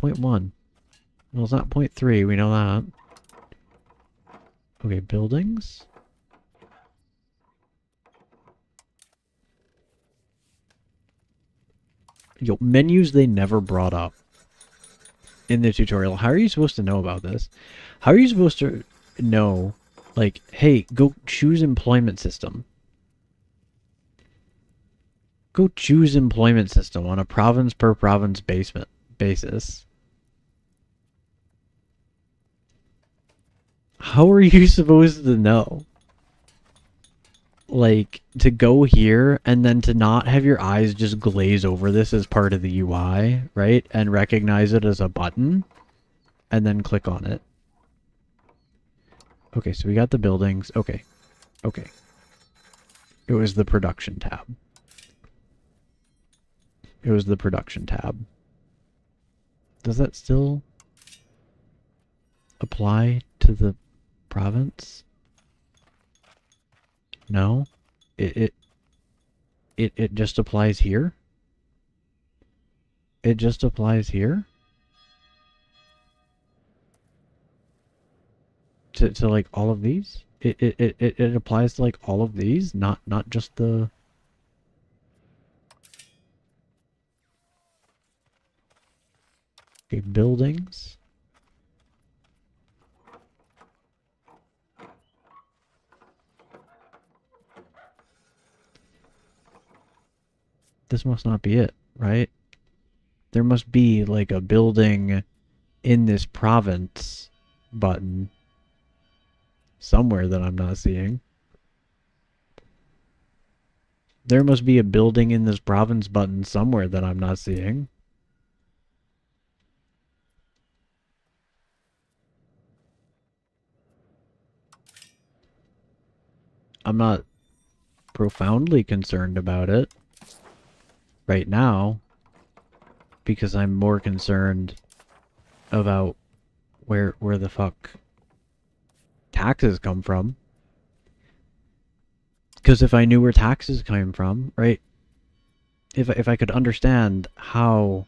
[SPEAKER 2] 0.1. Well, it's not 0.3, we know that. Okay, buildings? Yo, menus they never brought up in the tutorial. How are you supposed to know about this? How are you supposed to know, like, hey, go choose employment system. Go choose employment system on a province per province basis. How are you supposed to know? Like, to go here and then to not have your eyes just glaze over this as part of the UI, right? And recognize it as a button and then click on it. Okay, so we got the buildings. Okay. Okay. It was the production tab. It was the production tab. Does that still apply to the province? No? It just applies here? It just applies here? To like all of these? It applies to like all of these, not just the... Okay, buildings. This must not be it, right? There must be like a building in this province button somewhere that I'm not seeing. There must be a building in this province button somewhere that I'm not seeing. I'm not profoundly concerned about it right now because I'm more concerned about where the fuck taxes come from. Because if I knew where taxes came from, right? If I could understand how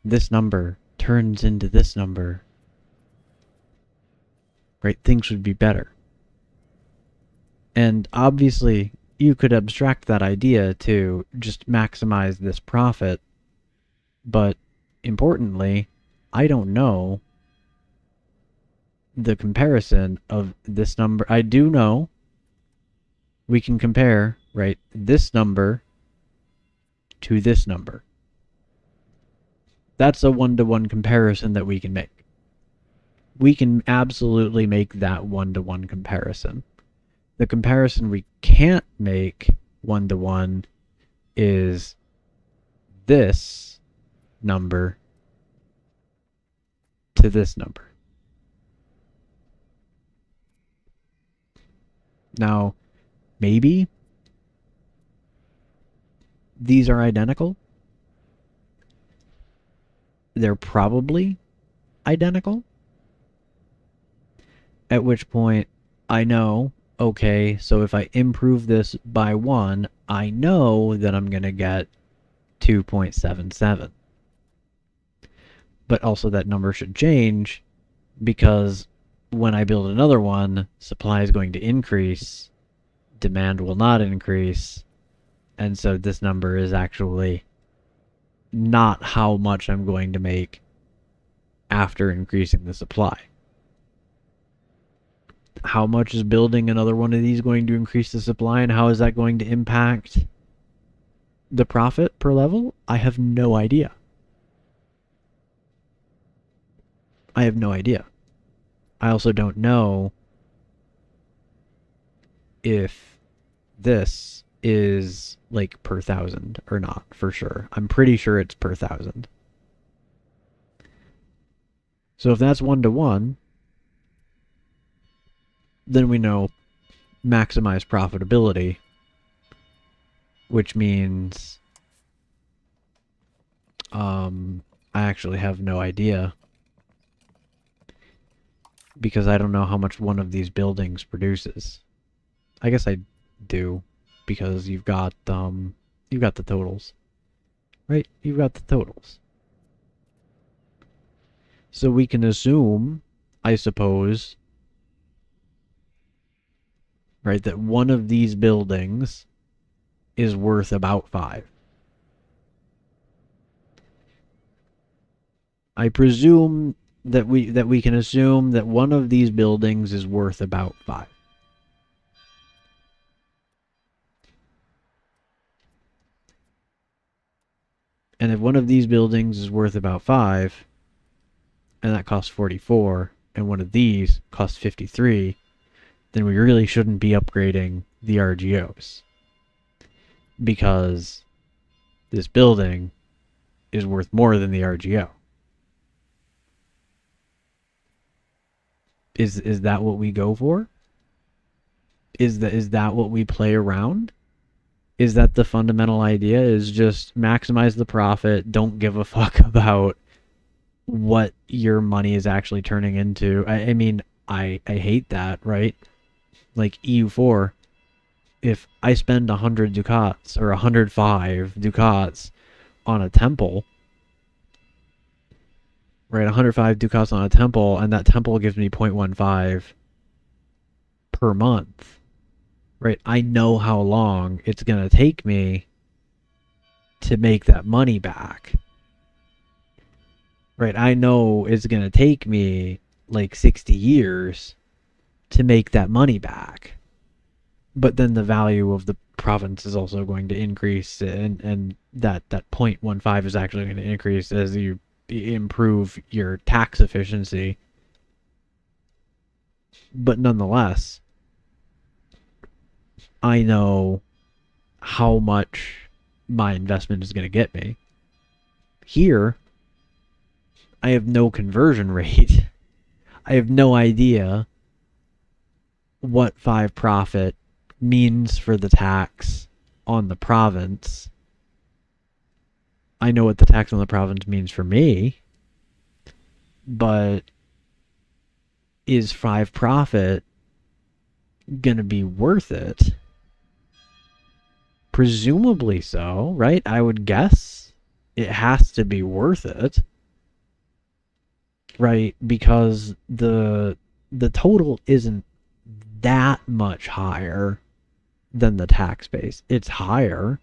[SPEAKER 2] this number turns into this number, right, things would be better. And obviously, you could abstract that idea to just maximize this profit, but importantly, I don't know the comparison of this number. I do know we can compare, right, this number to this number. That's a one-to-one comparison that we can make. We can absolutely make that one-to-one comparison. The comparison we can't make one-to-one is this number to this number. Now, maybe these are identical. They're probably identical. At which point, I know, okay, so if I improve this by 1, I know that I'm going to get 2.77. But also that number should change because when I build another one, supply is going to increase, demand will not increase, and so this number is actually not how much I'm going to make after increasing the supply. How much is building another one of these going to increase the supply, and how is that going to impact the profit per level? I have no idea. I have no idea. I also don't know if this is like per thousand or not for sure. I'm pretty sure it's per thousand. So if that's 1-to-1, then we know maximize profitability, which means I actually have no idea because I don't know how much one of these buildings produces. I guess I do because you've got the totals. Right? You've got the totals. So we can assume, I suppose, right, that one of these buildings is worth about 5. I presume that we can assume that one of these buildings is worth about 5. And if one of these buildings is worth about 5, and that costs 44, and one of these costs 53, then we really shouldn't be upgrading the RGOs. Because this building is worth more than the RGO. Is that what we go for? Is that what we play around? Is that the fundamental idea? Is just maximize the profit, don't give a fuck about what your money is actually turning into. I mean, I hate that, right? Like EU4, if I spend 100 ducats or 105 ducats on a temple, right, 105 ducats on a temple, and that temple gives me 0.15 per month, right? I know how long it's going to take me to make that money back, right? I know it's going to take me like 60 years to make that money back. But then the value of the province is also going to increase, and that 0.15 is actually going to increase as you improve your tax efficiency. But nonetheless, I know how much my investment is going to get me. Here, I have no conversion rate. I have no idea what 5 profit means for the tax on the province. I know what the tax on the province means for me, but is 5 profit gonna be worth it? Presumably so, right? I would guess it has to be worth it, right? Because the total isn't that much higher than the tax base. It's higher,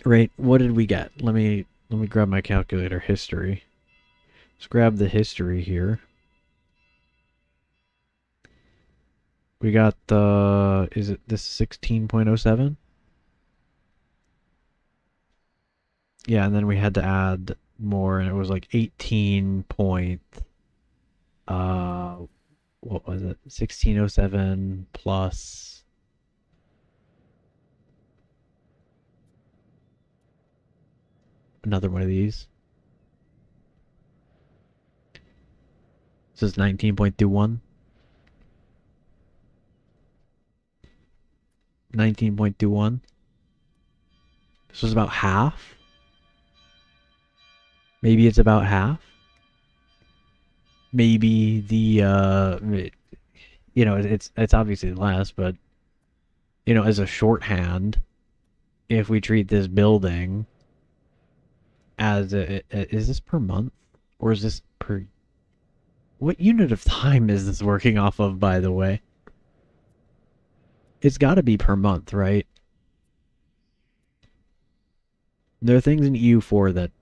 [SPEAKER 2] right? What did we get? Let me grab my calculator. History. Let's grab the history here. We got the, is it this 16.07? Yeah, and then we had to add more, and it was like 18 point, what was it? 1607 plus another one of these. This is 19.21. 19.21. This was about half. Maybe it's about half. Maybe it's obviously less, but as a shorthand, if we treat this building as is this per month or is this per? What unit of time is this working off of, by the way? It's got to be per month, right? There are things in EU4 that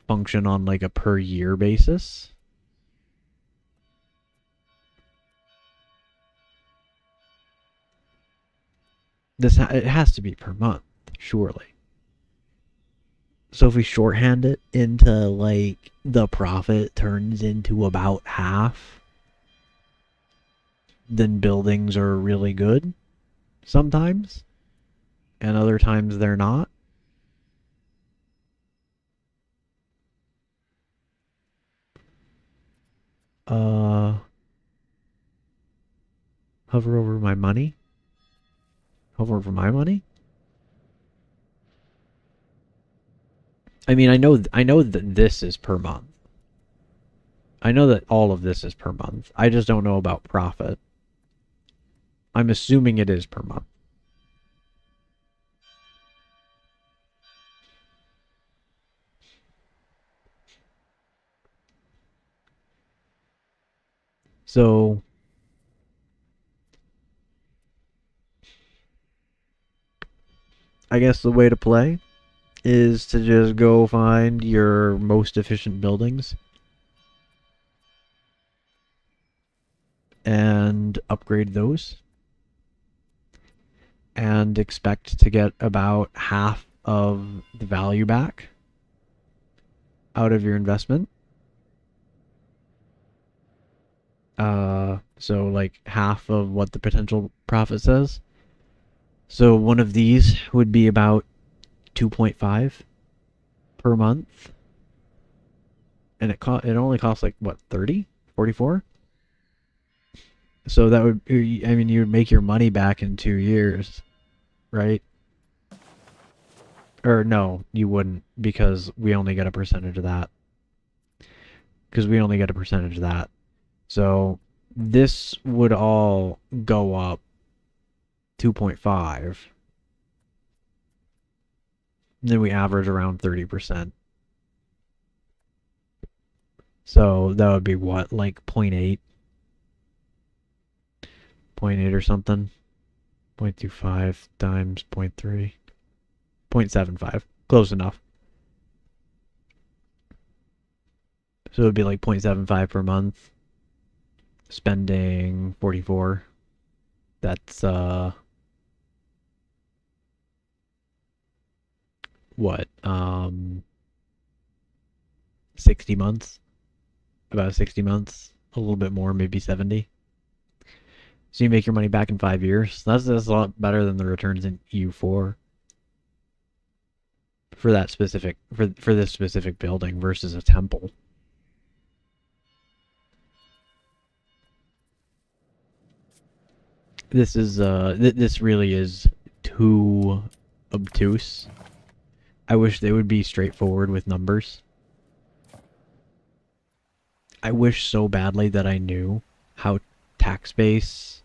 [SPEAKER 2] function on like a per year basis. It has to be per month, surely. So if we shorthand it into like the profit turns into about half, then buildings are really good sometimes, and other times they're not. Hover over my money. Hover over my money. I mean, I know that this is per month. I know that all of this is per month. I just don't know about profit. I'm assuming it is per month. So I guess the way to play is to just go find your most efficient buildings and upgrade those and expect to get about half of the value back out of your investment. So like half of what the potential profit says. So one of these would be about 2.5 per month. And it only costs like what, 30? 44? So that would, I mean, you would make your money back in 2 years, right? Or no, you wouldn't, because we only get a percentage of that. So this would all go up 2.5. Then we average around 30%. So that would be what, like 0.8? 0.8 or something? 0.25 times 0.3. 0.75. Close enough. So it would be like 0.75 per month. Spending 44. That's what? 60 months. About 60 months. A little bit more, maybe 70. So you make your money back in 5 years. That's a lot better than the returns in EU4 for that specific for this specific building versus a temple. This is this really is too obtuse. I wish they would be straightforward with numbers. I wish so badly that I knew how tax base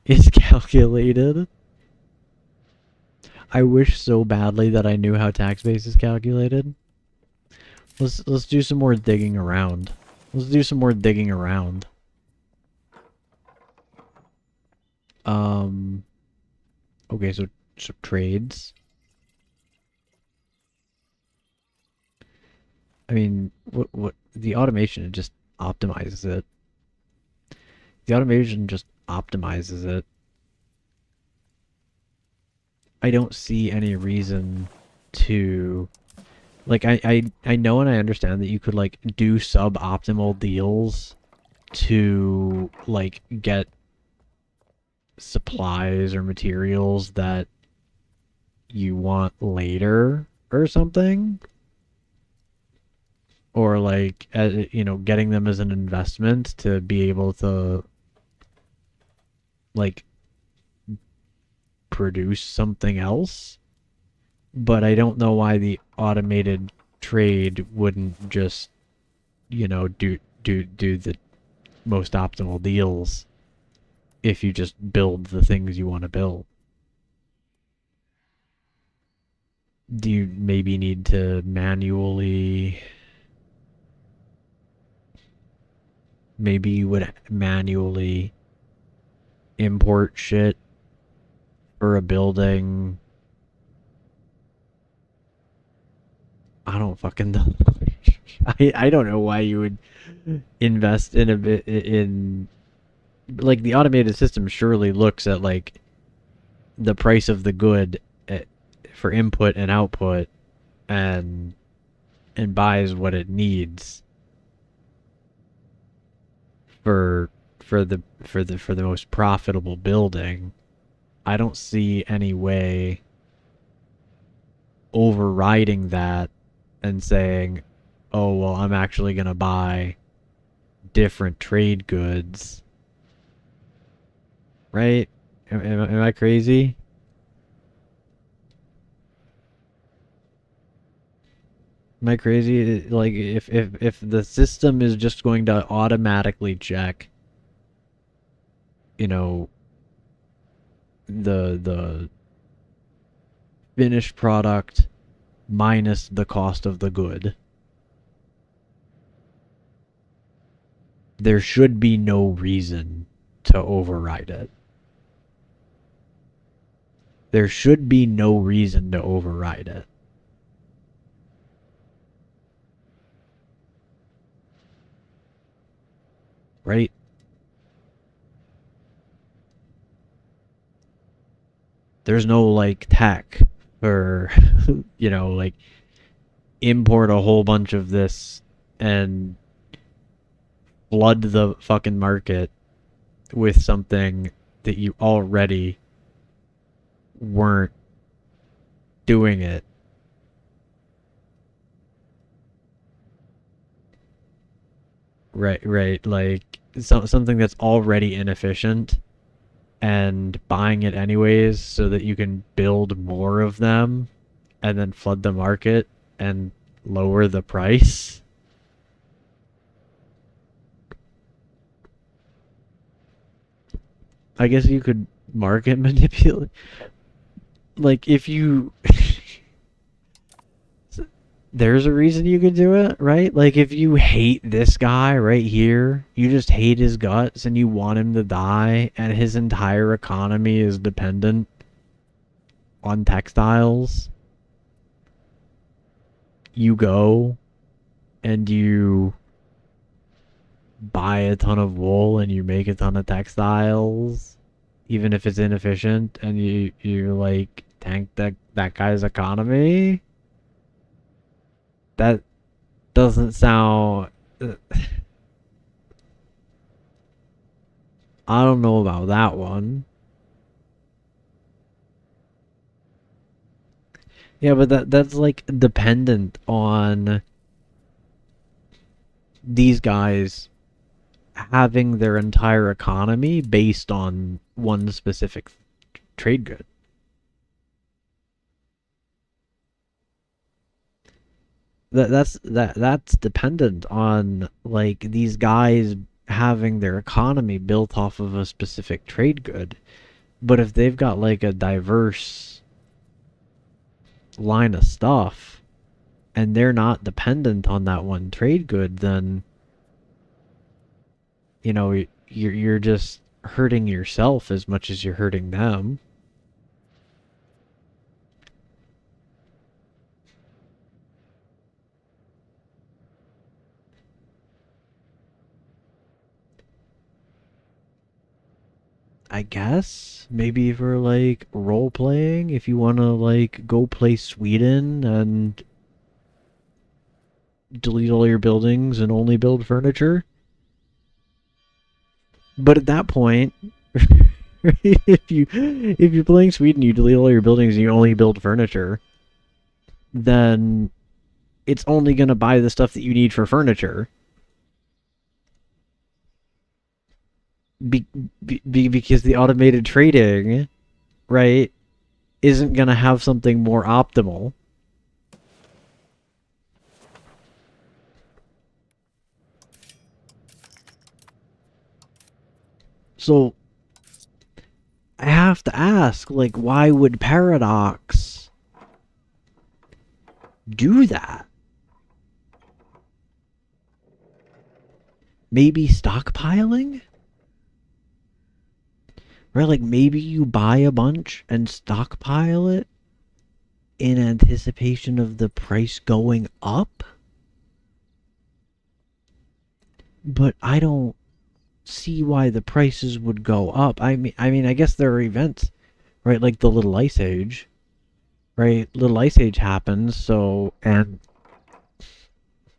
[SPEAKER 2] is calculated. I wish so badly that I knew how tax base is calculated. Let's do some more digging around. Okay, so trades. I mean, what the automation just optimizes it. I don't see any reason to like I know and I understand that you could like do suboptimal deals to like get supplies or materials that you want later or something, or like getting them as an investment to be able to like produce something else. But I don't know why the automated trade wouldn't just, do the most optimal deals if you just build the things you want to build. Do you maybe need to maybe you would manually import shit for a building? I don't fucking know. I don't know why you would invest in a bit in, like, the automated system surely looks at like the price of the good for input and output, and buys what it needs for the most profitable building. I don't see any way overriding that and saying, "Oh, well, I'm actually going to buy different trade goods." Right? Am I crazy? Am I crazy? Like, if the system is just going to automatically check, you know, the finished product minus the cost of the good, there should be no reason to override it. There should be no reason to override it. Right? There's no, like, tech for, like, import a whole bunch of this and flood the fucking market with something that you already weren't doing it. Right. Like, something that's already inefficient and buying it anyways so that you can build more of them and then flood the market and lower the price. I guess you could market manipulate. Like, if you there's a reason you could do it, right? Like, if you hate this guy right here, you just hate his guts and you want him to die, and his entire economy is dependent on textiles, you go and you buy a ton of wool and you make a ton of textiles, even if it's inefficient, and you like tank that guy's economy. That doesn't sound. I don't know about that one. Yeah, but that's like dependent on these guys having their entire economy based on one specific trade good. That's dependent on, like, these guys having their economy built off of a specific trade good. But if they've got like a diverse line of stuff and they're not dependent on that one trade good, then you're just hurting yourself as much as you're hurting them. I guess maybe for like role playing, if you want to like go play Sweden and delete all your buildings and only build furniture. But at that point, if you're playing Sweden, you delete all your buildings and you only build furniture, then it's only going to buy the stuff that you need for furniture. Because the automated trading, right, isn't gonna have something more optimal. So I have to ask, like, why would Paradox do that? Maybe stockpiling? Right, like maybe you buy a bunch and stockpile it in anticipation of the price going up? But I don't see why the prices would go up. I mean, I guess there are events, right? Like the Little Ice Age, right? Little Ice Age happens, so and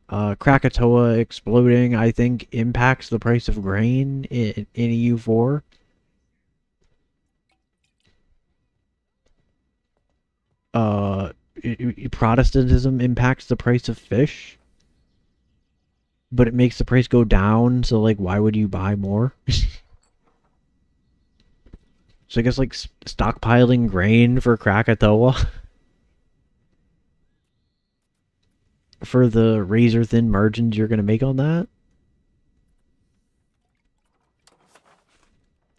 [SPEAKER 2] Krakatoa exploding, I think, impacts the price of grain in EU4. Uh, Protestantism impacts the price of fish, but it makes the price go down. So, like, why would you buy more? So, I guess like stockpiling grain for Krakatoa for the razor thin margins you're gonna make on that.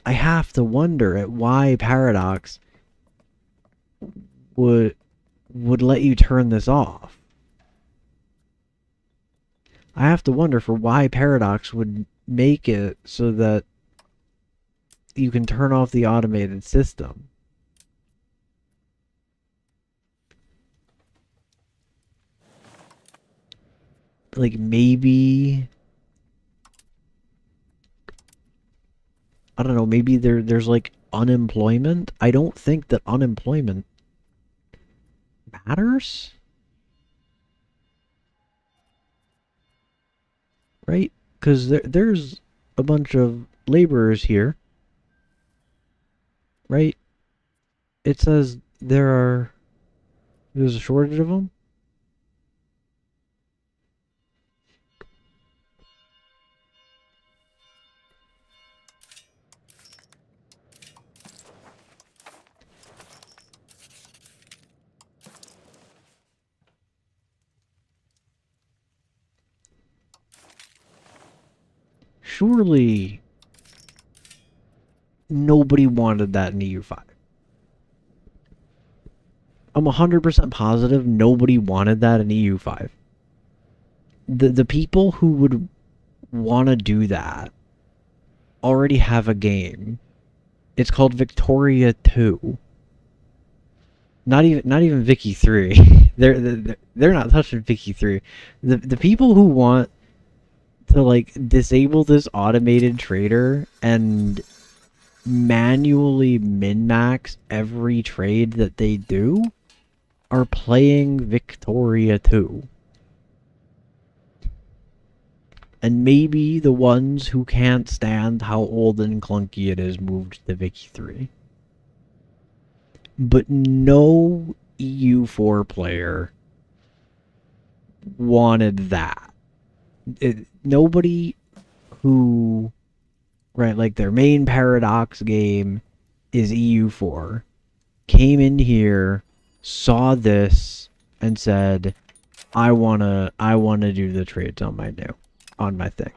[SPEAKER 2] I have to wonder at why Paradox would let you turn this off. I have to wonder for why Paradox would make it so that you can turn off the automated system. Like maybe I don't know, maybe there's like unemployment. I don't think that unemployment matters, right? Cuz there's a bunch of laborers here, right? It says there's a shortage of them. Surely nobody wanted that in EU5. I'm 100% positive nobody wanted that in EU5. The people who would want to do that already have a game. It's called Victoria 2. Not even Vicky 3. They're not touching Vicky 3. The people who want to like disable this automated trader and manually min-max every trade that they do are playing Victoria 2. And maybe the ones who can't stand how old and clunky it is moved to Vicky 3. But no EU4 player wanted that. Nobody who, right, like their main Paradox game is EU4, came in here, saw this, and said, I wanna do the trades on my thing.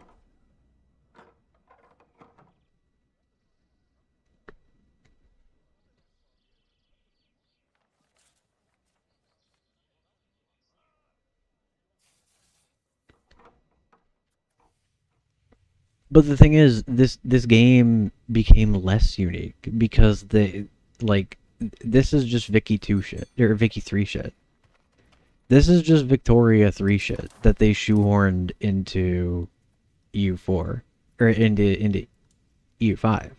[SPEAKER 2] But the thing is, this game became less unique because like this is just Vicky 2 shit or Vicky 3 shit. This is just Victoria 3 shit that they shoehorned into EU4 or into EU5.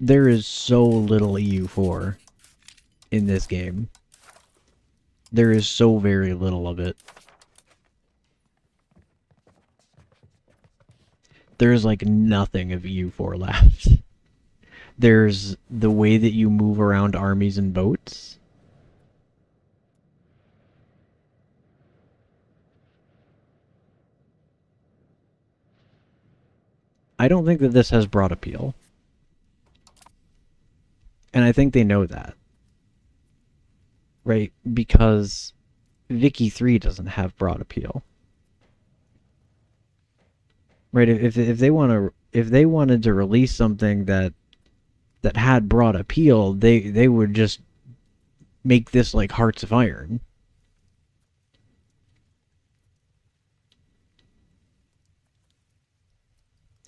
[SPEAKER 2] There is so little EU4 in this game. There is so very little of it. There's like nothing of EU4 left. There's the way that you move around armies and boats. I don't think that this has broad appeal. And I think they know that, right? Because Vicky 3 doesn't have broad appeal. Right? If they want to if they wanted to release something that had broad appeal, they would just make this like Hearts of Iron.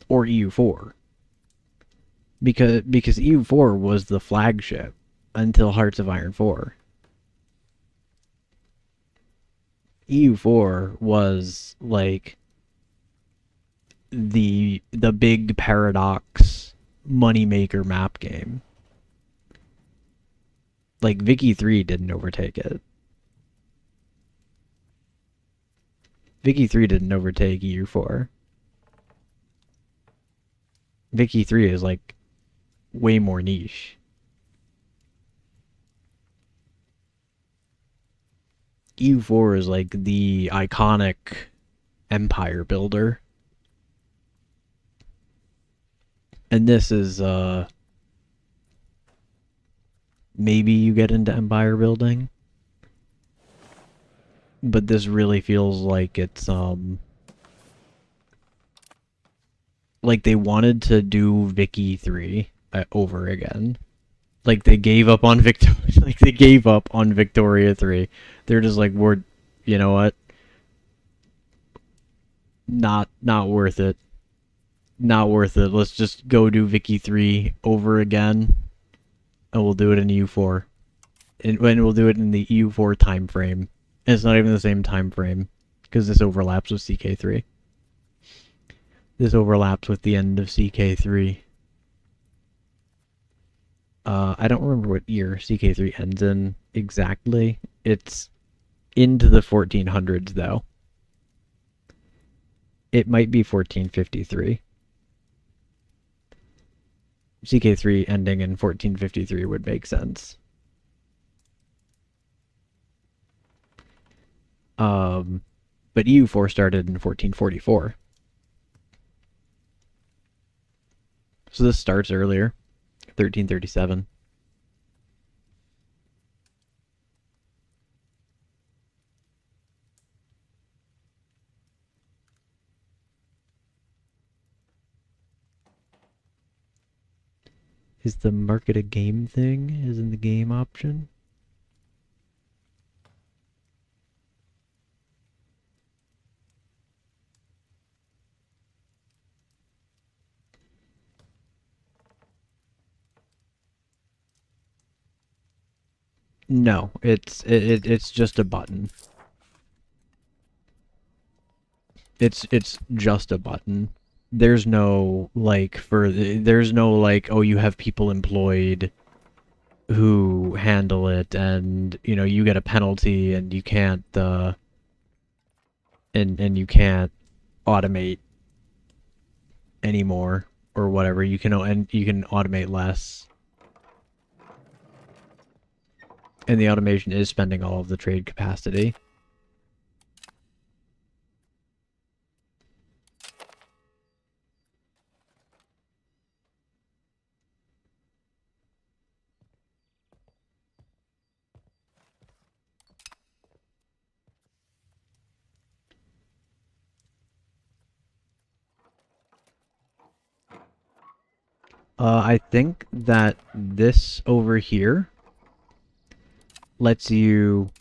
[SPEAKER 2] Or EU4. Because EU4 was the flagship until Hearts of Iron 4. EU4 was like the big Paradox moneymaker map game. Like Vicky 3 didn't overtake it. Vicky 3 didn't overtake EU4. Vicky 3 is like way more niche. EU4 is like the iconic empire builder. And this is maybe you get into empire building, but this really feels like it's like they wanted to do Vicky 3 over again. Like they gave up on Victoria 3. They're just like, we're, you know what? Not worth it. Not worth it. Let's just go do Vicky 3 over again, and we'll do it in EU4. And we'll do it in the EU4 time frame. And it's not even the same time frame, because this overlaps with CK3. This overlaps with the end of CK3. I don't remember what year CK3 ends in exactly. It's into the 1400s, though. It might be 1453. CK3 ending in 1453 would make sense. But EU4 started in 1444. So this starts earlier, 1337. Is the market a game thing? Is in the game option? No, it's just a button. It's just a button. There's no like oh, you have people employed who handle it, and you know you get a penalty, and you can't and you can't automate anymore or whatever. You can automate less. And the automation is spending all of the trade capacity. I think that this over here lets you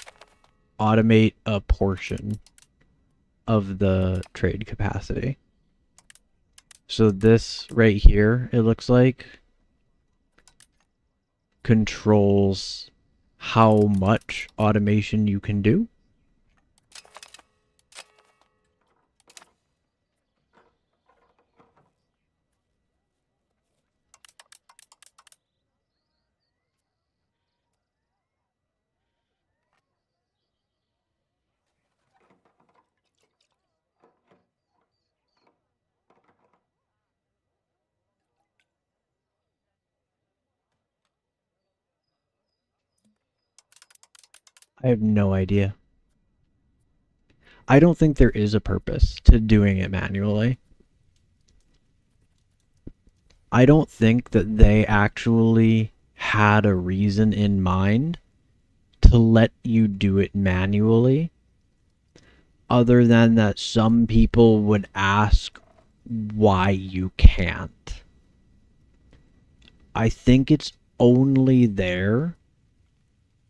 [SPEAKER 2] automate a portion of the trade capacity. So this right here, it looks like, controls how much automation you can do. I have no idea. I don't think there is a purpose to doing it manually. I don't think that they actually had a reason in mind to let you do it manually, other than that some people would ask why you can't. I think it's only there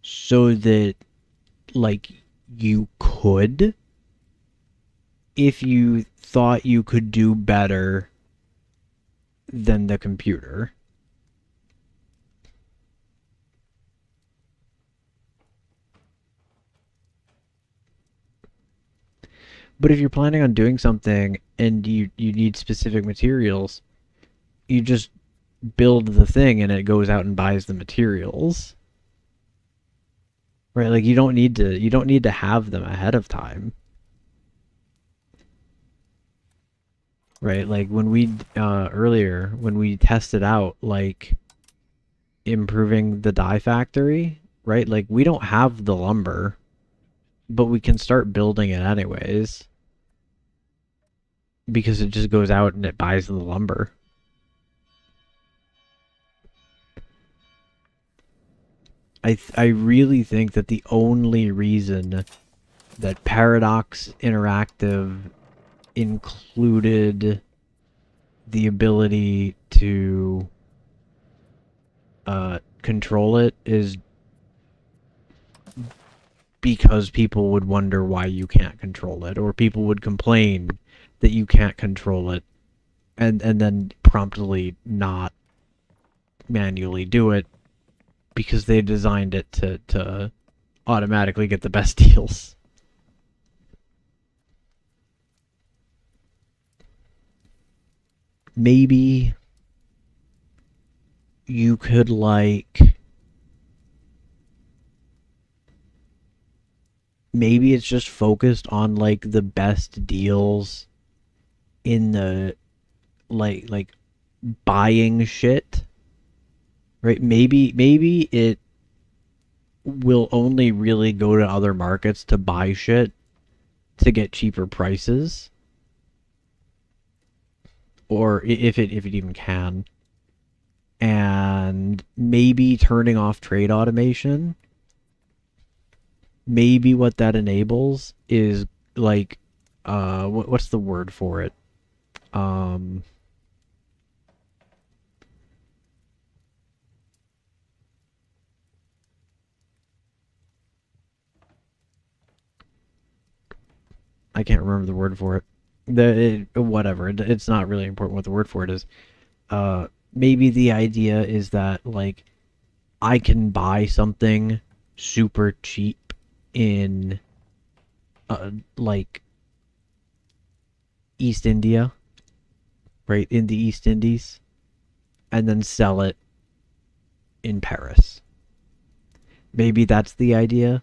[SPEAKER 2] so that, like, you could, if you thought you could do better than the computer. But if you're planning on doing something and you need specific materials, you just build the thing and it goes out and buys the materials. Right? Like, you don't need to have them ahead of time. Right? Like, when we earlier when we tested out, like, improving the dye factory, right? Like, we don't have the lumber, but we can start building it anyways, because it just goes out and it buys the lumber. I really think that the only reason that Paradox Interactive included the ability to control it is because people would wonder why you can't control it, or people would complain that you can't control it, and then promptly not manually do it because they designed it to automatically get the best deals. Maybe you could, like, maybe it's just focused on, like, the best deals in the, like buying shit, right? Maybe it will only really go to other markets to buy shit to get cheaper prices, or if it even can. And maybe turning off trade automation, maybe what that enables is, like, what's the word for it? I can't remember the word for it. Whatever. It's not really important what the word for it is. Maybe the idea is that, like, I can buy something super cheap in, like, East India, right, in the East Indies, and then sell it in Paris. Maybe that's the idea.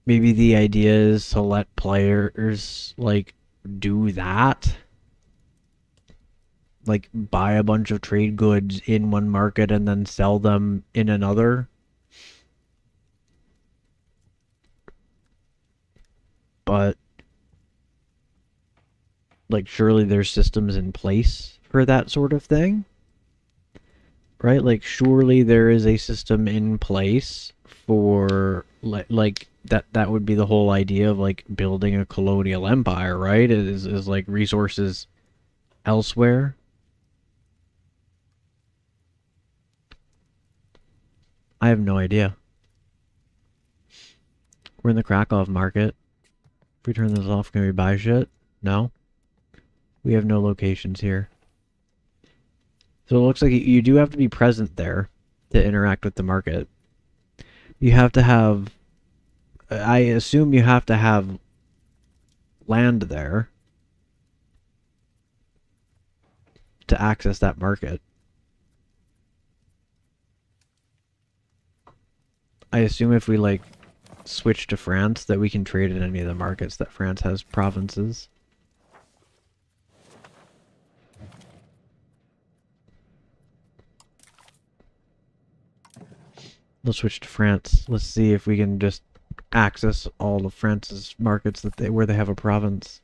[SPEAKER 2] Maybe the idea is to let players, like, do that. Like, buy a bunch of trade goods in one market and then sell them in another. But, like, surely there's systems in place for that sort of thing, right? Like, surely there is a system in place for, like, that would be the whole idea of, like, building a colonial empire, right? Is like, resources elsewhere. I have no idea. We're in the Krakow market. If we turn this off, can we buy shit? No. We have no locations here. So it looks like you do have to be present there to interact with the market. You have to have... I assume you have to have land there to access that market. I assume if we, like, switch to France that we can trade in any of the markets that France has provinces. Let's switch to France. Let's see if we can just access all of France's markets where they have a province.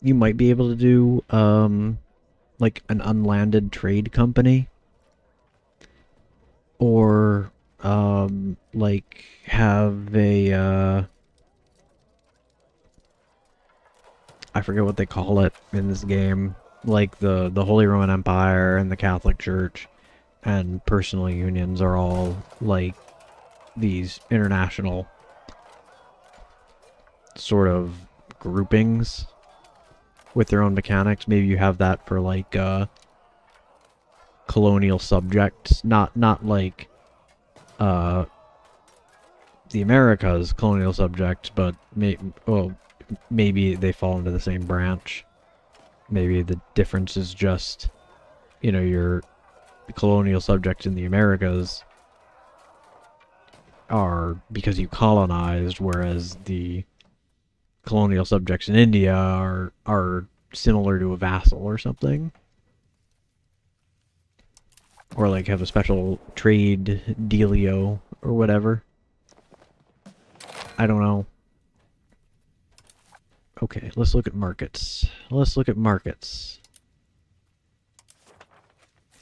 [SPEAKER 2] you might be able to do like an unlanded trade company, or like have a I forget what they call it in this game, like the Holy Roman Empire and the Catholic Church and personal unions are all like these international sort of groupings with their own mechanics. Maybe you have that for like colonial subjects, not like uh the Americas colonial subjects, but maybe they fall into the same branch. Maybe the difference is just, you know, your colonial subjects in the Americas are because you colonized, whereas the colonial subjects in India are similar to a vassal or something. Or like have a special trade dealio or whatever. I don't know. Okay, let's look at markets. Let's look at markets.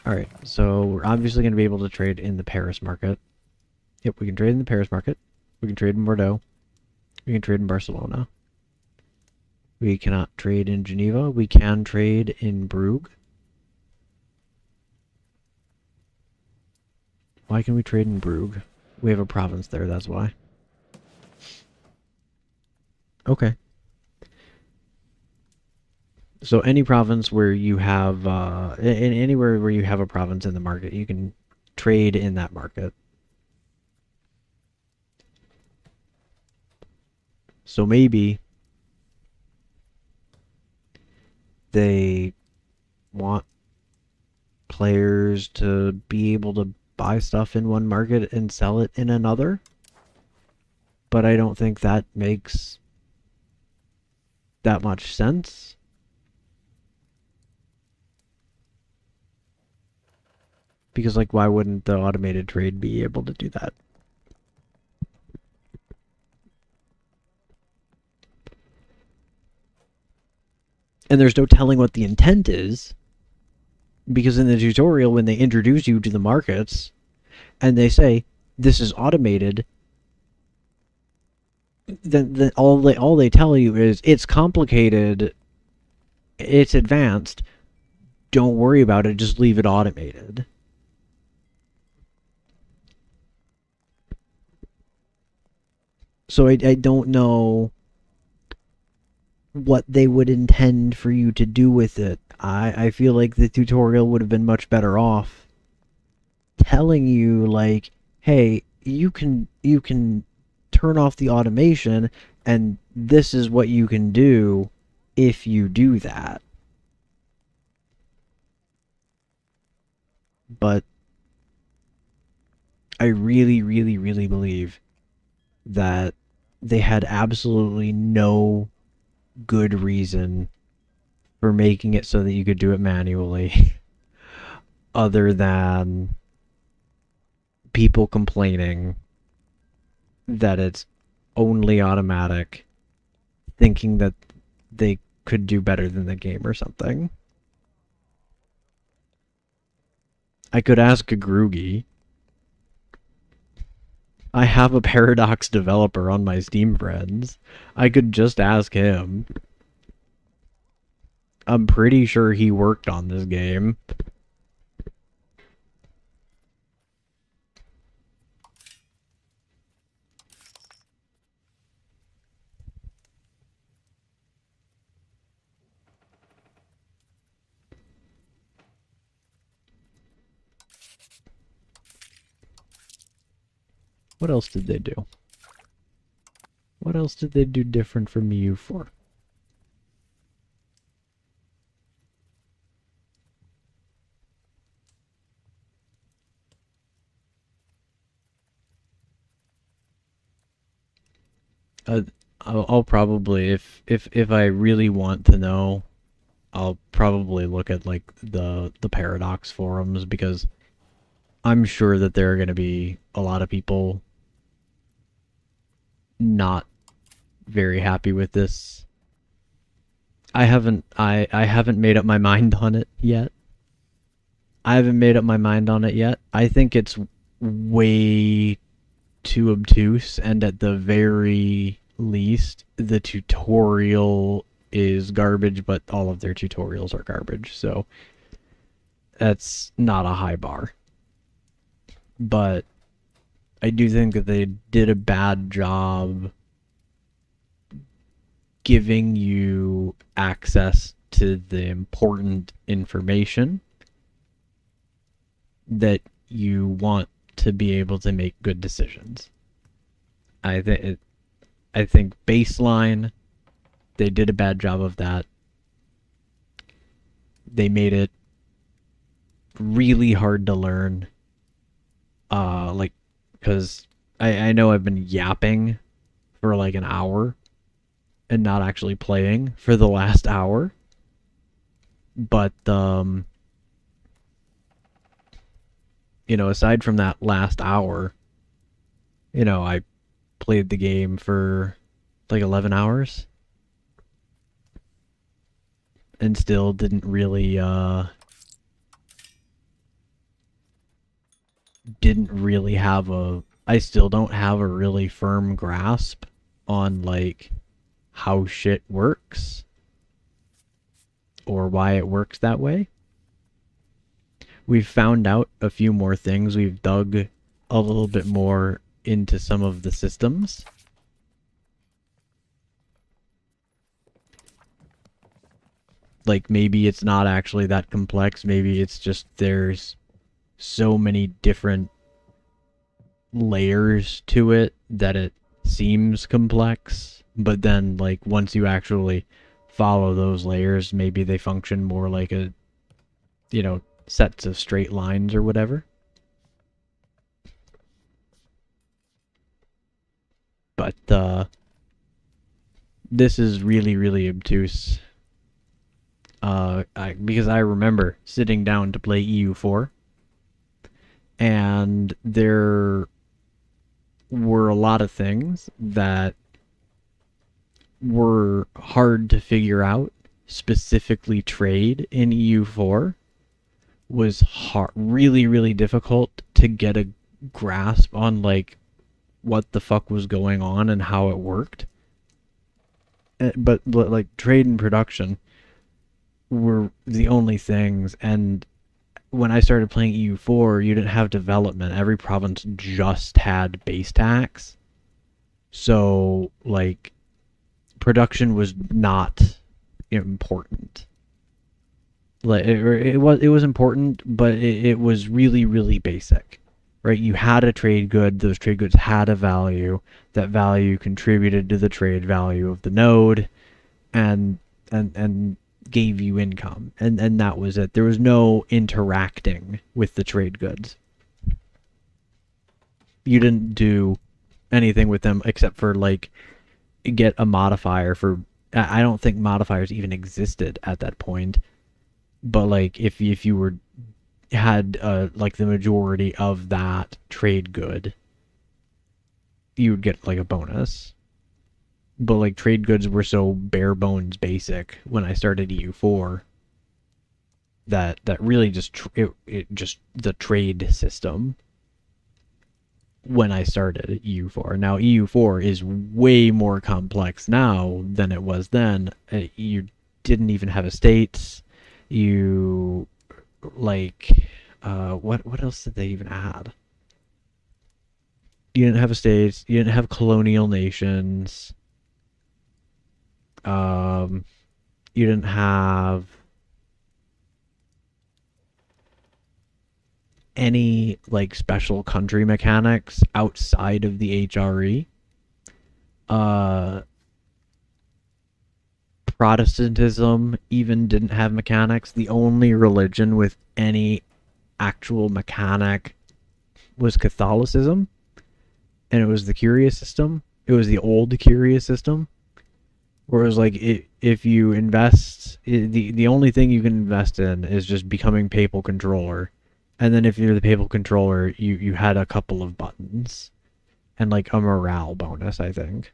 [SPEAKER 2] Alright, so we're obviously going to be able to trade in the Paris market. Yep, we can trade in the Paris market. We can trade in Bordeaux. We can trade in Barcelona. We cannot trade in Geneva. We can trade in Brugge. Why can we trade in Brugge? We have a province there, that's why. Okay. So any province where you have, anywhere where you have a province in the market, you can trade in that market. So maybe they want players to be able to buy stuff in one market and sell it in another. But I don't think that makes that much sense. Because, like, why wouldn't the automated trade be able to do that? And there's no telling what the intent is. Because in the tutorial, when they introduce you to the markets, and they say, this is automated, then all they tell you is, it's complicated, it's advanced, don't worry about it, just leave it automated. So I don't know what they would intend for you to do with it. I feel like the tutorial would have been much better off telling you, like, hey, you can turn off the automation, and this is what you can do if you do that. But I really, really, really believe that they had absolutely no good reason for making it so that you could do it manually other than people complaining that it's only automatic, thinking that they could do better than the game or something. I could ask a Groogie. I have a Paradox developer on my Steam friends. I could just ask him. I'm pretty sure he worked on this game. What else did they do? What else did they do different from you for? Uh, I'll probably, if I really want to know, I'll probably look at like the Paradox forums, because I'm sure that there are going to be a lot of people not very happy with this. I haven't made up my mind on it yet. I haven't made up my mind on it yet. I think it's way too obtuse, and at the very least, the tutorial is garbage, but all of their tutorials are garbage, so that's not a high bar. But I do think that they did a bad job giving you access to the important information that you want to be able to make good decisions. I think baseline, they did a bad job of that. They made it really hard to learn. Because I know I've been yapping for like an hour and not actually playing for the last hour. But, aside from that last hour, I played the game for like 11 hours and still didn't really I still don't have a really firm grasp on like how shit works or why it works that way. We've found out a few more things. We've dug a little bit more into some of the systems. Like maybe it's not actually that complex. Maybe it's just there's so many different layers to it that it seems complex. But then like once you actually follow those layers, maybe they function more like a, sets of straight lines or whatever. But this is really, really obtuse. Because I remember sitting down to play EU4, and there were a lot of things that were hard to figure out. Specifically, trade in EU4 was hard, really, really difficult to get a grasp on, like, what the fuck was going on and how it worked. But like, trade and production were the only things, and when I started playing EU4, you didn't have development. Every province just had base tax. So, like, production was not important. Like, it was important, but it was really, really basic. Right? You had a trade good, those trade goods had a value. That value contributed to the trade value of the node and gave you income. And that was it. There was no interacting with the trade goods. You didn't do anything with them except for, like, get a modifier for... I don't think modifiers even existed at that point. But, like, if you had like the majority of that trade good, you would get like a bonus. But like trade goods were so bare bones basic when I started EU4 that really just just the trade system when I started EU4. Now EU4 is way more complex now than it was then. You didn't even have estates. You like what else did they even add? You didn't have estates, you didn't have colonial nations, you didn't have any like special country mechanics outside of the HRE. Protestantism even didn't have mechanics. The only religion with any actual mechanic was Catholicism, and it was the Curia system. It was the old Curia system, where it was like if you invest, the only thing you can invest in is just becoming papal controller, and then if you're the papal controller, you had a couple of buttons and like a morale bonus, I think.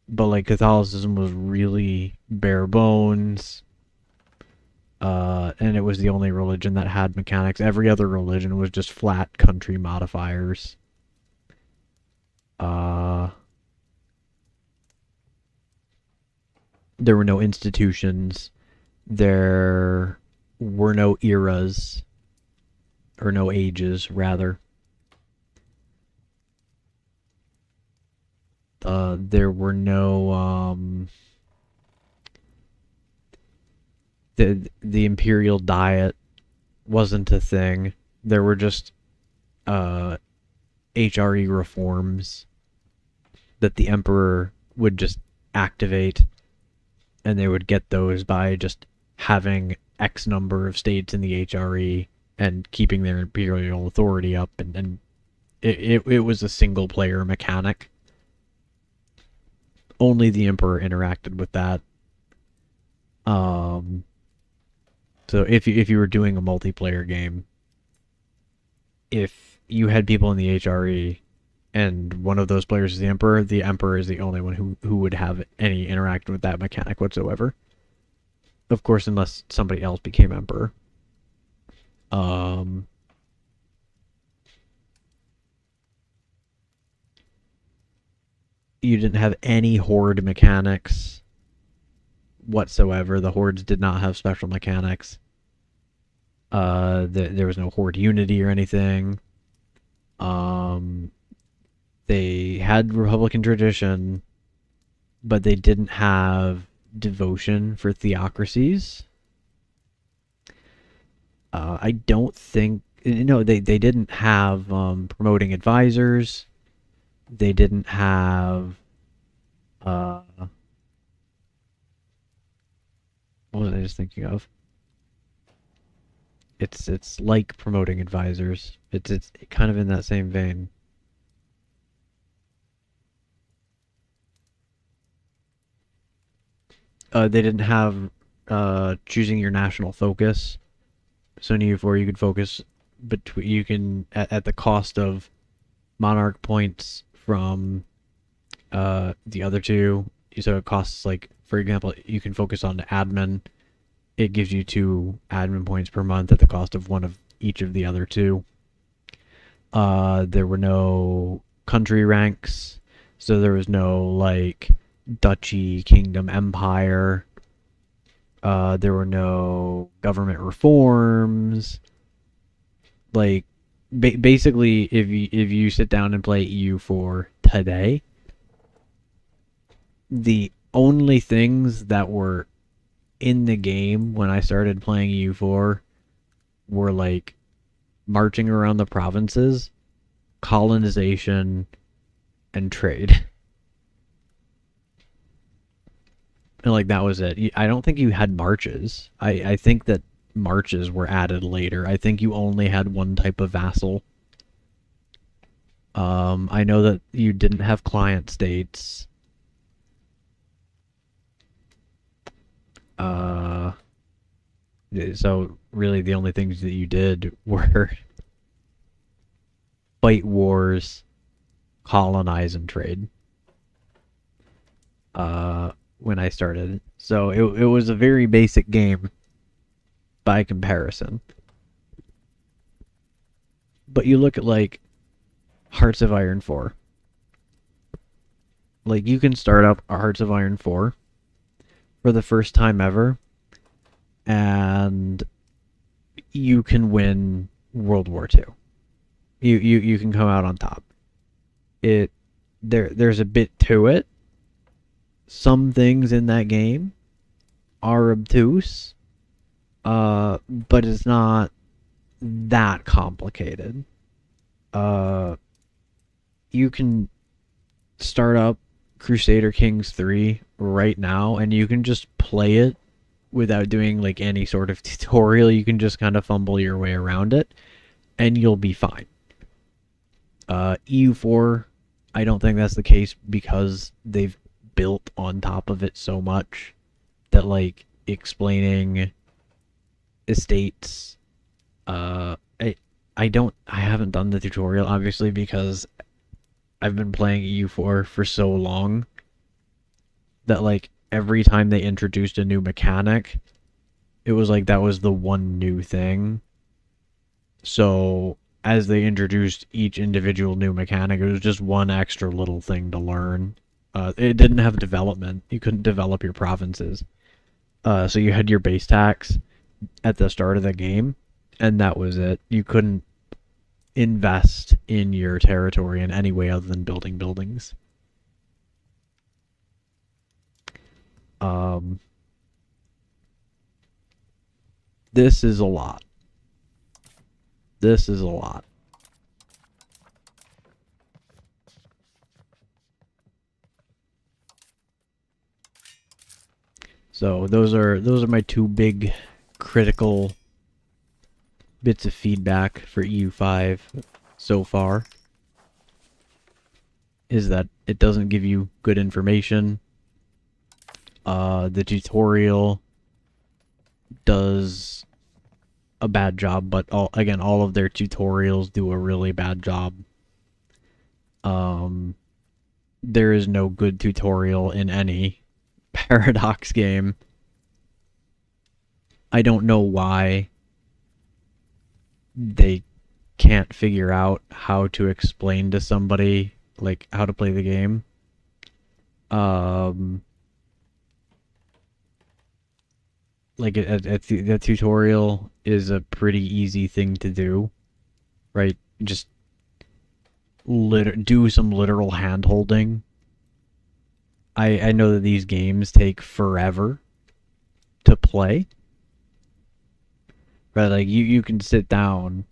[SPEAKER 2] but like Catholicism was really bare bones. And it was the only religion that had mechanics. Every other religion was just flat country modifiers. Uh, there were no institutions. There were no eras, or no ages, rather. There were no the imperial diet wasn't a thing. There were just HRE reforms that the emperor would just activate, and they would get those by just having X number of states in the HRE and keeping their imperial authority up, and it was a single player mechanic. Only the emperor interacted with that. So if you were doing a multiplayer game, if you had people in the HRE and one of those players is the emperor is the only one who would have any interaction with that mechanic whatsoever. Of course, unless somebody else became emperor. You didn't have any horde mechanics whatsoever. The hordes did not have special mechanics. There was no horde unity or anything. They had Republican tradition, but they didn't have devotion for theocracies. I don't think... No, they didn't have promoting advisors. They didn't have... what was I just thinking of? It's like promoting advisors. It's kind of in that same vein. They didn't have choosing your national focus. So in EU4 you could focus between at the cost of monarch points from the other two. So it costs, like, for example, you can focus on admin. It gives you 2 admin points per month at the cost of one of each of the other 2. There were no country ranks, so there was no, like, duchy, kingdom, empire. There were no government reforms. Like, basically, if you sit down and play EU4 today, the only things that were in the game when I started playing EU4 were, like, marching around the provinces, colonization, and trade. And, like, that was it. I don't think you had marches. I think that marches were added later. I think you only had one type of vassal. I know that you didn't have client states. So really the only things that you did were fight wars, colonize, and trade. When I started. So it was a very basic game by comparison. But you look at, like, Hearts of Iron 4. Like, you can start up a Hearts of Iron 4 for the first time ever, and you can win World War II. You can come out on top. There's a bit to it. Some things in that game are obtuse, but it's not that complicated. You can start up Crusader Kings 3 right now, and you can just play it without doing, like, any sort of tutorial. You can just kind of fumble your way around it, and you'll be fine. EU4, I don't think that's the case because they've built on top of it so much that, like, explaining estates, I haven't done the tutorial, obviously, because I've been playing EU4 for so long that like every time they introduced a new mechanic, it was like that was the one new thing. So as they introduced each individual new mechanic, it was just one extra little thing to learn. It didn't have development. You couldn't develop your provinces. So you had your base tax at the start of the game, and that was it. You couldn't invest in your territory in any way other than building buildings. This is a lot. This is a lot. So those are my two big critical bits of feedback for EU5 so far. Is that it doesn't give you good information. The tutorial does a bad job, but all of their tutorials do a really bad job. There is no good tutorial in any Paradox game. I don't know why they can't figure out how to explain to somebody like how to play the game. Like the tutorial is a pretty easy thing to do, right? Just do some literal hand holding. I know that these games take forever to play, right? Like you can sit down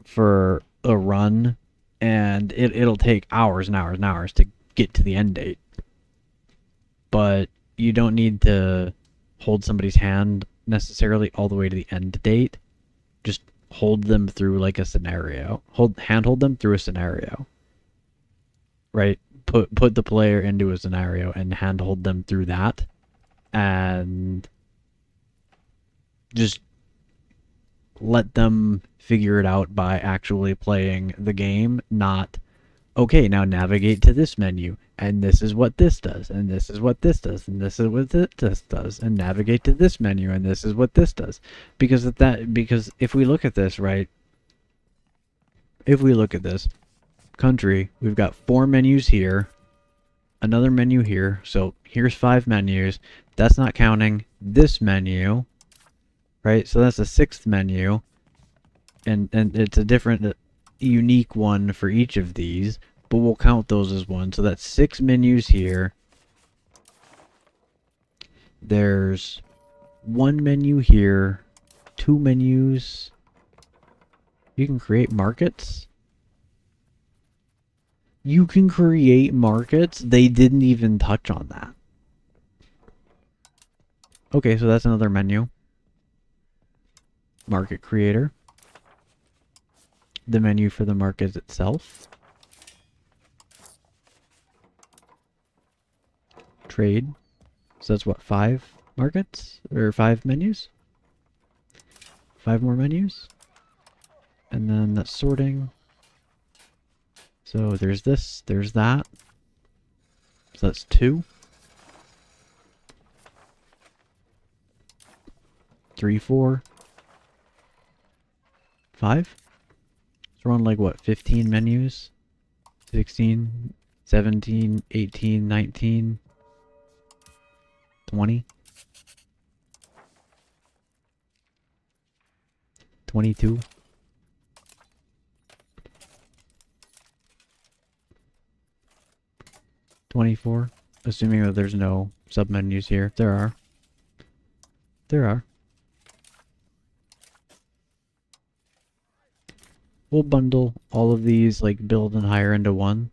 [SPEAKER 2] for a run and it'll take hours and hours and hours to get to the end date. But you don't need to hold somebody's hand necessarily all the way to the end date. Just hold them through like a scenario. Handhold them through a scenario. Right? Put the player into a scenario and handhold them through that, and just let them figure it out by actually playing the game, not, okay, now navigate to this menu, and this is what this does, and this is what this does, and this is what this does, and navigate to this menu, and this is what this does. Because if we look at this, right, if we look at this country, we've got 4 menus here, another menu here, so here's 5 menus. That's not counting this menu, right? So that's a 6th menu, and it's a different, unique one for each of these, but we'll count those as one. So that's 6 menus here. There's 1 menu here, 2 menus. You can create markets. You can create markets. They didn't even touch on that. Okay, so that's another menu. Market creator. The menu for the market itself. Trade. So that's what, 5 markets? Or 5 menus? 5 more menus? And then that's sorting. So there's this, there's that. So that's 2. 3, 4. 5. So we're on like what, 15 menus? 16, 17, 18, 19, 20. 22. 24, assuming that there's no submenus here. There are. There are. We'll bundle all of these, like, build and hire into one.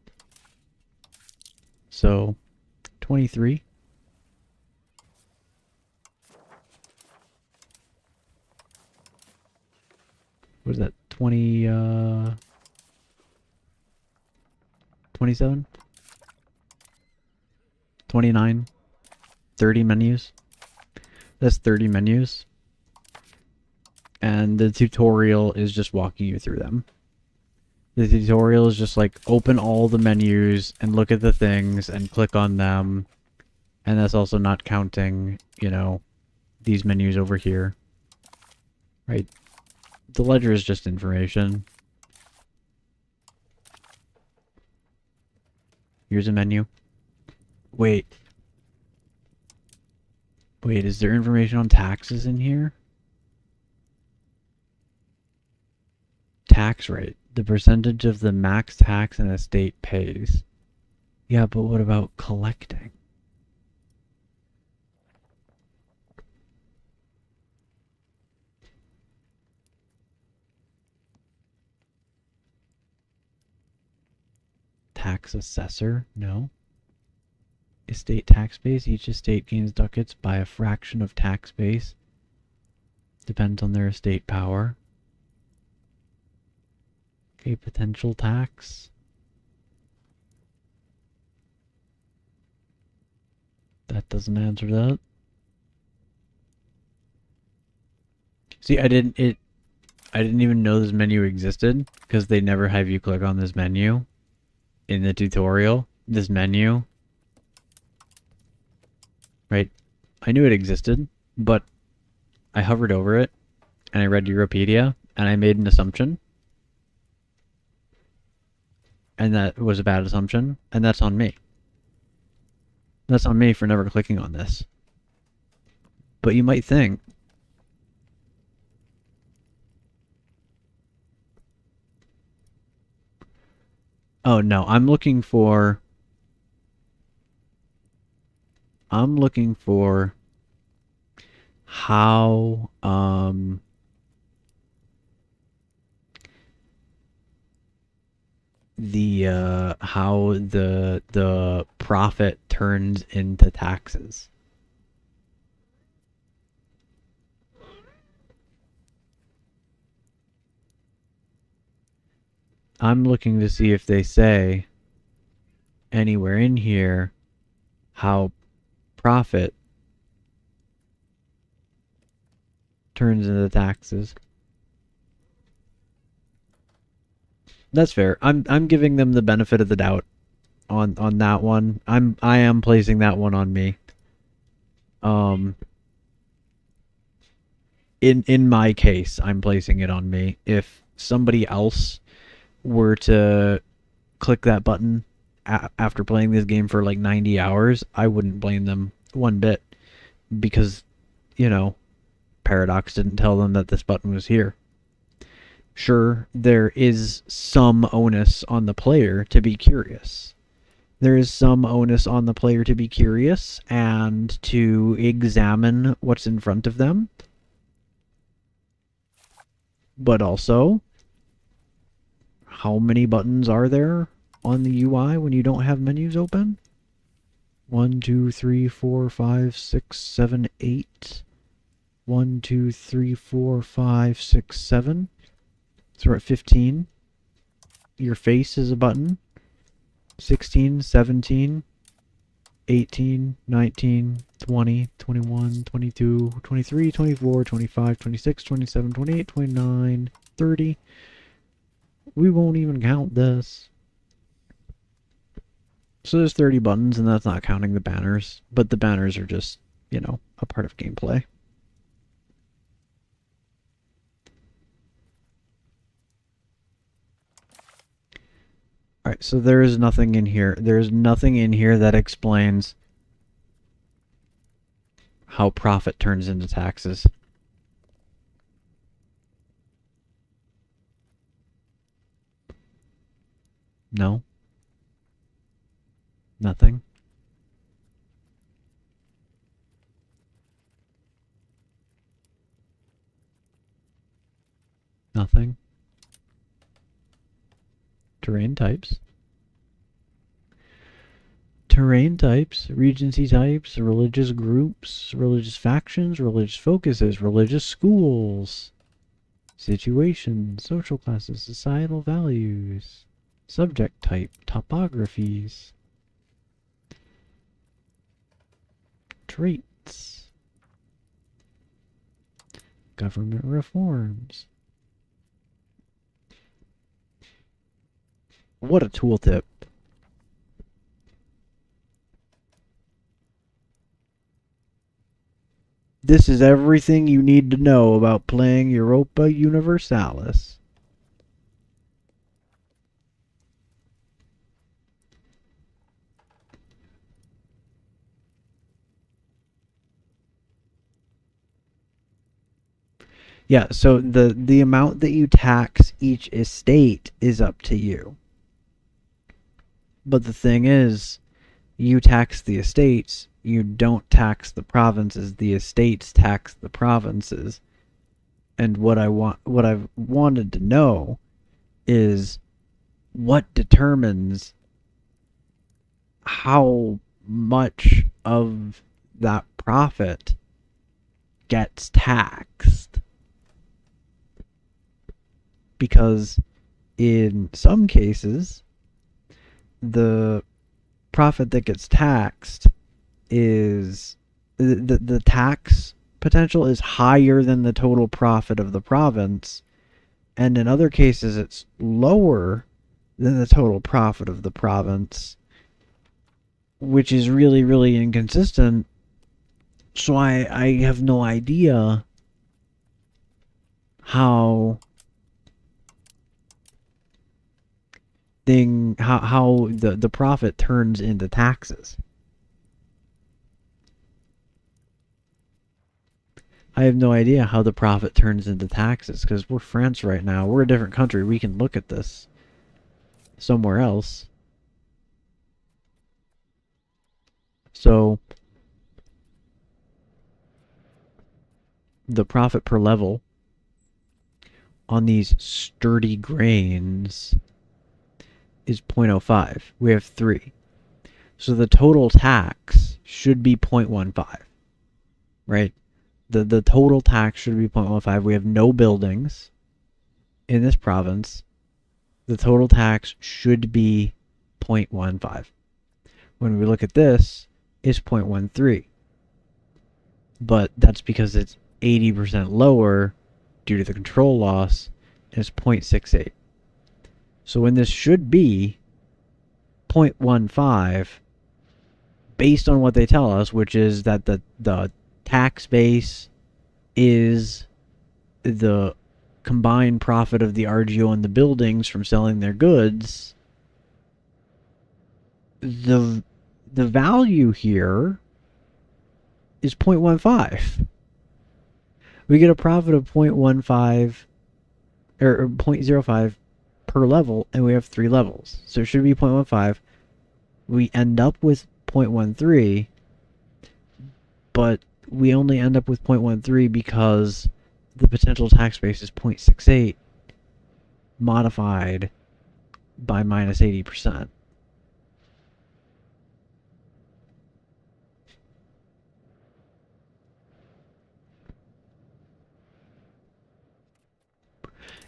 [SPEAKER 2] So, 23. What is that? 27? 29, 30 menus. That's 30 menus. And the tutorial is just walking you through them. The tutorial is just like open all the menus and look at the things and click on them And that's also not counting, you know, these menus over here. Right? The ledger is just information. Here's a menu. Wait. Wait, is there information on taxes in here? Tax rate. The percentage of the max tax an estate pays. Yeah, but what about collecting? Tax assessor? No. Estate tax base. Each estate gains ducats by a fraction of tax base. Depends on their estate power. Okay, potential tax. That doesn't answer that. See, I didn't even know this menu existed because they never have you click on this menu in the tutorial. This menu. Right? I knew it existed, but I hovered over it and I read Europedia and I made an assumption. And that was a bad assumption, and that's on me. That's on me for never clicking on this. But you might think, oh no, I'm looking for how how the profit turns into taxes. I'm looking to see if they say anywhere in here how profit turns into taxes. That's fair. I'm giving them the benefit of the doubt on that one. I am placing that one on me. In my case, I'm placing it on me. If somebody else were to click that button after playing this game for like 90 hours, I wouldn't blame them one bit because, you know, Paradox didn't tell them that this button was here. Sure, there is some onus on the player to be curious. There is some onus on the player to be curious and to examine what's in front of them. But also, how many buttons are there on the UI when you don't have menus open? 1, 2, 3, 4, 5, 6, 7, 8. 1, 2, 3, 4, 5, 6, 7. So we're at 15. Your face is a button. 16, 17, 18, 19, 20, 21, 22, 23, 24, 25, 26, 27, 28, 29, 30. We won't even count this. So there's 30 buttons, and that's not counting the banners. But the banners are just, you know, a part of gameplay. Alright, so there is nothing in here. There's nothing in here that explains how profit turns into taxes. No. Nothing. Nothing. Terrain types. Terrain types, regency types, religious groups, religious factions, religious focuses, religious schools, situations, social classes, societal values, subject type, topographies, traits, government reforms. What a tooltip. This is everything you need to know about playing Europa Universalis. Yeah, so the amount that you tax each estate is up to you. But the thing is, you tax the estates, you don't tax the provinces. The estates tax the provinces. And what I've wanted to know is what determines how much of that profit gets taxed. Because in some cases, the profit that gets taxed is the tax potential is higher than the total profit of the province, and in other cases it's lower than the total profit of the province, which is really, really inconsistent. So I have no idea how how the profit turns into taxes. I have no idea how the profit turns into taxes because we're France right now. We're a different country. We can look at this somewhere else. So the profit per level on these sturdy grains is 0.05. We have 3. So the total tax should be 0.15, right? The total tax should be 0.15. We have no buildings in this province. The total tax should be 0.15. When we look at this, it's 0.13. But that's because it's 80% lower due to the control loss, and it's 0.68. So when this should be 0.15, based on what they tell us, which is that the tax base is the combined profit of the RGO and the buildings from selling their goods, the value here is 0.15. We get a profit of 0.15 or 0.05 per level, and we have 3 levels. So it should be 0.15. We end up with 0.13, but we only end up with 0.13 because the potential tax base is 0.68 modified by minus 80%.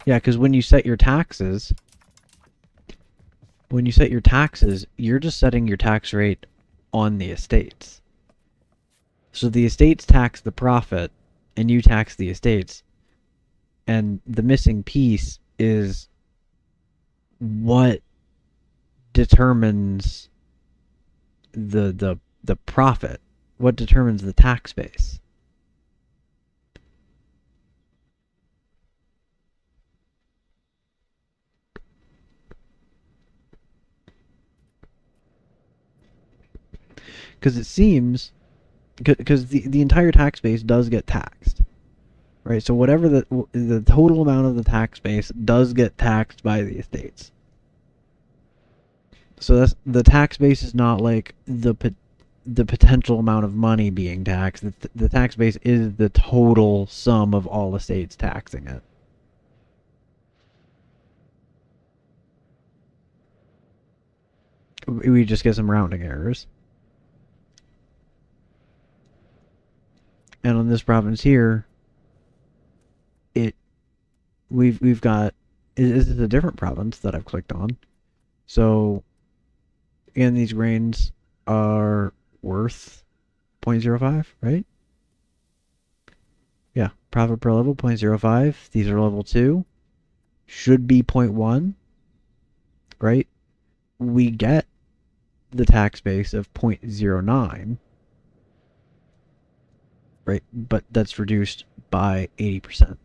[SPEAKER 2] Yeah, because when you set your taxes, you're just setting your tax rate on the estates. So the estates tax the profit, and you tax the estates. And the missing piece is what determines the profit, what determines the tax base. Because it seems, because the entire tax base does get taxed, right? So whatever the total amount of the tax base does get taxed by the estates. So that's, the tax base is not like the potential amount of money being taxed. The tax base is the total sum of all estates taxing it. We just get some rounding errors. And on this province here, we've got, this is a different province that I've clicked on. So again, these grains are worth 0.05, right? Yeah, profit per level 0.05. These are level 2. Should be 0.1, right? We get the tax base of 0.09. right? But that's reduced by 80%.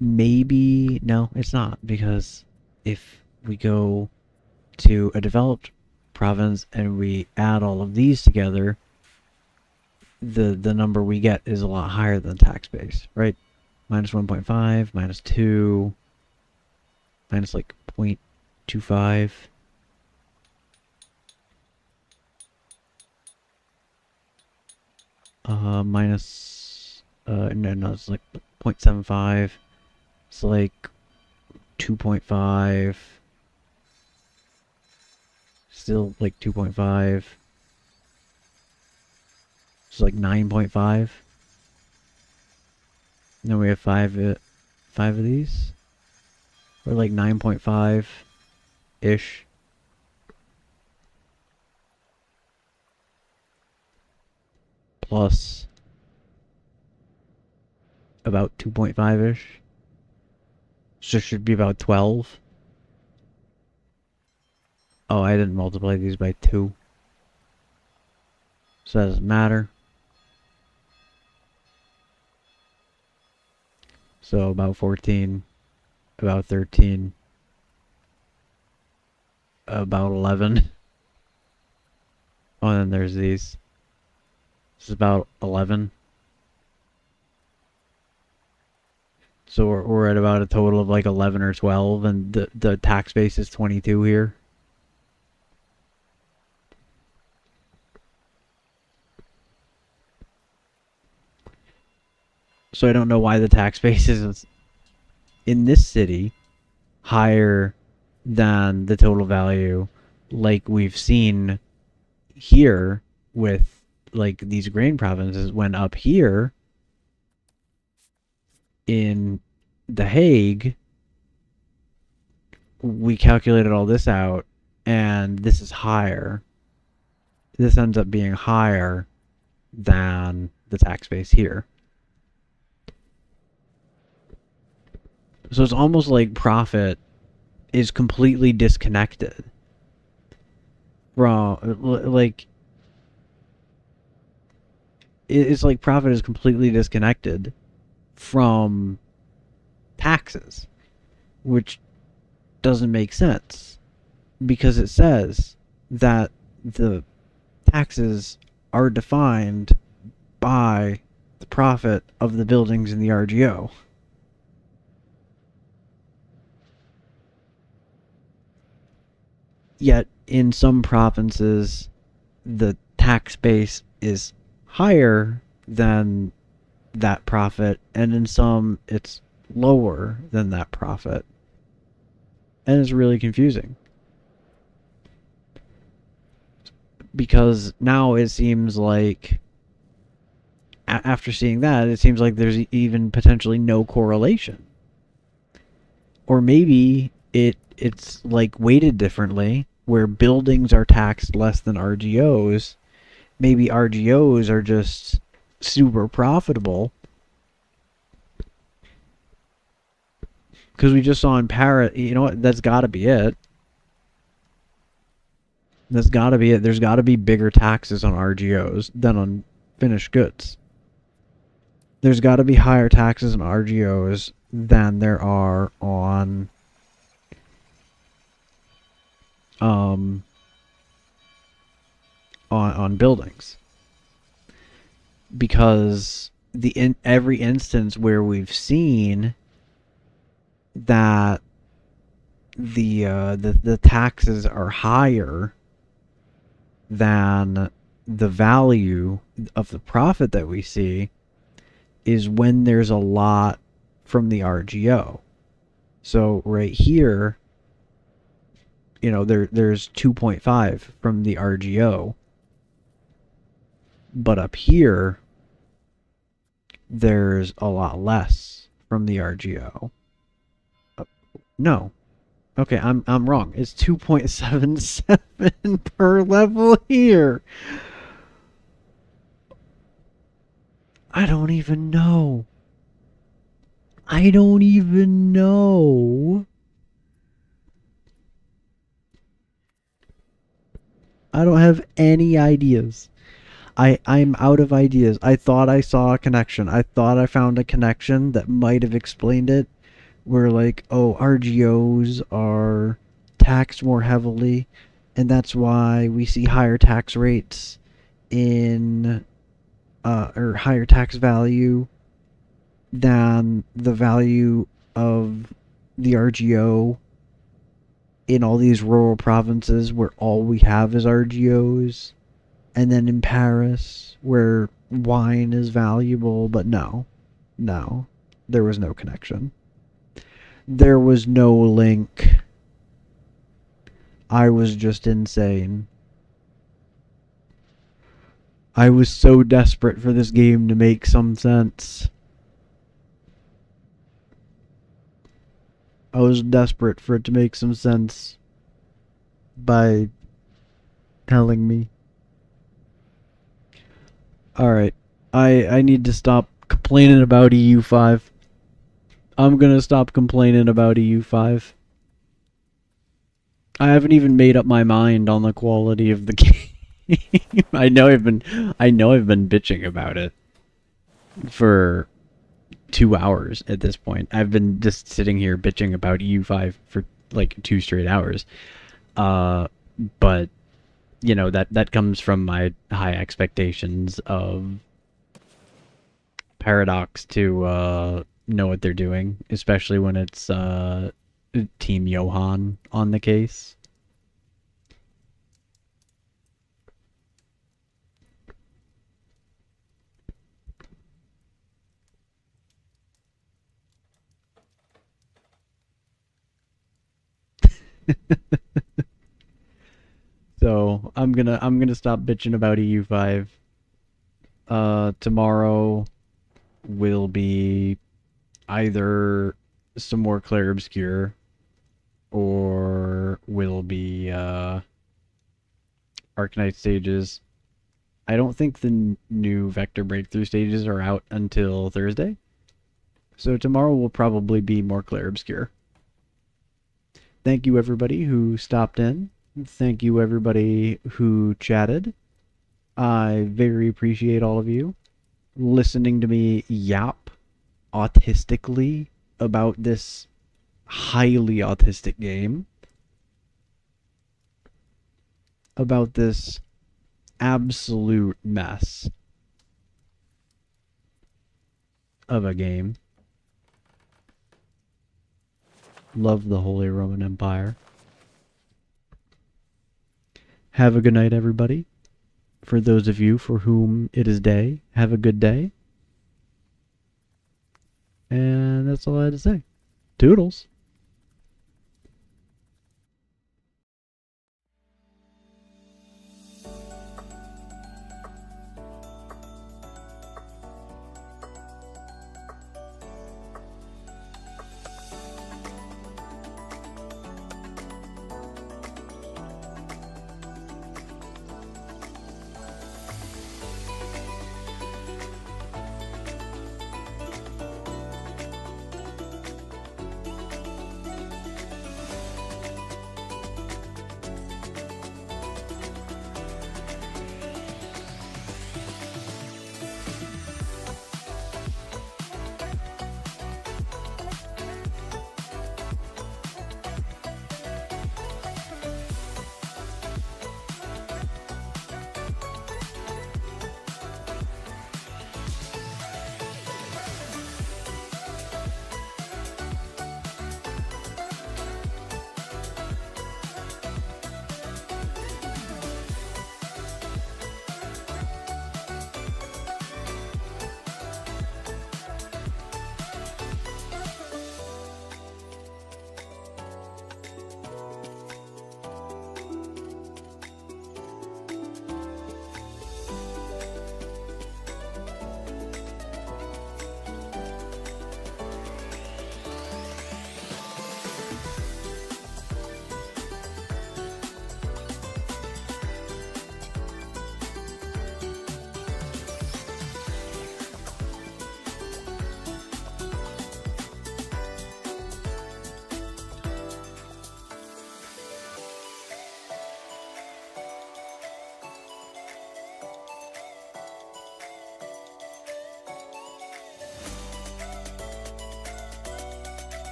[SPEAKER 2] Maybe, no, it's not, because if we go to a developed province and we add all of these together, the number we get is a lot higher than the tax base, right? Minus 1.5, minus 2, minus like 0.25. Minus, no, it's like 0.75. It's like 2.5. Still like 2.5. It's like 9.5. And then we have five of these. Or like 9.5 ish. Plus about 2.5 ish. So it should be about 12. Oh, I didn't multiply these by 2. So that doesn't matter. So about 14. About 13. About 11. Oh, and then there's these. This is about 11. So we're at about a total of like 11 or 12, and the tax base is 22 here. So I don't know why the tax base is in this city higher than the total value, like we've seen here with like these grain provinces, when up here in The Hague we calculated all this out and this is higher. This ends up being higher than the tax base here. So it's almost like profit is completely disconnected from, like, it's like profit is completely disconnected from taxes, which doesn't make sense, because it says that the taxes are defined by the profit of the buildings in the RGO. Yet in some provinces the tax base is higher than that profit, and in some it's lower than that profit. And it's really confusing, because now it seems like, after seeing that, it seems like there's even potentially no correlation. Or maybe it's like weighted differently, where buildings are taxed less than RGOs. Maybe RGOs are just super profitable. Because we just saw in Paris, you know what, that's got to be it. That's got to be it. There's got to be bigger taxes on RGOs than on finished goods. There's got to be higher taxes on RGOs than there are on buildings, because in every instance where we've seen that the taxes are higher than the value of the profit that we see is when there's a lot from the RGO. So right here, you know, there's 2.5 from the RGO, but up here there's a lot less from the RGO. No. Okay, I'm wrong. It's 2.77 per level here. I don't even know. I don't even know. I don't have any ideas. I'm out of ideas. I thought I saw a connection. I thought I found a connection that might have explained it. Where like, oh, RGOs are taxed more heavily, and that's why we see higher tax rates in or higher tax value than the value of the RGO in all these rural provinces where all we have is RGOs, and then in Paris where wine is valuable. But no, no, there was no connection. There was no link. I was just insane. I was so desperate for this game to make some sense. I was desperate for it to make some sense by telling me. Alright. I need to stop complaining about EU5. I'm gonna stop complaining about EU5. I haven't even made up my mind on the quality of the game. I know I've been bitching about it for 2 hours at this point. I've been just sitting here bitching about EU5 for like 2 straight hours. But you know, that comes from my high expectations of Paradox to know what they're doing, especially when it's Team Johan on the case. So I'm gonna stop bitching about EU5. Tomorrow will be either some more Clair Obscure or will be Arcanite stages. I don't think the new Vector Breakthrough stages are out until Thursday. So tomorrow will probably be more Clair Obscure. Thank you everybody who stopped in. Thank you everybody who chatted. I very appreciate all of you listening to me yap autistically about this highly autistic game. About this absolute mess of a game. Love the Holy Roman Empire. Have a good night, everybody. For those of you for whom it is day, have a good day. And that's all I had to say. Toodles.